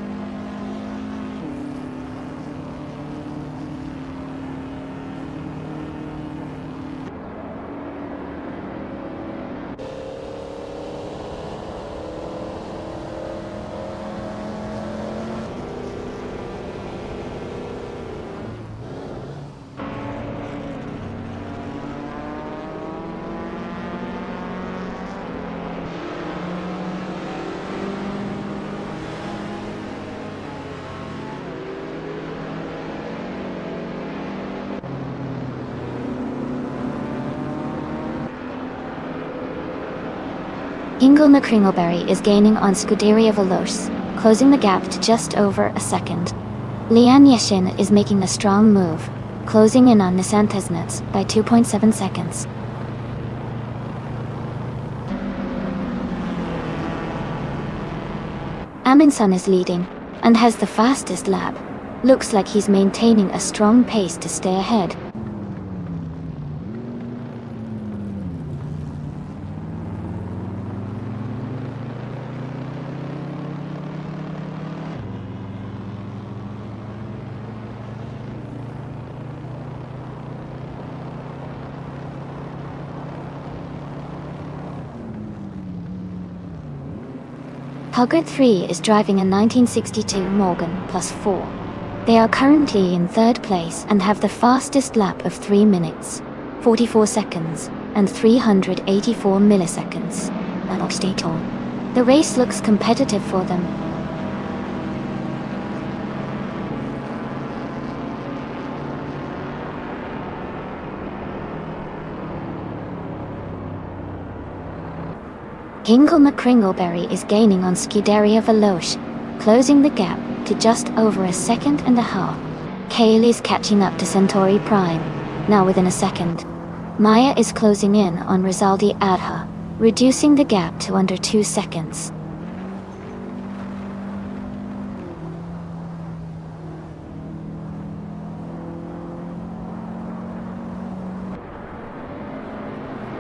Speaker 1: Hingle Kringleberry is gaining on Scuderia Veloce, closing the gap to just over a second. Lian Yeshin is making a strong move, closing in on Nissan Tesnets by 2.7 seconds. Amundsen is leading, and has the fastest lap. Looks like he's maintaining a strong pace to stay ahead. Huggard 3 is driving a 1962 Morgan +4. They are currently in third place and have the fastest lap of 3 minutes, 44 seconds, and 384 milliseconds. The race looks competitive for them. Hingle Kringleberry is gaining on Scuderia Veloce, closing the gap to just over a second and a half. Kale is catching up to Centauri Prime, now within a second. Maya is closing in on Rizaldi Adha, reducing the gap to under 2 seconds.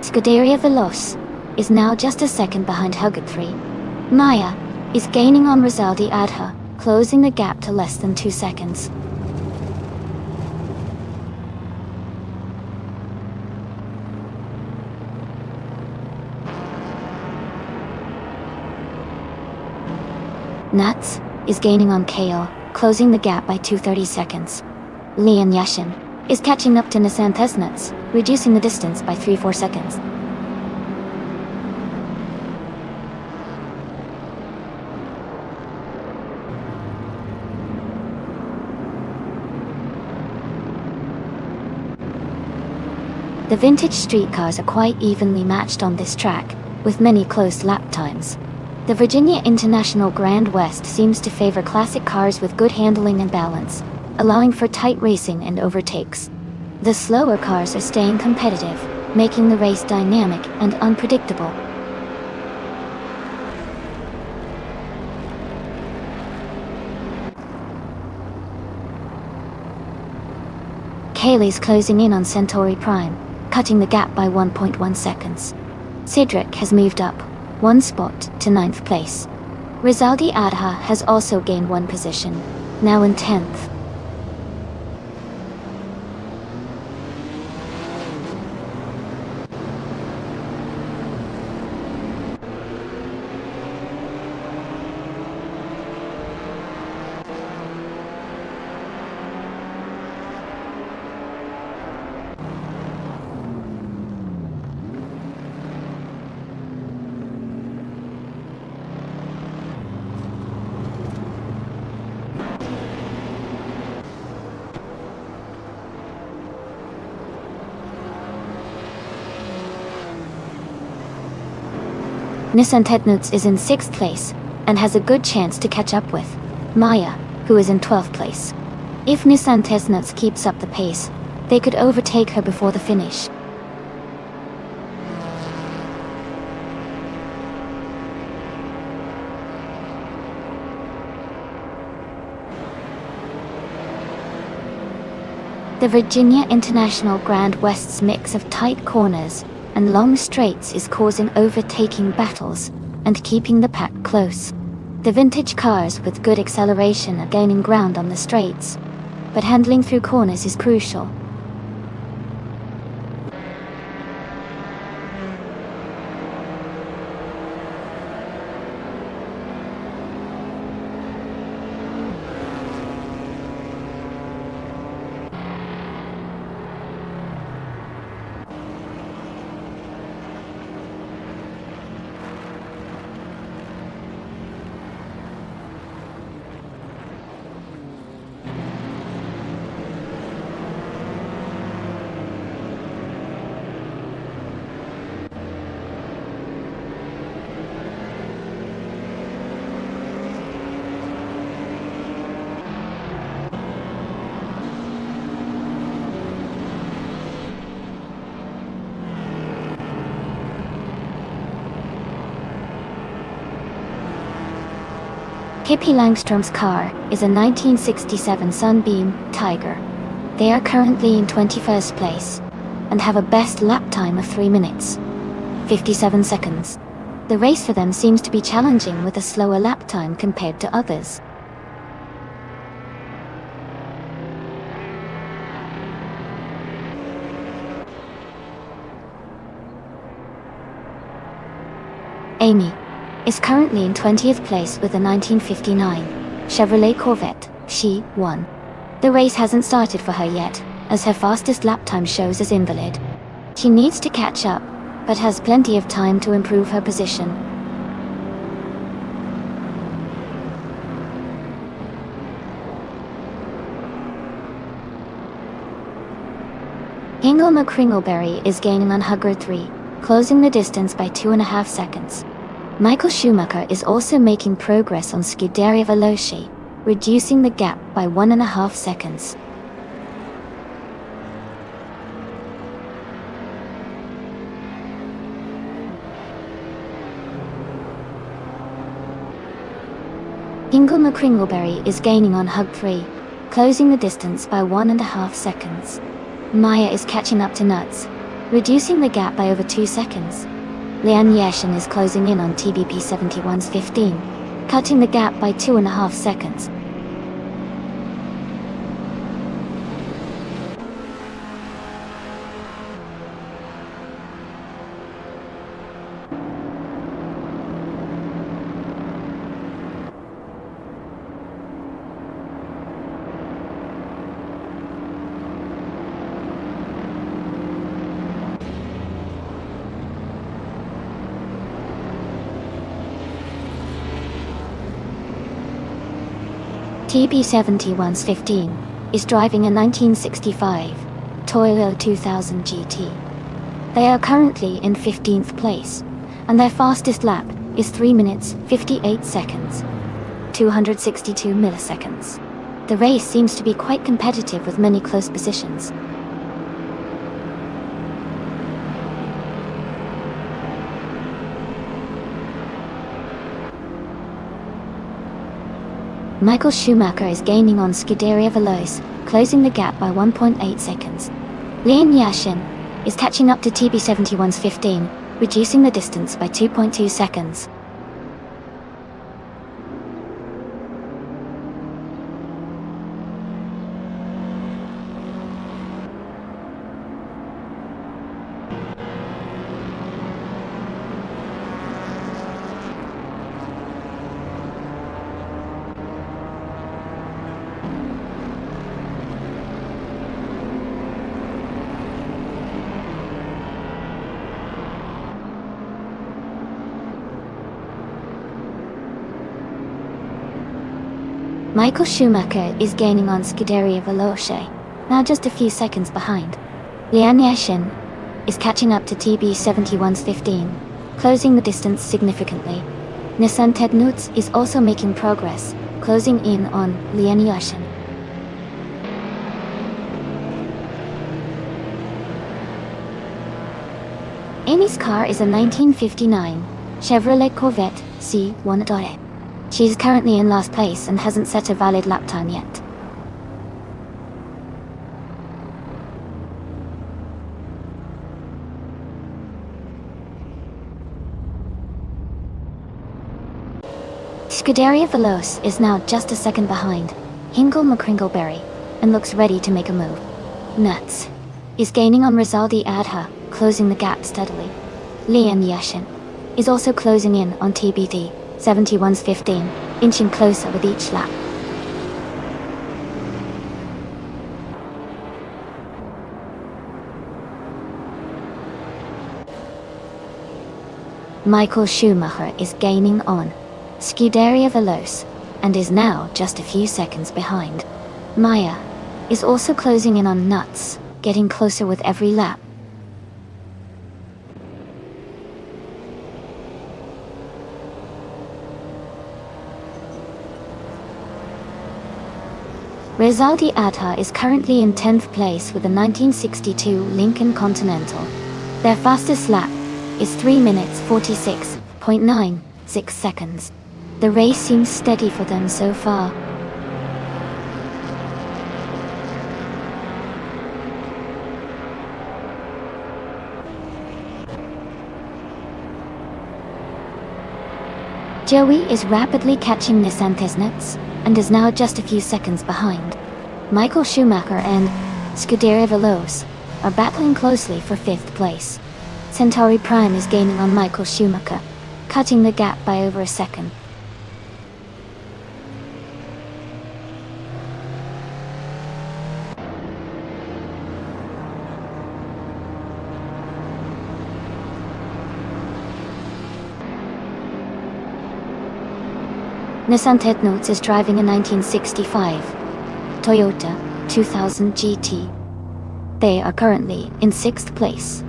Speaker 1: Scuderia Veloce is now just a second behind Huggard 3. Maya is gaining on Rizaldi Adha, closing the gap to less than 2 seconds. Nats is gaining on Kale, closing the gap by 230 seconds. Lian Yashin is catching up to Nissan Tesnets, reducing the distance by 3-4 seconds. The vintage streetcars are quite evenly matched on this track, with many close lap times. The Virginia International Grand West seems to favor classic cars with good handling and balance, allowing for tight racing and overtakes. The slower cars are staying competitive, making the race dynamic and unpredictable. Kaylee's closing in on Centauri Prime, cutting the gap by 1.1 seconds. Cedric has moved up 1 spot to 9th place. Rizaldi Adha has also gained 1 position, now in 10th. Nissan Tetnuts is in 6th place, and has a good chance to catch up with Maya, who is in 12th place. If Nissan Tetnuts keeps up the pace, they could overtake her before the finish. The Virginia International Grand West's mix of tight corners and long straights is causing overtaking battles and keeping the pack close. The vintage cars with good acceleration are gaining ground on the straights, but handling through corners is crucial. Pippi Langström's car is a 1967 Sunbeam Tiger. They are currently in 21st place and have a best lap time of 3 minutes, 57 seconds. The race for them seems to be challenging with a slower lap time compared to others. Amy is currently in 20th place with a 1959 Chevrolet Corvette. She won. The race hasn't started for her yet, as her fastest lap time shows as invalid. She needs to catch up, but has plenty of time to improve her position. Hingle McCringleberry is gaining on Hugger 3, closing the distance by 2.5 seconds. Michael Schumacher is also making progress on Scuderia Veloce, reducing the gap by 1.5 seconds. Hingle McCringleberry is gaining on Hug 3, closing the distance by 1.5 seconds. Maya is catching up to Nuts, reducing the gap by over 2 seconds. Leanne Yashin is closing in on TBP 71's 15, cutting the gap by 2.5 seconds. TB71's 15 is driving a 1965 Toyota 2000 GT. They are currently in 15th place, and their fastest lap is 3 minutes 58 seconds, 262 milliseconds. The race seems to be quite competitive with many close positions. Michael Schumacher is gaining on Scuderia Veloce, closing the gap by 1.8 seconds. Leanne Yashin is catching up to TB71's 15, reducing the distance by 2.2 seconds. Michael Schumacher is gaining on Scuderia Veloce, now just a few seconds behind. Leanne Yashin is catching up to TB71's 15, closing the distance significantly. Nissan Ted Nutz is also making progress, closing in on Leanne Yashin. Amy's car is a 1959 Chevrolet Corvette C1.8. She is currently in last place and hasn't set a valid lap time yet. Scuderia Veloce is now just a second behind Hingle McCringleberry and looks ready to make a move. Nuts is gaining on Rizaldi Adha, closing the gap steadily. Leanne Yashin is also closing in on TBD 71's 15, inching closer with each lap. Michael Schumacher is gaining on Scuderia Veloce and is now just a few seconds behind. Maya is also closing in on Nuts, getting closer with every lap. Rizaldi Adha is currently in 10th place with a 1962 Lincoln Continental. Their fastest lap is 3 minutes 46.96 seconds. The race seems steady for them so far. Joey is rapidly catching Nissan Tesnets and is now just a few seconds behind. Michael Schumacher and Scuderia Veloce are battling closely for 5th place. Centauri Prime is gaining on Michael Schumacher, cutting the gap by over a second. Nissan Tetnoots is driving a 1965 Toyota 2000 GT. They are currently in 6th place,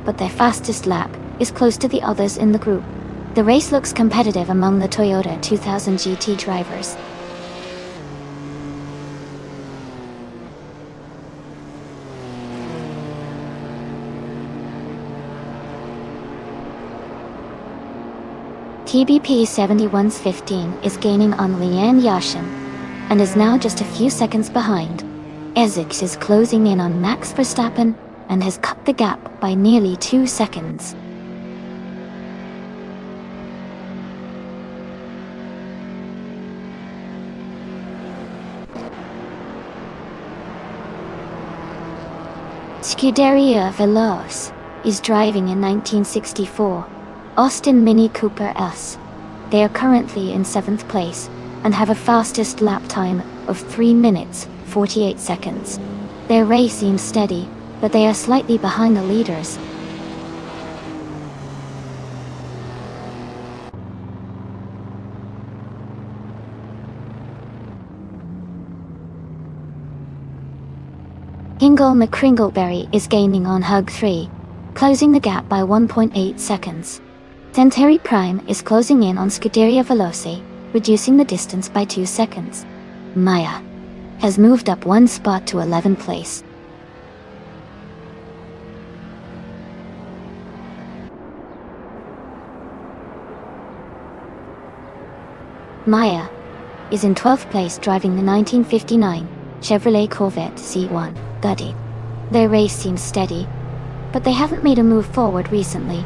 Speaker 1: but their fastest lap is close to the others in the group. The race looks competitive among the Toyota 2000 GT drivers. TBP 7115 is gaining on Lian Yashin and is now just a few seconds behind. Essex is closing in on Max Verstappen and has cut the gap by nearly 2 seconds. Scuderia Veloce is driving a 1964 Austin Mini Cooper S. They are currently in 7th place and have a fastest lap time of 3 minutes 48 seconds. Their race seems steady, but they are slightly behind the leaders. Hingle McCringleberry is gaining on Hug 3, closing the gap by 1.8 seconds. Centauri Prime is closing in on Scuderia Veloce, reducing the distance by 2 seconds. Maya has moved up 1 spot to 11th place. Maya is in 12th place driving the 1959 Chevrolet Corvette C1 Guddy. Their race seems steady, but they haven't made a move forward recently.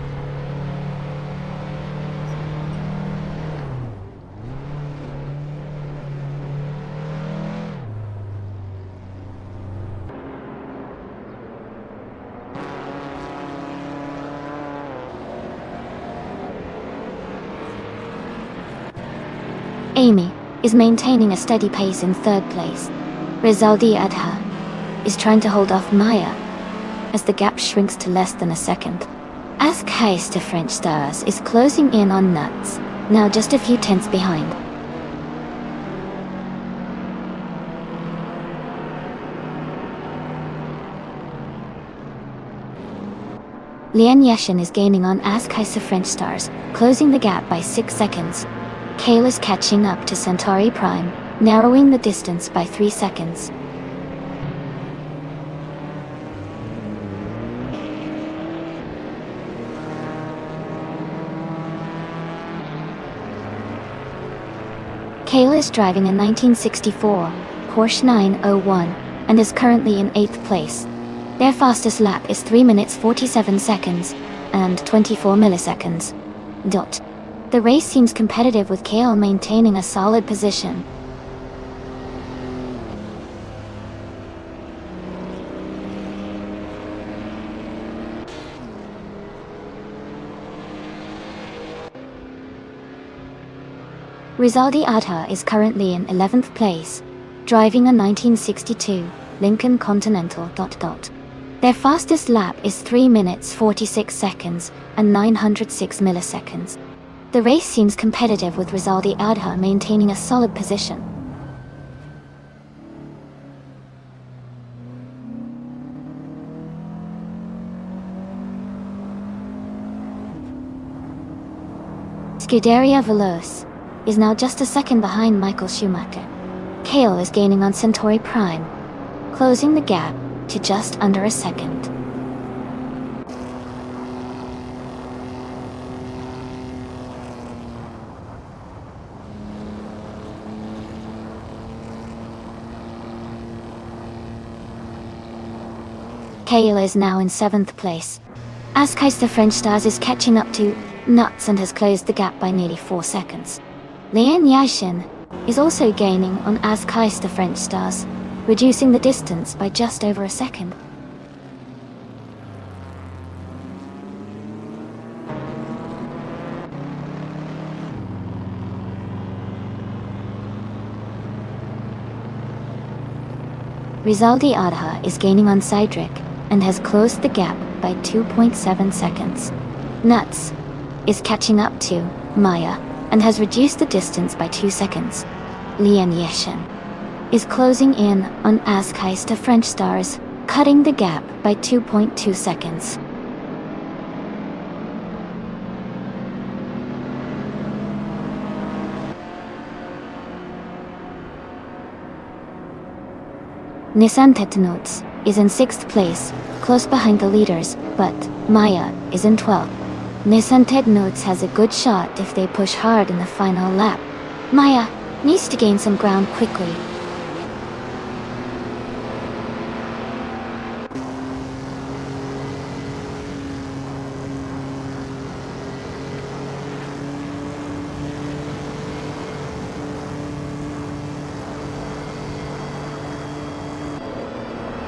Speaker 1: Amy is maintaining a steady pace in 3rd place. Rizaldi Adha is trying to hold off Maya as the gap shrinks to less than a second. Ask Heist to French Stars is closing in on Nuts, now just a few tenths behind. Lian Yashin is gaining on Ask Heist to French Stars, closing the gap by 6 seconds. Kale is catching up to Centauri Prime, narrowing the distance by 3 seconds. Kale is driving a 1964 Porsche 901 and is currently in 8th place. Their fastest lap is 3 minutes 47 seconds and 24 milliseconds. The race seems competitive with Kale maintaining a solid position. Rizaldi Adha is currently in 11th place, driving a 1962 Lincoln Continental. Their fastest lap is 3 minutes 46 seconds and 906 milliseconds. The race seems competitive with Rizaldi Adha maintaining a solid position. Scuderia Veloce is now just a second behind Michael Schumacher. Kale is gaining on Centauri Prime, closing the gap to just under a second. Kale is now in 7th place. As Kaiser French Stars is catching up to Nuts and has closed the gap by nearly 4 seconds. Lian Yashin is also gaining on As Kaiser French Stars, reducing the distance by just over a second. Rizaldi Adha is gaining on Cydric and has closed the gap by 2.7 seconds. Nuts is catching up to Maya and has reduced the distance by 2 seconds. Lian Yeshen is closing in on Askaister French Stars, cutting the gap by 2.2 seconds. Nissan Tetanotes is in 6th place, close behind the leaders, but Maya is in 12th. Nissan Tetanotes has a good shot if they push hard in the final lap. Maya needs to gain some ground quickly.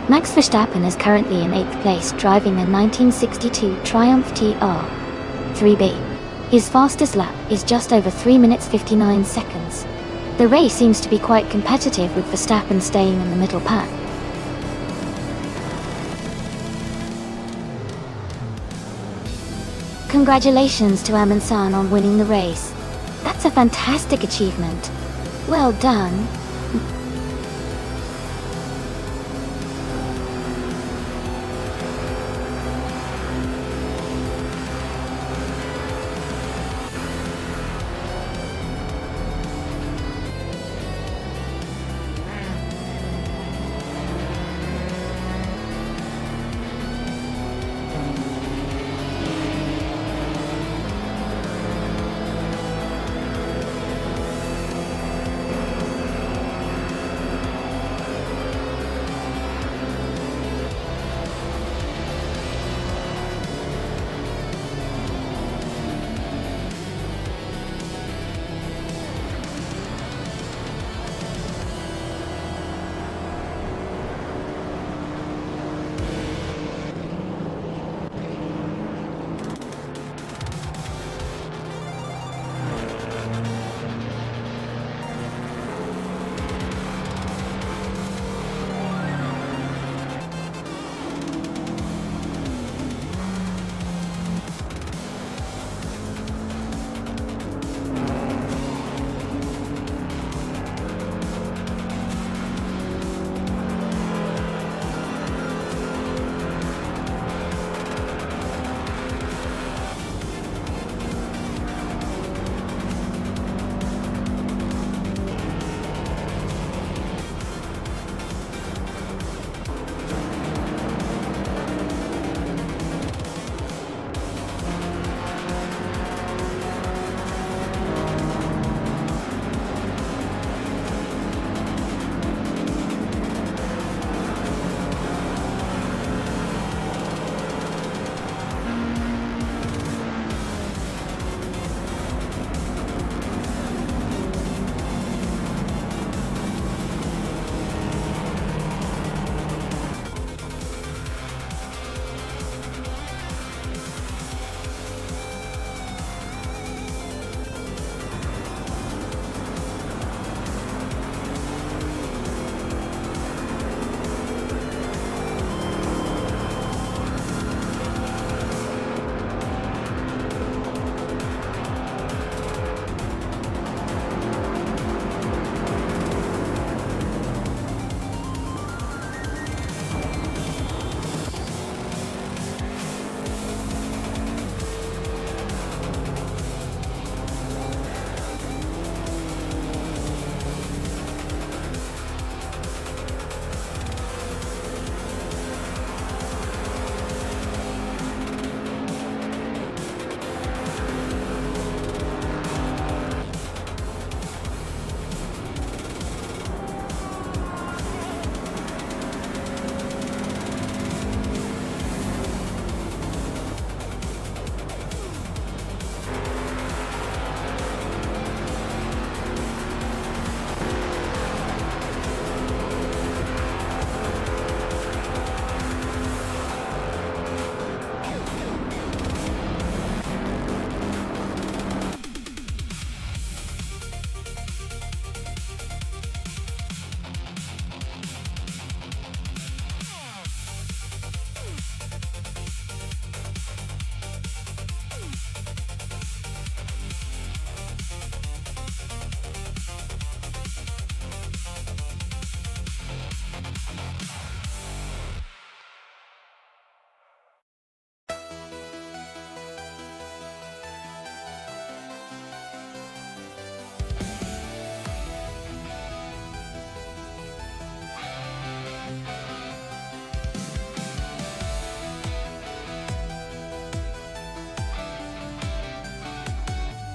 Speaker 1: Max Verstappen is currently in 8th place, driving a 1962 Triumph TR 3B. His fastest lap is just over 3 minutes 59 seconds. The race seems to be quite competitive, with Verstappen staying in the middle pack. Congratulations to Amin-san on winning the race. That's a fantastic achievement. Well done.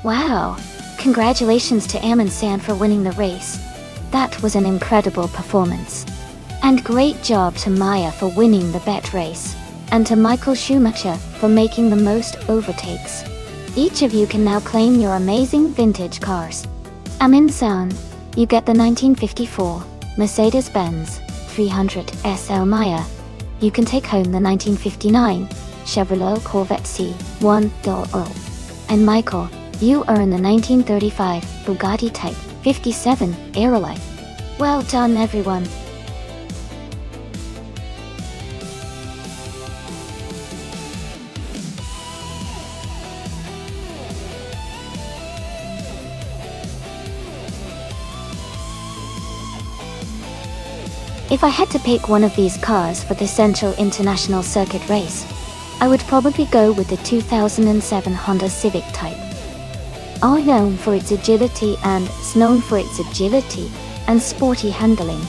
Speaker 1: Wow! Congratulations to Amundsen for winning the race. That was an incredible performance. And great job to Maya for winning the bet race, and to Michael Schumacher for making the most overtakes. Each of you can now claim your amazing vintage cars. Amundsen, you get the 1954 Mercedes-Benz 300 SL Maya. You can take home the 1959 Chevrolet Corvette C100. And Michael, you earn the 1935 Bugatti Type 57 Aeroline. Well done, everyone. If I had to pick one of these cars for the Central International Circuit race, I would probably go with the 2007 Honda Civic Type. All known for its agility and sporty handling,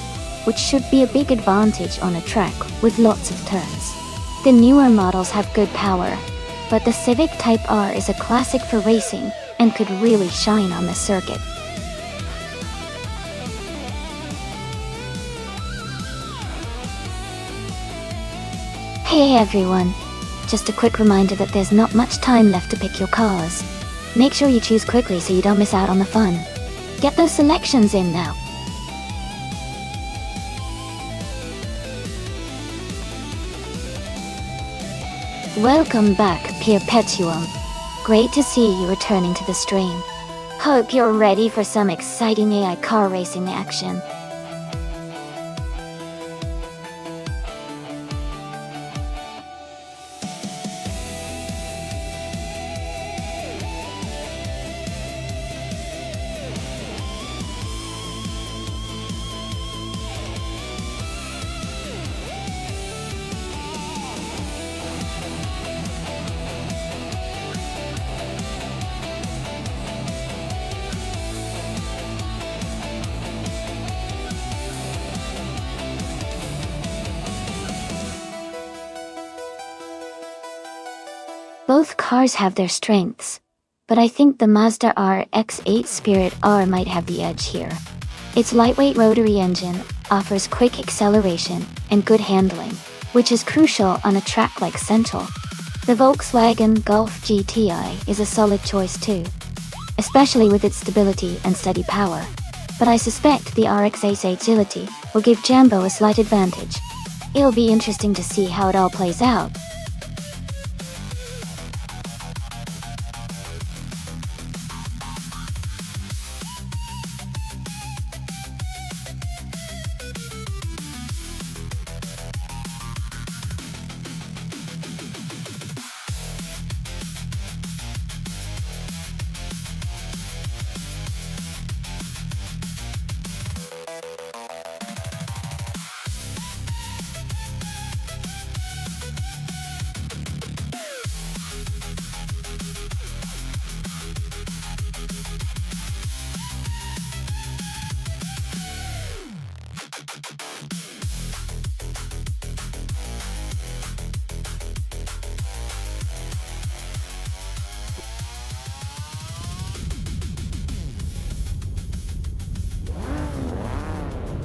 Speaker 1: which should be a big advantage on a track with lots of turns. The newer models have good power, but the Civic Type R is a classic for racing and could really shine on the circuit. Hey everyone! Just a quick reminder that there's not much time left to pick your cars. Make sure you choose quickly so you don't miss out on the fun. Get those selections in now. Welcome back, Perpetuum. Great to see you returning to the stream. Hope you're ready for some exciting AI car racing action. Both cars have their strengths, but I think the Mazda RX-8 Spirit R might have the edge here. Its lightweight rotary engine offers quick acceleration and good handling, which is crucial on a track like Central. The Volkswagen Golf GTI is a solid choice too, especially with its stability and steady power, but I suspect the RX-8's agility will give Jambo a slight advantage. It'll be interesting to see how it all plays out.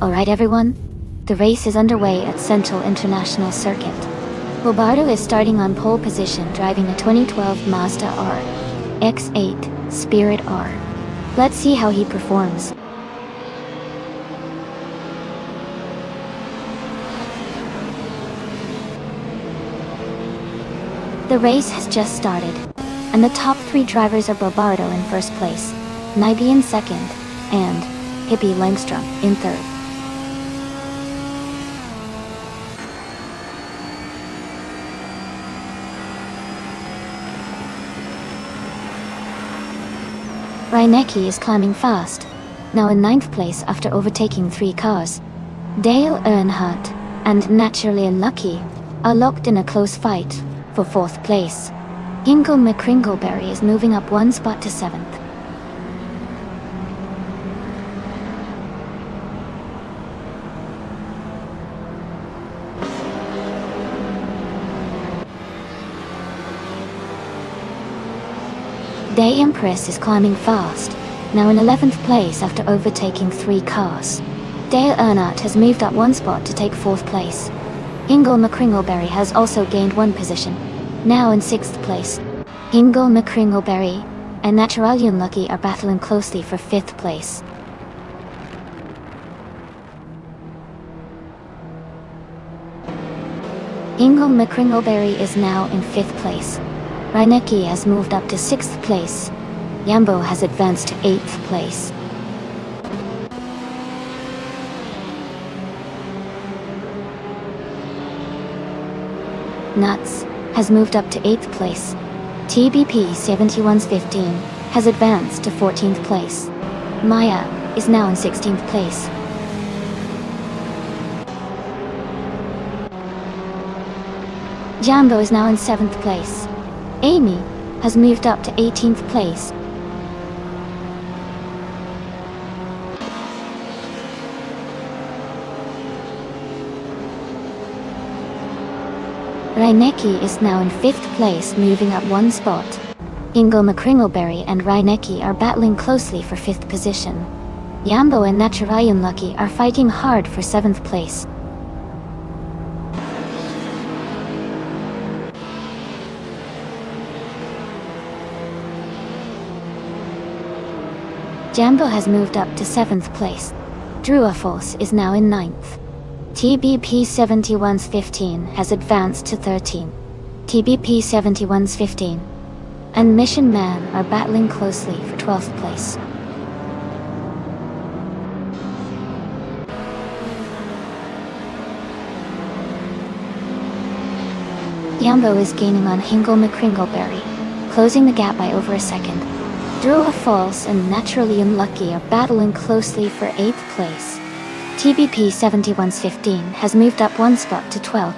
Speaker 1: Alright everyone, the race is underway at Central International Circuit. Roberto is starting on pole position driving a 2012 Mazda RX-8 Spirit R. Let's see how he performs. The race has just started, and the top three drivers are Roberto in first place, Naibi in second, and Hippie Langstrom in third. Reinecke is climbing fast, now in ninth place after overtaking three cars. Dale Earnhardt and Naturally Unlucky are locked in a close fight for fourth place. Gingle McCringleberry is moving up one spot to seventh. The Empress is climbing fast, now in 11th place after overtaking 3 cars. Dale Earnhardt has moved up 1 spot to take 4th place. Hingle McCringleberry has also gained 1 position, now in 6th place. Hingle McCringleberry and Naturally Unlucky are battling closely for 5th place. Hingle McCringleberry is now in 5th place. Reinecke has moved up to 6th place. Yambo has advanced to 8th place. Nuts has moved up to 8th place. TBP 7115 has advanced to 14th place. Maya is now in 16th place. Jambo is now in 7th place. Amy has moved up to 18th place. Reinecke is now in 5th place, moving up 1 spot. Hingle McCringleberry and Reinecke are battling closely for 5th position. Yambo and Naturally Unlucky are fighting hard for 7th place. Jambo has moved up to 7th place. Druaforce is now in 9th. TBP 7115 has advanced to 13. TBP 7115 and Mission Man are battling closely for 12th place. Yambo is gaining on Hingle McCringleberry, closing the gap by over a second. Drua Falls and Naturally Unlucky are battling closely for 8th place. TBP 7115 has moved up 1 spot to 12th.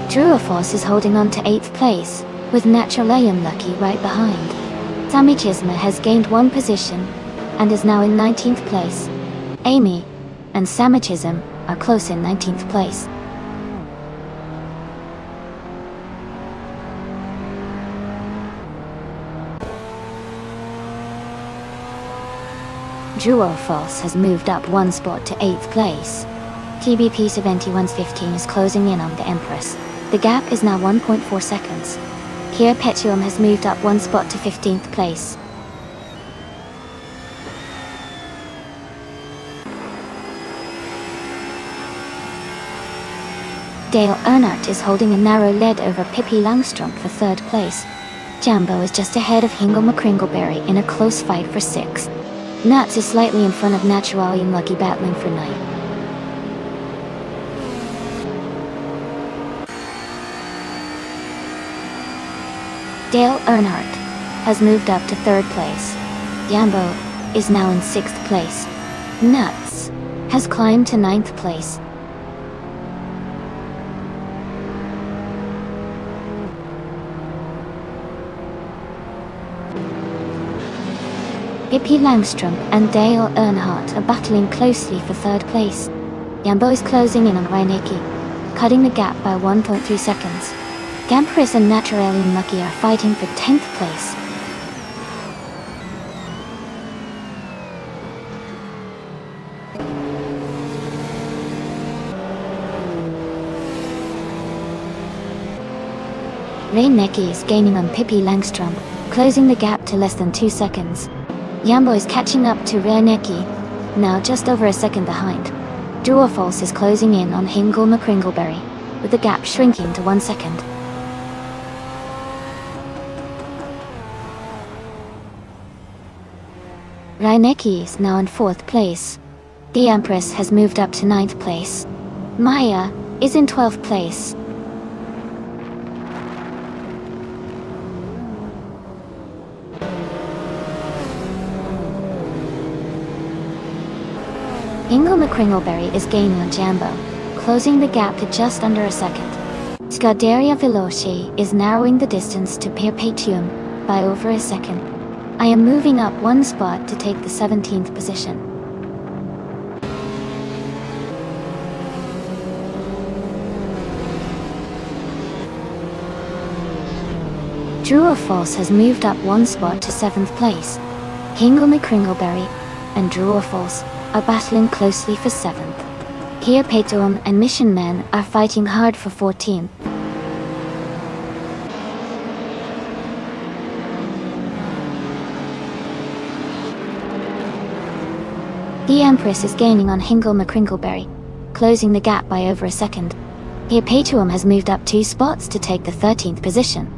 Speaker 1: Druaforce is holding on to 8th place, with Naturally Unlucky right behind. Samichisma has gained 1 position, and is now in 19th place. Amy and Samichism are close in 19th place. Druaforce has moved up 1 spot to 8th place. TBP 7115 is closing in on the Empress. The gap is now 1.4 seconds. Here Petuum has moved up 1 spot to 15th place. Dale Earnhardt is holding a narrow lead over Pippi Langstrom for 3rd place. Jambo is just ahead of Hingle McCringleberry in a close fight for 6th. Nuts is slightly in front of Naturally Unlucky battling for 9th. Dale Earnhardt has moved up to 3rd place. Yambo is now in 6th place. Nuts has climbed to 9th place. Pippi Langstrom and Dale Earnhardt are battling closely for 3rd place. Yambo is closing in on Reinecke, cutting the gap by 1.3 seconds. Gampress and Naturally Unlucky are fighting for 10th place. Reinecke is gaining on Pippi Langstrom, closing the gap to less than 2 seconds. Yambo is catching up to Reinecke, now just over a second behind. Druaforce is closing in on Hingle McCringleberry, with the gap shrinking to 1 second. Reinecke is now in 4th place. The Empress has moved up to 9th place. Maya is in 12th place. Hingle McCringleberry is gaining on Jambo, closing the gap to just under a second. Scuderia Veloce is narrowing the distance to Perpetuum by over a second. I am moving up one spot to take the 17th position. True or False has moved up one spot to 7th place. Hingle McCringleberry and True or False are battling closely for 7th. Here Petoum and Mission Men are fighting hard for 14th. The Empress is gaining on Hingle McCringleberry, closing the gap by over a second. Here Petoum has moved up 2 spots to take the 13th position.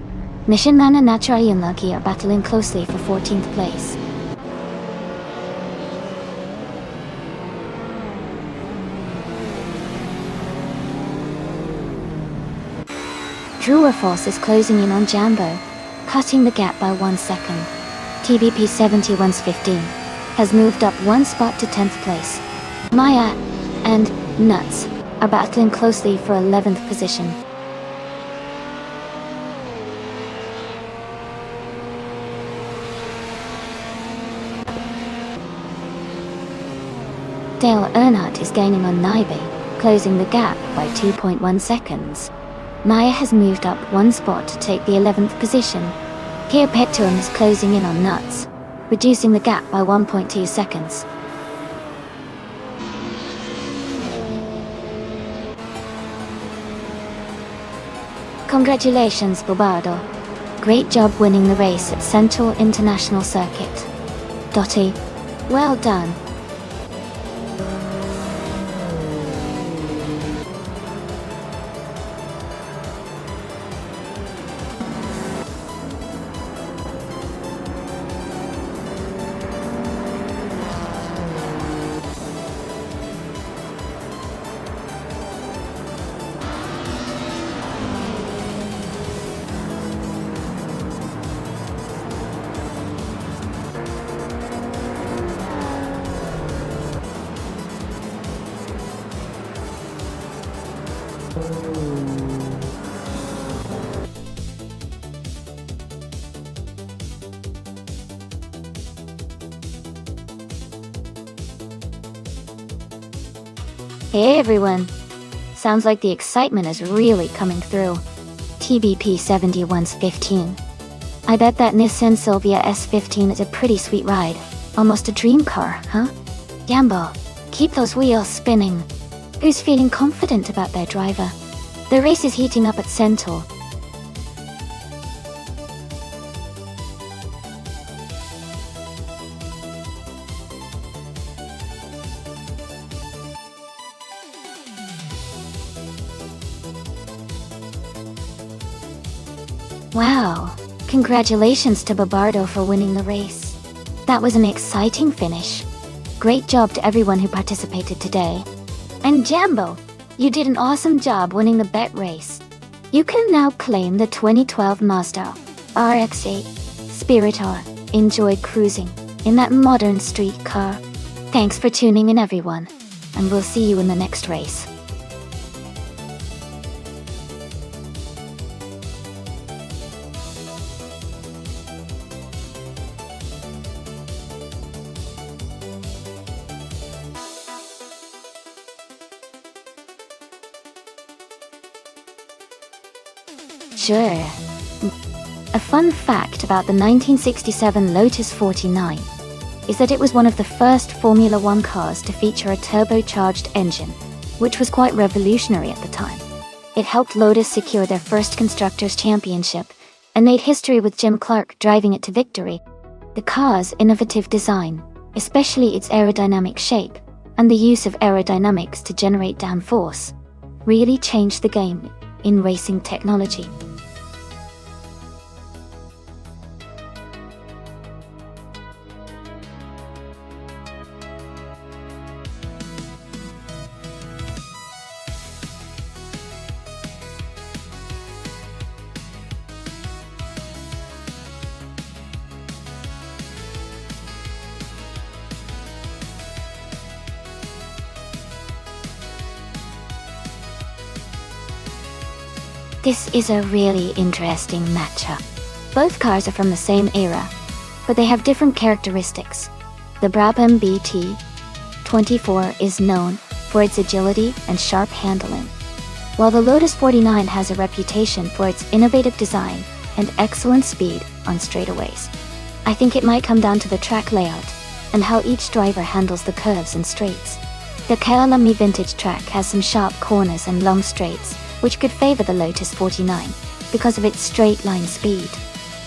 Speaker 1: Mission Man and Naturally Unlucky are battling closely for 14th place. True or False is closing in on Jambo, cutting the gap by 1 second. TBP 71's15 has moved up 1 spot to 10th place. Maya and Nuts are battling closely for 11th position. Dale Earnhardt is gaining on Naibe, closing the gap by 2.1 seconds. Maya has moved up 1 spot to take the 11th position. Here Petoum is closing in on Nuts, reducing the gap by 1.2 seconds. Congratulations, Bobardo. Great job winning the race at Central International Circuit. Dottie, well done. Hey everyone! Sounds like the excitement is really coming through. TBP 71's 15. I bet that Nissan Silvia S15 is a pretty sweet ride. Almost a dream car, huh? Jambo, keep those wheels spinning. Who's feeling confident about their driver? The race is heating up at Central. Wow, congratulations to Bobardo for winning the race. That was an exciting finish. Great job to everyone who participated today. And Jambo, you did an awesome job winning the bet race. You can now claim the 2012 Mazda RX-8 Spirit R. Enjoy cruising in that modern street car. Thanks for tuning in everyone, and we'll see you in the next race. Sure. A fun fact about the 1967 Lotus 49 is that it was one of the first Formula One cars to feature a turbocharged engine, which was quite revolutionary at the time. It helped Lotus secure their first Constructors' Championship and made history with Jim Clark driving it to victory. The car's innovative design, especially its aerodynamic shape and the use of aerodynamics to generate downforce, really changed the game in racing technology. This is a really interesting matchup. Both cars are from the same era, but they have different characteristics. The Brabham BT24 is known for its agility and sharp handling, while the Lotus 49 has a reputation for its innovative design and excellent speed on straightaways. I think it might come down to the track layout and how each driver handles the curves and straights. The Kyalami vintage track has some sharp corners and long straights, which could favor the Lotus 49 because of its straight line speed.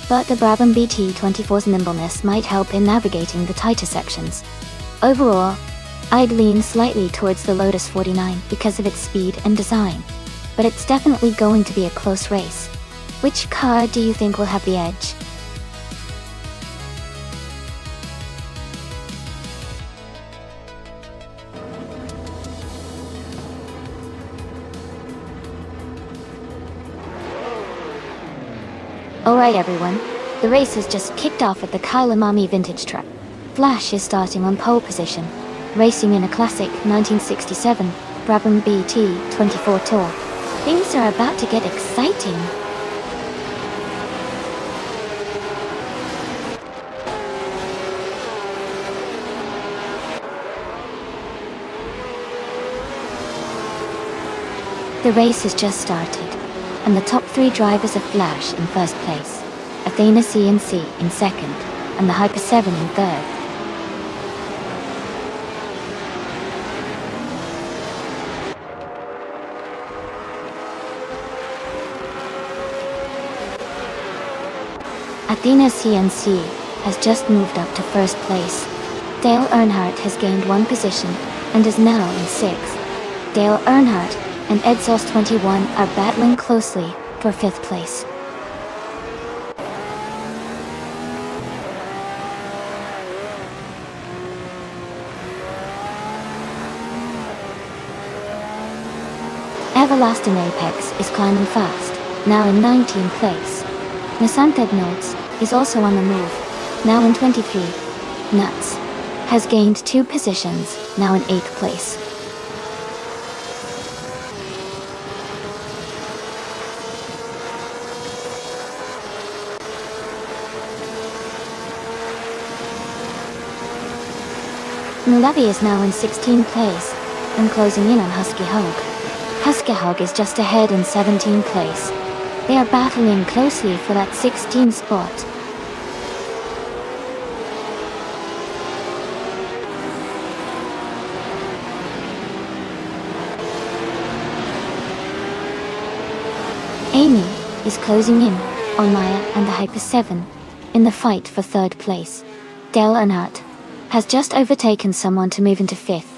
Speaker 1: But the Brabham BT24's nimbleness might help in navigating the tighter sections. Overall, I'd lean slightly towards the Lotus 49 because of its speed and design, but it's definitely going to be a close race. Which car do you think will have the edge? Alright everyone, the race has just kicked off at the Kyalami vintage track. Flash is starting on pole position, racing in a classic 1967 Brabham BT24 Tour. Things are about to get exciting. The race has just started, and the top three drivers are Flash in first place, Athena CNC in second, and the Hyper 7 in third. Athena CNC has just moved up to first place. Dale Earnhardt has gained one position and is now in sixth. Dale Earnhardt and Exhaust 21 are battling closely for fifth place. Everlasting Apex is climbing fast, now in 19th place. Nissan Notes is also on the move, now in 23. Nuts has gained 2 positions, now in 8th place. Mulavi is now in 16th place and closing in on Husky Hog. Husky Hog is just ahead in 17th place. They are battling closely for that 16th spot. Amy is closing in on Maya and the Hyper 7 in the fight for third place. Dale Earnhardt has just overtaken someone to move into fifth.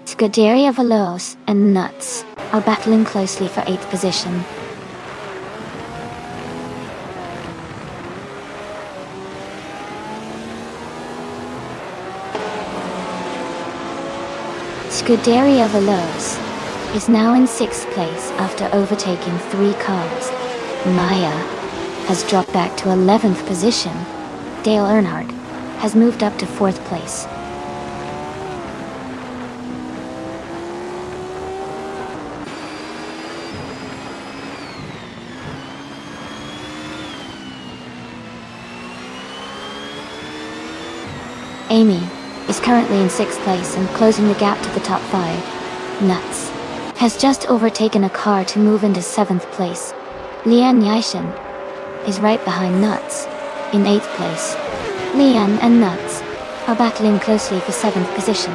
Speaker 1: Scuderia Veloz and Nuts are battling closely for 8th position. Scuderia Veloz is now in 6th place after overtaking 3 cars. Maya has dropped back to 11th position. Dale Earnhardt has moved up to 4th place. Amy is currently in 6th place and closing the gap to the top 5. Nuts has just overtaken a car to move into 7th place. Lian Yishan is right behind Nuts in 8th place. Lian and Nuts are battling closely for 7th position.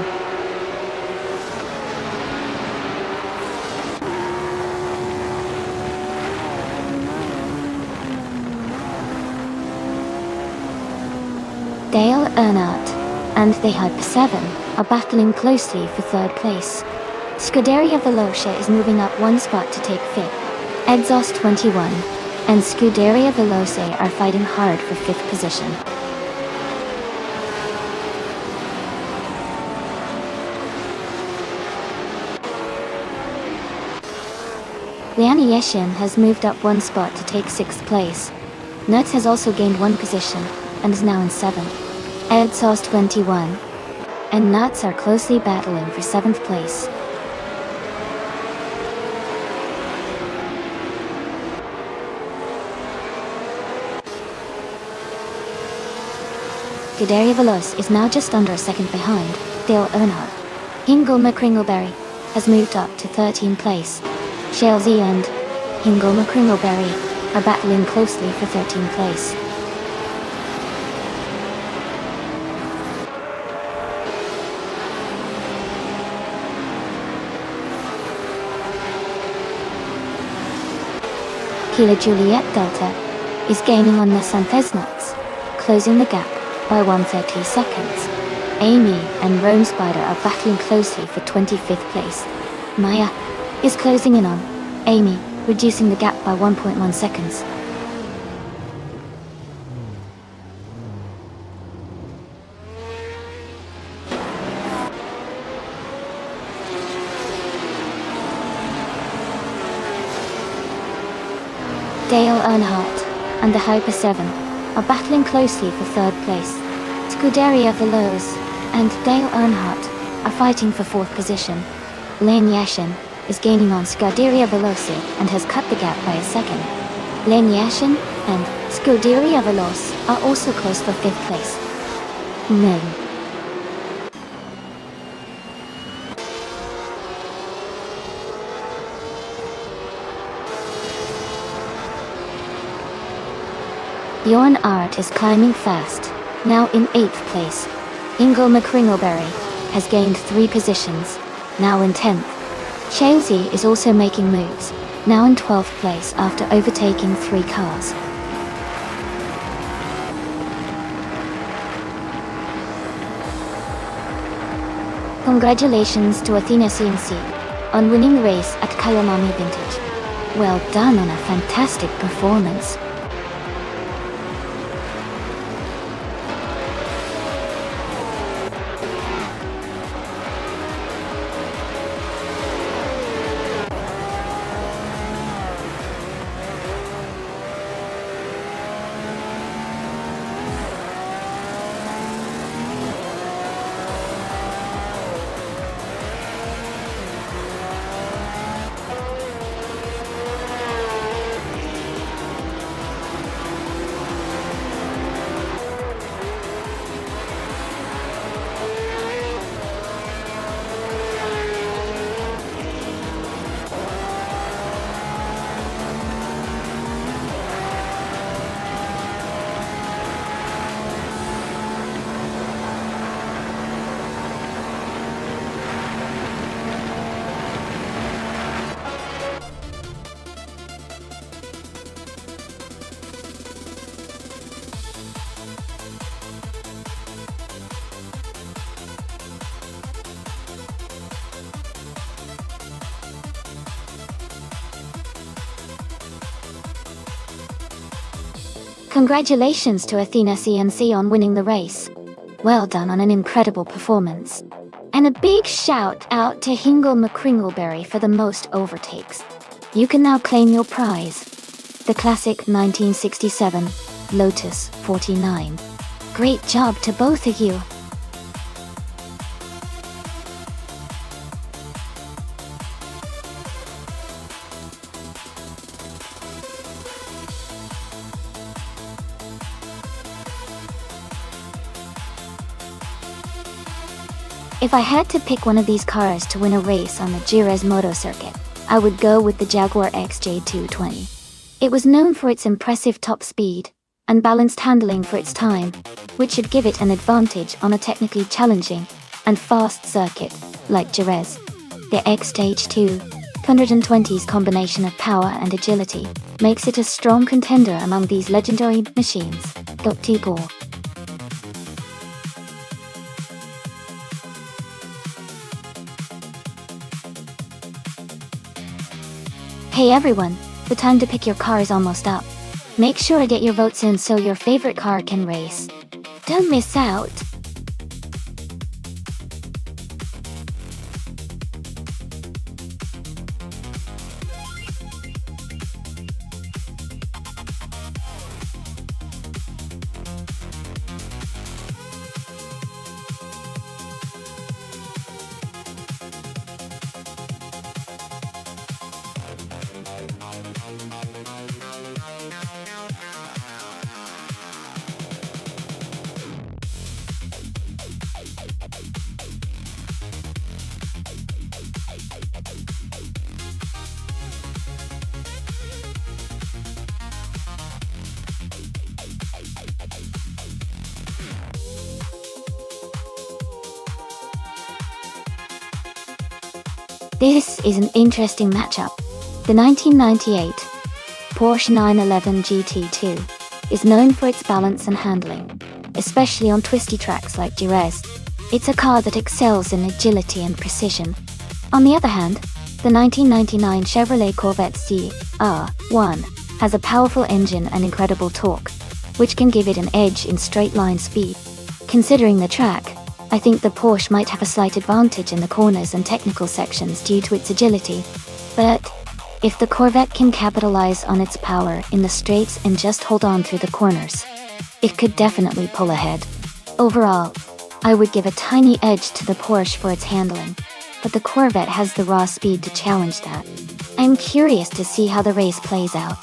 Speaker 1: Dale Earnhardt and the Hyper 7 are battling closely for 3rd place. Scuderia Veloce is moving up 1 spot to take 5th. Exhaust 21 and Scuderia Veloce are fighting hard for 5th position. Liana Yeshin has moved up 1 spot to take 6th place. Nuts has also gained 1 position and is now in 7th. Exhaust 21 and Nuts are closely battling for 7th place. Scuderia Veloce is now just under a second behind Dale Earnhardt. Hingle McCringleberry has moved up to 13th place. Chelsea and Hingle McCringleberry are battling closely for 13th place. Kilo Juliet Delta is gaining on Nissan Thesnox, closing the gap by 130 seconds. Amy and Rome Spider are battling closely for 25th place. Maya is closing in on Amy, reducing the gap by 1.1 seconds. Dale Earnhardt and the Hyper 7 are battling closely for 3rd place. Scuderia Veloce and Dale Earnhardt are fighting for 4th position. Lane Yashin is gaining on Scuderia Veloce and has cut the gap by a second. Lane Yashin and Scuderia Veloce are also close for 5th place. Bjorn Art is climbing fast, now in 8th place. Ingo McCringleberry has gained 3 positions, now in 10th. Chelsea is also making moves, now in 12th place after overtaking 3 cars. Congratulations to Athena CNC on winning the race at Kayamami Vintage. Well done on a fantastic performance. Congratulations to Athena CNC on winning the race. Well done on an incredible performance. And a big shout out to Hingle McCringleberry for the most overtakes. You can now claim your prize. The classic 1967 Lotus 49. Great job to both of you. If I had to pick one of these cars to win a race on the Jerez Moto circuit, I would go with the Jaguar XJ220. It was known for its impressive top speed and balanced handling for its time, which should give it an advantage on a technically challenging and fast circuit like Jerez. The XJ220's combination of power and agility makes it a strong contender among these legendary machines. People. Hey everyone, the time to pick your car is almost up. Make sure to get your votes in so your favorite car can race. Don't miss out. This is an interesting matchup. The 1998 Porsche 911 GT2 is known for its balance and handling, especially on twisty tracks like Jerez. It's a car that excels in agility and precision. On the other hand, the 1999 Chevrolet Corvette CR1 has a powerful engine and incredible torque, which can give it an edge in straight-line speed. Considering the track, I think the Porsche might have a slight advantage in the corners and technical sections due to its agility. But if the Corvette can capitalize on its power in the straights and just hold on through the corners, it could definitely pull ahead. Overall, I would give a tiny edge to the Porsche for its handling, but the Corvette has the raw speed to challenge that. I'm curious to see how the race plays out.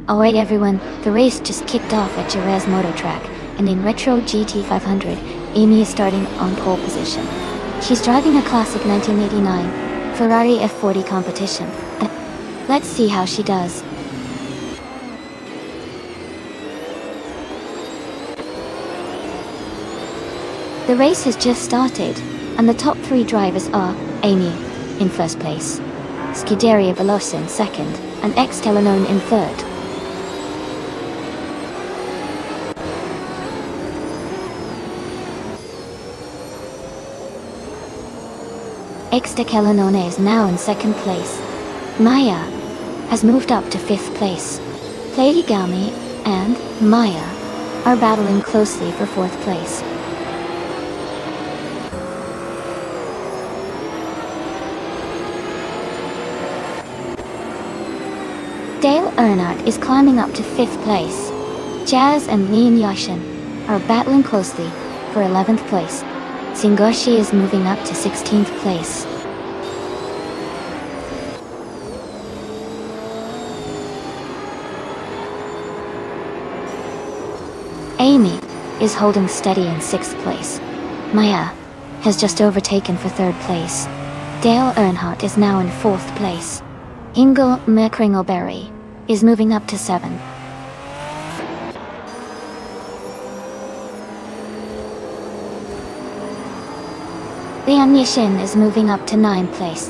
Speaker 1: Alright everyone, the race just kicked off at Jerez Motor Track, and in Retro GT500, Amy is starting on pole position. She's driving a classic 1989 Ferrari F40 competition. Let's see how she does. The race has just started, and the top three drivers are Amy in first place, Scuderia Veloce in second, and Extellenone in third. Extellenone is now in second place. Maya has moved up to fifth place. Lady Gami and Maya are battling closely for fourth place. Dale Earnhardt is climbing up to fifth place. Jazz and Leon Yashin are battling closely for 11th place. Singoshi is moving up to 16th place. Amy is holding steady in 6th place. Maya has just overtaken for 3rd place. Dale Earnhardt is now in 4th place. Ingo McCringleberry is moving up to 7th. Leon Yashin is moving up to 9th place.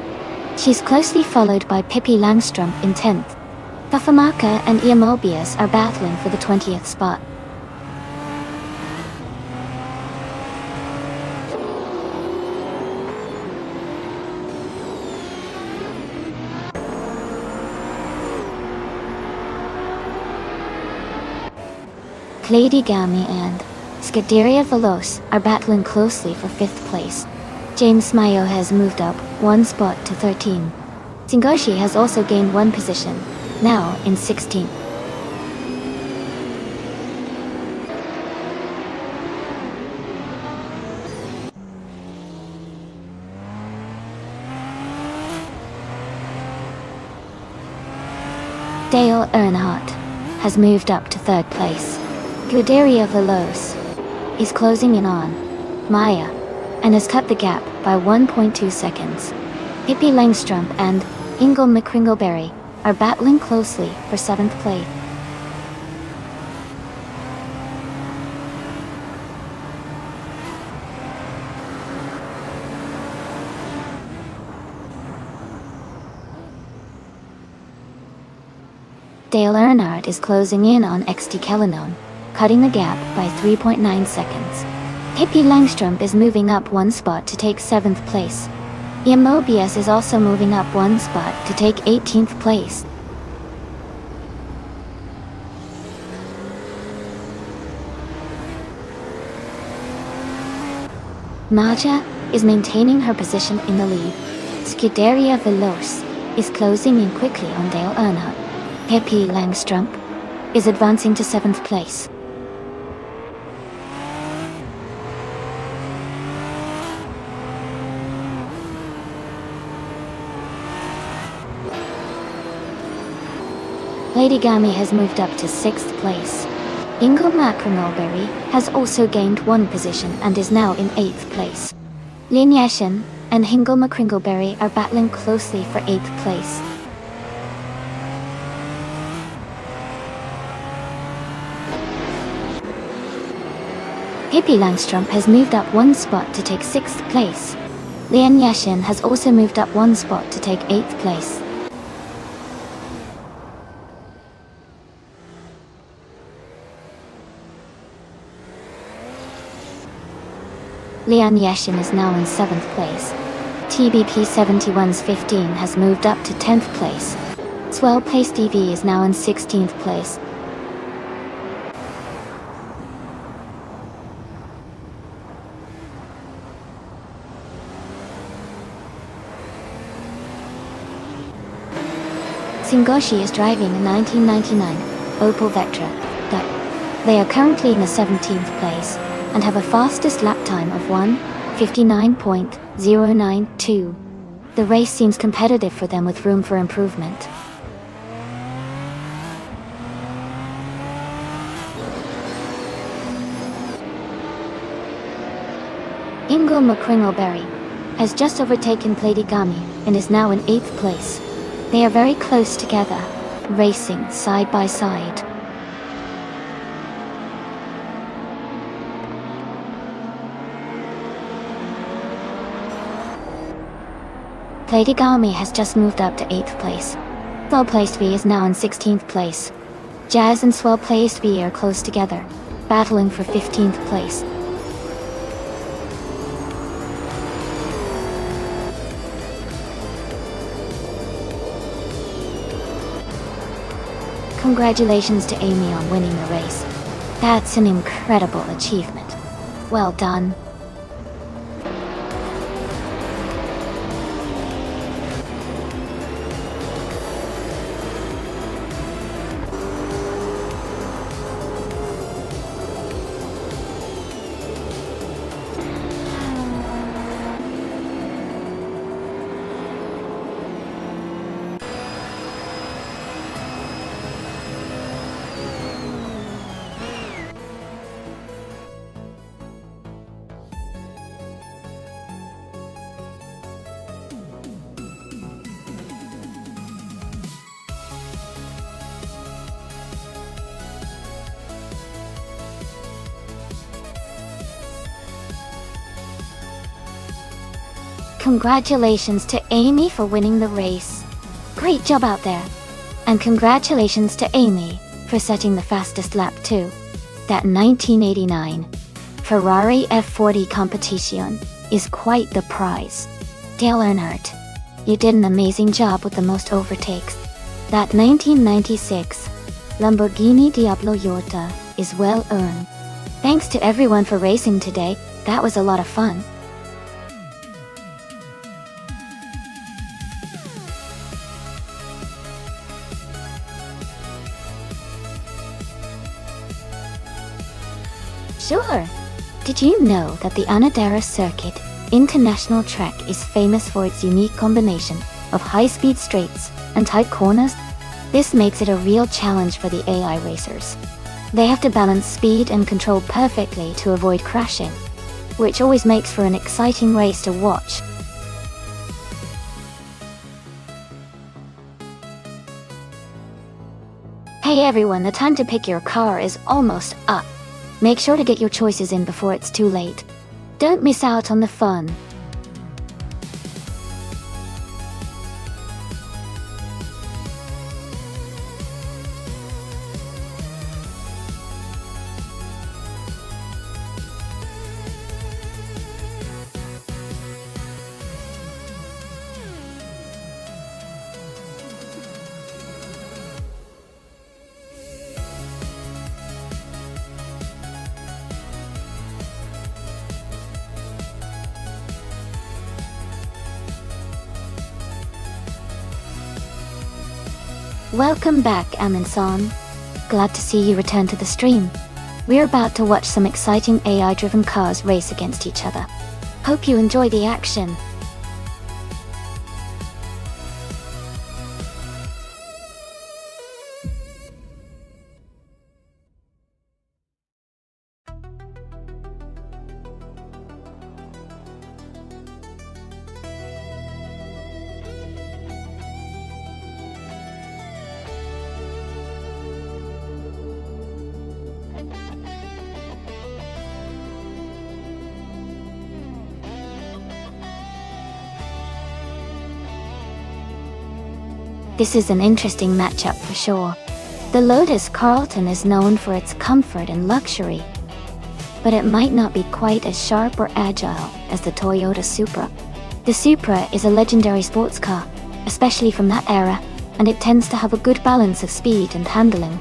Speaker 1: She's closely followed by Pippi Langstrom in 10th. Fafamaka and Imobius are battling for the 20th spot. Lady Gami and Scuderia Veloce are battling closely for 5th place. James Mayo has moved up 1 spot to 13. Singoshi has also gained 1 position, now in 16th. Dale Earnhardt has moved up to 3rd place. Scuderia Veloce is closing in on Maya and has cut the gap by 1.2 seconds. Pippi Langstrom and Ingo McCringleberry are battling closely for 7th place. Dale Earnhardt is closing in on Extellenone, cutting the gap by 3.9 seconds. Pippi Langstrom is moving up 1 spot to take 7th place. Imobius is also moving up 1 spot to take 18th place. Maja is maintaining her position in the lead. Scuderia Veloce is closing in quickly on Dale Earnhardt. Pippi Langstrom is advancing to 7th place. Lady Gami has moved up to 6th place. Ingo Macronalberry has also gained one position and is now in 8th place. Lin Yashin and Hingle McCringleberry are battling closely for 8th place. Pippi Langstrup has moved up one spot to take 6th place. Lian Yashin has also moved up one spot to take 8th place. Lian Yashin is now in 7th place. TBP 71's 15 has moved up to 10th place. Swell Pace TV is now in 16th place. Singoshi is driving a 1999 Opel Vectra. They are currently in the 17th place and have a fastest lap time of 1:59.092. The race seems competitive for them with room for improvement. Ingo McCringleberry has just overtaken Platigami and is now in 8th place. They are very close together, racing side by side. Platigami has just moved up to 8th place. Swell Placed V is now in 16th place. Jazz and Swell Placed V are close together, battling for 15th place. Congratulations to Amy on winning the race. That's an incredible achievement. Well done. Congratulations to Amy for winning the race. Great job out there. And congratulations to Amy for setting the fastest lap too. That 1989 Ferrari F40 competition is quite the prize. Dale Earnhardt, you did an amazing job with the most overtakes. That 1996 Lamborghini Diablo Yorta is well earned. Thanks to everyone for racing today, that was a lot of fun. Sure. Did you know that the Anadara Circuit International Track is famous for its unique combination of high-speed straights and tight corners? This makes it a real challenge for the AI racers. They have to balance speed and control perfectly to avoid crashing, which always makes for an exciting race to watch. Hey everyone, the time to pick your car is almost up. Make sure to get your choices in before it's too late. Don't miss out on the fun. Welcome back, Amin-san. Glad to see you return to the stream. We're about to watch some exciting AI-driven cars race against each other. Hope you enjoy the action. This is an interesting matchup for sure. The Lotus Carlton is known for its comfort and luxury, but it might not be quite as sharp or agile as the Toyota Supra. The Supra is a legendary sports car, especially from that era, and it tends to have a good balance of speed and handling.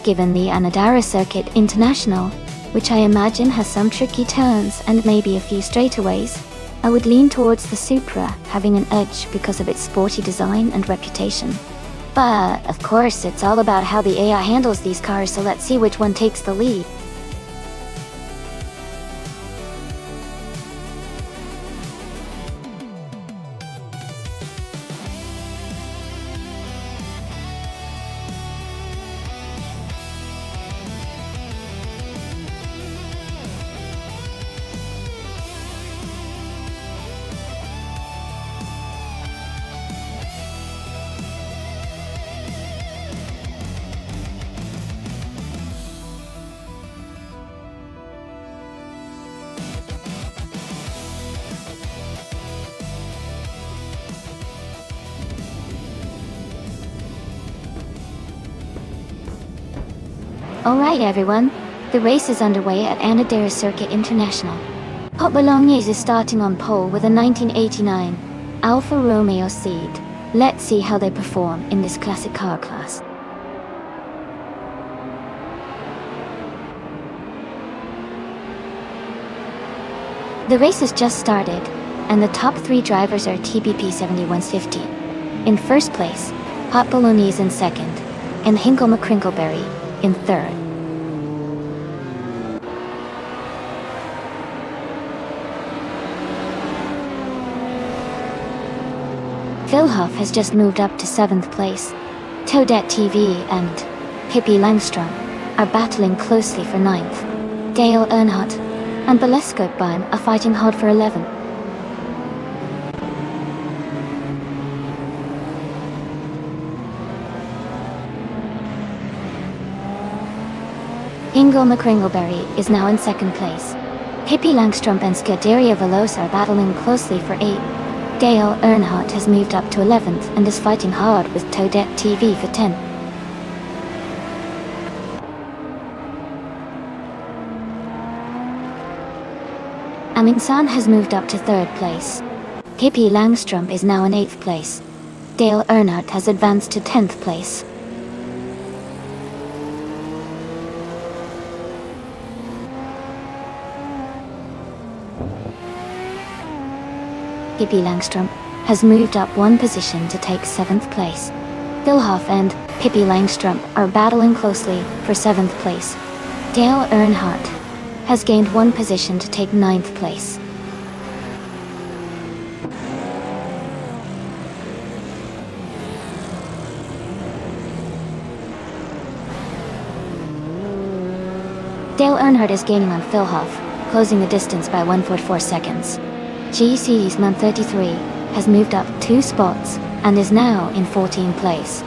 Speaker 1: Given the Anadara Circuit International, which I imagine has some tricky turns and maybe a few straightaways, I would lean towards the Supra having an edge because of its sporty design and reputation. But, of course, it's all about how the AI handles these cars, so let's see which one takes the lead. Alright everyone, the race is underway at Anadara Circuit International. Hot Bolognese is starting on pole with a 1989 Alfa Romeo Seed. Let's see how they perform in this classic car class. The race has just started, and the top 3 drivers are TBP 7150. In first place, Hot Bolognese in second, and Hinkle McCrinkleberry in third. Phil Huff has just moved up to 7th place. Toadette TV and Pippi Langstrom are battling closely for 9th. Dale Earnhardt and Beleskopbeim are fighting hard for 11th. Ingo McCringleberry is now in 2nd place. Pippi Langstrom and Scuderia Velosa are battling closely for 8th. Dale Earnhardt has moved up to 11th and is fighting hard with Toadette TV for 10th. Amin San has moved up to 3rd place. Pippi Langstrom is now in 8th place. Dale Earnhardt has advanced to 10th place. Pippi Langstrom has moved up 1 position to take 7th place. Phil Huff and Pippi Langstrom are battling closely for 7th place. Dale Earnhardt has gained 1 position to take 9th place. Dale Earnhardt is gaining on Phil Huff, closing the distance by 1.4 seconds. GC's Man 33 has moved up 2 spots and is now in 14th place.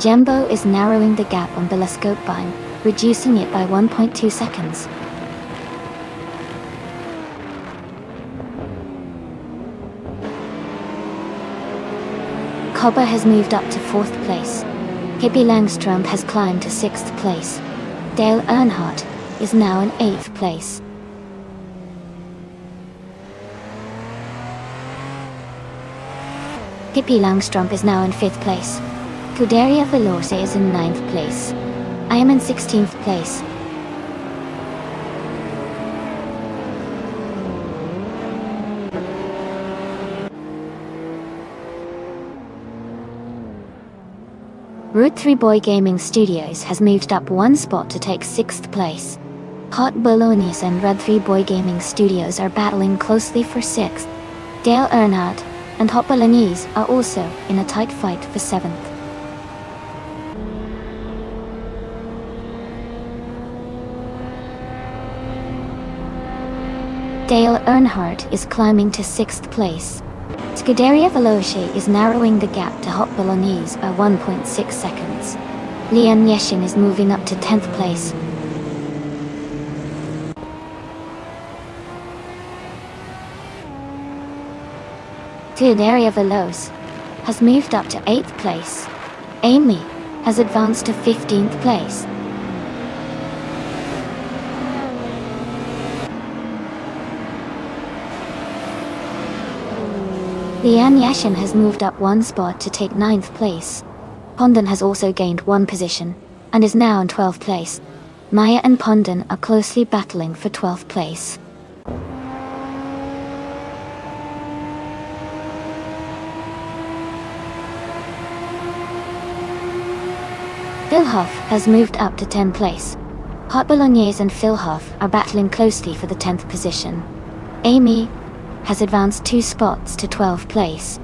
Speaker 1: Jembo is narrowing the gap on Beleskopbeim, reducing it by 1.2 seconds. Cobber has moved up to 4th place. Pippi Langstrom has climbed to 6th place. Dale Earnhardt is now in 8th place. Pippi Langstrom is now in 5th place. Scuderia Velosa is in 9th place. I am in 16th place. Route 3 Boy Gaming Studios has moved up 1 spot to take 6th place. Hot Bolognese and Red 3 Boy Gaming Studios are battling closely for 6th. Dale Earnhardt and Hot Bolognese are also in a tight fight for 7th. Dale Earnhardt is climbing to 6th place. Scuderia Veloce is narrowing the gap to Hot Bolognese by 1.6 seconds. Lian Yeshin is moving up to 10th place. Scuderia Veloce has moved up to 8th place. Amy has advanced to 15th place. Lian Yashin has moved up one spot to take 9th place. Pondon has also gained one position, and is now in 12th place. Maya and Pondon are closely battling for 12th place. Philhoff has moved up to 10th place. Hot Bolognese and Philhoff are battling closely for the 10th position. Amy has advanced 2 spots to 12th place.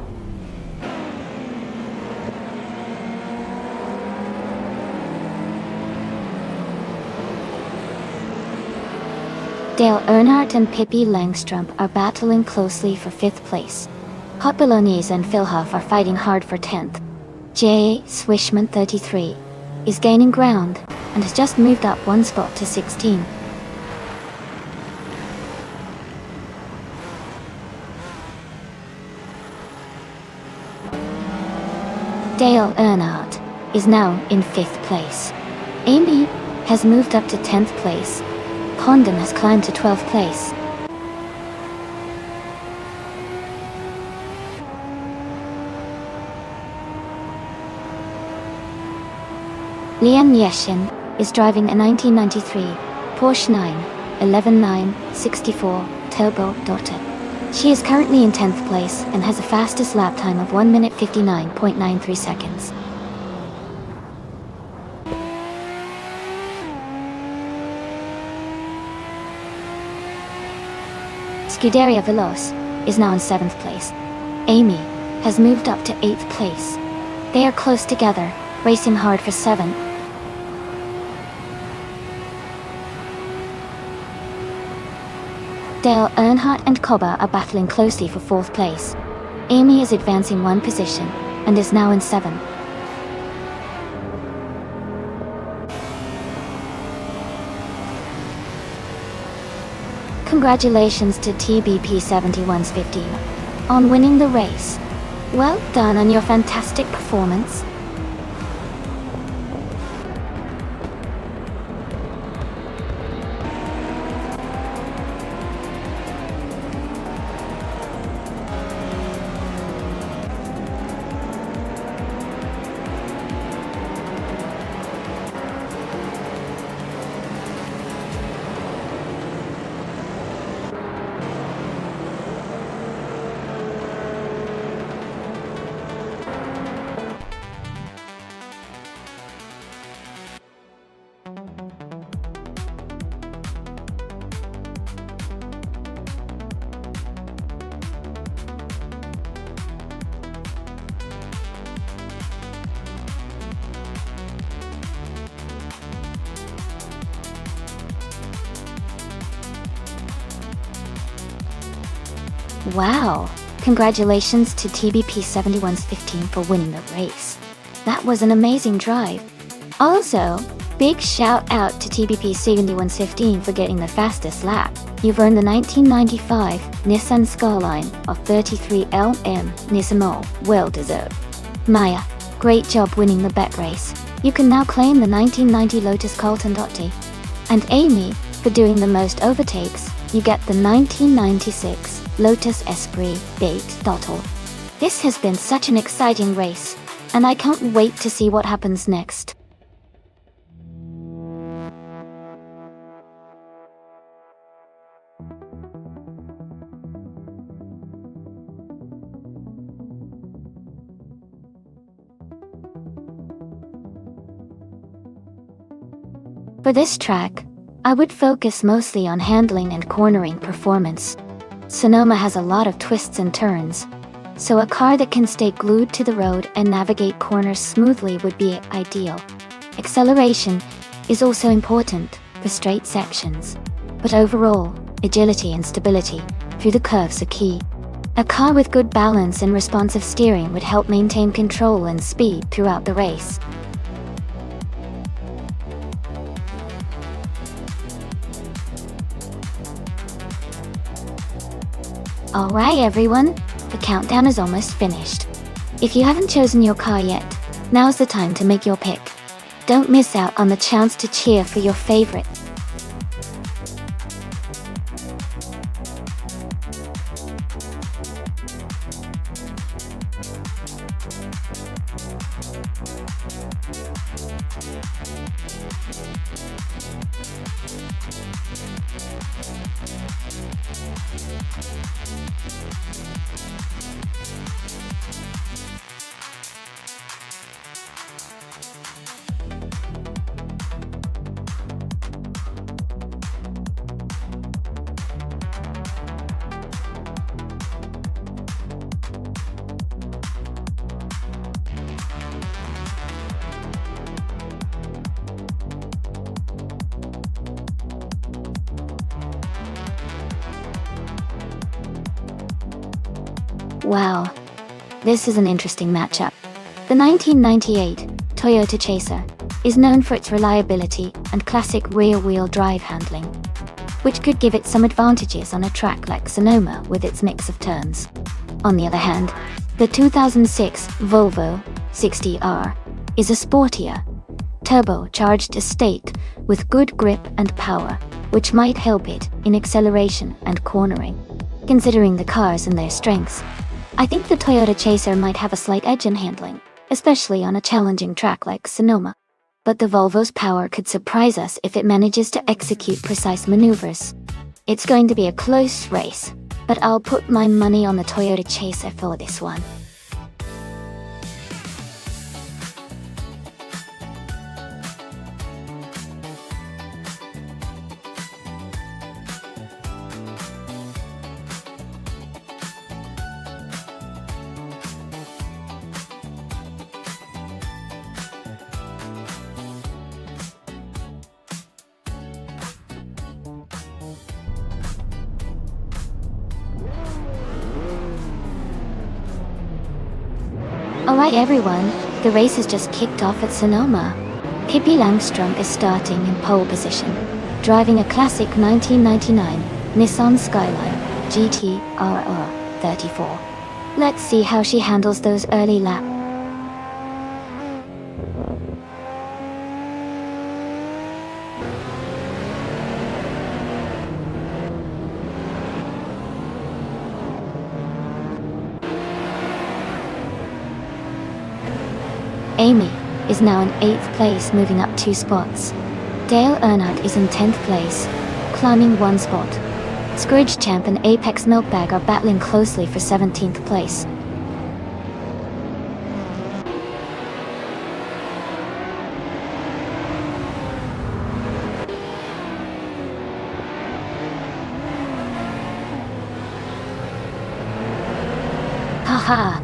Speaker 1: Dale Earnhardt and Pippi Langstrup are battling closely for 5th place. Hot Bolognese and Philhoff are fighting hard for 10th. J. Swishman 33 is gaining ground and has just moved up one spot to 16. Dale Earnhardt is now in 5th place. Amy has moved up to 10th place. Pondon has climbed to 12th place. Lian Yashin is driving a 1993 Porsche 964 Turbo Dotter. She is currently in 10th place and has a fastest lap time of 1 minute 59.93 seconds. Scuderia Veloce is now in 7th place. Amy has moved up to 8th place. They are close together, racing hard for 7th. Dale Earnhardt and Koba are battling closely for 4th place. Amy is advancing one position and is now in 7th. Congratulations to TBP 7115 on winning the race. Well done on your fantastic performance. Wow! Congratulations to TBP 7115 for winning the race. That was an amazing drive. Also, big shout out to TBP 7115 for getting the fastest lap. You've earned the 1995 Nissan Skyline of 33 LM Nismo. Well deserved. Maya, great job winning the bet race. You can now claim the 1990 Lotus Carlton Dotti. And Amy, for doing the most overtakes, you get the 1996 Lotus Esprit Bait Dottle. This has been such an exciting race, and I can't wait to see what happens next. For this track, I would focus mostly on handling and cornering performance. Sonoma has a lot of twists and turns, so a car that can stay glued to the road and navigate corners smoothly would be ideal. Acceleration is also important for straight sections, but overall, agility and stability through the curves are key. A car with good balance and responsive steering would help maintain control and speed throughout the race. Alright everyone, the countdown is almost finished. If you haven't chosen your car yet, Now's the time to make your pick. Don't miss out on the chance to cheer for your favorite. Wow, this is an interesting matchup. The 1998 Toyota Chaser is known for its reliability and classic rear-wheel drive handling, which could give it some advantages on a track like Sonoma with its mix of turns. On the other hand, the 2006 Volvo 60R is a sportier, turbocharged estate with good grip and power, which might help it in acceleration and cornering. Considering the cars and their strengths, I think the Toyota Chaser might have a slight edge in handling, especially on a challenging track like Sonoma. But the Volvo's power could surprise us if it manages to execute precise maneuvers. It's going to be a close race, but I'll put my money on the Toyota Chaser for this one. Alright everyone, the race has just kicked off at Sonoma. Pippi Langstrom is starting in pole position, driving a classic 1999 Nissan Skyline GT-RR 34. Let's see how she handles those early laps. Amy is now in 8th place, moving up 2 spots. Dale Earnhardt is in 10th place, climbing 1 spot. Scourge Champ and Apex Milkbag are battling closely for 17th place. Haha!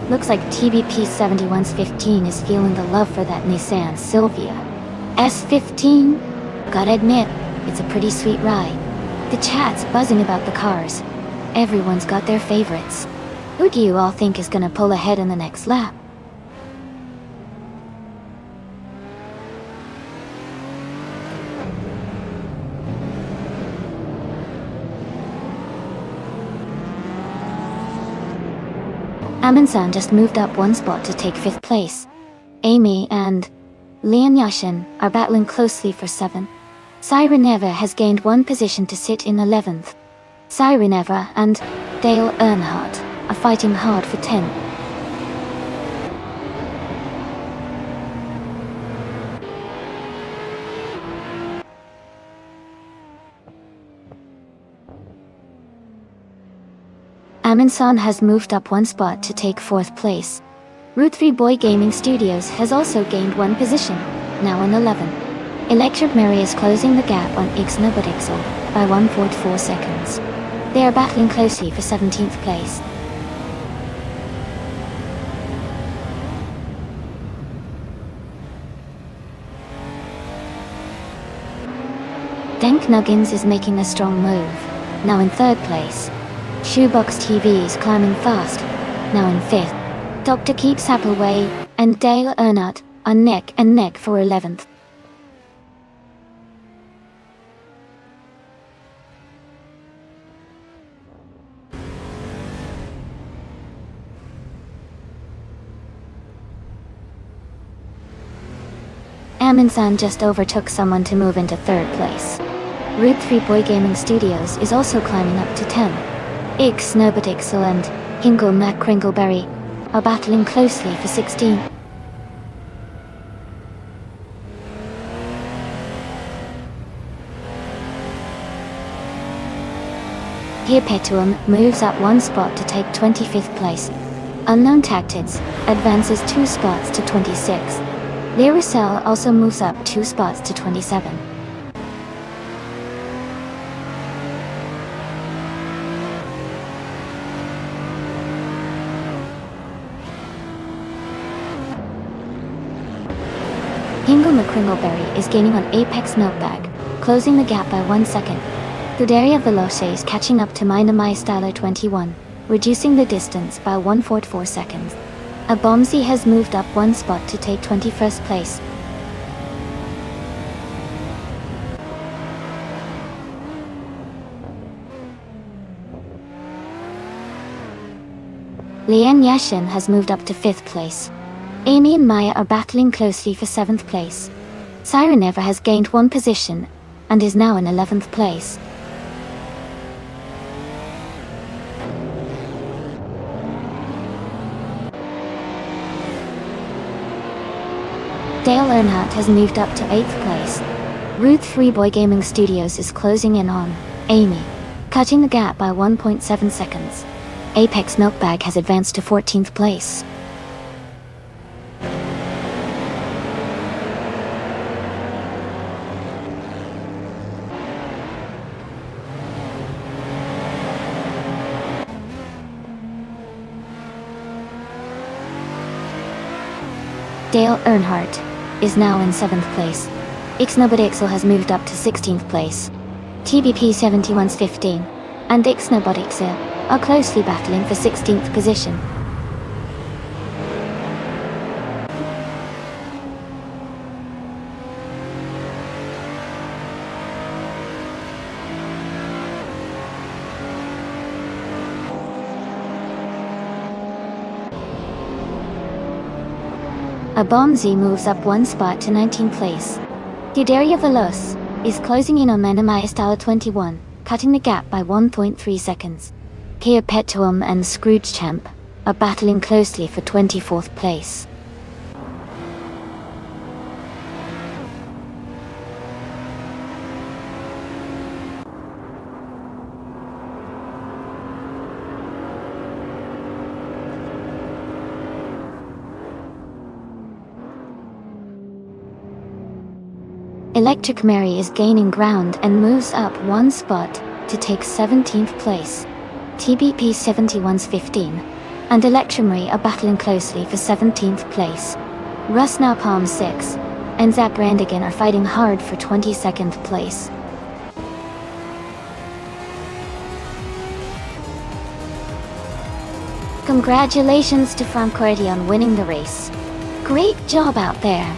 Speaker 1: Looks like TBP 71's 15 is feeling the love for that Nissan Silvia S15. Gotta admit, it's a pretty sweet ride. The chat's buzzing about the cars. Everyone's got their favorites. Who do you all think is gonna pull ahead in the next lap? Amundsen just moved up 1 spot to take 5th place. Amy and Leon Yashin are battling closely for 7th. Cyreneva has gained 1 position to sit in 11th. Cyreneva and Dale Earnhardt are fighting hard for 10th. Amundsen has moved up 1 spot to take 4th place. Route 3 Boy Gaming Studios has also gained 1 position, now in 11th. Electric Mary is closing the gap on Ixna Budixel by 1.4 seconds. They are battling closely for 17th place. Denk Nuggins is making a strong move, now in 3rd place. Shoebox TV is climbing fast, now in 5th. Dr. Keeps Appleway and Dale Earnhardt are neck and neck for 11th. Tamin-san just overtook someone to move into 3rd place. Route 3 Boy Gaming Studios is also climbing up to 10. Ix Snowbotixel and Hingle Mac Kringleberry are battling closely for 16. Here Petuum moves up 1 spot to take 25th place. Unknown Tactics advances 2 spots to 26. Lyricel also moves up 2 spots to 27. Hingle McCringleberry is gaining on Apex Milkbag, closing the gap by 1 second. Cuderia Veloce is catching up to Minamai Styler 21, reducing the distance by 1.44 seconds. Abomzi has moved up 1 spot to take 21st place. Lian Yashin has moved up to 5th place. Amy and Maya are battling closely for 7th place. Sireneva has gained 1 position and is now in 11th place. Dale Earnhardt has moved up to 8th place. Route 3 Boy Gaming Studios is closing in on Amy, cutting the gap by 1.7 seconds. Apex Milkbag has advanced to 14th place. Dale Earnhardt is now in 7th place. Ixnobodixel has moved up to 16th place. TBP 7115 and Ixnobodixel are closely battling for 16th position. Abomzi moves up 1 spot to 19th place. Didaria Veloce is closing in on Manamaya Style 21, cutting the gap by 1.3 seconds. Here Petuum and Scrooge Champ are battling closely for 24th place. Electric Mary is gaining ground and moves up 1 spot to take 17th place. TBP 7115 and Electromary are battling closely for 17th place. Russ Napalm 6 and Zach Brandigan are fighting hard for 22nd place. Congratulations to Francordi on winning the race. Great job out there.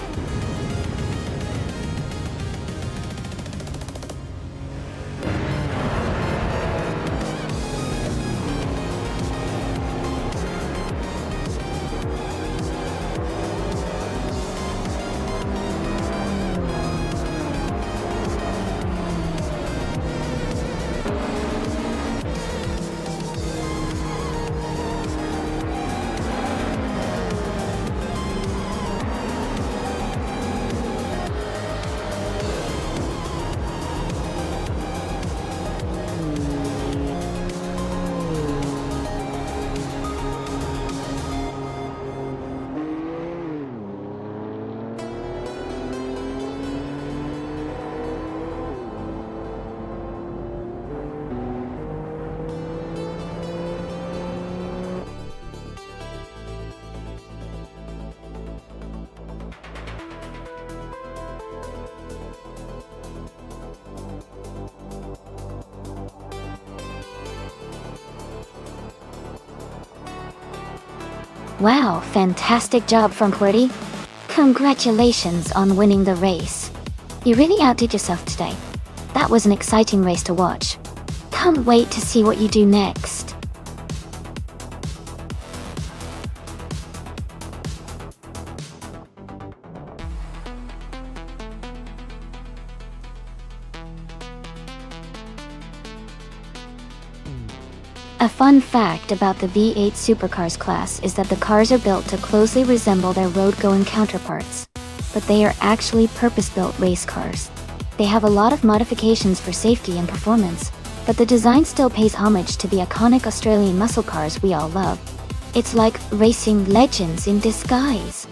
Speaker 1: Wow, fantastic job, Francordi. Congratulations on winning the race. You really outdid yourself today. That was an exciting race to watch. Can't wait to see what you do next. A fun fact about the V8 supercars class is that the cars are built to closely resemble their road-going counterparts, but they are actually purpose-built race cars. They have a lot of modifications for safety and performance, but the design still pays homage to the iconic Australian muscle cars we all love. It's like racing legends in disguise.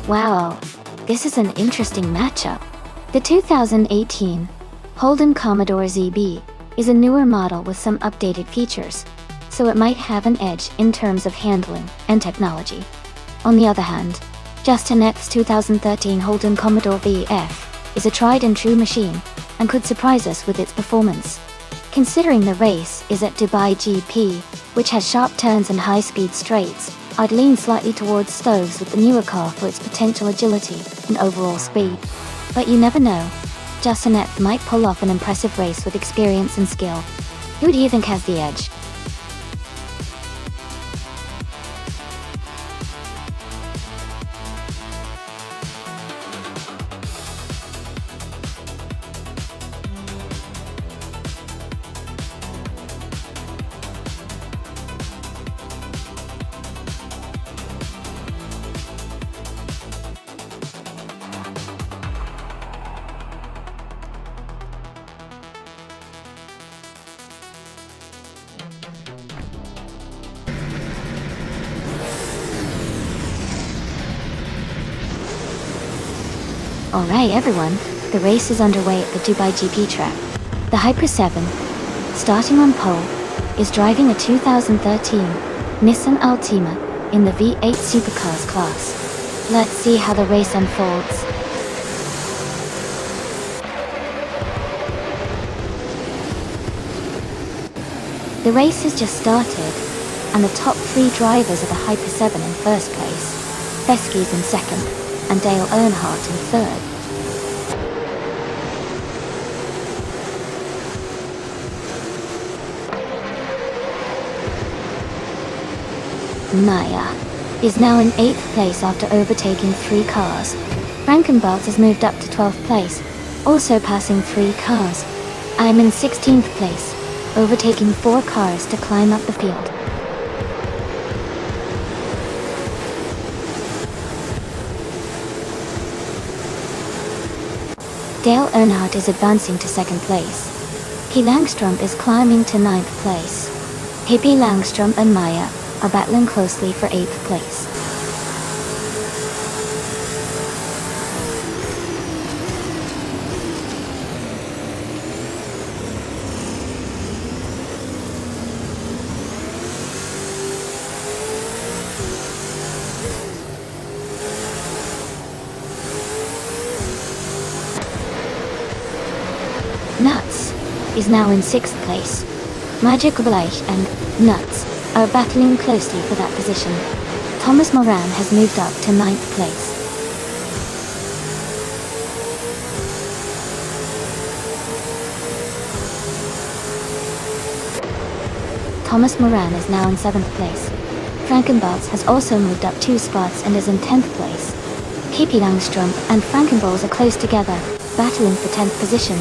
Speaker 1: Wow, this is an interesting matchup. The 2018 Holden Commodore ZB is a newer model with some updated features, so it might have an edge in terms of handling and technology. On the other hand, Justinet's 2013 Holden Commodore VF is a tried and true machine and could surprise us with its performance. Considering the race is at Dubai GP, which has sharp turns and high-speed straights, I'd lean slightly towards Stoves with the newer car for its potential agility and overall speed. But you never know. Justinet might pull off an impressive race with experience and skill. Who do you think has the edge? Alright everyone, the race is underway at the Dubai GP track. The Hyper 7, starting on pole, is driving a 2013 Nissan Altima in the V8 Supercars class. Let's see how the race unfolds. The race has just started, and the top three drivers are the Hyper 7 in first place, Beskis in second, and Dale Earnhardt in third. Maya is now in 8th place after overtaking 3 cars. Frankenbelt has moved up to 12th place, also passing 3 cars. I'm in 16th place, overtaking 4 cars to climb up the field. Dale Earnhardt is advancing to 2nd place. P. Langstrom is climbing to 9th place. Hippie Langstrom and Maya are battling closely for 8th place. Nuts is now in 6th place. Magic Bleich and Nuts are battling closely for that position. Thomas Moran has moved up to 9th place. Thomas Moran is now in 7th place. Frankenbelt has also moved up 2 spots and is in 10th place. Hippie Langstrom and Frankenbelt are close together, battling for 10th position.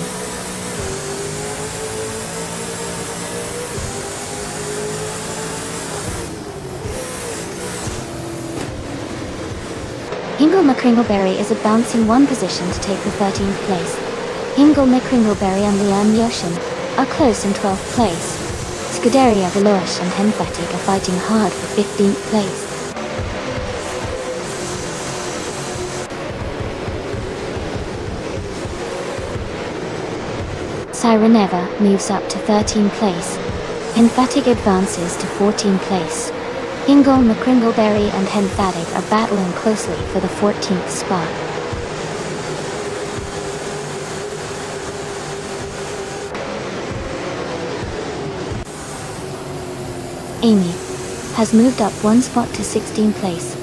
Speaker 1: Hingle McCringleberry is advancing 1 position to take the 13th place. Hingle McCringleberry and Liam Yoshin are close in 12th place. Scuderia Veloce and Henfatig are fighting hard for 15th place. Sireneva moves up to 13th place. Henfatig advances to 14th place. Ingle, McCringleberry and Henfatig are battling closely for the 14th spot. Amy has moved up one spot to 16th place.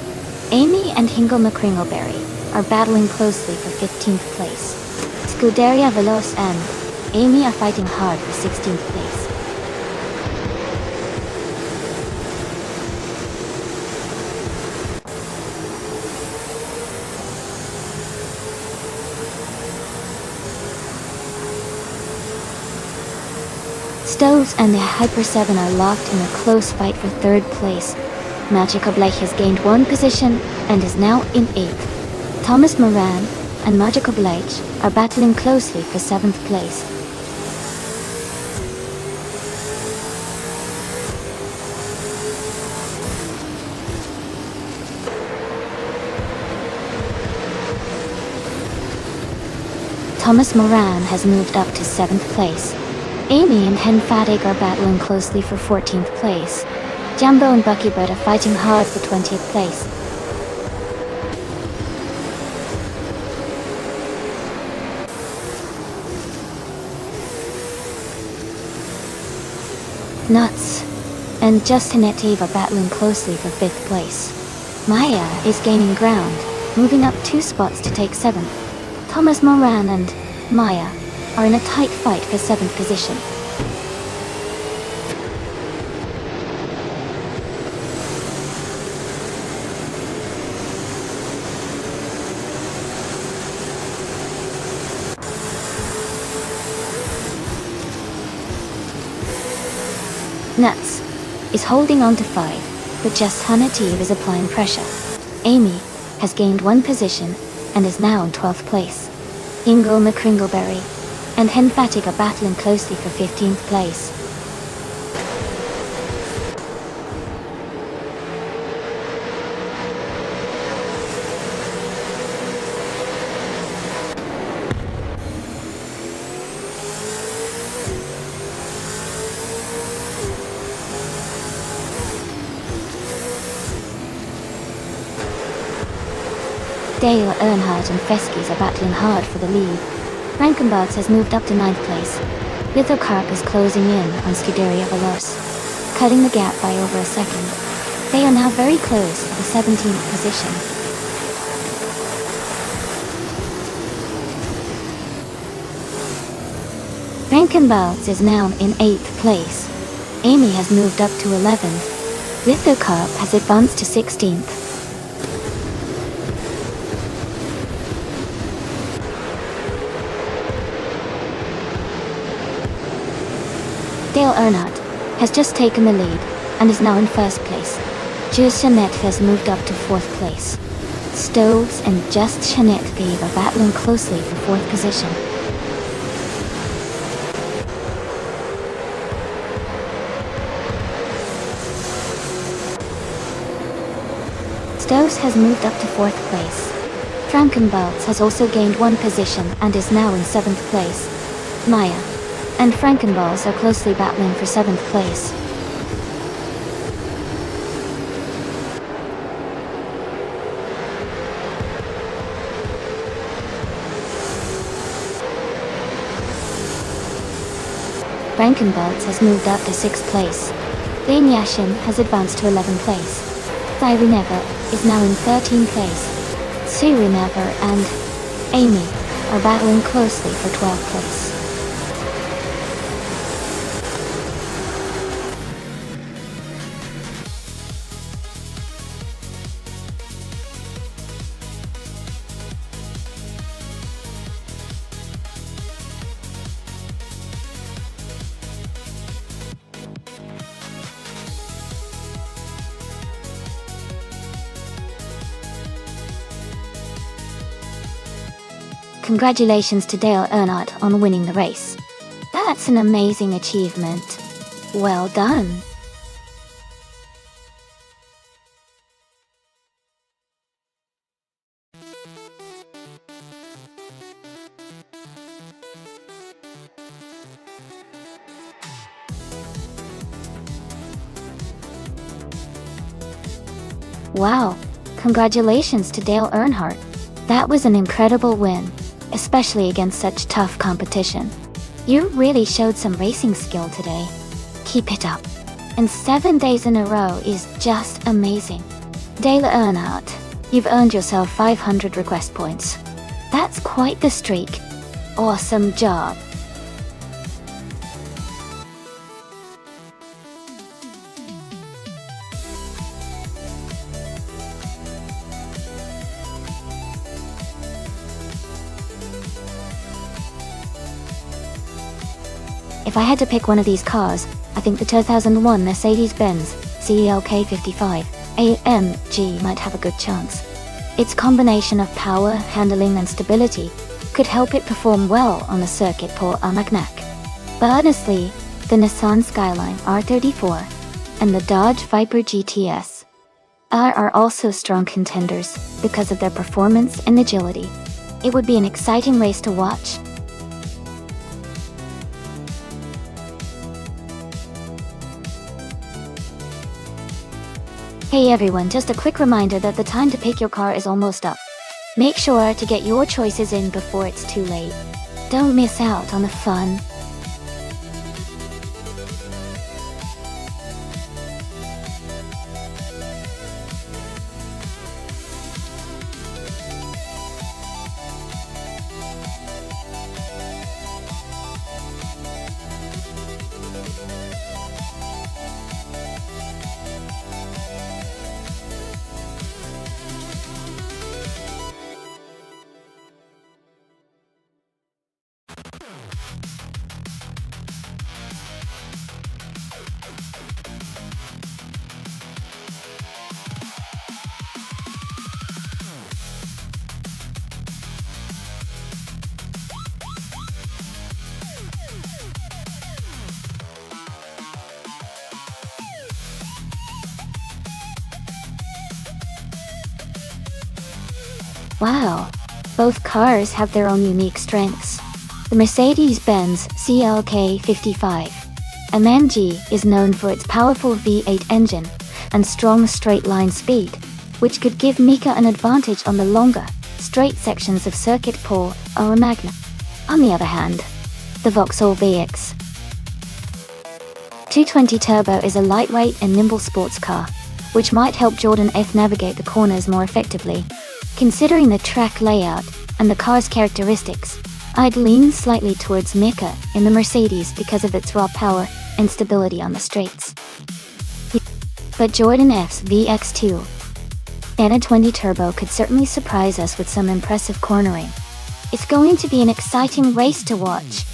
Speaker 1: Amy and Hingle McCringleberry are battling closely for 15th place. Scuderia Veloce and Amy are fighting hard for 16th place. Stoves and the Hyper 7 are locked in a close fight for 3rd place. Magica Blake has gained one position and is now in 8th. Thomas Moran and Magica Blake are battling closely for 7th place. Thomas Moran has moved up to 7th place. Amy and Henfatig are battling closely for 14th place. Jambo and Buckybird are fighting hard for 20th place. Nuts and Justin and Eve are battling closely for 5th place. Maya is gaining ground, moving up 2 spots to take 7th. Thomas Moran and Maya are in a tight fight for 7th position. Nuts is holding on to 5, but just Hanative is applying pressure. Amy has gained one position and is now in 12th place. Ingle McCringleberry and Henfatig are battling closely for 15th place. Dale Earnhardt and Feskis are battling hard for the lead. Frankenbogs has moved up to 9th place. Lithocarp is closing in on Scuderia Veloce, cutting the gap by over a second. They are now very close to the 17th position. Frankenbogs is now in 8th place. Amy has moved up to 11th. Lithocarp has advanced to 16th. Dale Earnhardt has just taken the lead and is now in 1st place. Jules Jeanette has moved up to 4th place. Stoves and Just Jeanette Thieve are battling closely for 4th position. Stoves has moved up to 4th place. Frankenbalz has also gained one position and is now in 7th place. Maya and Frankenballs are closely battling for 7th place. Frankenballs has moved up to 6th place. Lane Yashin has advanced to 11th place. Thyri Never is now in 13th place. Siri Never and Amy are battling closely for 12th place. Congratulations to Dale Earnhardt on winning the race. That's an amazing achievement. Well done. Wow, congratulations to Dale Earnhardt. That was an incredible win, especially against such tough competition. You really showed some racing skill today. Keep it up. And 7 days in a row is just amazing. Dale Earnhardt, you've earned yourself 500 request points. That's quite the streak. Awesome job. If I had to pick one of these cars, I think the 2001 Mercedes-Benz CLK 55 AMG might have a good chance. Its combination of power, handling and stability could help it perform well on the circuit for Armagnac. But honestly, the Nissan Skyline R34 and the Dodge Viper GTS are also strong contenders because of their performance and agility. It would be an exciting race to watch. Hey everyone, just a quick reminder that the time to pick your car is almost up. Make sure to get your choices in before it's too late. Don't miss out on the fun. Wow, both cars have their own unique strengths. The Mercedes-Benz CLK 55 AMG is known for its powerful V8 engine and strong straight-line speed, which could give Mika an advantage on the longer, straight sections of Circuit pour Armagnac. On the other hand, the Vauxhall VX 220 Turbo is a lightweight and nimble sports car, which might help Jordan F navigate the corners more effectively. Considering the track layout and the car's characteristics, I'd lean slightly towards Mika in the Mercedes because of its raw power and stability on the straights. But Jordan F's VX2 and a 20 Turbo could certainly surprise us with some impressive cornering. It's going to be an exciting race to watch.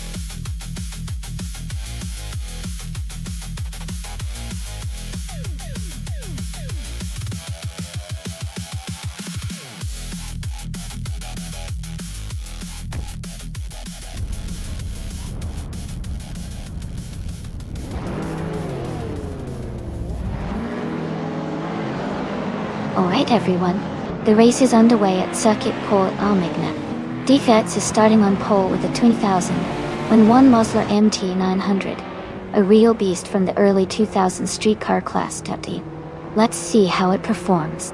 Speaker 1: Alright everyone, the race is underway at Circuit pour Armagnac. Defects is starting on pole with a 2001 Mosler MT900, a real beast from the early 2000 streetcar class study. Let's see how it performs.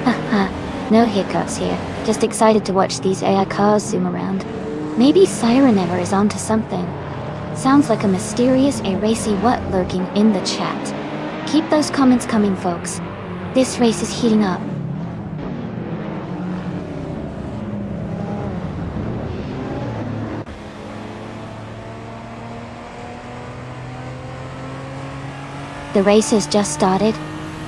Speaker 1: Haha, no hiccups here. Just excited to watch these AI cars zoom around. Maybe Siren Ever is onto something. Sounds like a mysterious A-racy what lurking in the chat. Keep those comments coming, folks. This race is heating up. The race has just started,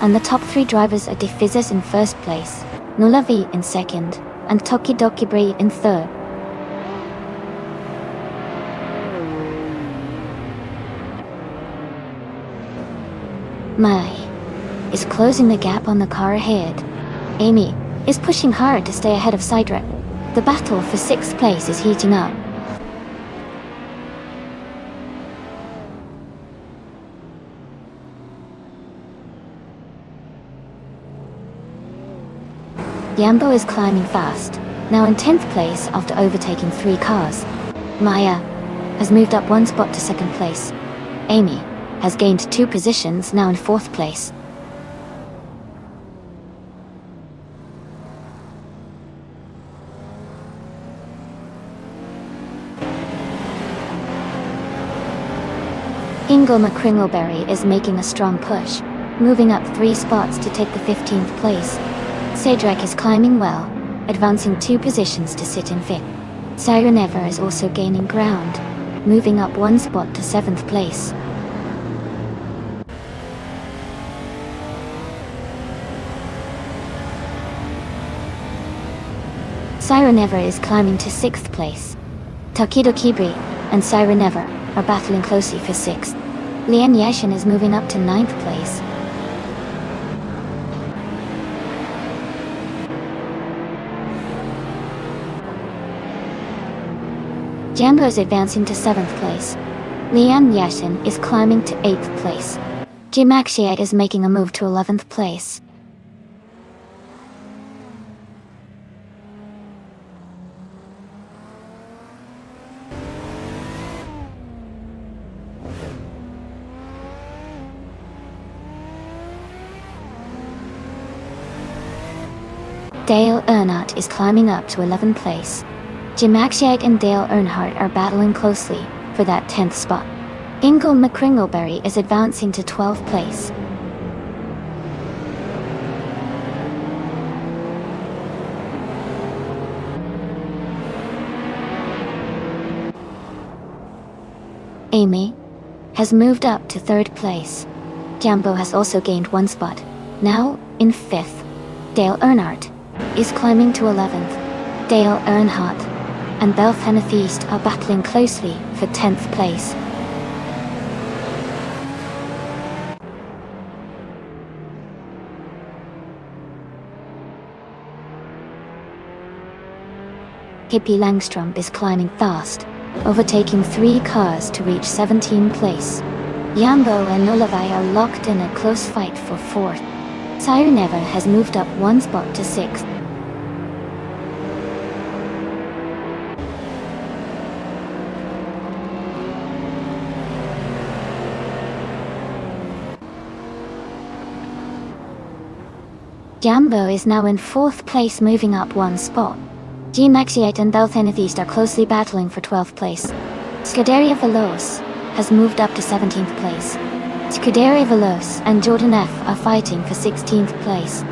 Speaker 1: and the top 3 drivers are Defizes in first place, Nulavi in second, and Tokidoki Bri in third. My, is closing the gap on the car ahead. Amy is pushing hard to stay ahead of Cedric. The battle for 6th place is heating up. Yambo is climbing fast, now in 10th place after overtaking 3 cars. Maya has moved up 1 spot to 2nd place. Amy has gained 2 positions, now in 4th place. Ingo McCringleberry is making a strong push, moving up 3 spots to take the 15th place. Cedric is climbing well, advancing 2 positions to sit in 5th. Siren Ever is also gaining ground, moving up 1 spot to 7th place. Siren Ever is climbing to 6th place. Takido Kibri and Siren Ever are battling closely for 6th. Lian Yashin is moving up to 9th place. Jambo is advancing to 7th place. Lian Yashin is climbing to 8th place. Jimaxiate is making a move to 11th place. Dale Earnhardt is climbing up to 11th place. Jimaxiate and Dale Earnhardt are battling closely for that 10th spot. Ingo McCringleberry is advancing to 12th place. Amy has moved up to 3rd place. Jambo has also gained 1 spot, now in 5th. Dale Earnhardt is climbing to 11th. Dale Earnhardt and Belfast East are battling closely for 10th place. Hippie Langstrom is climbing fast, overtaking 3 cars to reach 17th place. Yambo and Nulavai are locked in a close fight for 4th. Siren Ever has moved up 1 spot to 6th. Jambo is now in 4th place, moving up 1 spot. G-Maxiate and Belfast East are closely battling for 12th place. Scuderia Veloz has moved up to 17th place. Scuderia Veloz and Jordan F are fighting for 16th place.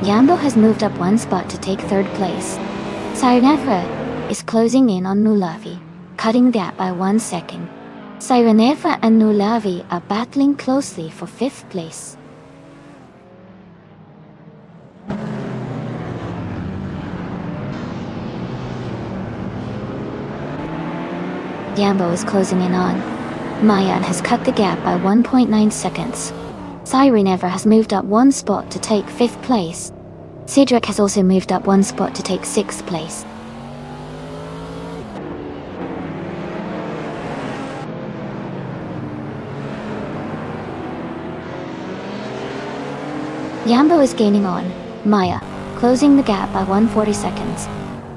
Speaker 1: Yambo has moved up 1 spot to take 3rd place. Sirenefra is closing in on Nulavi, cutting that by 1 second. Sirenefra and Nulavi are battling closely for 5th place. Yambo is closing in on Maya and has cut the gap by 1.9 seconds. Sirenefra has moved up 1 spot to take 5th place. Cedric has also moved up 1 spot to take 6th place. Yambo is gaining on Maya, closing the gap by 140 seconds.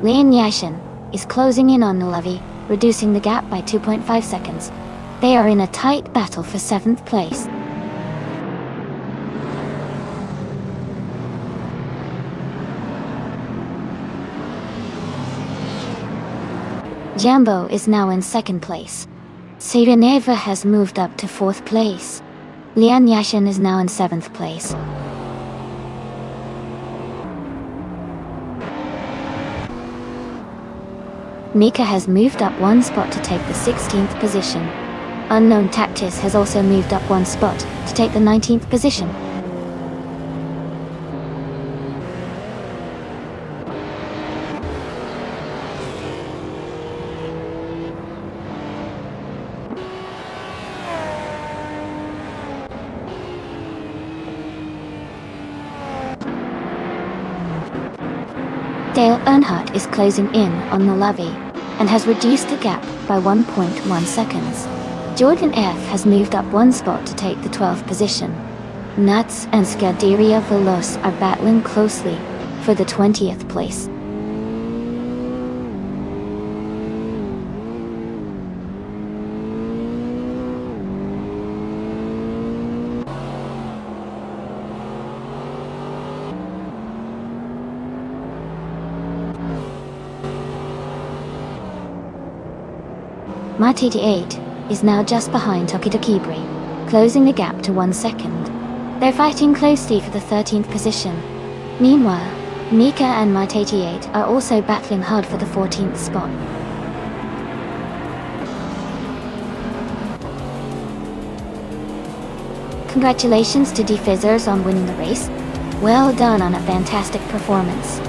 Speaker 1: Lian Yashin is closing in on Nulavi, reducing the gap by 2.5 seconds. They are in a tight battle for 7th place. Jambo is now in 2nd place. Sireneva has moved up to 4th place. Lian Yashin is now in 7th place. Mika has moved up 1 spot to take the 16th position. Unknown Tactis has also moved up one spot to take the 19th position. Dale Earnhardt is closing in on the Lovey and has reduced the gap by 1.1 seconds. Jordan F. has moved up one spot to take the 12th position. Nuts and Scuderia Veloce are battling closely for the 20th place. My TT8 is now just behind Tokito Kibri, closing the gap to 1 second. They're fighting closely for the 13th position. Meanwhile, Mika and My TT8 are also battling hard for the 14th spot. Congratulations to Defizzers on winning the race. Well done on a fantastic performance.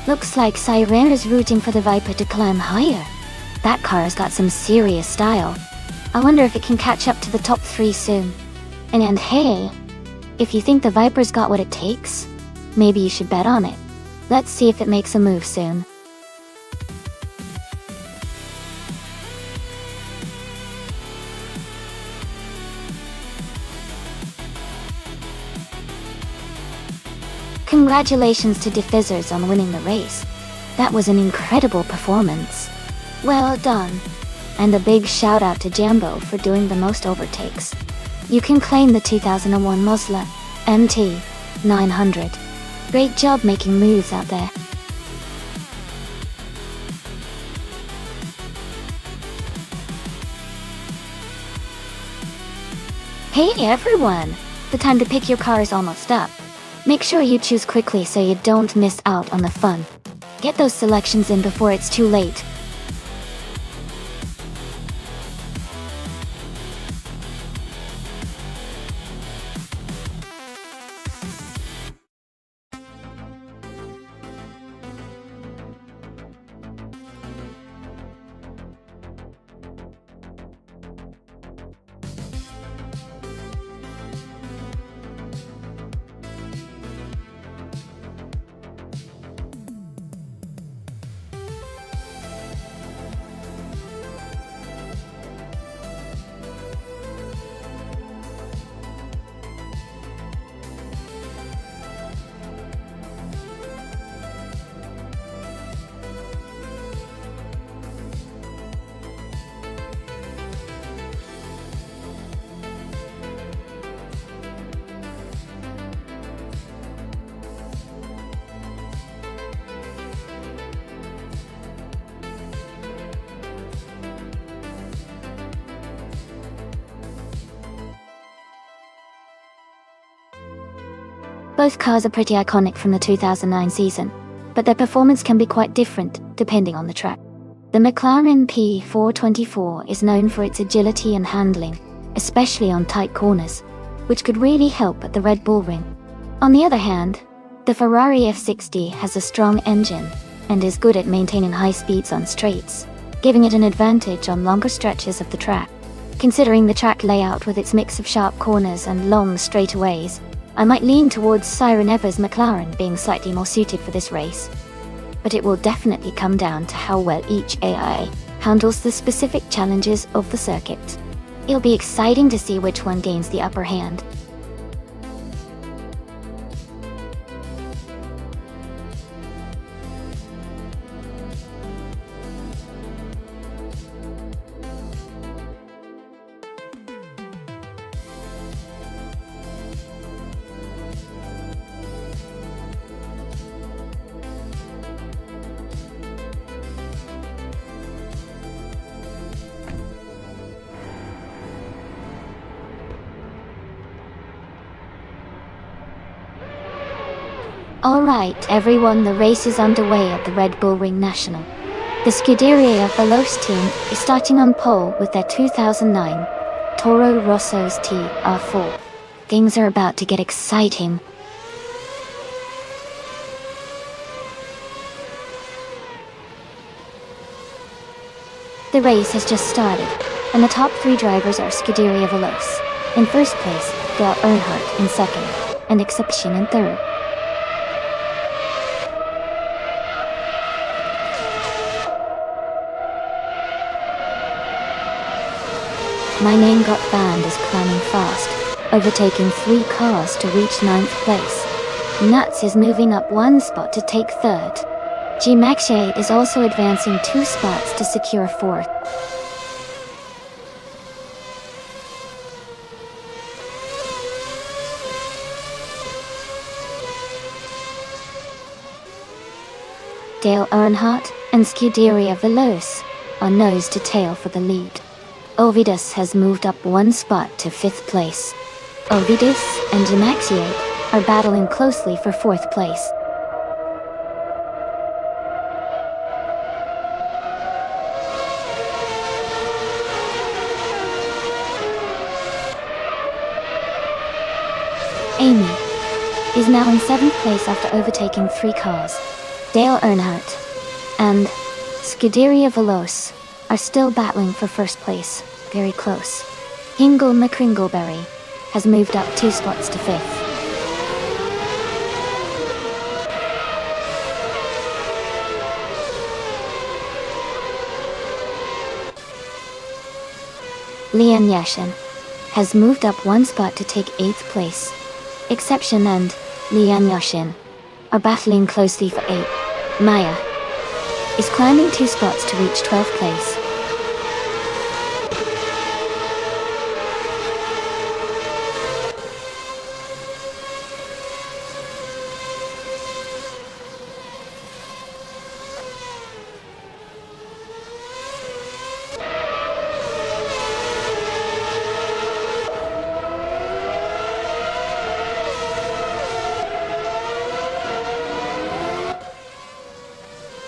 Speaker 1: Looks like Siren is rooting for the Viper to climb higher. That car's got some serious style. I wonder if it can catch up to the top 3 soon. And hey, if you think the Viper's got what it takes, maybe you should bet on it. Let's see if it makes a move soon. Congratulations to Defizzers on winning the race. That was an incredible performance. Well done. And a big shout out to Jambo for doing the most overtakes. You can claim the 2001 Musla MT 900. Great job making moves out there. Hey everyone! The time to pick your car is almost up. Make sure you choose quickly so you don't miss out on the fun. Get those selections in before it's too late. Both cars are pretty iconic from the 2009 season. but their performance can be quite different depending on the track. The McLaren P424 is known for its agility and handling, especially on tight corners, which could really help at the Red Bull Ring. On the other hand, the Ferrari F60 has a strong engine and is good at maintaining high speeds on straights, giving it an advantage on longer stretches of the track. Considering the track layout with its mix of sharp corners and long straightaways, I might lean towards Siren Eva's McLaren being slightly more suited for this race. But it will definitely come down to how well each AI handles the specific challenges of the circuit. It'll be exciting to see which one gains the upper hand. Alright everyone, the race is underway at the Red Bull Ring National. The Scuderia Veloce team is starting on pole with their 2009 Toro Rosso's TR4. Things are about to get exciting. The race has just started, and the top 3 drivers are Scuderia Veloce in first place, Dale Earnhardt in second, and Exception in third. My Name Got Banned is climbing fast, overtaking 3 cars to reach 9th place. Nuts is moving up 1 spot to take 3rd. G-Maxier is also advancing 2 spots to secure 4th. Dale Earnhardt and Scuderia Veloce are nose to tail for the lead. Ovidus has moved up 1 spot to 5th place. Ovidus and G-Maxier are battling closely for 4th place. Amy is now in 7th place after overtaking 3 cars. Dale Earnhardt and Scuderia Veloce are still battling for 1st place, very close. Hingle McCringleberry has moved up 2 spots to 5th. Lian Yashin has moved up 1 spot to take 8th place. Exception and Lian Yashin are battling closely for 8th. Maya is climbing 2 spots to reach 12th place.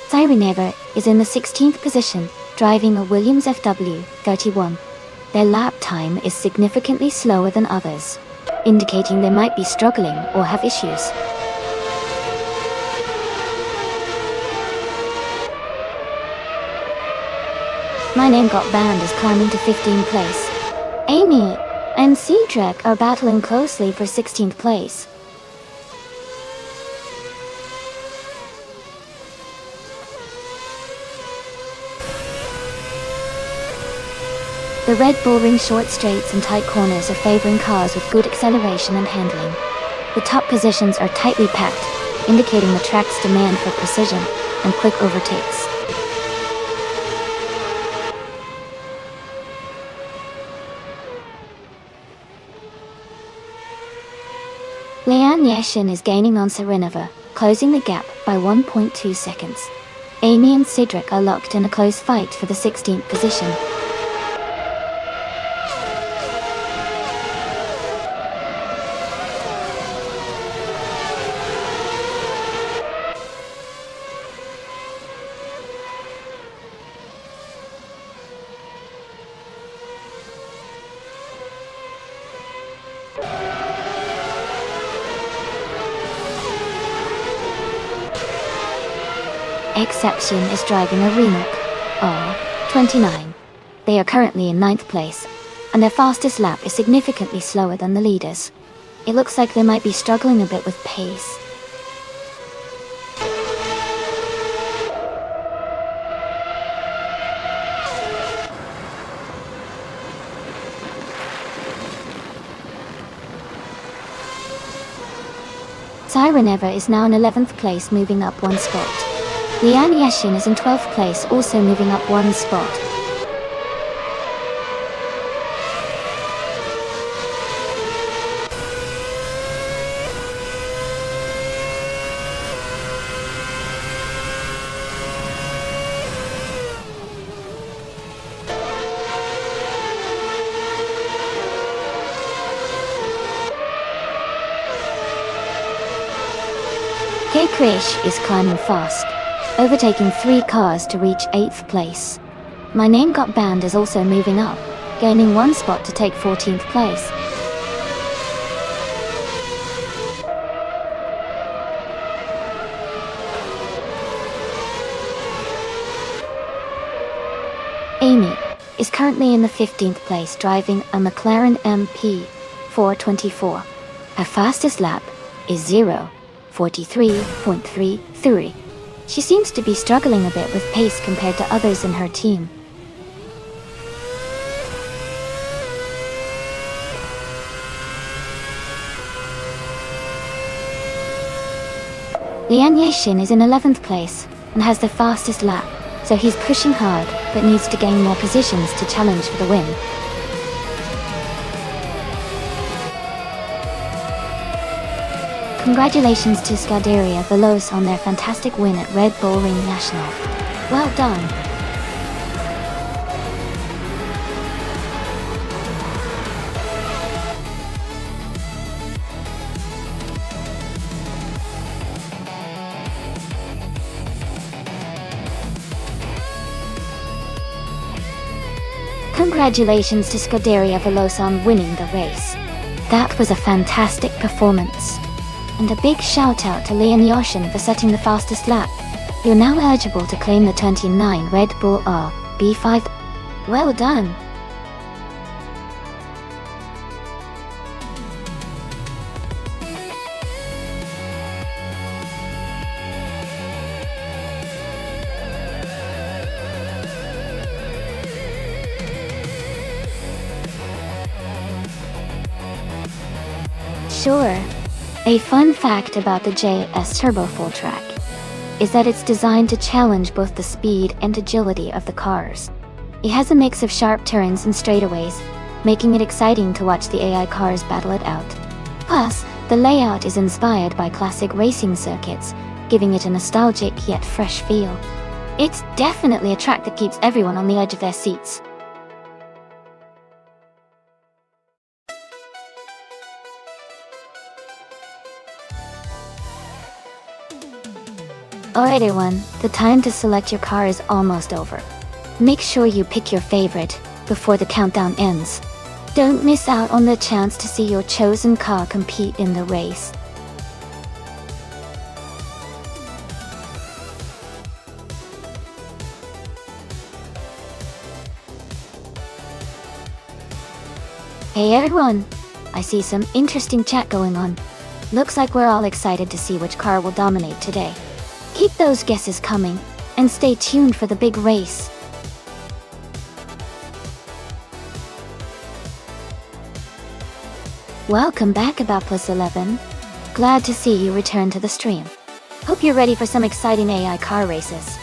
Speaker 1: Sireneva is in the 16th position, driving a Williams FW31. Their lap time is significantly slower than others, indicating they might be struggling or have issues. My Name Got Banned is climbing to 15th place. Amy and Cedric are battling closely for 16th place. The Red Bull Ring short straights and tight corners are favoring cars with good acceleration and handling. The top positions are tightly packed, indicating the track's demand for precision and quick overtakes. Lian Yashin is gaining on Serenova, closing the gap by 1.2 seconds. Amy and Cedric are locked in a close fight for the 16th position. exception is driving a Rimac R29. They are currently in 9th place, and their fastest lap is significantly slower than the leaders. It looks like they might be struggling a bit with pace. Siren Eva is now in 11th place, moving up 1 spot. Lian Yeshin is in 12th place, also moving up 1 spot. K. Krish is climbing fast, overtaking 3 cars to reach 8th place. My Name Got Banned is also moving up, gaining 1 spot to take 14th place. Amy is currently in the 15th place, driving a McLaren MP 424. Her fastest lap is 0:43.33. She seems to be struggling a bit with pace compared to others in her team. Lian Yeshin is in 11th place and has the fastest lap, so he's pushing hard but needs to gain more positions to challenge for the win. Congratulations to Scuderia Veloce on their fantastic win at Red Bull Ring National. Well done! Congratulations to Scuderia Veloce on winning the race. That was a fantastic performance. And a big shout out to Lian Yeshin for setting the fastest lap. You're now eligible to claim the 29 Red Bull RB5. Well done! Sure. A fun fact about the JS Turbo Full Track is that it's designed to challenge both the speed and agility of the cars. It has a mix of sharp turns and straightaways, making it exciting to watch the AI cars battle it out. Plus, the layout is inspired by classic racing circuits, giving it a nostalgic yet fresh feel. It's definitely a track that keeps everyone on the edge of their seats. Alright everyone, the time to select your car is almost over. Make sure you pick your favorite before the countdown ends. Don't miss out on the chance to see your chosen car compete in the race. Hey everyone! I see some interesting chat going on. Looks like we're all excited to see which car will dominate today. Keep those guesses coming, and stay tuned for the big race. Welcome back, About Plus 11. Glad to see you return to the stream. Hope you're ready for some exciting AI car races.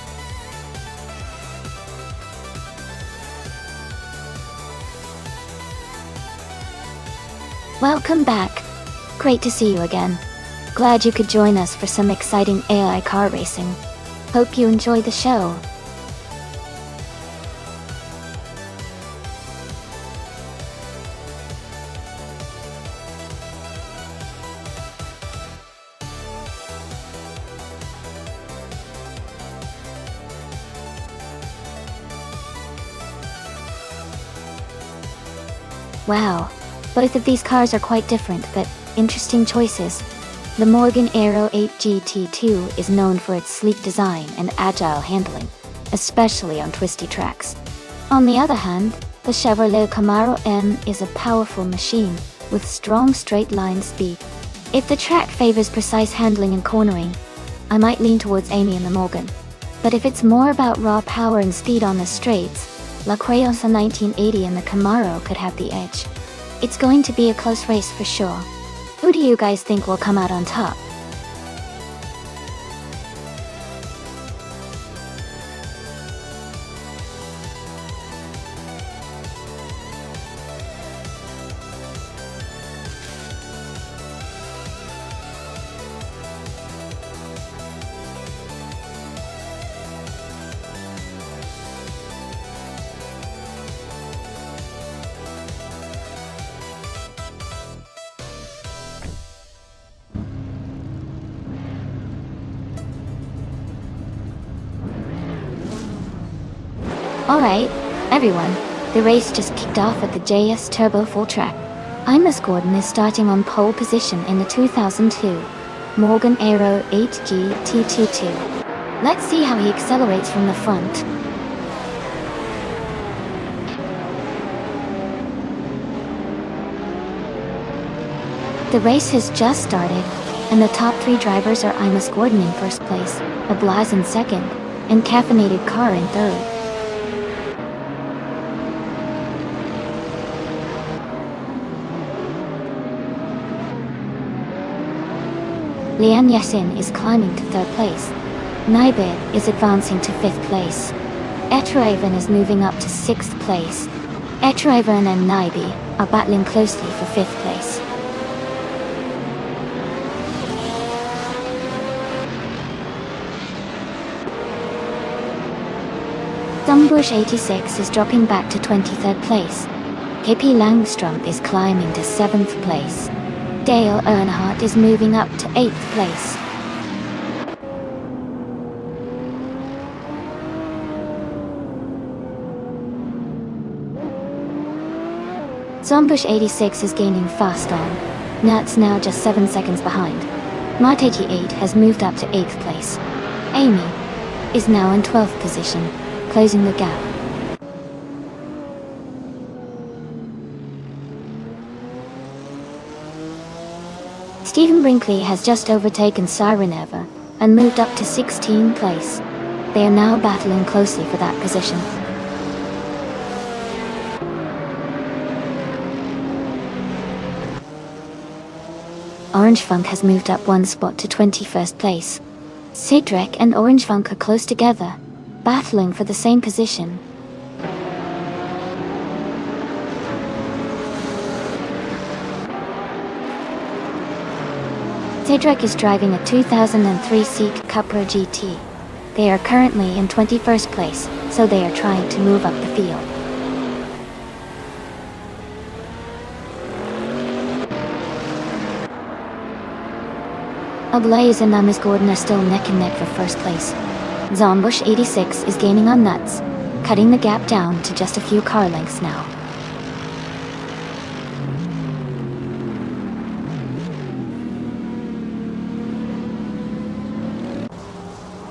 Speaker 1: Welcome back. Great to see you again. Glad you could join us for some exciting AI car racing. Hope you enjoy the show. Wow, both of these cars are quite different, but interesting choices. The Morgan Aero 8 GT2 is known for its sleek design and agile handling, especially on twisty tracks. On the other hand, the Chevrolet Camaro M is a powerful machine with strong straight-line speed. If the track favors precise handling and cornering, I might lean towards Amy and the Morgan. But if it's more about raw power and speed on the straights, La Crayosa 1980 and the Camaro could have the edge. It's going to be a close race for sure. Who do you guys think will come out on top? Alright, everyone, the race just kicked off at the JS Turbo Full Track. Ines Gordon is starting on pole position in the 2002 Morgan Aero 8G T22. Let's see how he accelerates from the front. The race has just started, and the top three drivers are Ines Gordon in first place, Ablaz in second, and Caffeinated Car in third. Lian Yassin is climbing to third place. Naibir is advancing to fifth place. Etraven is moving up to sixth place. Etraven and Naibi are battling closely for fifth place. Zumbush 86 is dropping back to 23rd place. Hippie Langstrom is climbing to 7th place. Dale Earnhardt is moving up to 8th place. Zombush 86 is gaining fast on. Nat's now just 7 seconds behind. Mart 88 has moved up to 8th place. Amy is now in 12th position, closing the gap. Stephen Brinkley has just overtaken Sireneva and moved up to 16th place. They are now battling closely for that position. Orange Funk has moved up one spot to 21st place. Sidrek and Orange Funk are close together, battling for the same position. Sidrek is driving a 2003 Seat Cupra GT. They are currently in 21st place, so they are trying to move up the field. Ablaze and Ines Gordon are still neck and neck for first place. Zombush 86 is gaining on Nuts, cutting the gap down to just a few car lengths now.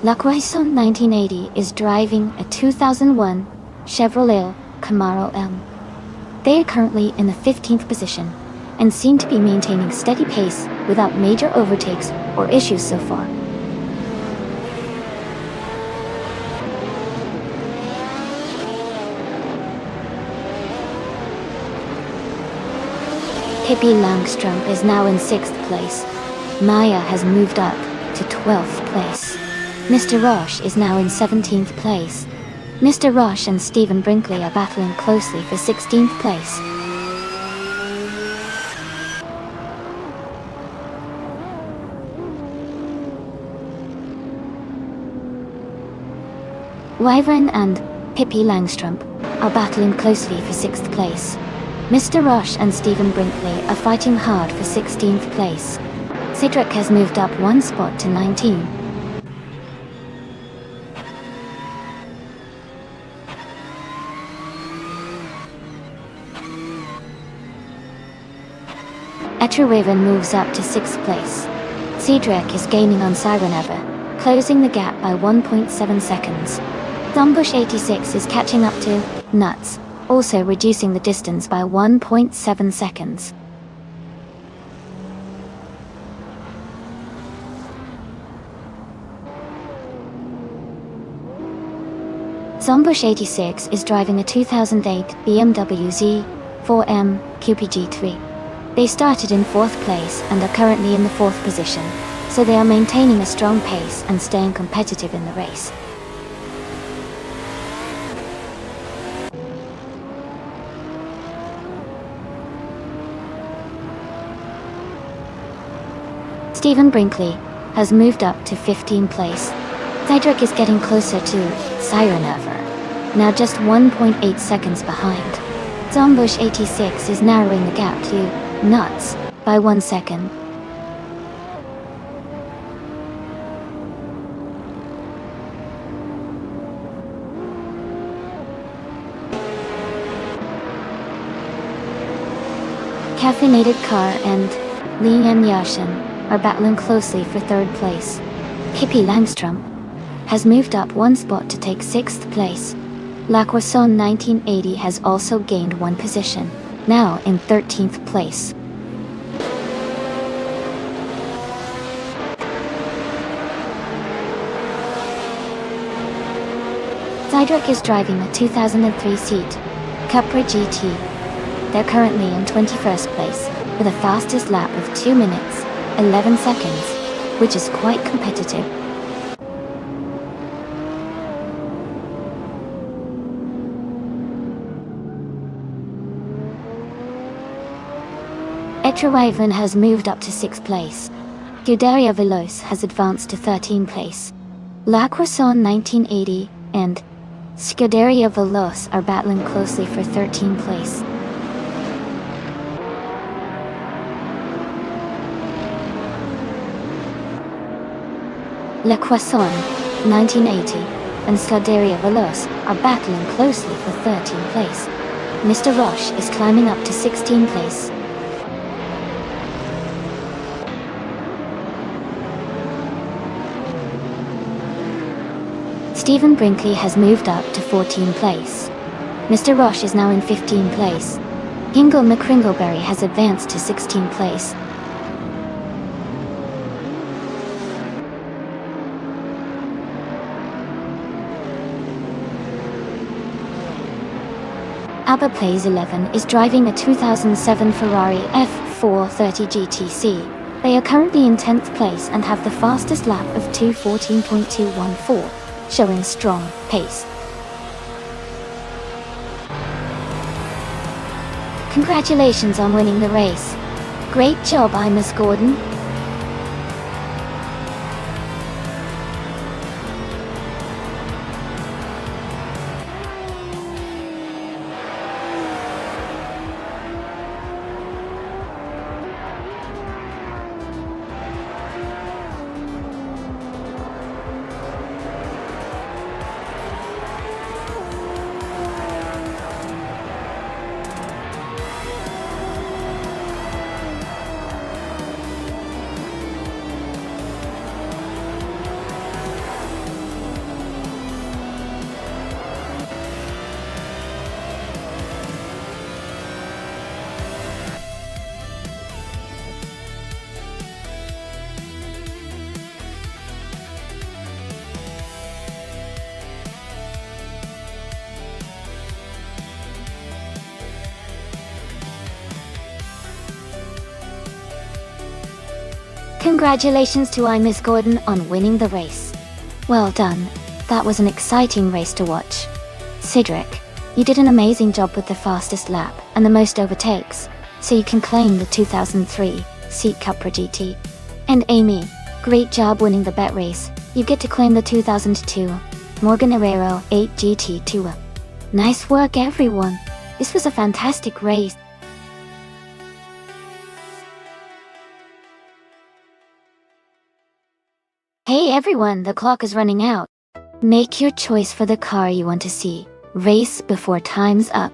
Speaker 1: La Croissant 1980 is driving a 2001 Chevrolet Camaro M. They are currently in the 15th position and seem to be maintaining steady pace without major overtakes or issues so far. Pippi Langstrom is now in 6th place. Maya has moved up to 12th place. Mr. Roche is now in 17th place. Mr. Roche and Stephen Brinkley are battling closely for 16th place. Wyvern and Pippi Langstrom are battling closely for 6th place. Mr. Roche and Stephen Brinkley are fighting hard for 16th place. Sidrek has moved up one spot to 19. Etraven moves up to 6th place. Cedric is gaining on Sireneva, closing the gap by 1.7 seconds. Zombush 86 is catching up to Nuts, also reducing the distance by 1.7 seconds. Zombush 86 is driving a 2008 BMW Z4M Coupe GT3. They started in 4th place and are currently in the 4th position, so they are maintaining a strong pace and staying competitive in the race. Stephen Brinkley has moved up to 15th place. Cedric is getting closer to Sireneva, now just 1.8 seconds behind. Zombush 86 is narrowing the gap to Nuts by 1 second. Caffeinated Car and Liam Yashin are battling closely for 3rd place. Hippie Langstrom has moved up 1 spot to take 6th place. La Croissant 1980 has also gained 1 position, now in 13th place. Cedric is driving a 2003 seat Cupra GT. They're currently in 21st place with a fastest lap of 2 minutes, 11 seconds, which is quite competitive. Etrawaven has moved up to 6th place. Scuderia Veloce has advanced to 13th place. La Croissant 1980 and Scuderia Veloce are battling closely for 13th place. La Croissant 1980 and Scuderia Veloce are battling closely for 13th place. Mr. Roche is climbing up to 16th place. Stephen Brinkley has moved up to 14th place. Mr. Roche is now in 15th place. Hingle McCringleberry has advanced to 16th place. Abba Plays 11 is driving a 2007 Ferrari F430 GTC. They are currently in 10th place and have the fastest lap of 2:14.214. Showing strong pace. Congratulations on winning the race. Great job, Miss Gordon. Congratulations to Miss Gordon on winning the race. Well done. That was an exciting race to watch. Cedric, you did an amazing job with the fastest lap and the most overtakes, so you can claim the 2003 Seat Cupra GT. And Amy, great job winning the bet race. You get to claim the 2002 Morgan Herrero 8 GT Tour. Nice work, everyone. This was a fantastic race. Hey everyone, the clock is running out. Make your choice for the car you want to see. Race before time's up.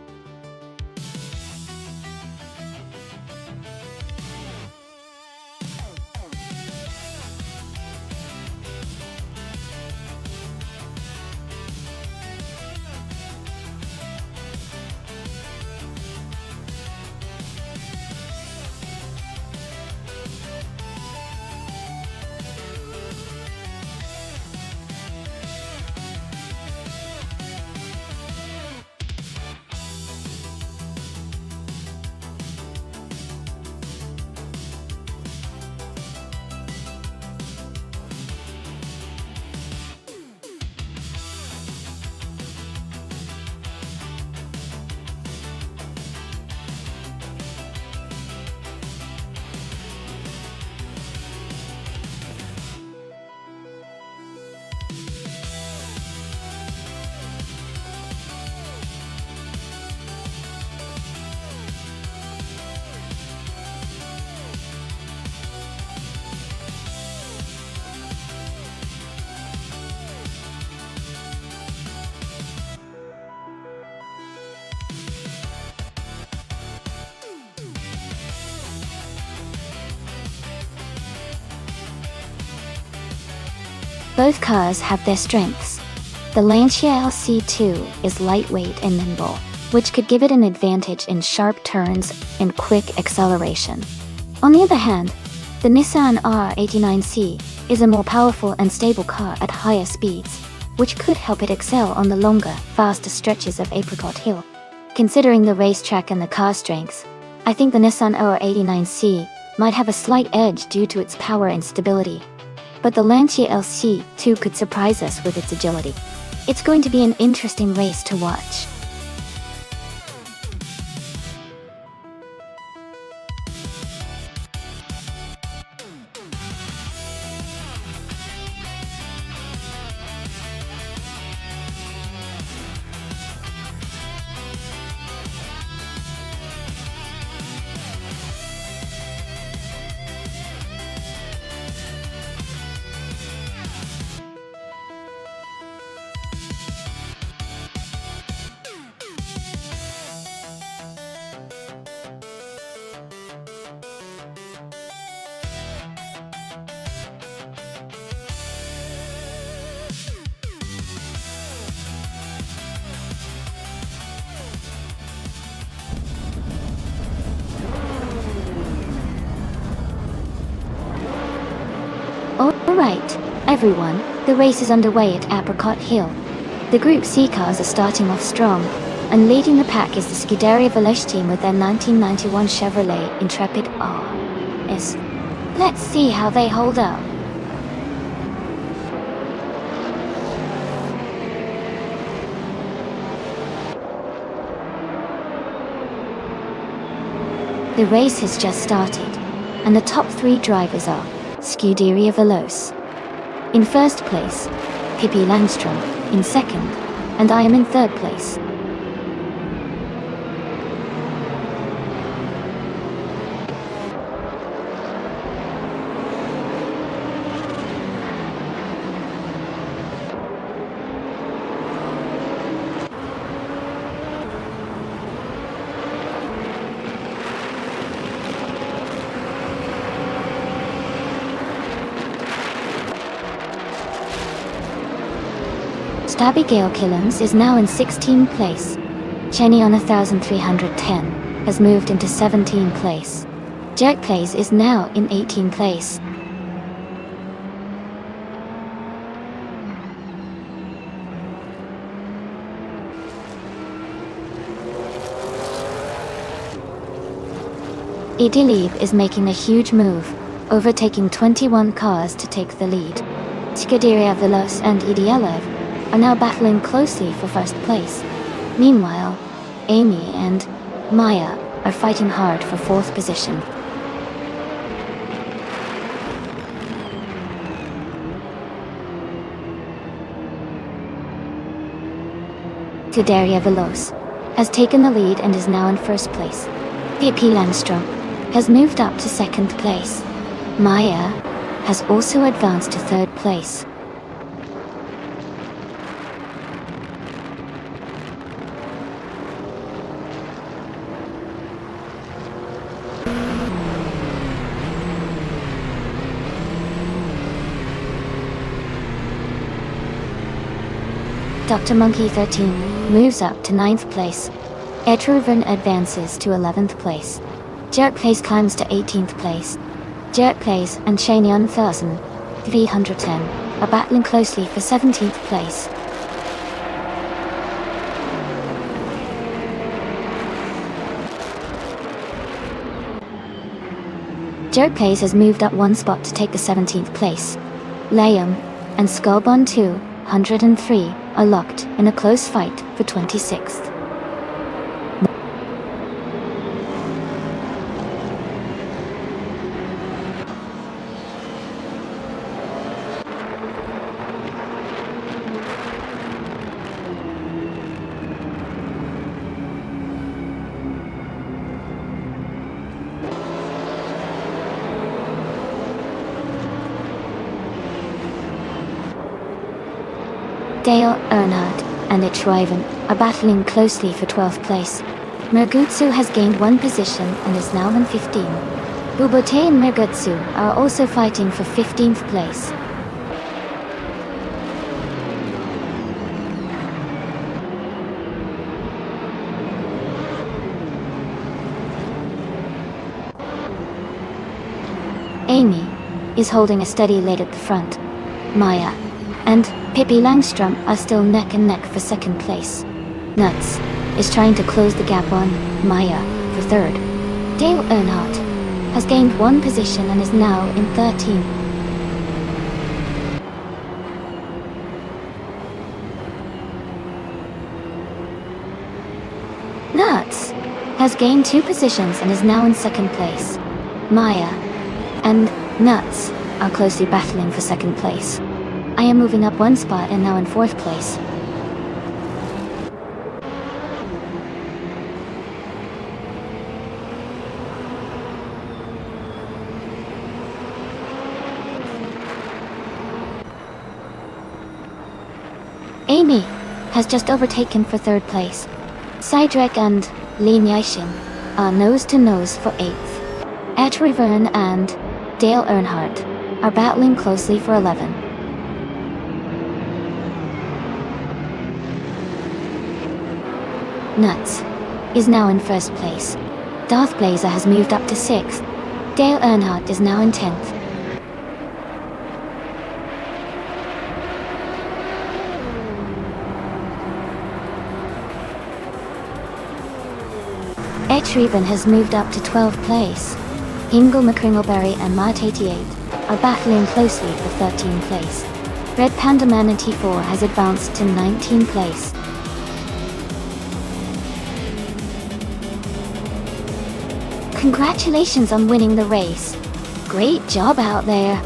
Speaker 1: Both cars have their strengths. The Lancia LC2 is lightweight and nimble, which could give it an advantage in sharp turns and quick acceleration. On the other hand, the Nissan R89C is a more powerful and stable car at higher speeds, which could help it excel on the longer, faster stretches of Apricot Hill. Considering the racetrack and the car strengths, I think the Nissan R89C might have a slight edge due to its power and stability. But the Lancia LC2 could surprise us with its agility. It's going to be an interesting race to watch. Alright, everyone, the race is underway at Apricot Hill. The Group C cars are starting off strong, and leading the pack is the Scuderia Veloce team with their 1991 Chevrolet Intrepid RS. Let's see how they hold up. The race has just started, and the top three drivers are Scuderia Veloce in first place, Pippi Langstrom in second, and I am in third place. Abigail Killens is now in 16th place. Cheney on 1310 has moved into 17th place. Jerk Plays is now in 18th place. Idiliv is making a huge move, overtaking 21 cars to take the lead. Scuderia Veloce and Idialev are now battling closely for first place. Meanwhile, Amy and Maya are fighting hard for fourth position. Scuderia Veloce has taken the lead and is now in first place. Pippi Langstrom has moved up to second place. Maya has also advanced to third place. Dr. Monkey 13 moves up to 9th place. Etroven advances to 11th place. Jerk Plays climbs to 18th place. Jerk Plays and Shanyon 1310 are battling closely for 17th place. Jerk Plays has moved up one spot to take the 17th place. Liam and Skullbond 203 are locked in a close fight for 26th. Dale Earnhardt and Ichriven are battling closely for 12th place. Mergutsu has gained one position and is now in 15. Bubote and Mergutsu are also fighting for 15th place. Amy is holding a steady lead at the front. Maya and Pippi Langstrom are still neck and neck for second place. Nuts is trying to close the gap on Maya for third. Dale Earnhardt has gained one position and is now in 13th. Nuts has gained 2 positions and is now in second place. Maya and Nuts are closely battling for second place. I am moving up 1 spot and now in 4th place. Amy has just overtaken for 3rd place. Cydrek and Lee Nyashin are nose to nose for 8th. Ed Riverne and Dale Earnhardt are battling closely for 11. Nuts is now in 1st place. Darth Blazer has moved up to 6th. Dale Earnhardt is now in 10th. Ed Riverne has moved up to 12th place. Hingle McCringleberry and Mart88 are battling closely for 13th place. Red Panda Manatee 4 has advanced to 19th place. Congratulations on winning the race. Great job out there.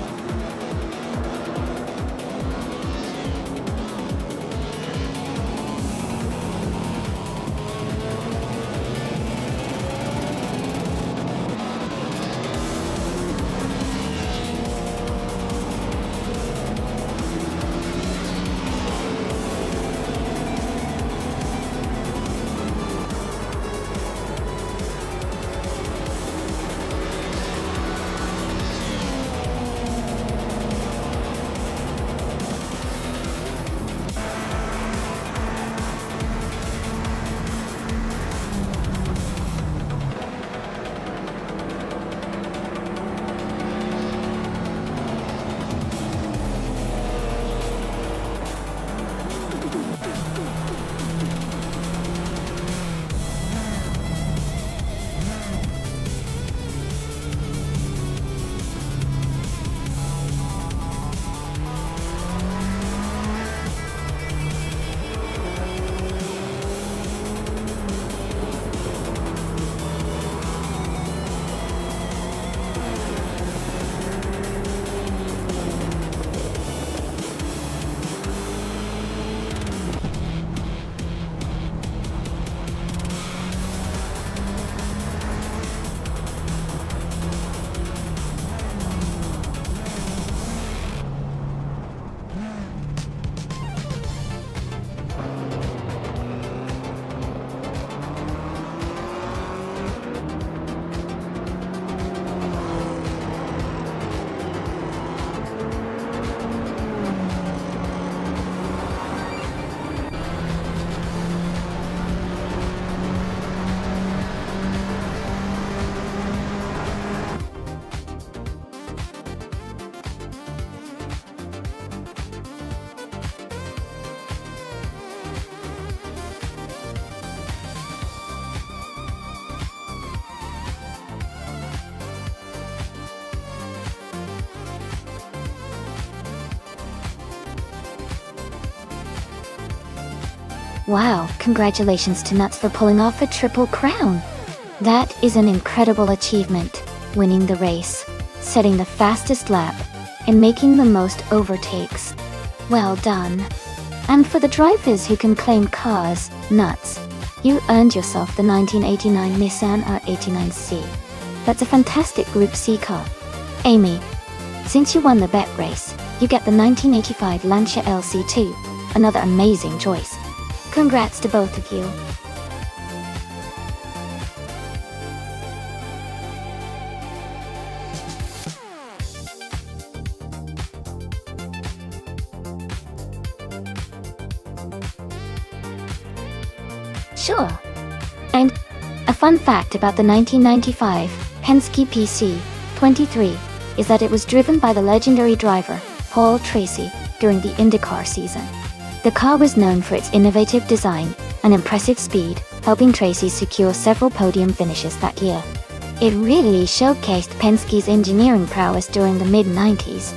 Speaker 1: Wow, congratulations to Nuts for pulling off a triple crown. That is an incredible achievement, winning the race, setting the fastest lap, and making the most overtakes. Well done. And for the drivers who can claim cars, Nuts, you earned yourself the 1989 Nissan R89C. That's a fantastic Group C car. Amy, since you won the bet race, you get the 1985 Lancia LC2, another amazing choice. Congrats to both of you. Sure. And a fun fact about the 1995 Penske PC 23 is that it was driven by the legendary driver, Paul Tracy, during the IndyCar season. The car was known for its innovative design and impressive speed, helping Tracy secure several podium finishes that year. It really showcased Penske's engineering prowess during the mid-90s.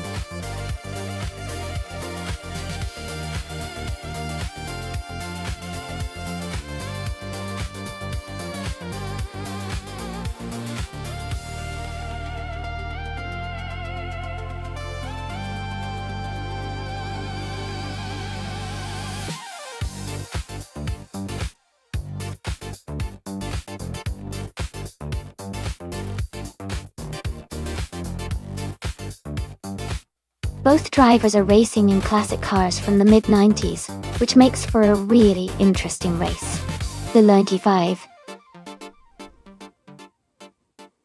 Speaker 1: Both drivers are racing in classic cars from the mid-90s, which makes for a really interesting race. The 95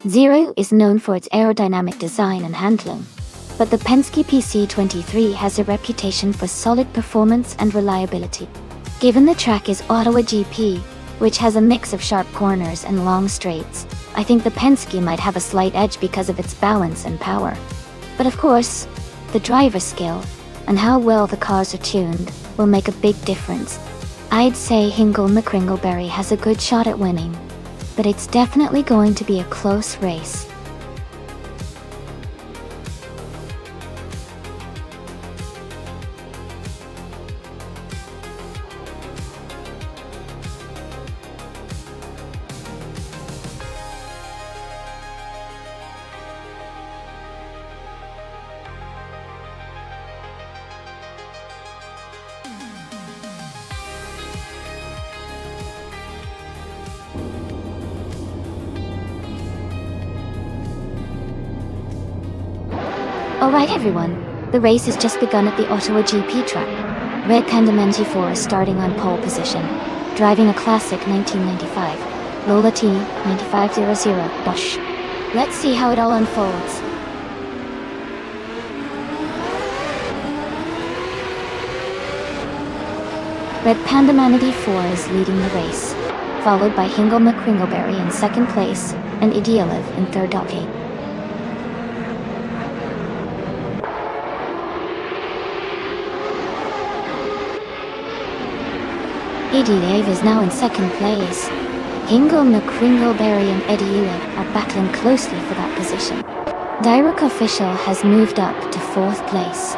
Speaker 1: Zero is known for its aerodynamic design and handling, but the Penske PC23 has a reputation for solid performance and reliability. Given the track is Ottawa GP, which has a mix of sharp corners and long straights, I think the Penske might have a slight edge because of its balance and power. But of course, the driver skill and how well the cars are tuned will make a big difference. I'd say Hingle McCringleberry has a good shot at winning, but it's definitely going to be a close race. Alright everyone, the race has just begun at the Ottawa GP track. Red Panda 94 is starting on pole position, driving a classic 1995 Lola T 9500 Bosch. Let's see how it all unfolds. Red Panda 94 is leading the race, followed by Hingle McCringleberry in second place and Idealev in third. Idealev is now in second place. Hingle McCringleberry and Idealev are battling closely for that position. Direct Official has moved up to fourth place.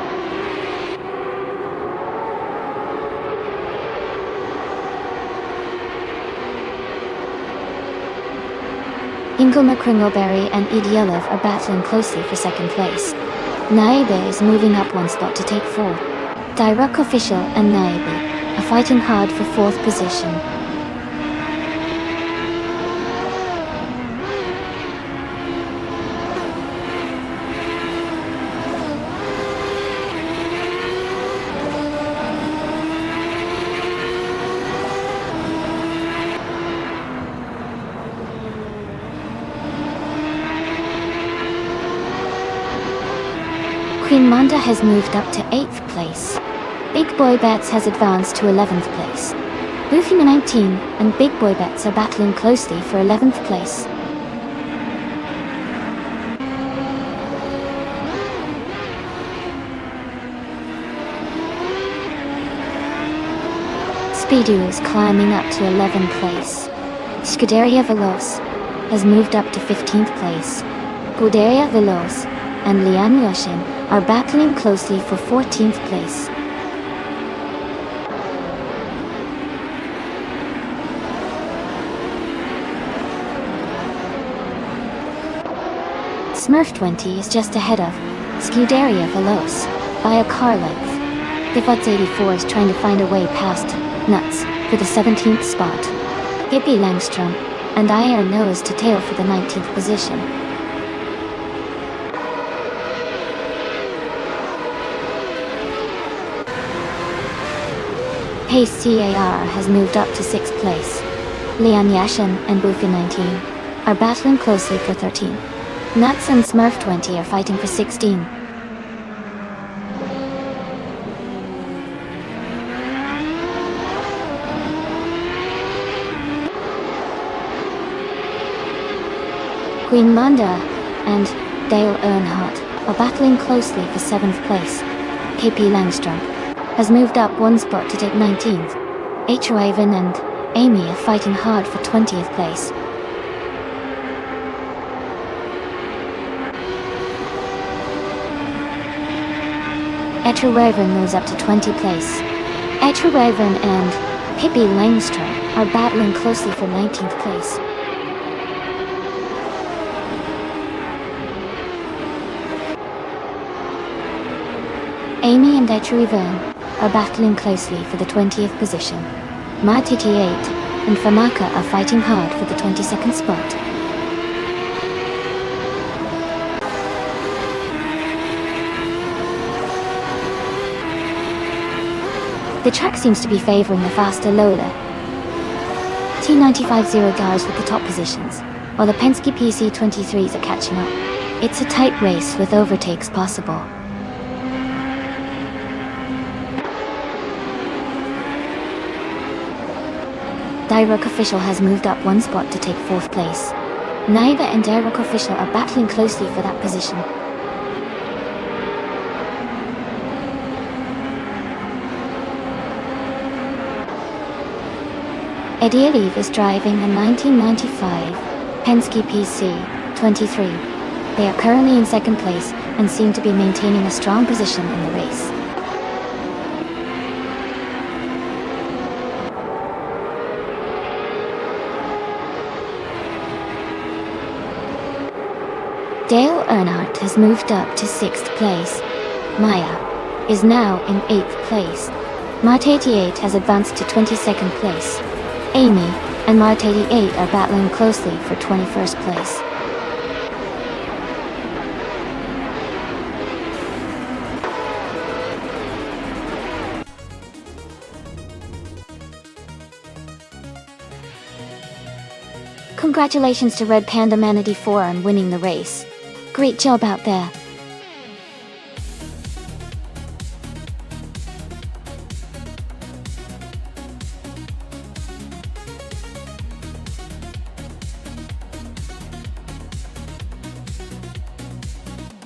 Speaker 1: Hingle McCringleberry and Idealev are battling closely for second place. Naibe is moving up one spot to take fourth. Direct Official and Naibe are fighting hard for fourth position. Queen Manda has moved up to 8th place. Big Boy Bets has advanced to 11th place. Boofing 19 and Big Boy Bets are battling closely for 11th place. Speedo is climbing up to 11th place. Scuderia Veloz has moved up to 15th place. Scuderia Veloz and Lian Yoshin are battling closely for 14th place. Smurf 20 is just ahead of Scuderia Veloz by a car length. Divots 84 is trying to find a way past Nuts for the 17th spot. Hippie Langstrom and I are nose to tail for the 19th position. Pace CAR has moved up to 6th place. Lian Yashin and Boofy 19 are battling closely for 13. Nuts and Smurf 20 are fighting for 16. Queen Manda and Dale Earnhardt are battling closely for 7th place. Pippi Langstrom has moved up one spot to take 19th. H. Raven and Amy are fighting hard for 20th place. Etra Raven moves up to 20th place. Etra Raven and Pippi Langstrom are battling closely for 19th place. Amy and Etra Raven are battling closely for the 20th position. My TT8 and Famaka are fighting hard for the 22nd spot. The track seems to be favoring the faster Lola. T95 guards with the top positions, while the Penske PC23s are catching up. It's a tight race with overtakes possible. Direct Official has moved up one spot to take 4th place. Naiva and Direct Official are battling closely for that position. Eddie Alive is driving a 1995 Penske PC23. They are currently in 2nd place and seem to be maintaining a strong position in the race. Dale Earnhardt has moved up to 6th place. Maya is now in 8th place. Mart 88 has advanced to 22nd place. Amy and Mart 88 are battling closely for 21st place. Congratulations to Red Panda Manatee 4 on winning the race. Great job out there.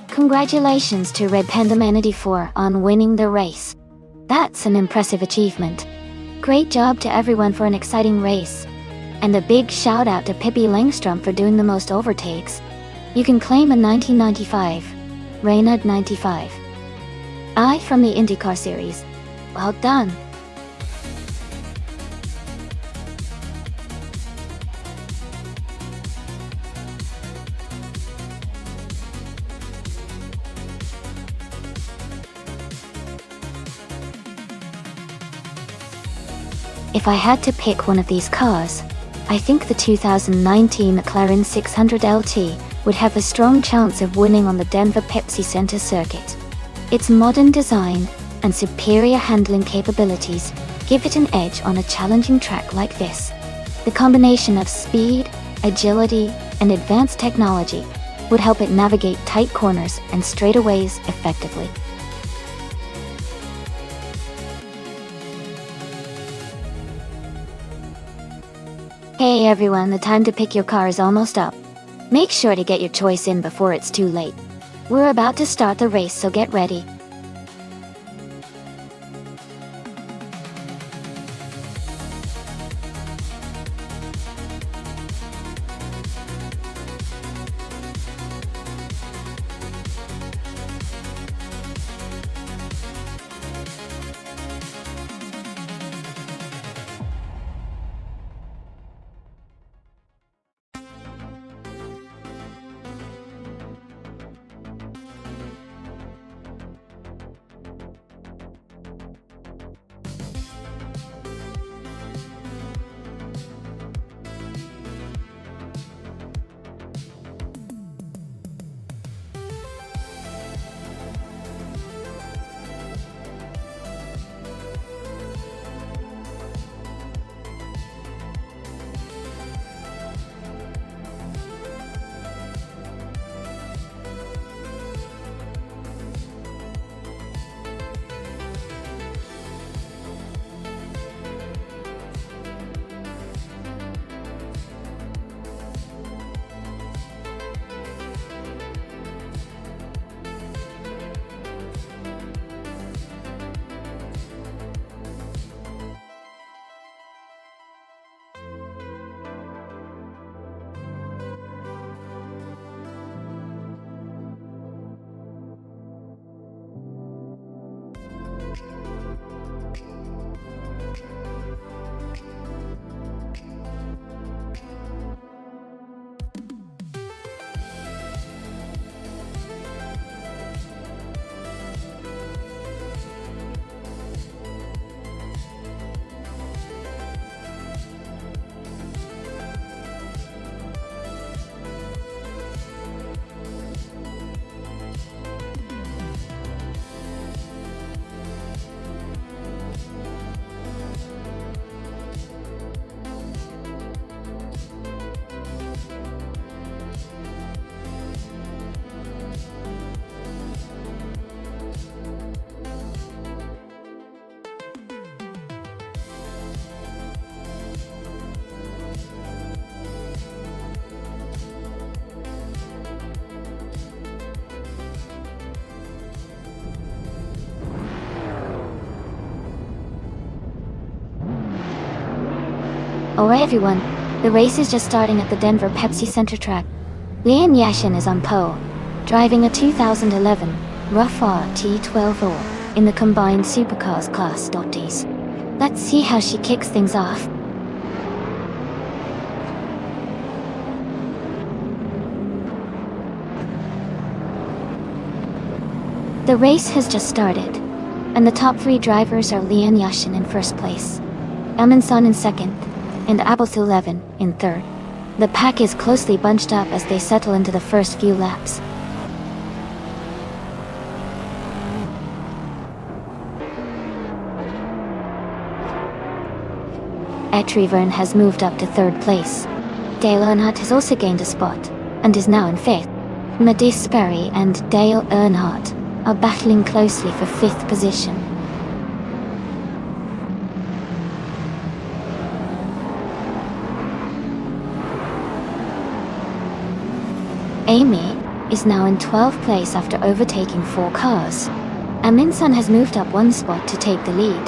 Speaker 1: Congratulations to Red Panda Manatee 4 on winning the race. That's an impressive achievement. Great job to everyone for an exciting race. And a big shout out to Pippi Langstrom for doing the most overtakes. You can claim a 1995 Reynard 95 I from the IndyCar series. Well done. If I had to pick one of these cars, I think the 2019 McLaren 600 LT would have a strong chance of winning on the Denver Pepsi Center circuit. Its modern design and superior handling capabilities give it an edge on a challenging track like this. The combination of speed, agility, and advanced technology would help it navigate tight corners and straightaways effectively. Hey everyone, the time to pick your car is almost up. Make sure to get your choice in before it's too late. We're about to start the race, so get ready. Alright everyone, the race is just starting at the Denver Pepsi Center track. Lian Yashin is on pole, driving a 2011 Rough R T12O in the combined supercars class. Let's see how she kicks things off. The race has just started, and the top 3 drivers are Lian Yashin in first place, Eminson in second, and Abel 11 in third. The pack is closely bunched up as they settle into the first few laps. Etrivern has moved up to third place. Dale Earnhardt has also gained a spot, and is now in fifth. Matisse Berry and Dale Earnhardt are battling closely for fifth position. Amy is now in 12th place after overtaking 4 cars. Aminson has moved up 1 spot to take the lead.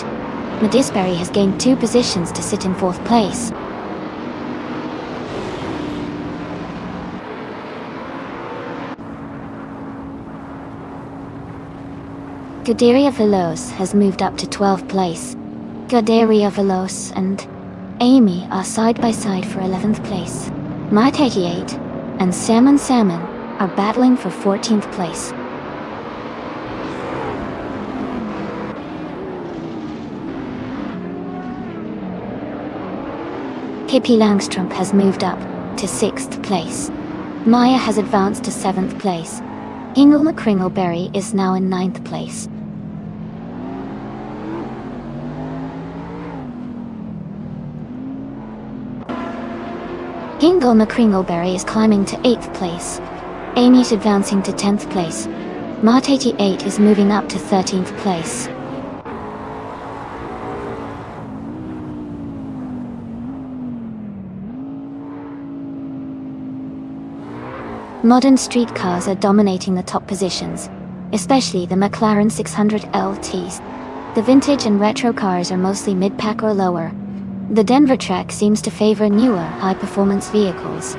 Speaker 1: Medisberry has gained 2 positions to sit in 4th place. Gaderia Veloz has moved up to 12th place. Gaderia Veloz and Amy are side by side for 11th place. Mike 88 and Salmon are battling for 14th place. Pippi Langstrom has moved up to 6th place. Maya has advanced to 7th place. Ingle McCringleberry is now in 9th place. Ingle McCringleberry is climbing to 8th place. Amy's advancing to 10th place. Mart 88 is moving up to 13th place. Modern street cars are dominating the top positions, especially the McLaren 600 LTs. The vintage and retro cars are mostly mid-pack or lower. The Denver track seems to favor newer, high-performance vehicles.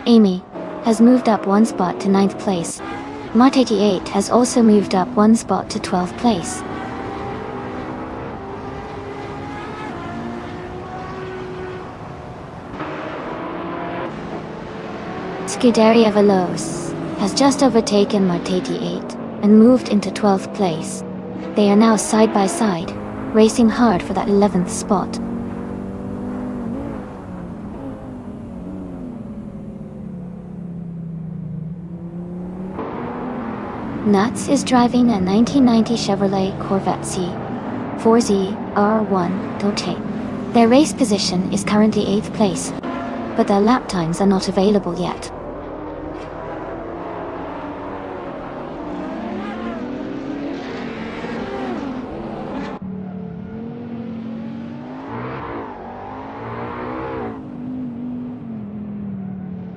Speaker 1: Amy has moved up 1 spot to 9th place. Mart 88 has also moved up 1 spot to 12th place. Scuderia Veloz has just overtaken Mart 88 and moved into 12th place. They are now side by side, racing hard for that 11th spot. Nuts is driving a 1990 Chevrolet Corvette C 4Z R1 Dote. Their race position is currently 8th place, but their lap times are not available yet.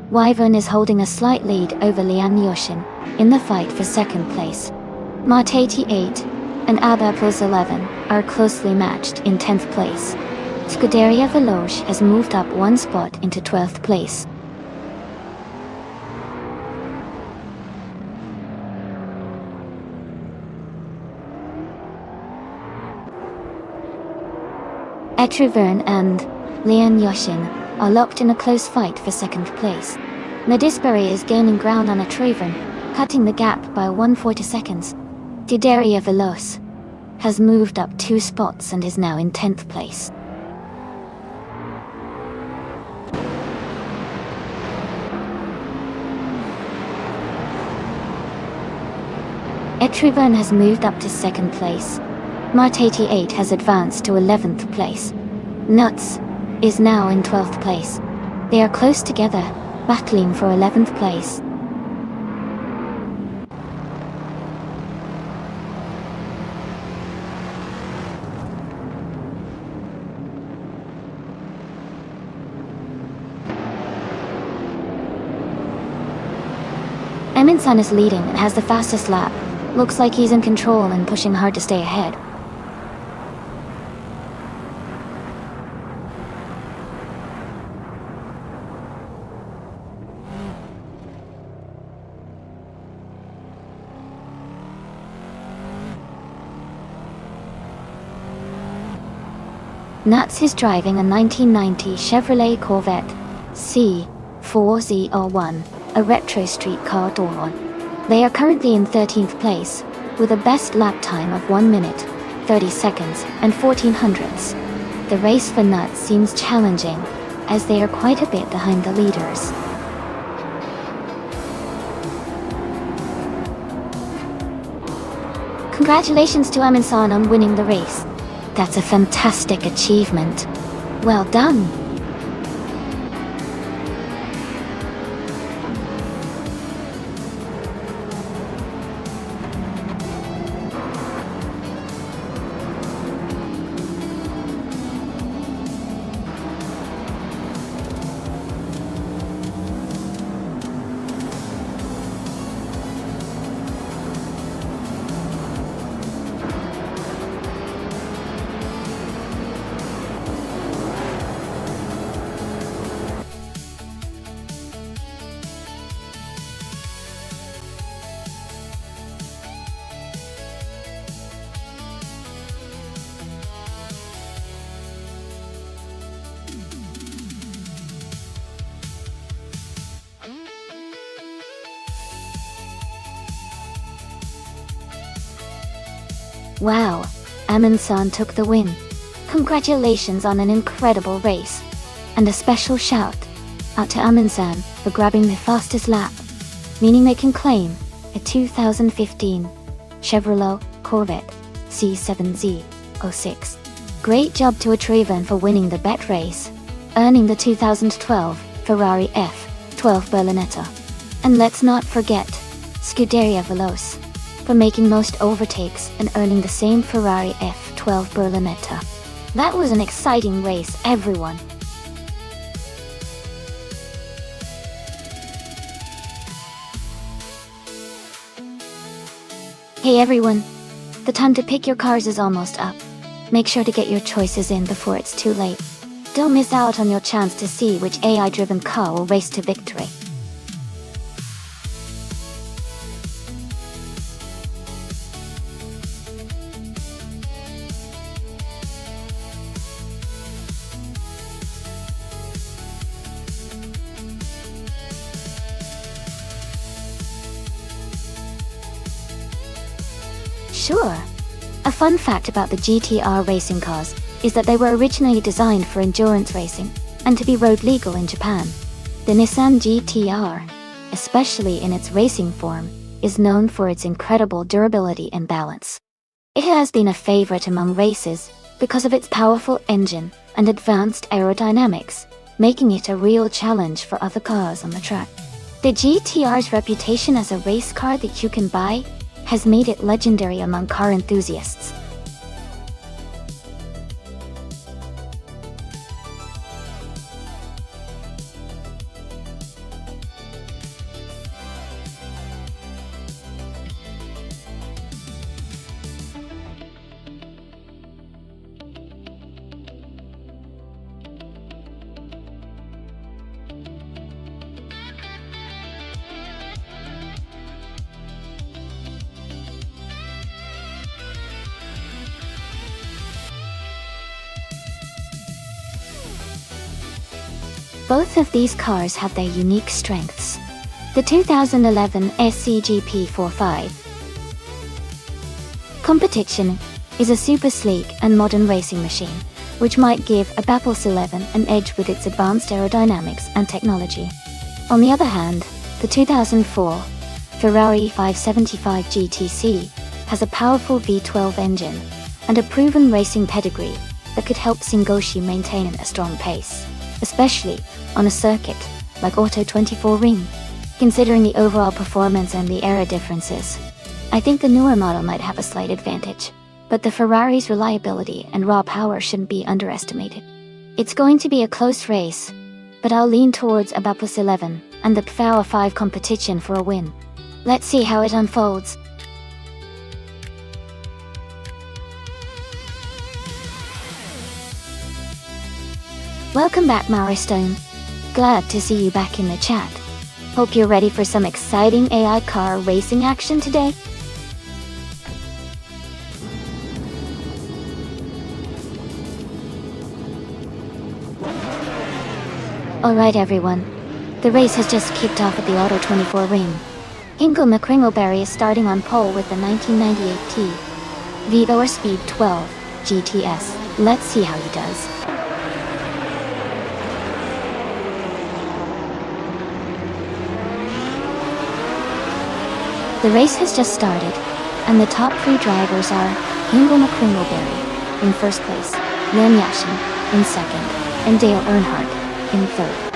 Speaker 1: Wyvern is holding a slight lead over Lian Yoshin in the fight for 2nd place. Mart 88 and Abapos 11 are closely matched in 10th place. Scuderia Veloz has moved up 1 spot into 12th place. Etrivern and Leon Yoshin are locked in a close fight for second place. Medisbury is gaining ground on Etrivern, cutting the gap by 140 seconds. Dideria Veloce has moved up 2 spots and is now in 10th place. Etrivern has moved up to 2nd place. Mart 88 has advanced to 11th place. Nuts is now in 12th place. They are close together, battling for 11th place. Eminsan is leading and has the fastest lap. Looks like he's in control and pushing hard to stay ahead. Nuts is driving a 1990 Chevrolet Corvette C401, a retro street car Doron. They are currently in 13th place, with a best lap time of 1 minute, 30 seconds, and 14 hundredths. The race for Nuts seems challenging, as they are quite a bit behind the leaders. Congratulations to Eminsan on winning the race. That's a fantastic achievement. Well done. Wow, Eminsan took the win. Congratulations on an incredible race. And a special shout out to Eminsan for grabbing the fastest lap, meaning they can claim a 2015 Chevrolet Corvette C7Z06. Great job to Etrivern for winning the bet race, earning the 2012 Ferrari F12 Berlinetta. And let's not forget Scuderia Veloce for making most overtakes and earning the same Ferrari F12 Berlinetta. That was an exciting race, everyone. Hey everyone, the time to pick your cars is almost up. Make sure to get your choices in before it's too late. Don't miss out on your chance to see which AI-driven car will race to victory. Sure. A fun fact about the GTR racing cars is that they were originally designed for endurance racing and to be road legal in Japan. The Nissan GTR, especially in its racing form, is known for its incredible durability and balance. It has been a favorite among racers because of its powerful engine and advanced aerodynamics, making it a real challenge for other cars on the track. The GTR's reputation as a race car that you can buy has made it legendary among car enthusiasts. Both of these cars have their unique strengths. The 2011 SCGP45 Competition is a super sleek and modern racing machine, which might give a Battles 11 an edge with its advanced aerodynamics and technology. On the other hand, the 2004 Ferrari 575 GTC has a powerful V12 engine and a proven racing pedigree that could help Singoshi maintain a strong pace, especially on a circuit like Auto 24 Ring. Considering the overall performance and the era differences, I think the newer model might have a slight advantage, but the Ferrari's reliability and raw power shouldn't be underestimated. It's going to be a close race, but I'll lean towards a Battles 11 and the Power 5 competition for a win. Let's see how it unfolds. Welcome back, Maristone. Glad to see you back in the chat. Hope you're ready for some exciting AI car racing action today. Alright everyone, the race has just kicked off at the Auto 24 Ring. Hinkel McCringleberry is starting on pole with the 1998 T Vito or Speed 12 GTS. Let's see how he does. The race has just started, and the top three drivers are Hinkel McCringleberry in first place, Len Yashin in second, and Dale Earnhardt in third.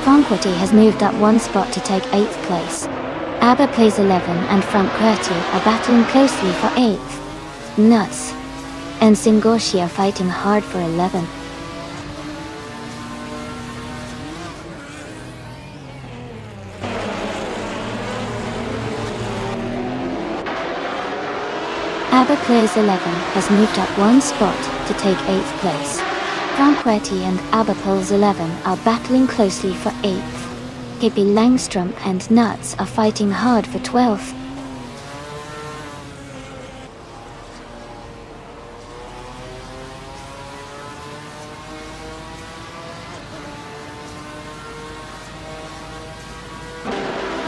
Speaker 1: Franquetti has moved up one spot to take 8th place. ABBA plays 11 and Franquetti are battling closely for 8th. Nuts. And Singoshi are fighting hard for 11th. ABBA plays 11 has moved up one spot to take 8th place. Franquetti and ABBA Pulse 11 are battling closely for 8th. Pippi Langstrom and Nuts are fighting hard for 12th.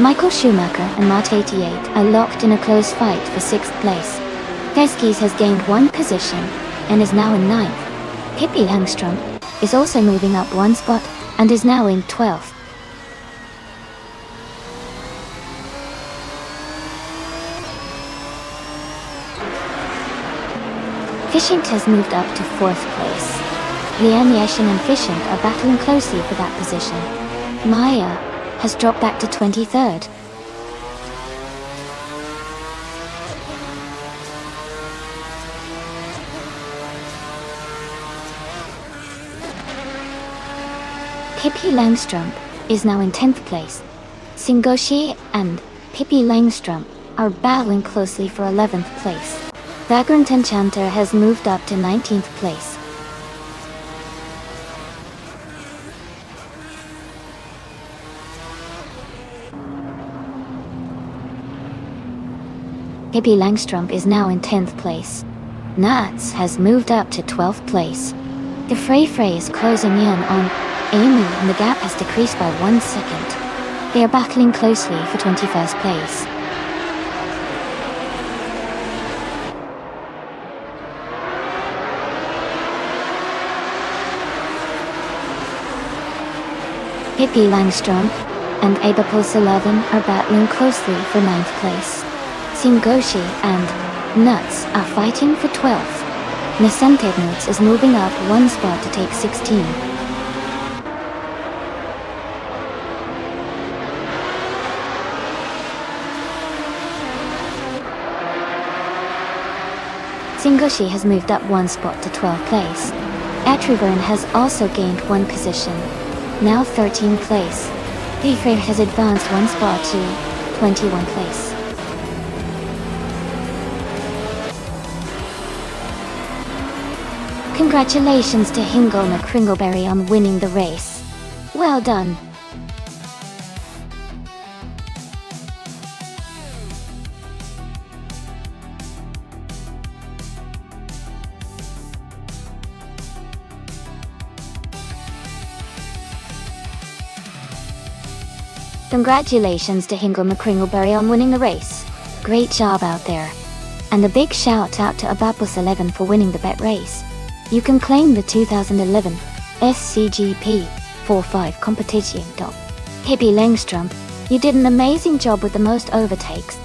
Speaker 1: Michael Schumacher and Mart 88 are locked in a close fight for 6th place. Teskis has gained one position and is now in 9th. Pippi Langstrom is also moving up one spot and is now in 12th. Fishent has moved up to 4th place. Leanne Yashin and Fishent are battling closely for that position. Maya has dropped back to 23rd. Pippi Langstrom is now in 10th place. Singoshi and Pippi Langstrom are battling closely for 11th place. Vagrant Enchanter has moved up to 19th place. Pippi Langstrom is now in 10th place. Nuts has moved up to 12th place. The Frey is closing in on Amy and the gap has decreased by 1 second. They are battling closely for 21st place. Pippi Langstrom and ABBA Pulse 11 are battling closely for 9th place. Singoshi and Nuts are fighting for 12th. Nascente Nuts is moving up one spot to take 16. Singoshi has moved up one spot to 12th place. Atrivern has also gained one position, now 13th place. Ifre has advanced one spot to 21st place. Congratulations to Hingle McCringleberry on winning the race. Well done. Congratulations to Hingle McCringleberry on winning the race. Great job out there. And a big shout out to Abapus11 for winning the bet race. You can claim the 2011 SCGP 4-5 competition. Hippie Langstrom, you did an amazing job with the most overtakes.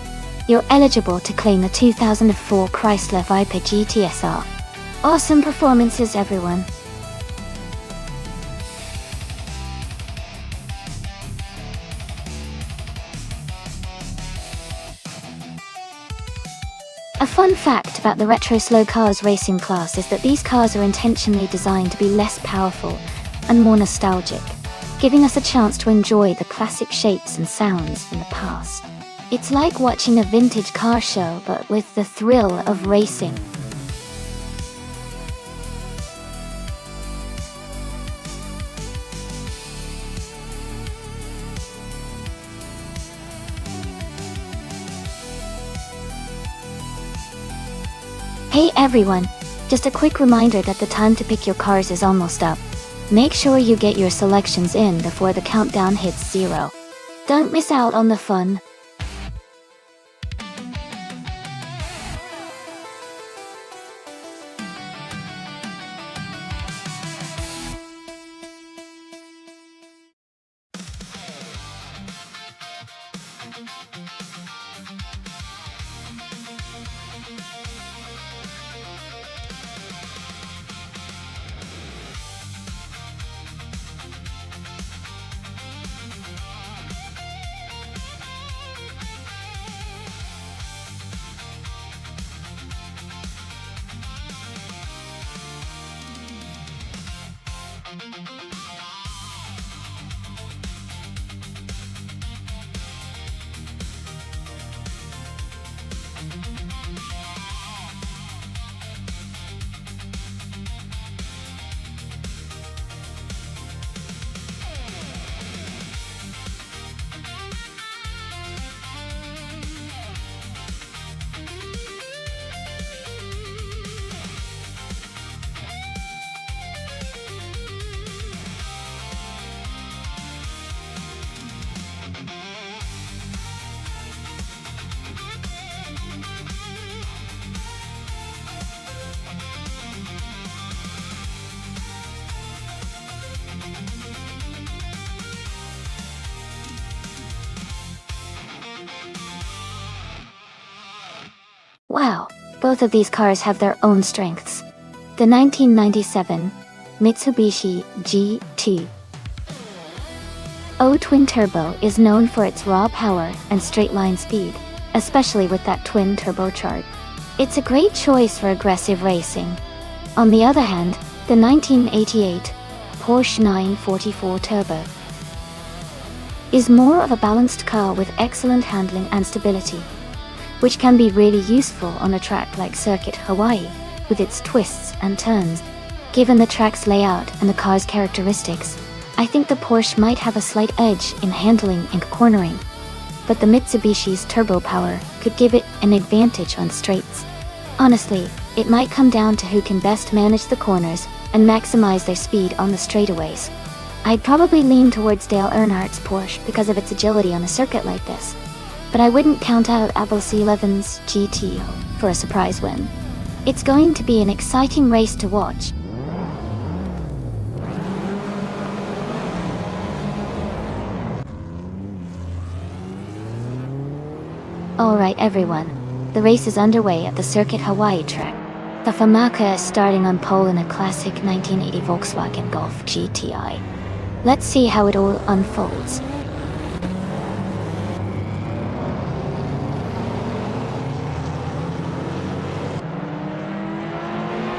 Speaker 1: You're eligible to claim the 2004 Chrysler Viper GTSR. Awesome performances, everyone. A fun fact about the retro slow cars racing class is that these cars are intentionally designed to be less powerful and more nostalgic, giving us a chance to enjoy the classic shapes and sounds from the past. It's like watching a vintage car show, but with the thrill of racing. Hey everyone, just a quick reminder that the time to pick your cars is almost up. Make sure you get your selections in before the countdown hits 0. Don't miss out on the fun. Wow, both of these cars have their own strengths. The 1997 Mitsubishi GT O twin turbo is known for its raw power and straight line speed, especially with that twin turbocharge. It's a great choice for aggressive racing. On the other hand, the 1988 Porsche 944 Turbo is more of a balanced car with excellent handling and stability, which can be really useful on a track like Circuit Hawaii, with its twists and turns. Given the track's layout and the car's characteristics, I think the Porsche might have a slight edge in handling and cornering, but the Mitsubishi's turbo power could give it an advantage on straights. Honestly, it might come down to who can best manage the corners and maximize their speed on the straightaways. I'd probably lean towards Dale Earnhardt's Porsche because of its agility on a circuit like this, but I wouldn't count out C11's GT for a surprise win. It's going to be an exciting race to watch. Alright everyone, the race is underway at the Circuit Hawaii track. The Famaka is starting on pole in a classic 1980 Volkswagen Golf GTI. Let's see how it all unfolds.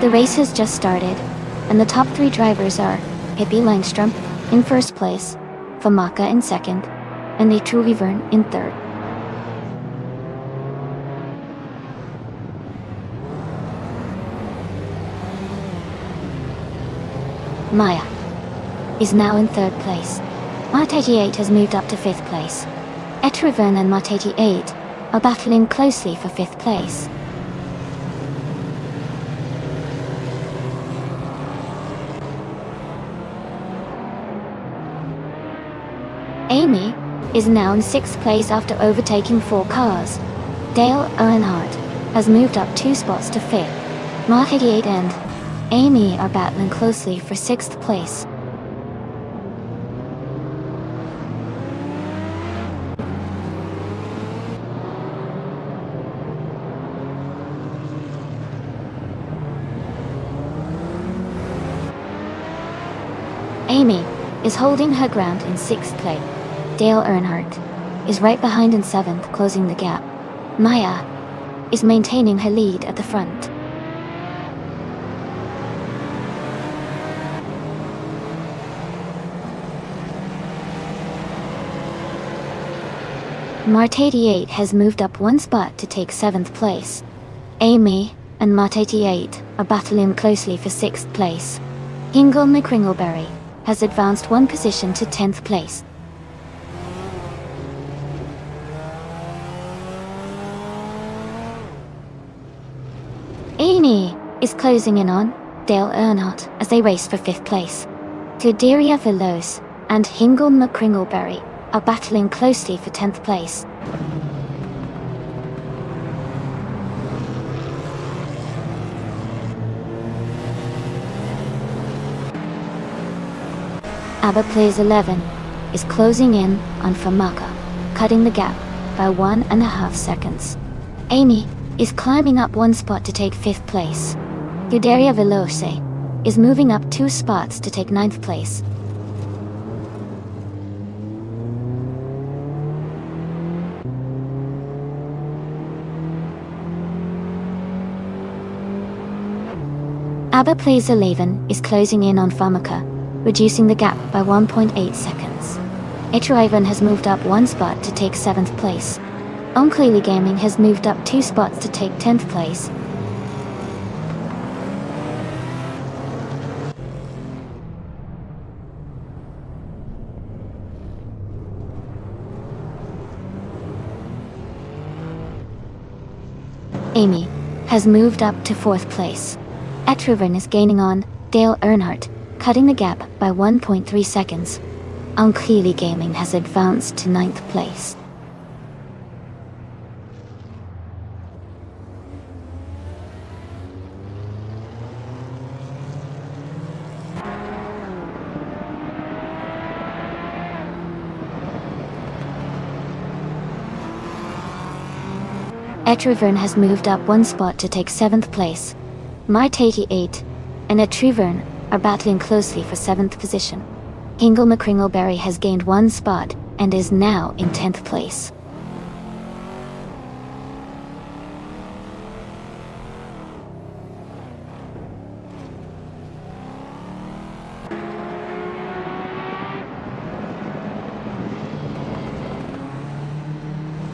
Speaker 1: The race has just started, and the top 3 drivers are Pippi Langstrom in first place, Famaka in second, and Truvivern in third. Maya is now in third place. Mart88 has moved up to 5th place. Truvivern and Mart88 are battling closely for 5th place. Amy is now in 6th place after overtaking 4 cars. Dale Earnhardt has moved up 2 spots to 5th. Mart88 and Amy are battling closely for 6th place. Amy is holding her ground in 6th place. Dale Earnhardt is right behind in 7th, closing the gap. Maya is maintaining her lead at the front. Mart88 has moved up 1 spot to take 7th place. Amy and Mart88 are battling closely for 6th place. Hingle McCringleberry has advanced 1 position to 10th place. Amy is closing in on Dale Earnhardt as they race for 5th place. Cordelia Veloz and Hingle McCringleberry are battling closely for 10th place. ABBA Plays 11 is closing in on Famaka, cutting the gap by 1.5 seconds. Amy is climbing up 1 spot to take 5th place. Cordelia Veloz is moving up 2 spots to take 9th place. ABBA Plays 11 is closing in on Famaka, reducing the gap by 1.8 seconds. Truvivern has moved up 1 spot to take 7th place. Unclearly Gaming has moved up 2 spots to take 10th place. Amy has moved up to 4th place. Truvivern is gaining on Dale Earnhardt, cutting the gap by 1.3 seconds. Unclearly Gaming has advanced to 9th place. Truvivern has moved up 1 spot to take 7th place. Mart88 and Truvivern are battling closely for 7th position. Hingle McCringleberry has gained 1 spot and is now in 10th place.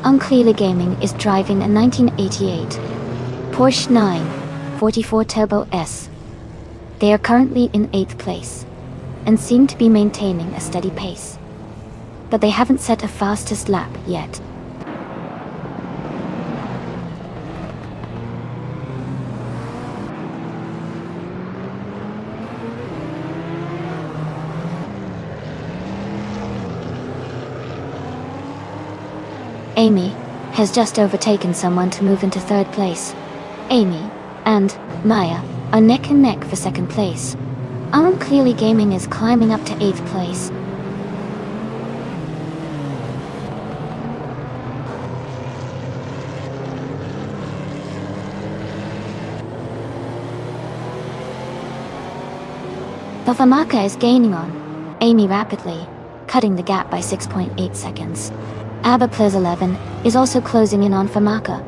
Speaker 1: Unclearly Gaming is driving a 1988 Porsche 944 Turbo S. They are currently in 8th place and seem to be maintaining a steady pace, but they haven't set a fastest lap yet. Amy has just overtaken someone to move into 3rd place. Amy and Maya are neck and neck for 2nd place. Unclearly Gaming is climbing up to 8th place. Famaka is gaining on Amy rapidly, cutting the gap by 6.8 seconds. ABBA Plays 11 is also closing in on Famaka,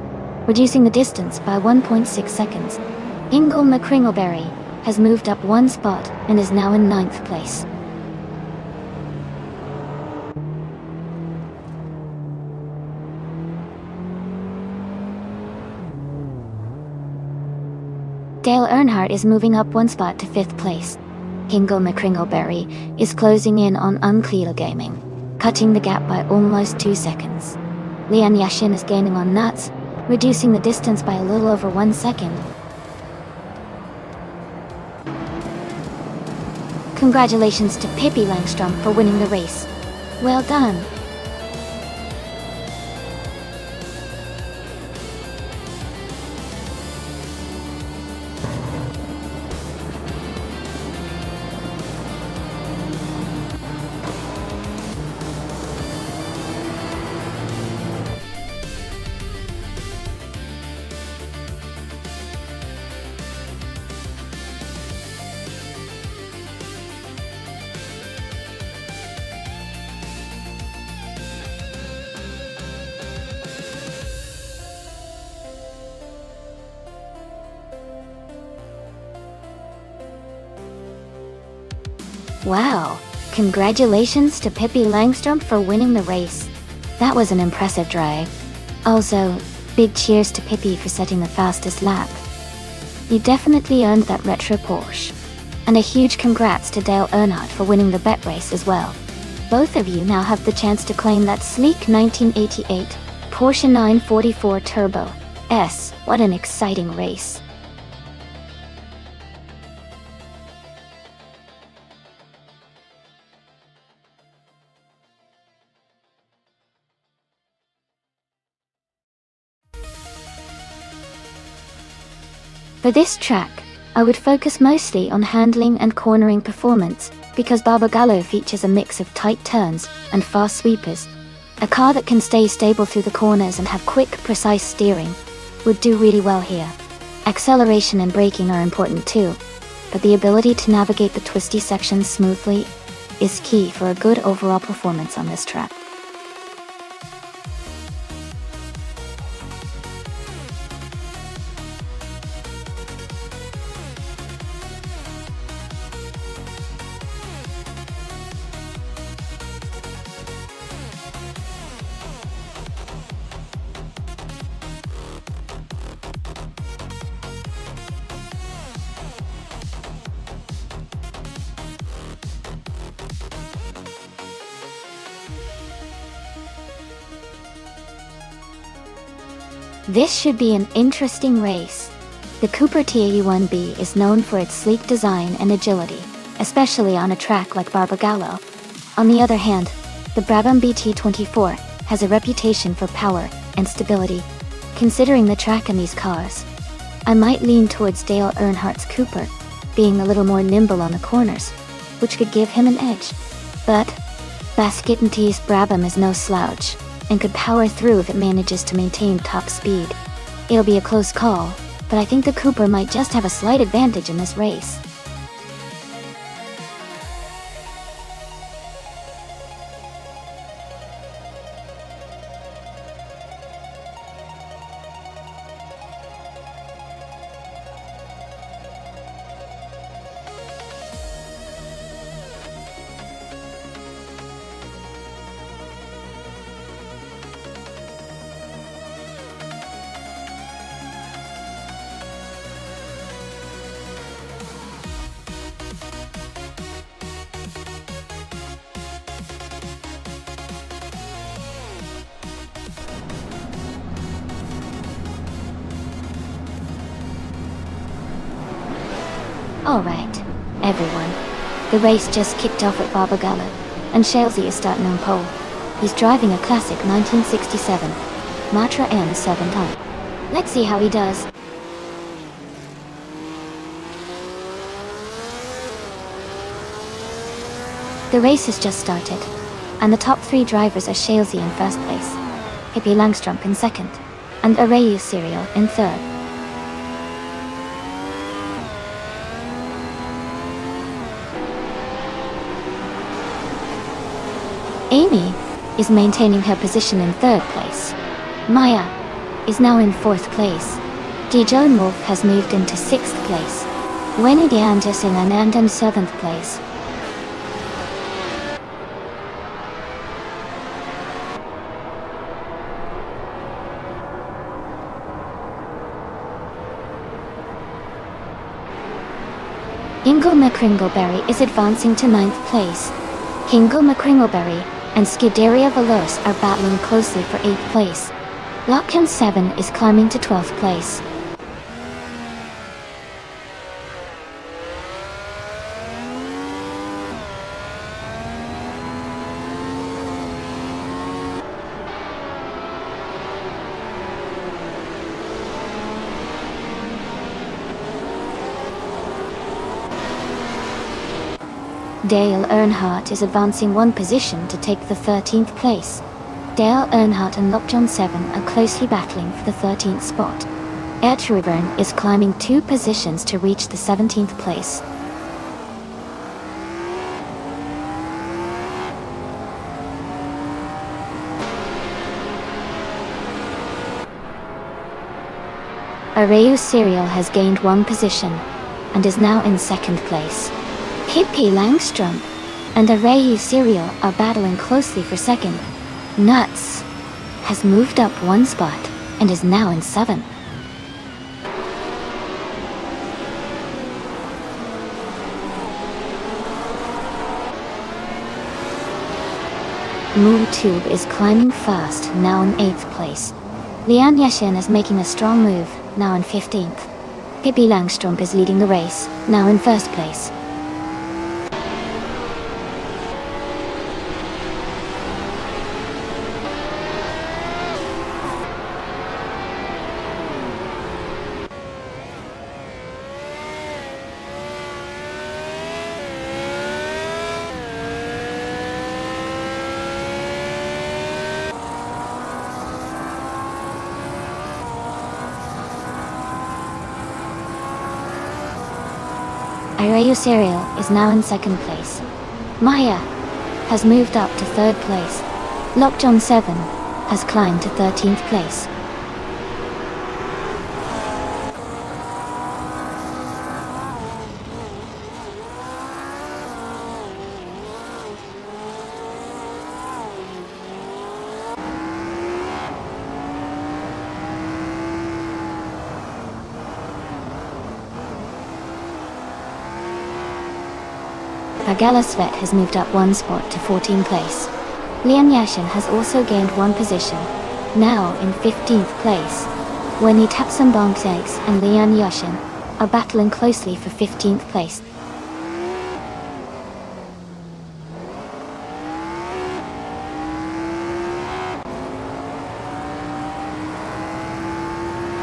Speaker 1: reducing the distance by 1.6 seconds. Ingle McCringleberry has moved up one spot and is now in 9th place. Dale Earnhardt is moving up one spot to 5th place. Ingle McCringleberry is closing in on Unclear Gaming, cutting the gap by almost 2 seconds. Lian Yashin is gaining on Nuts, reducing the distance by a little over 1 second. Congratulations to Pippi Langstrom for winning the race. Well done. Wow, congratulations to Pippi Langstrom for winning the race. That was an impressive drive. Also, big cheers to Pippi for setting the fastest lap. You definitely earned that retro Porsche. And a huge congrats to Dale Earnhardt for winning the bet race as well. Both of you now have the chance to claim that sleek 1988 Porsche 944 Turbo S. What an exciting race. For this track, I would focus mostly on handling and cornering performance, because Barbagallo features a mix of tight turns and fast sweepers. A car that can stay stable through the corners and have quick, precise steering would do really well here. Acceleration and braking are important too, but the ability to navigate the twisty sections smoothly is key for a good overall performance on this track. This should be an interesting race. The Cooper TAE1B is known for its sleek design and agility, especially on a track like Barbagallo. On the other hand, the Brabham BT24 has a reputation for power and stability. Considering the track in these cars, I might lean towards Dale Earnhardt's Cooper, being a little more nimble on the corners, which could give him an edge. But Basket and T's Brabham is no slouch, and could power through if it manages to maintain top speed. It'll be a close call, but I think the Cooper might just have a slight advantage in this race. Alright, everyone. The race just kicked off at Barbagallo, and Shalesy is starting on pole. He's driving a classic 1967 Matra M7 ton. Let's see how he does. The race has just started, and the top 3 drivers are Shalesy in first place, Pippi Langstrom in second, and Arayu Serial in third. Amy is maintaining her position in third place. Maya is now in fourth place. Dijon Wolf has moved into 6th place. Wendy Anderson and in 7th place. Ingle McCringleberry is advancing to 9th place. Hingle McCringleberry and Scuderia Veloce are battling closely for 8th place. Lockdown 7 is climbing to 12th place. Dale Earnhardt is advancing 1 position to take the 13th place. Dale Earnhardt and Lockdown 7 are closely battling for the 13th spot. Ertugrun is climbing 2 positions to reach the 17th place. Arayu Serial has gained 1 position and is now in 2nd place. Pippi Langstrom and Arayu Serial are battling closely for 2nd. Nuts has moved up 1 spot and is now in 7th. MoonTube is climbing fast, now in 8th place. Lian Yashin is making a strong move, now in 15th. Pippi Langstrom is leading the race, now in 1st place. Arayu Serial is now in 2nd place. Maya has moved up to 3rd place. Lockdown 7 has climbed to 13th place. Agalasvet has moved up 1 spot to 14th place. Lian Yashin has also gained 1 position, now in 15th place. Weni Tapsambongsegs and Lian Yashin are battling closely for 15th place.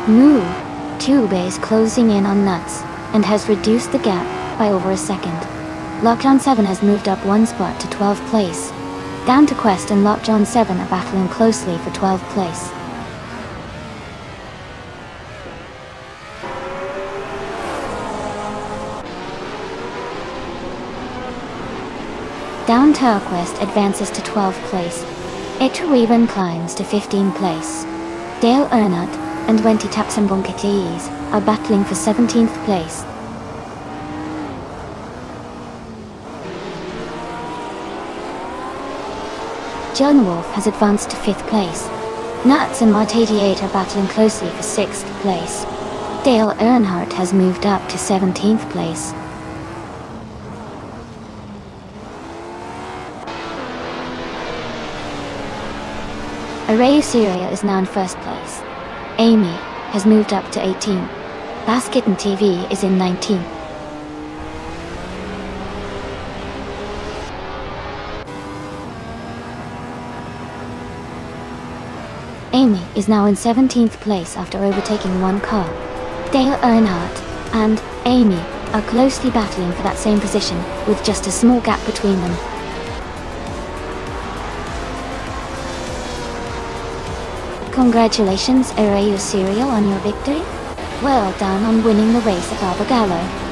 Speaker 1: MoonTube is closing in on Nuts and has reduced the gap by over a second. Lockdown 7 has moved up 1 spot to 12th place. Down to Quest and Lockdown 7 are battling closely for 12th place. Down Turquest advances to 12th place. Etuiban climbs to 15th place. Dale Earnhardt and Wenti Tapsambonketes are battling for 17th place. John Wolf has advanced to 5th place. Nuts and Mart88 are battling closely for 6th place. Dale Earnhardt has moved up to 17th place. Arayu Syria is now in 1st place. Amy has moved up to 18. Basket and TV is in 19th. Amy is now in 17th place after overtaking 1 car. Dale Earnhardt and Amy are closely battling for that same position, with just a small gap between them. Congratulations, Arayu Serial, on your victory. Well done on winning the race at Abergallo.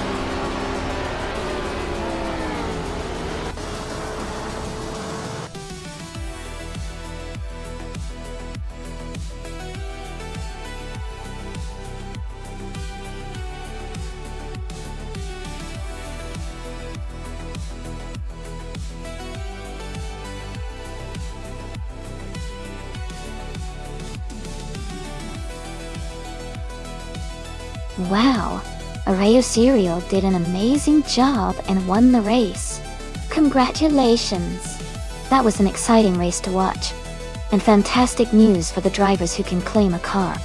Speaker 1: Wow, Areo Serial did an amazing job and won the race. Congratulations! That was an exciting race to watch. And fantastic news for the drivers who can claim a car.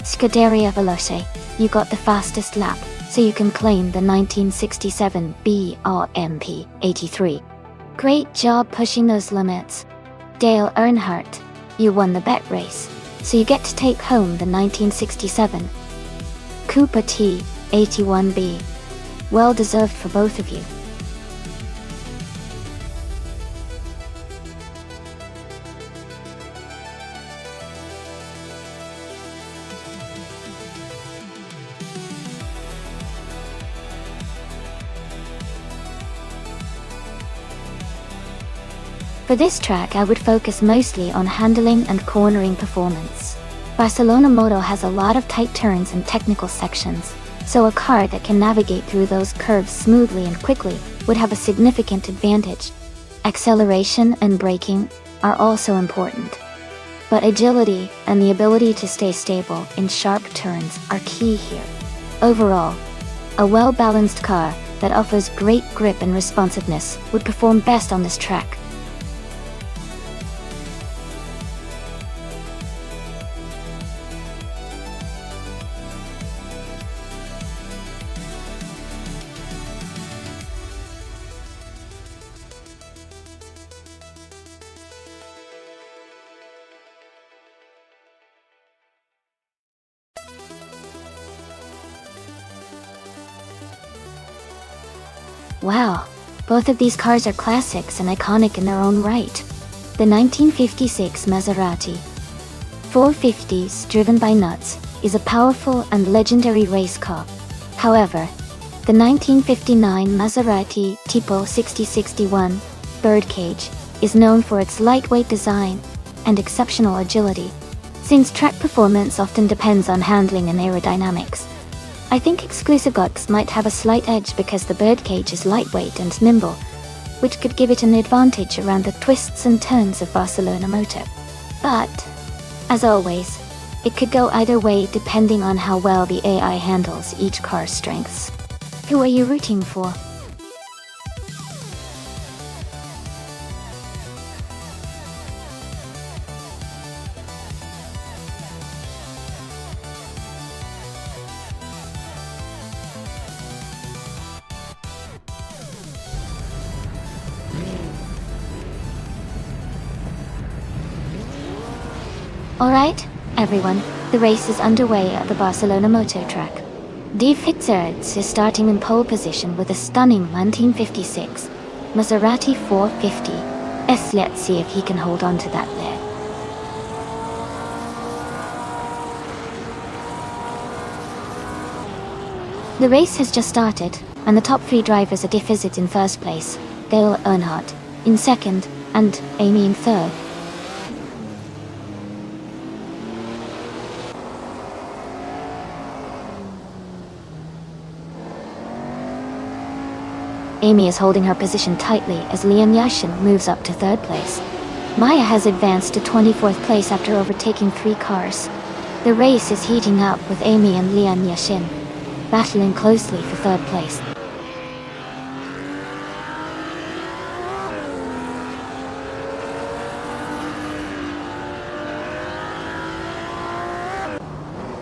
Speaker 1: Scuderia Veloce, you got the fastest lap, so you can claim the 1967 BRMP 83. Great job pushing those limits. Dale Earnhardt, you won the bet race, so you get to take home the 1967 Cooper T 81B. Well deserved for both of you. For this track, I would focus mostly on handling and cornering performance. Barcelona Moto has a lot of tight turns and technical sections, so a car that can navigate through those curves smoothly and quickly would have a significant advantage. Acceleration and braking are also important, but agility and the ability to stay stable in sharp turns are key here. Overall, a well-balanced car that offers great grip and responsiveness would perform best on this track. Wow, both of these cars are classics and iconic in their own right. The 1956 Maserati 450s driven by nuts is a powerful and legendary race car. However, the 1959 Maserati Tipo 6061 Birdcage is known for its lightweight design and exceptional agility. Since track performance often depends on handling and aerodynamics, I think exclusive GOX might have a slight edge because the Birdcage is lightweight and nimble, which could give it an advantage around the twists and turns of Barcelona Moto. But, as always, it could go either way depending on how well the AI handles each car's strengths. Who are you rooting for? Alright, everyone, the race is underway at the Barcelona Moto track. Die Fitzgeralds is starting in pole position with a stunning 1956 Maserati 450. Let's see if he can hold on to that lead. The race has just started, and the top three drivers are Die Fitzgeralds in first place, Dale Earnhardt in second, and Amy in third. Amy is holding her position tightly as Liam Yashin moves up to third place. Maya has advanced to 24th place after overtaking 3 cars. The race is heating up with Amy and Liam Yashin battling closely for third place.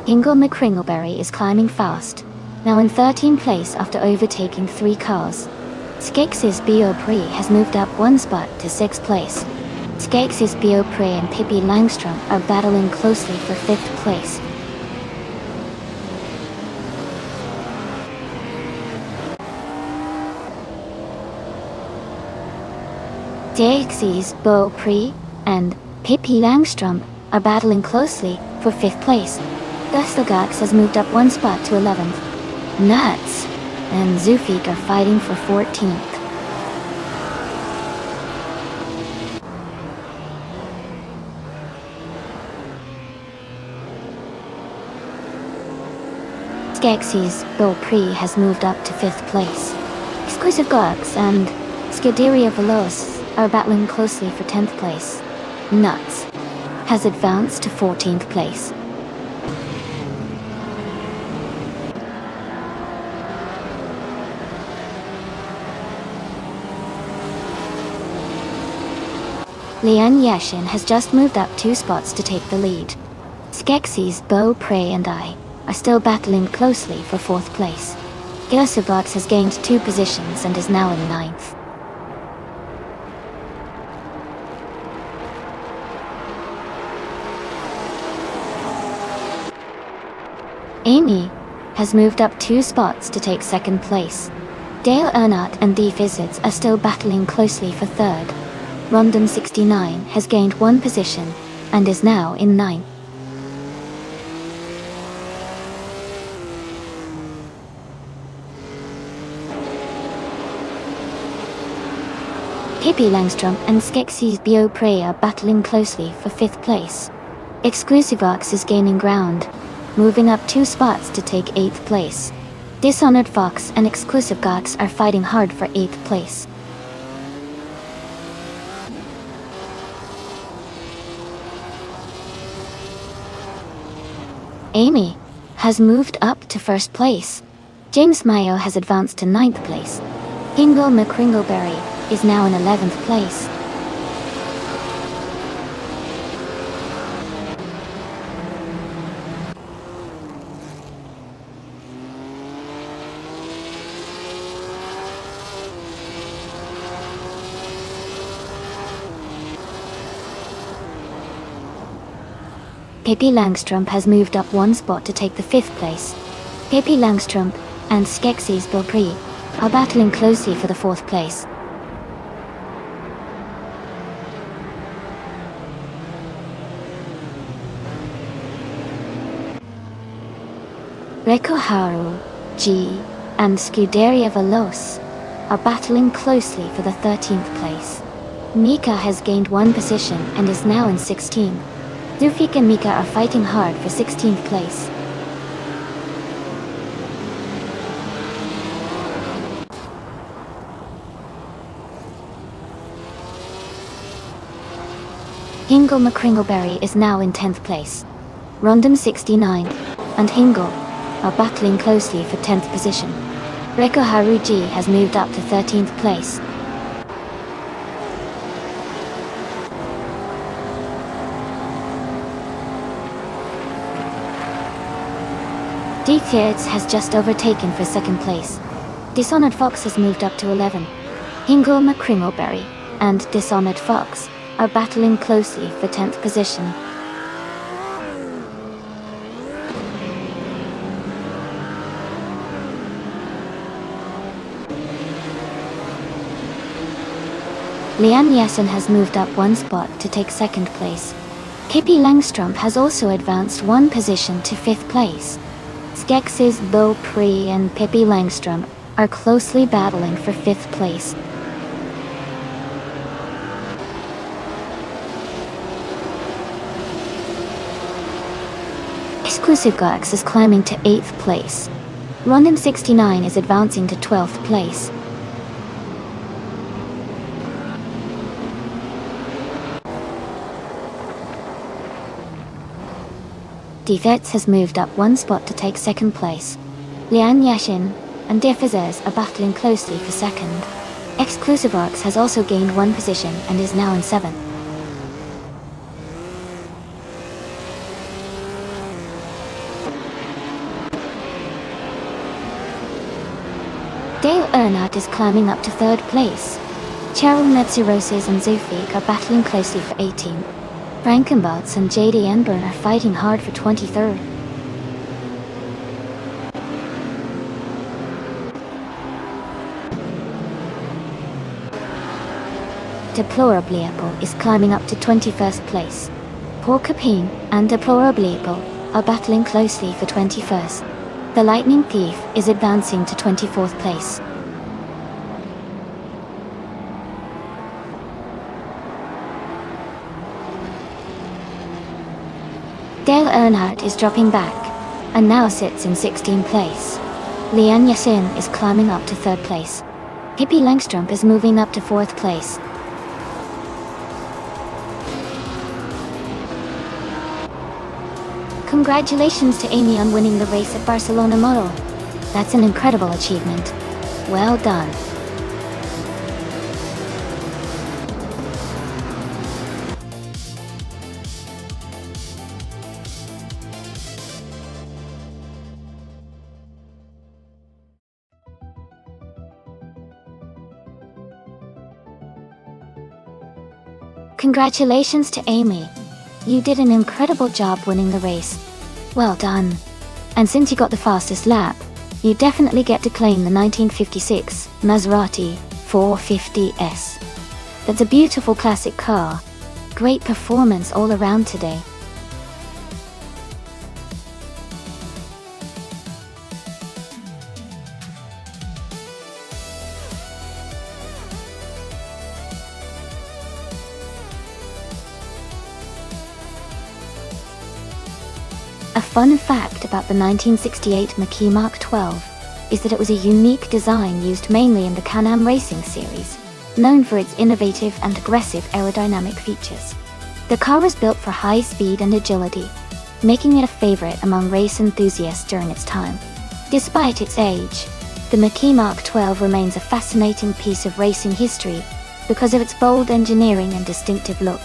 Speaker 1: Ingo McCringleberry is climbing fast, now in 13th place after overtaking 3 cars. Skeksis Beaupré has moved up 1 spot to 6th place. Skeksis Beaupré and Pippi Langstrom are battling closely for 5th place. Skeksis Beaupré and Pippi Langstrom are battling closely for 5th place. Gustogax has moved up 1 spot to 11th. Nuts and Zufik are fighting for 14th. Skeksis Beaupré has moved up to 5th place. Exclusive GOX and Scuderia Veloce are battling closely for 10th place. Nuts has advanced to 14th place. Lian Yashin has just moved up 2 spots to take the lead. Skeksis, Bo, Prey and I are still battling closely for 4th place. Gersubox has gained 2 positions and is now in 9th. Amy has moved up 2 spots to take 2nd place. Dale Earnhardt and The Fizzards are still battling closely for 3rd. Rondon 69 has gained 1 position and is now in 9th. Pippi Langstrom and Skeksis Bio Prey are battling closely for 5th place. Exclusivox is gaining ground, moving up 2 spots to take 8th place. Dishonored Fox and Exclusive Gox are fighting hard for 8th place. Amy has moved up to 1st place. James Mayo has advanced to 9th place. Hingle McCringleberry is now in 11th place. Pippi Langstrom has moved up 1 spot to take the 5th place. Pippi Langstrom and Skeksis Beaupre are battling closely for the 4th place. Rekoharu, G, and Scuderia Veloz are battling closely for the 13th place. Mika has gained 1 position and is now in 16th. Zufik and Mika are fighting hard for 16th place. Hingle McCringleberry is now in 10th place. Rondon 69 and Hingle are battling closely for 10th position. Reko Haruji has moved up to 13th place. D-Thirds has just overtaken for 2nd place. Dishonored Fox has moved up to 11. Hingle McCringleberry and Dishonored Fox are battling closely for 10th position. Lian Yesen has moved up 1 spot to take 2nd place. Pippi Langstrom has also advanced 1 position to 5th place. Skeksis Beaupre and Pippi Langstrom are closely battling for 5th place. Exclusive Gox is climbing to 8th place. Rondon 69 is advancing to 12th place. Defets has moved up 1 spot to take 2nd place. Lian Yashin and Defizes are battling closely for 2nd. Exclusive Arcs has also gained 1 position and is now in 7th. Dale Earnhardt is climbing up to 3rd place. Cheryl Metsuroses and Zufik are battling closely for 18th. Frankenbots and JD Enburn are fighting hard for 23rd. Deplorableable is climbing up to 21st place. Porcupine and Deplorableable are battling closely for 21st. The Lightning Thief is advancing to 24th place. Dale Earnhardt is dropping back, and now sits in 16th place. Lian Yassin is climbing up to 3rd place. Pippi Langstrom is moving up to 4th place. Congratulations to Amy on winning the race at Barcelona Moto. That's an incredible achievement. Well done. Congratulations to Amy. You did an incredible job winning the race. Well done. And since you got the fastest lap, you definitely get to claim the 1956 Maserati 450S. That's a beautiful classic car. Great performance all around today. A fun fact about the 1968 Mackie Mark 12 is that it was a unique design used mainly in the Can-Am racing series, known for its innovative and aggressive aerodynamic features. The car was built for high speed and agility, making it a favorite among race enthusiasts during its time. Despite its age, the Mackie Mark 12 remains a fascinating piece of racing history because of its bold engineering and distinctive look.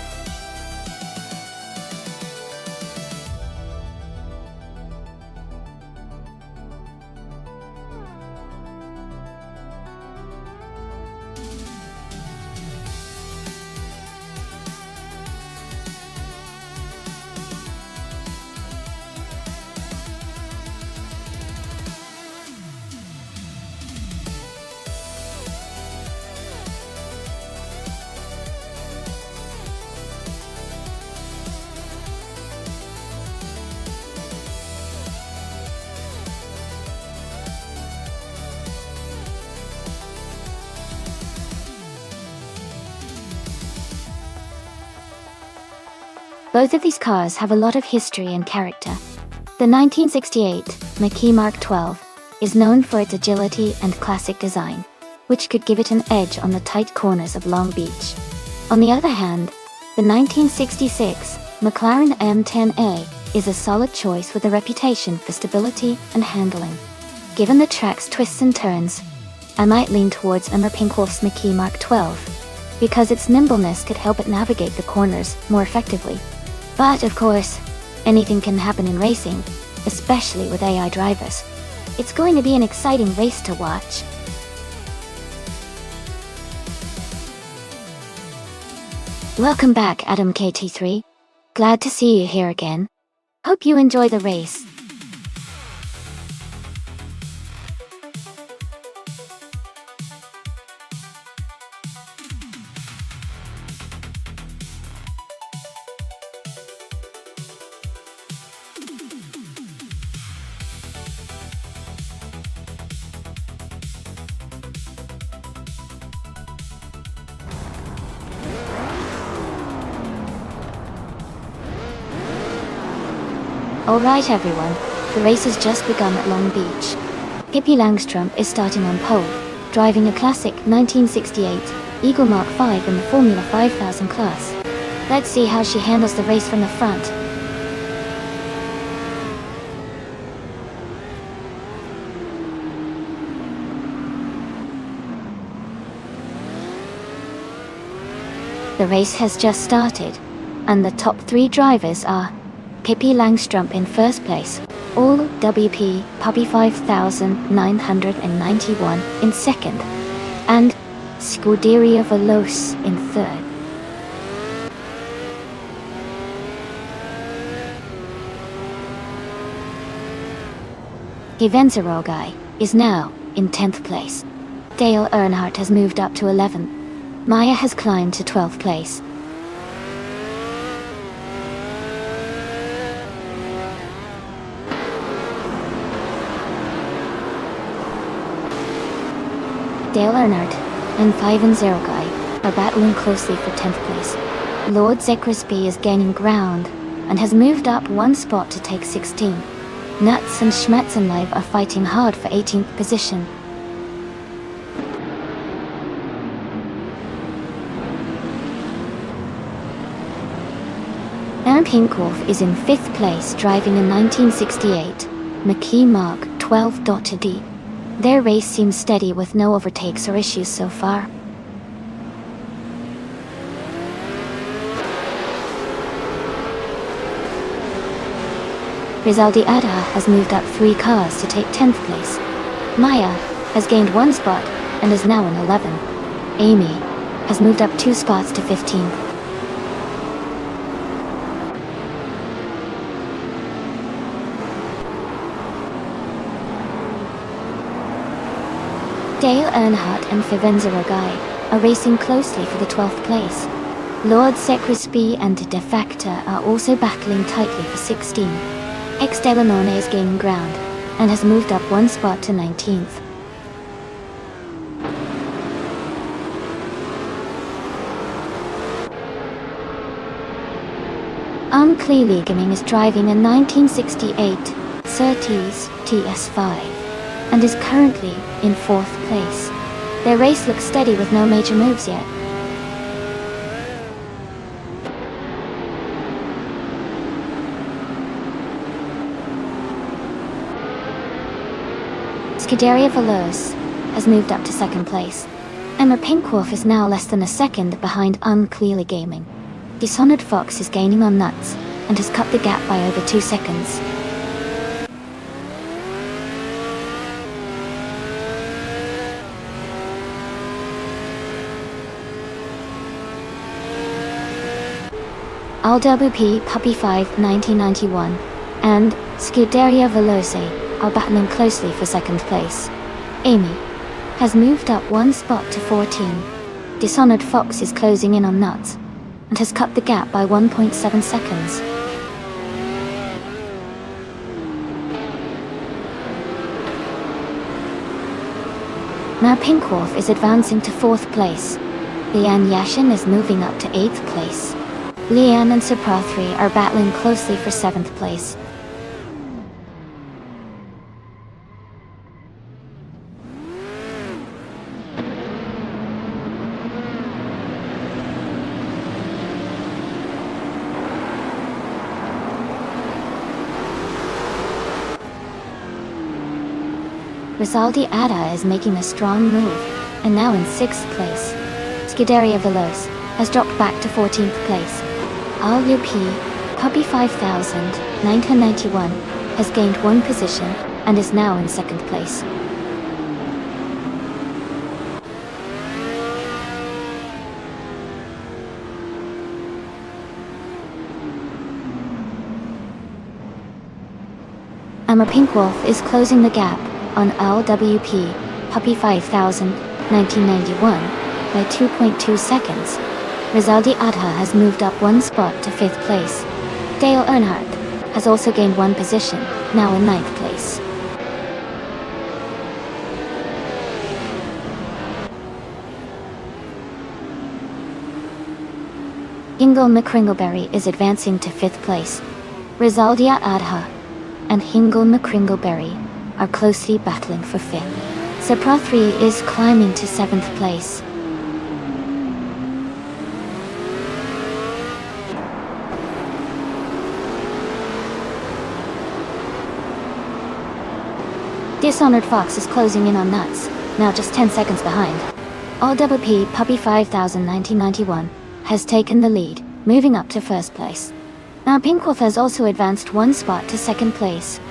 Speaker 1: Both of these cars have a lot of history and character. The 1968 Mackie Mark 12 is known for its agility and classic design, which could give it an edge on the tight corners of Long Beach. On the other hand, the 1966 McLaren M10A is a solid choice with a reputation for stability and handling. Given the track's twists and turns, I might lean towards Emmer Pinkwolf's Mackie Mark 12, because its nimbleness could help it navigate the corners more effectively. But of course, anything can happen in racing, especially with AI drivers. It's going to be an exciting race to watch. Welcome back, Adam KT3. Glad to see you here again. Hope you enjoy the race. Alright everyone, the race has just begun at Long Beach. Pippi Langstrump is starting on pole, driving a classic 1968 Eagle Mark 5 in the Formula 5000 class. Let's see how she handles the race from the front. The race has just started, and the top 3 drivers are Pippi Langstrump in first place, all WP Puppy 5991 in second, and Scuderia Veloce in third. Givenzarogai is now in 10th place. Dale Earnhardt has moved up to 11th. Maya has climbed to 12th place. Dale Earnhardt and Givenzarogai are battling closely for 10th place. Lord Zekrisby is gaining ground and has moved up 1 spot to take 16. Nuts and Schmetzenleib are fighting hard for 18th position. Aaron Pinkwolf is in 5th place driving a 1968 Mackie Mark 12.D. Their race seems steady with no overtakes or issues so far. Rizaldi Ada has moved up 3 cars to take 10th place. Maya has gained 1 spot and is now in 11th. Amy has moved up 2 spots to 15th. Dale Earnhardt and Firenze Rogai are racing closely for the 12th place. Lord Secrispi and De Facto are also battling tightly for 16. Ex Delanone is gaining ground and has moved up one spot to 19th. Clearly Gaming is driving a 1968 Surtees TS5 and is currently in 4th place. Their race looks steady with no major moves yet. Scuderia Veloce has moved up to 2nd place. Emma Pinkwolf is now less than a second behind Clearly Gaming. Dishonored Fox is gaining on Nuts and has cut the gap by over 2 seconds. LWP Puppy 5 1991 and Scuderia Veloce are battling closely for 2nd place. Amy has moved up one spot to 14. Dishonored Fox is closing in on Nuts and has cut the gap by 1.7 seconds. Now Pinkwolf is advancing to 4th place. Leanne Yashin is moving up to 8th place. Leanne and Saprathri are battling closely for 7th place. Rizaldi Ada is making a strong move, and now in 6th place. Scuderia Veloce has dropped back to 14th place. LUP Puppy 5000 1991 has gained one position and is now in 2nd place. Emma Pinkwolf is closing the gap on LWP Puppy 5000 1991 by 2.2 seconds. Rizaldi Adha has moved up one spot to 5th place. Dale Earnhardt has also gained one position, now in 9th place. Hingle McCringleberry is advancing to 5th place. Rizaldia Adha and Hingle McCringleberry are closely battling for 5th. Saprathri is climbing to 7th place. Dishonored Fox is closing in on Nuts, now just 10 seconds behind. LWP Puppy 5000 1991 has taken the lead, moving up to 1st place. Now Pinkwolf has also advanced one spot to 2nd place.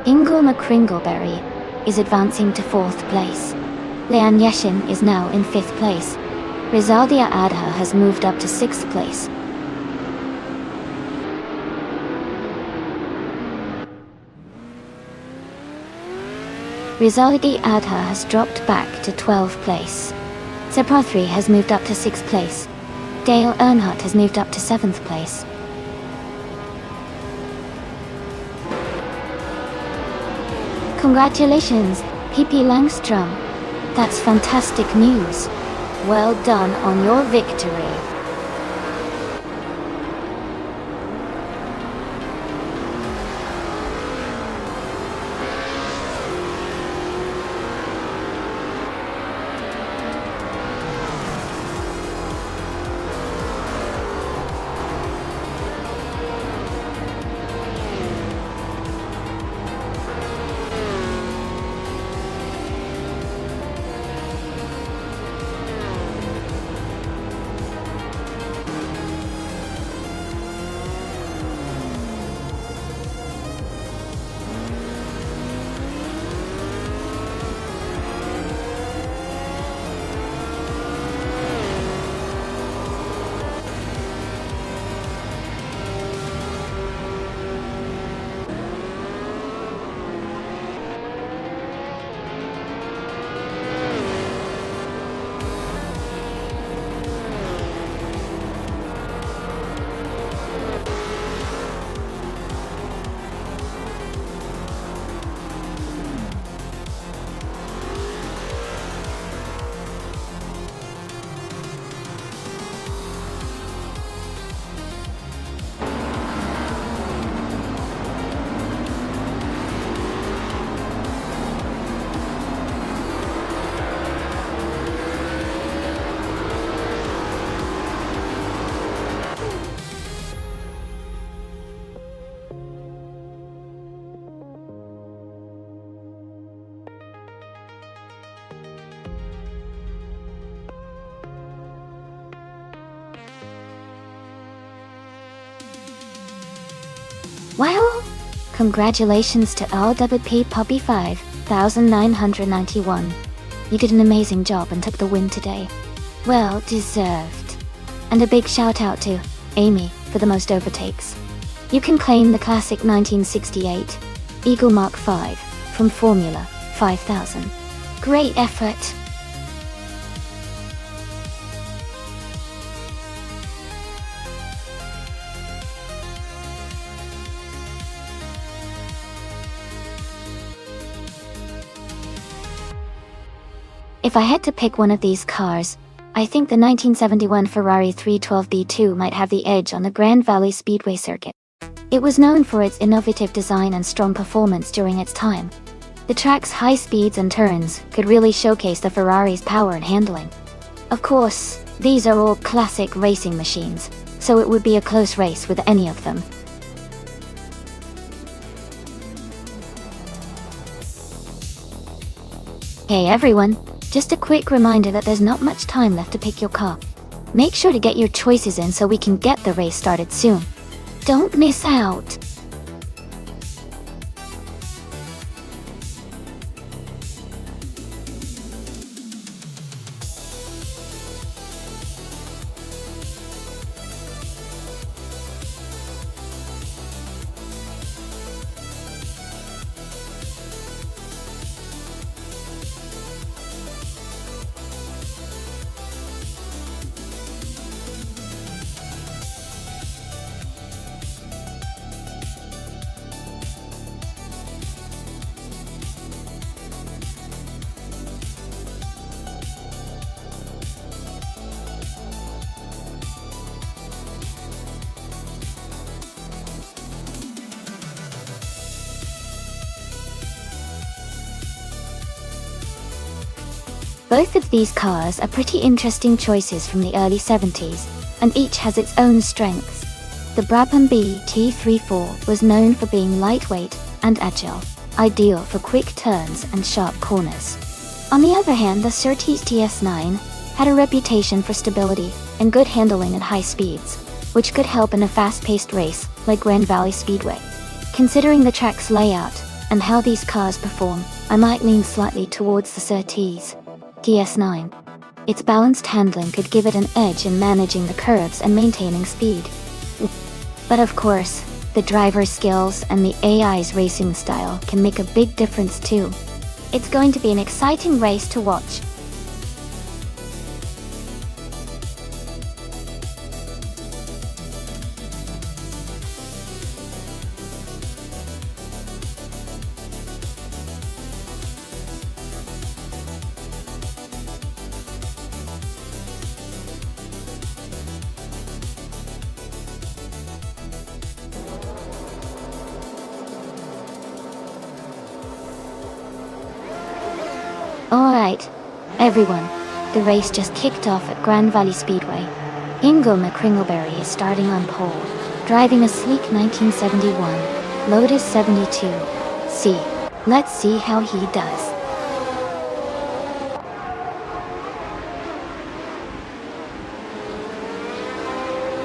Speaker 1: Ingle McCringleberry is advancing to 4th place. Leanne Yashin is now in 5th place. Rizaldia Adha has moved up to 6th place. Rizaldi Adha has dropped back to 12th place. Saprathri has moved up to 6th place. Dale Earnhardt has moved up to 7th place. Congratulations, PP Langstrom. That's fantastic news. Well done on your victory. Well, congratulations to LWP Puppy 5991. You did an amazing job and took the win today. Well deserved. And a big shout out to Amy for the most overtakes. You can claim the classic 1968 Eagle Mark V from Formula 5000. Great effort. If I had to pick one of these cars, I think the 1971 Ferrari 312 B2 might have the edge on the Grand Valley Speedway circuit. It was known for its innovative design and strong performance during its time. The track's high speeds and turns could really showcase the Ferrari's power and handling. Of course, these are all classic racing machines, so it would be a close race with any of them. Hey everyone, just a quick reminder that there's not much time left to pick your car. Make sure to get your choices in so we can get the race started soon. Don't miss out! Both of these cars are pretty interesting choices from the early 70s, and each has its own strengths. The Brabham BT34 was known for being lightweight and agile, ideal for quick turns and sharp corners. On the other hand, the Surtees TS9 had a reputation for stability and good handling at high speeds, which could help in a fast-paced race like Grand Valley Speedway. Considering the track's layout and how these cars perform, I might lean slightly towards the Surtees TS9. Its balanced handling could give it an edge in managing the curves and maintaining speed. But of course, the driver's skills and the AI's racing style can make a big difference too. It's going to be an exciting race to watch. Alright, everyone, the race just kicked off at Grand Valley Speedway. Ingo McCringleberry is starting on pole, driving a sleek 1971 Lotus 72C. Let's see how he does.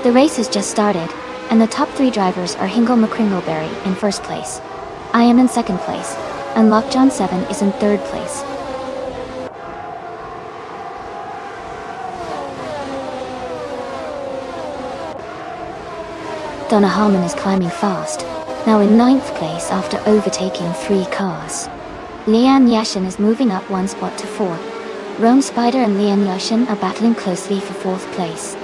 Speaker 1: The race has just started, and the top three drivers are Ingo McCringleberry in first place. I am in second place, and Lockjohn 7 is in third place. Donna Harmon is climbing fast, now in ninth place after overtaking three cars. Leanne Yashin is moving up one spot to fourth. Rome Spider and Leanne Yashin are battling closely for fourth place.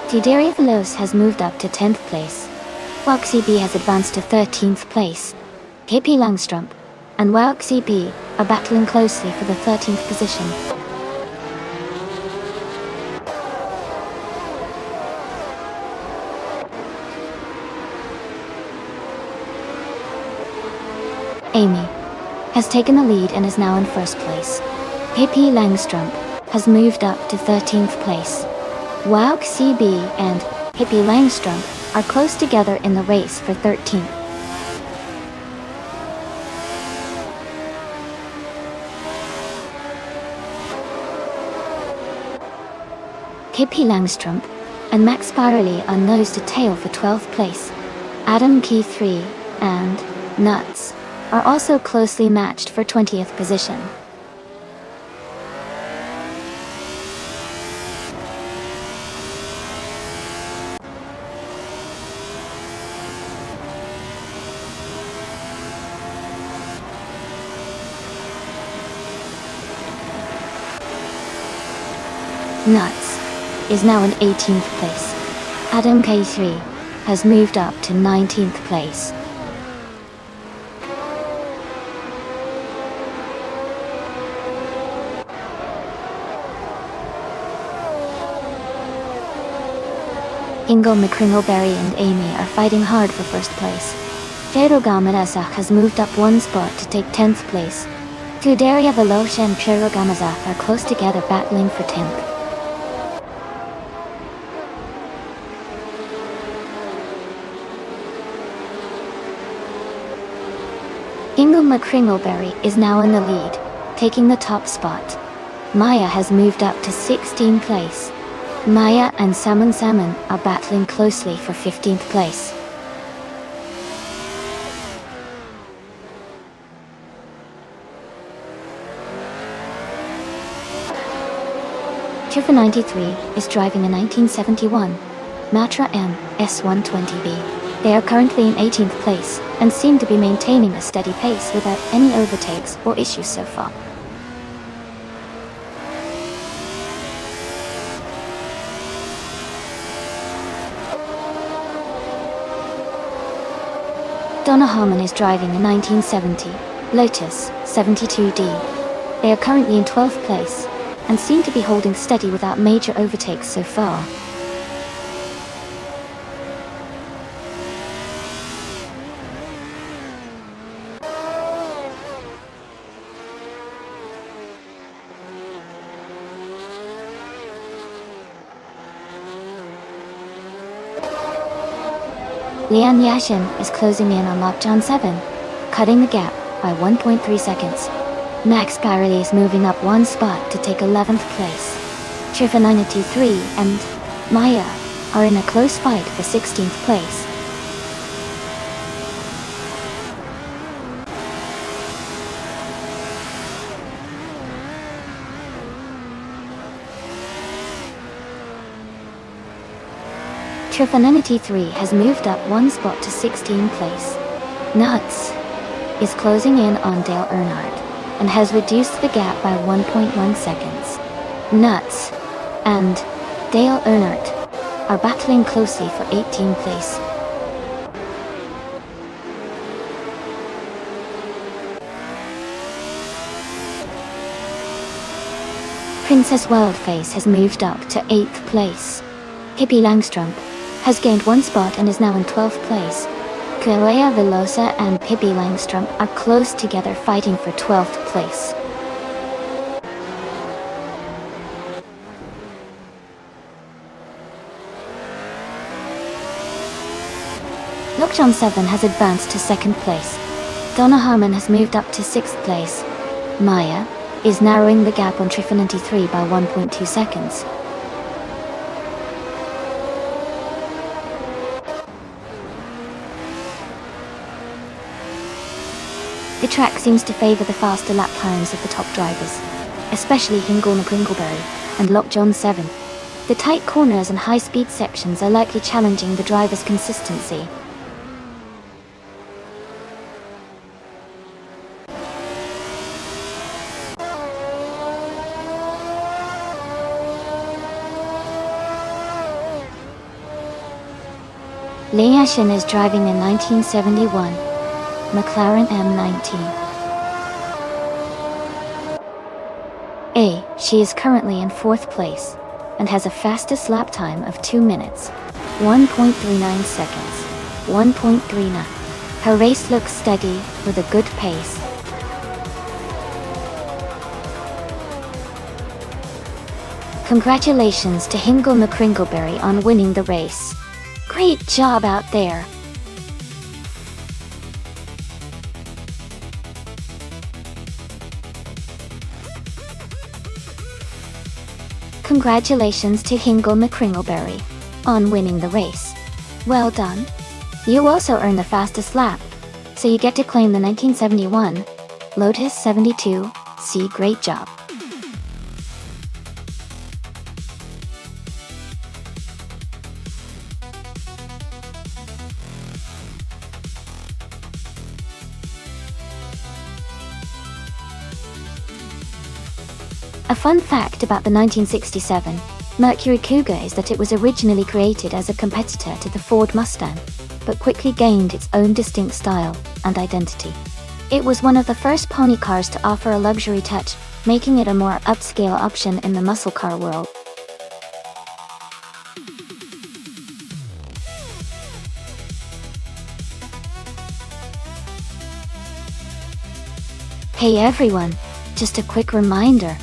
Speaker 1: Tideria Veloz has moved up to 10th place. Waxy B has advanced to 13th place. Hippie Langstrump and Waxy B are battling closely for the 13th position. Amy has taken the lead and is now in first place. Hippie Langstrump has moved up to 13th place. Waxy B and Hippie Langstrump are close together in the race for 13th. Pippi Langstrup and Max Byerly are nose to tail for 12th place. Adam Key 3 and Nuts are also closely matched for 20th position. Nuts is now in 18th place. Adam K3 has moved up to 19th place. Ingo McCringleberry and Amy are fighting hard for first place. Jero Gamadazak has moved up one spot to take 10th place. Kudaria Velocia and Jero Gamazak are close together battling for 10th. Ingo McCringleberry is now in the lead, taking the top spot. Maya has moved up to 16th place. Maya and Salmon are battling closely for 15th place. Tirfa 93 is driving a 1971 Matra M S120B. They are currently in 18th place and seem to be maintaining a steady pace without any overtakes or issues so far. Donna Harmon is driving a 1970 Lotus 72D. They are currently in 12th place and seem to be holding steady without major overtakes so far. Lian Yashin is closing in on Lockjohn 7, cutting the gap by 1.3 seconds. Max Byerly is moving up one spot to take 11th place. Tirfa 93 and Maya are in a close fight for 16th place. Tirfa 93 has moved up one spot to 16th place. Nuts is closing in on Dale Earnhardt and has reduced the gap by 1.1 seconds. Nuts and Dale Earnhardt are battling closely for 18th place. Princess Wildface has moved up to 8th place. Pippi Langstrup has gained one spot and is now in 12th place. Kuelea Velosa and Pippi Langstrup are close together fighting for 12th place. Lockjohn 7 has advanced to 2nd place. Donna Harmon has moved up to 6th place. Maya is narrowing the gap on Tirfa 93 by 1.2 seconds. The track seems to favour the faster lap times of the top drivers, especially Ingo McCringleberry and Lockjohn 7. The tight corners and high-speed sections are likely challenging the driver's consistency. Li Yashin is driving a 1971 McLaren M19. She is currently in 4th place and has a fastest lap time of 2 minutes, 1.39 seconds, 1.39. Her race looks steady with a good pace. Congratulations to Ingo McCringleberry on winning the race. Great job out there. Congratulations to Hingle McCringleberry on winning the race. Well done. You also earned the fastest lap, so you get to claim the 1971 Lotus 72C. Great job. A fun fact about the 1967 Mercury Cougar is that it was originally created as a competitor to the Ford Mustang, but quickly gained its own distinct style and identity. It was one of the first pony cars to offer a luxury touch, making it a more upscale option in the muscle car world. Hey everyone, just a quick reminder.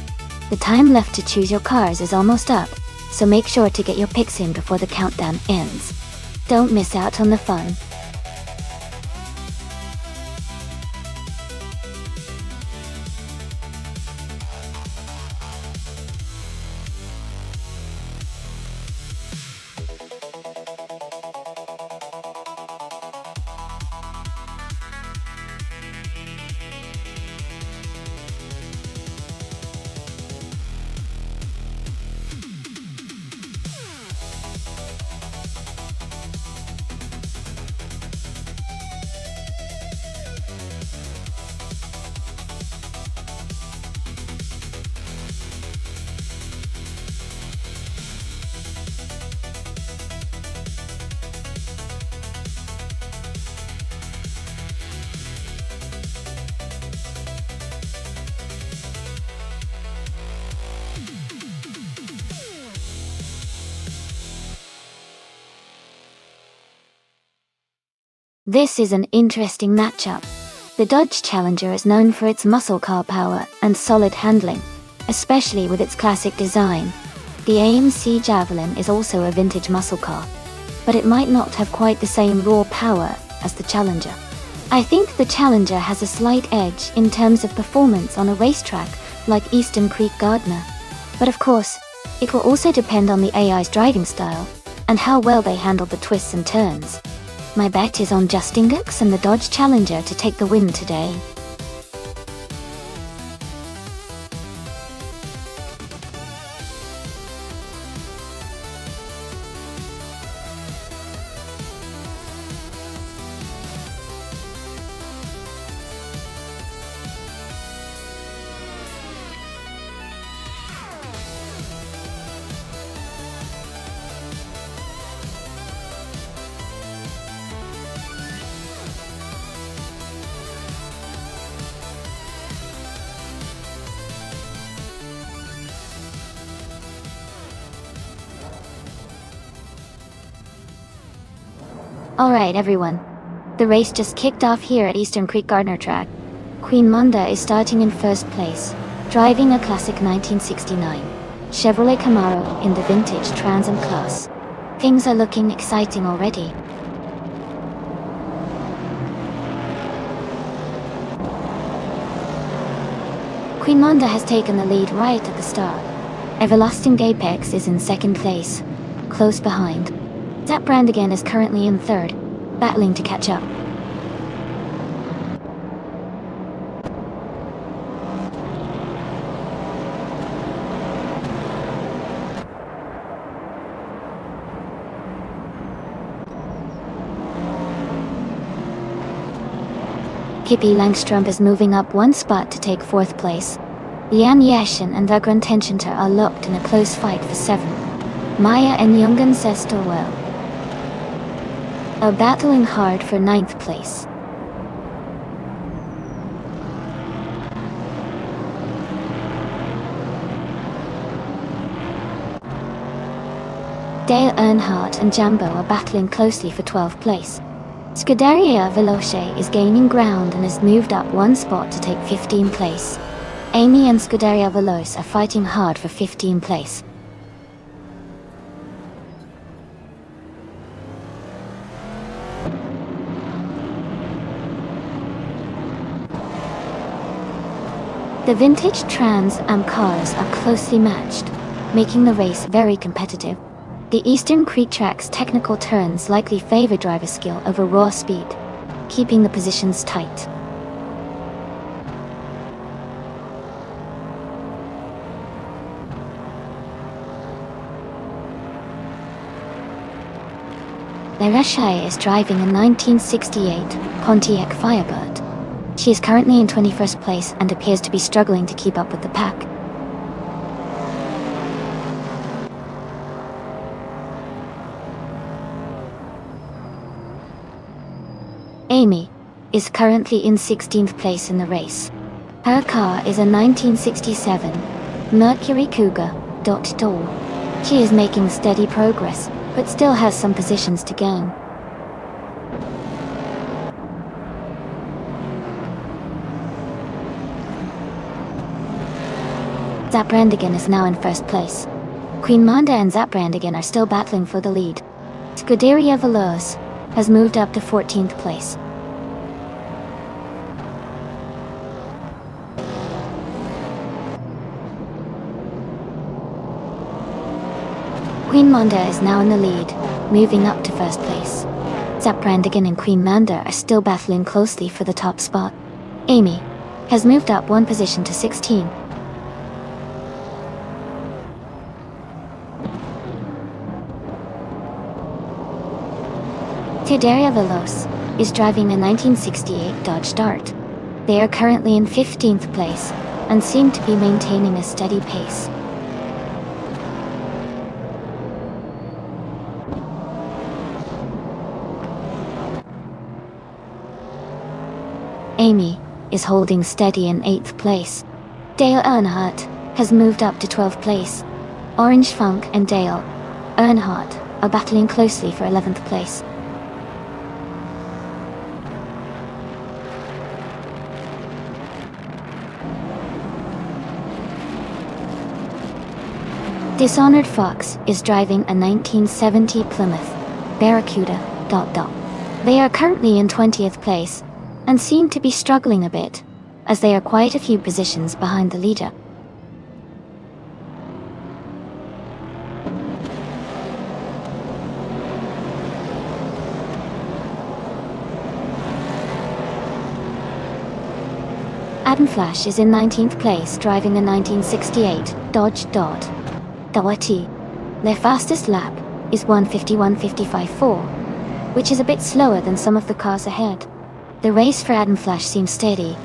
Speaker 1: The time left to choose your cars is almost up, so make sure to get your picks in before the countdown ends. Don't miss out on the fun. This is an interesting matchup. The Dodge Challenger is known for its muscle car power and solid handling, especially with its classic design. The AMC Javelin is also a vintage muscle car, but it might not have quite the same raw power as the Challenger. I think the Challenger has a slight edge in terms of performance on a racetrack like Eastern Creek Gardner, but of course, it will also depend on the AI's driving style and how well they handle the twists and turns. My bet is on Justin Gux and the Dodge Challenger to take the win today. Alright everyone, the race just kicked off here at Eastern Creek Gardner track. Queen Monda is starting in first place, driving a classic 1969 Chevrolet Camaro in the vintage Trans Am class. Things are looking exciting already. Queen Monda has taken the lead right at the start. Everlasting Apex is in second place, close behind. Zap Brandigan is currently in third, battling to catch up. Kippy Langstrom is moving up one spot to take fourth place. Lian Yashin and Dagran Tenchenter are locked in a close fight for seventh. Maya and Yungan Sestorwell are battling hard for ninth place. Dale Earnhardt and Jambo are battling closely for 12th place. Scuderia Veloce is gaining ground and has moved up one spot to take 15th place. Amy and Scuderia Veloce are fighting hard for 15th place. The vintage Trans Am cars are closely matched. making the race very competitive. The Eastern Creek track's technical turns likely favor driver skill over raw speed, keeping the positions tight. Lereshai is driving a 1968 Pontiac Firebird. She is currently in 21st place and appears to be struggling to keep up with the pack. Amy is currently in 16th place in the race. Her car is a 1967 Mercury Cougar .2. She is making steady progress, but still has some positions to gain. Zap Brandigan is now in first place. Queen Manda and Zap Brandigan are still battling for the lead. Scuderia Veloz has moved up to 14th place. Queen Manda is now in the lead, moving up to first place. Zap Brandigan and Queen Manda are still battling closely for the top spot. Amy has moved up one position to 16. Scuderia Veloz is driving a 1968 Dodge Dart. They are currently in 15th place and seem to be maintaining a steady pace. Amy is holding steady in 8th place. Dale Earnhardt has moved up to 12th place. Orange Funk and Dale Earnhardt are battling closely for 11th place. Dishonored Fox is driving a 1970 Plymouth Barracuda ... They are currently in 20th place and seem to be struggling a bit, as they are quite a few positions behind the leader. Adam Flash is in 19th place driving a 1968 Dodge Dart. Their fastest lap is 1:51.55.4, which is a bit slower than some of the cars ahead. The race for Adam Flash seems steady,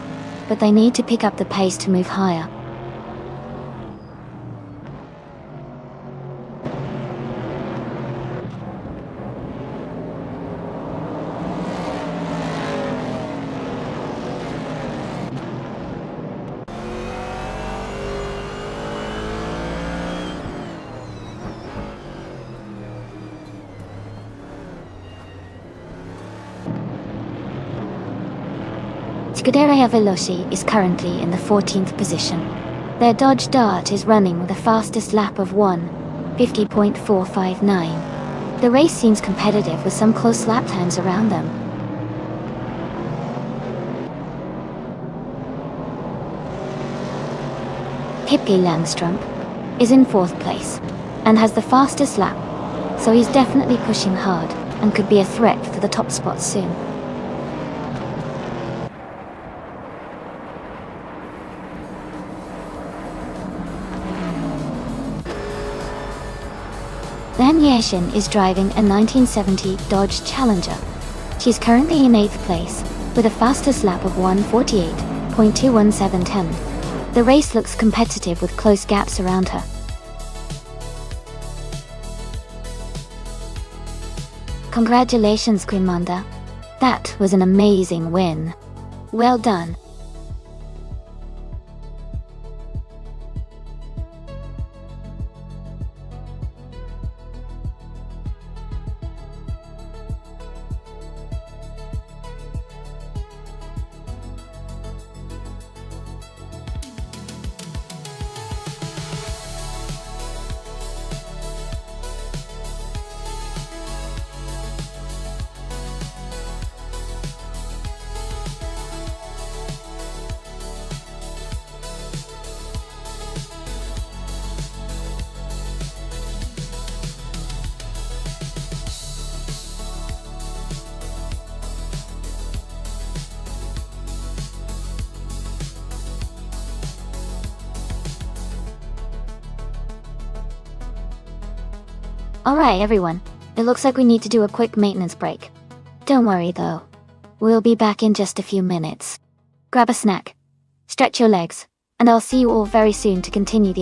Speaker 1: but they need to pick up the pace to move higher. Scuderia Veloci is currently in the 14th position. Their Dodge Dart is running with a fastest lap of 1:50.459. The race seems competitive with some close lap times around them. Hippie Langstrump is in 4th place and has the fastest lap, so he's definitely pushing hard and could be a threat for the top spot soon. Van Yeshin is driving a 1970 Dodge Challenger. She's currently in 8th place, with a fastest lap of 1:48.21710. The race looks competitive with close gaps around her. Congratulations, Queen Manda. That was an amazing win. Well done. Alright everyone, it looks like we need to do a quick maintenance break. Don't worry though. We'll be back in just a few minutes. Grab a snack, stretch your legs, and I'll see you all very soon to continue the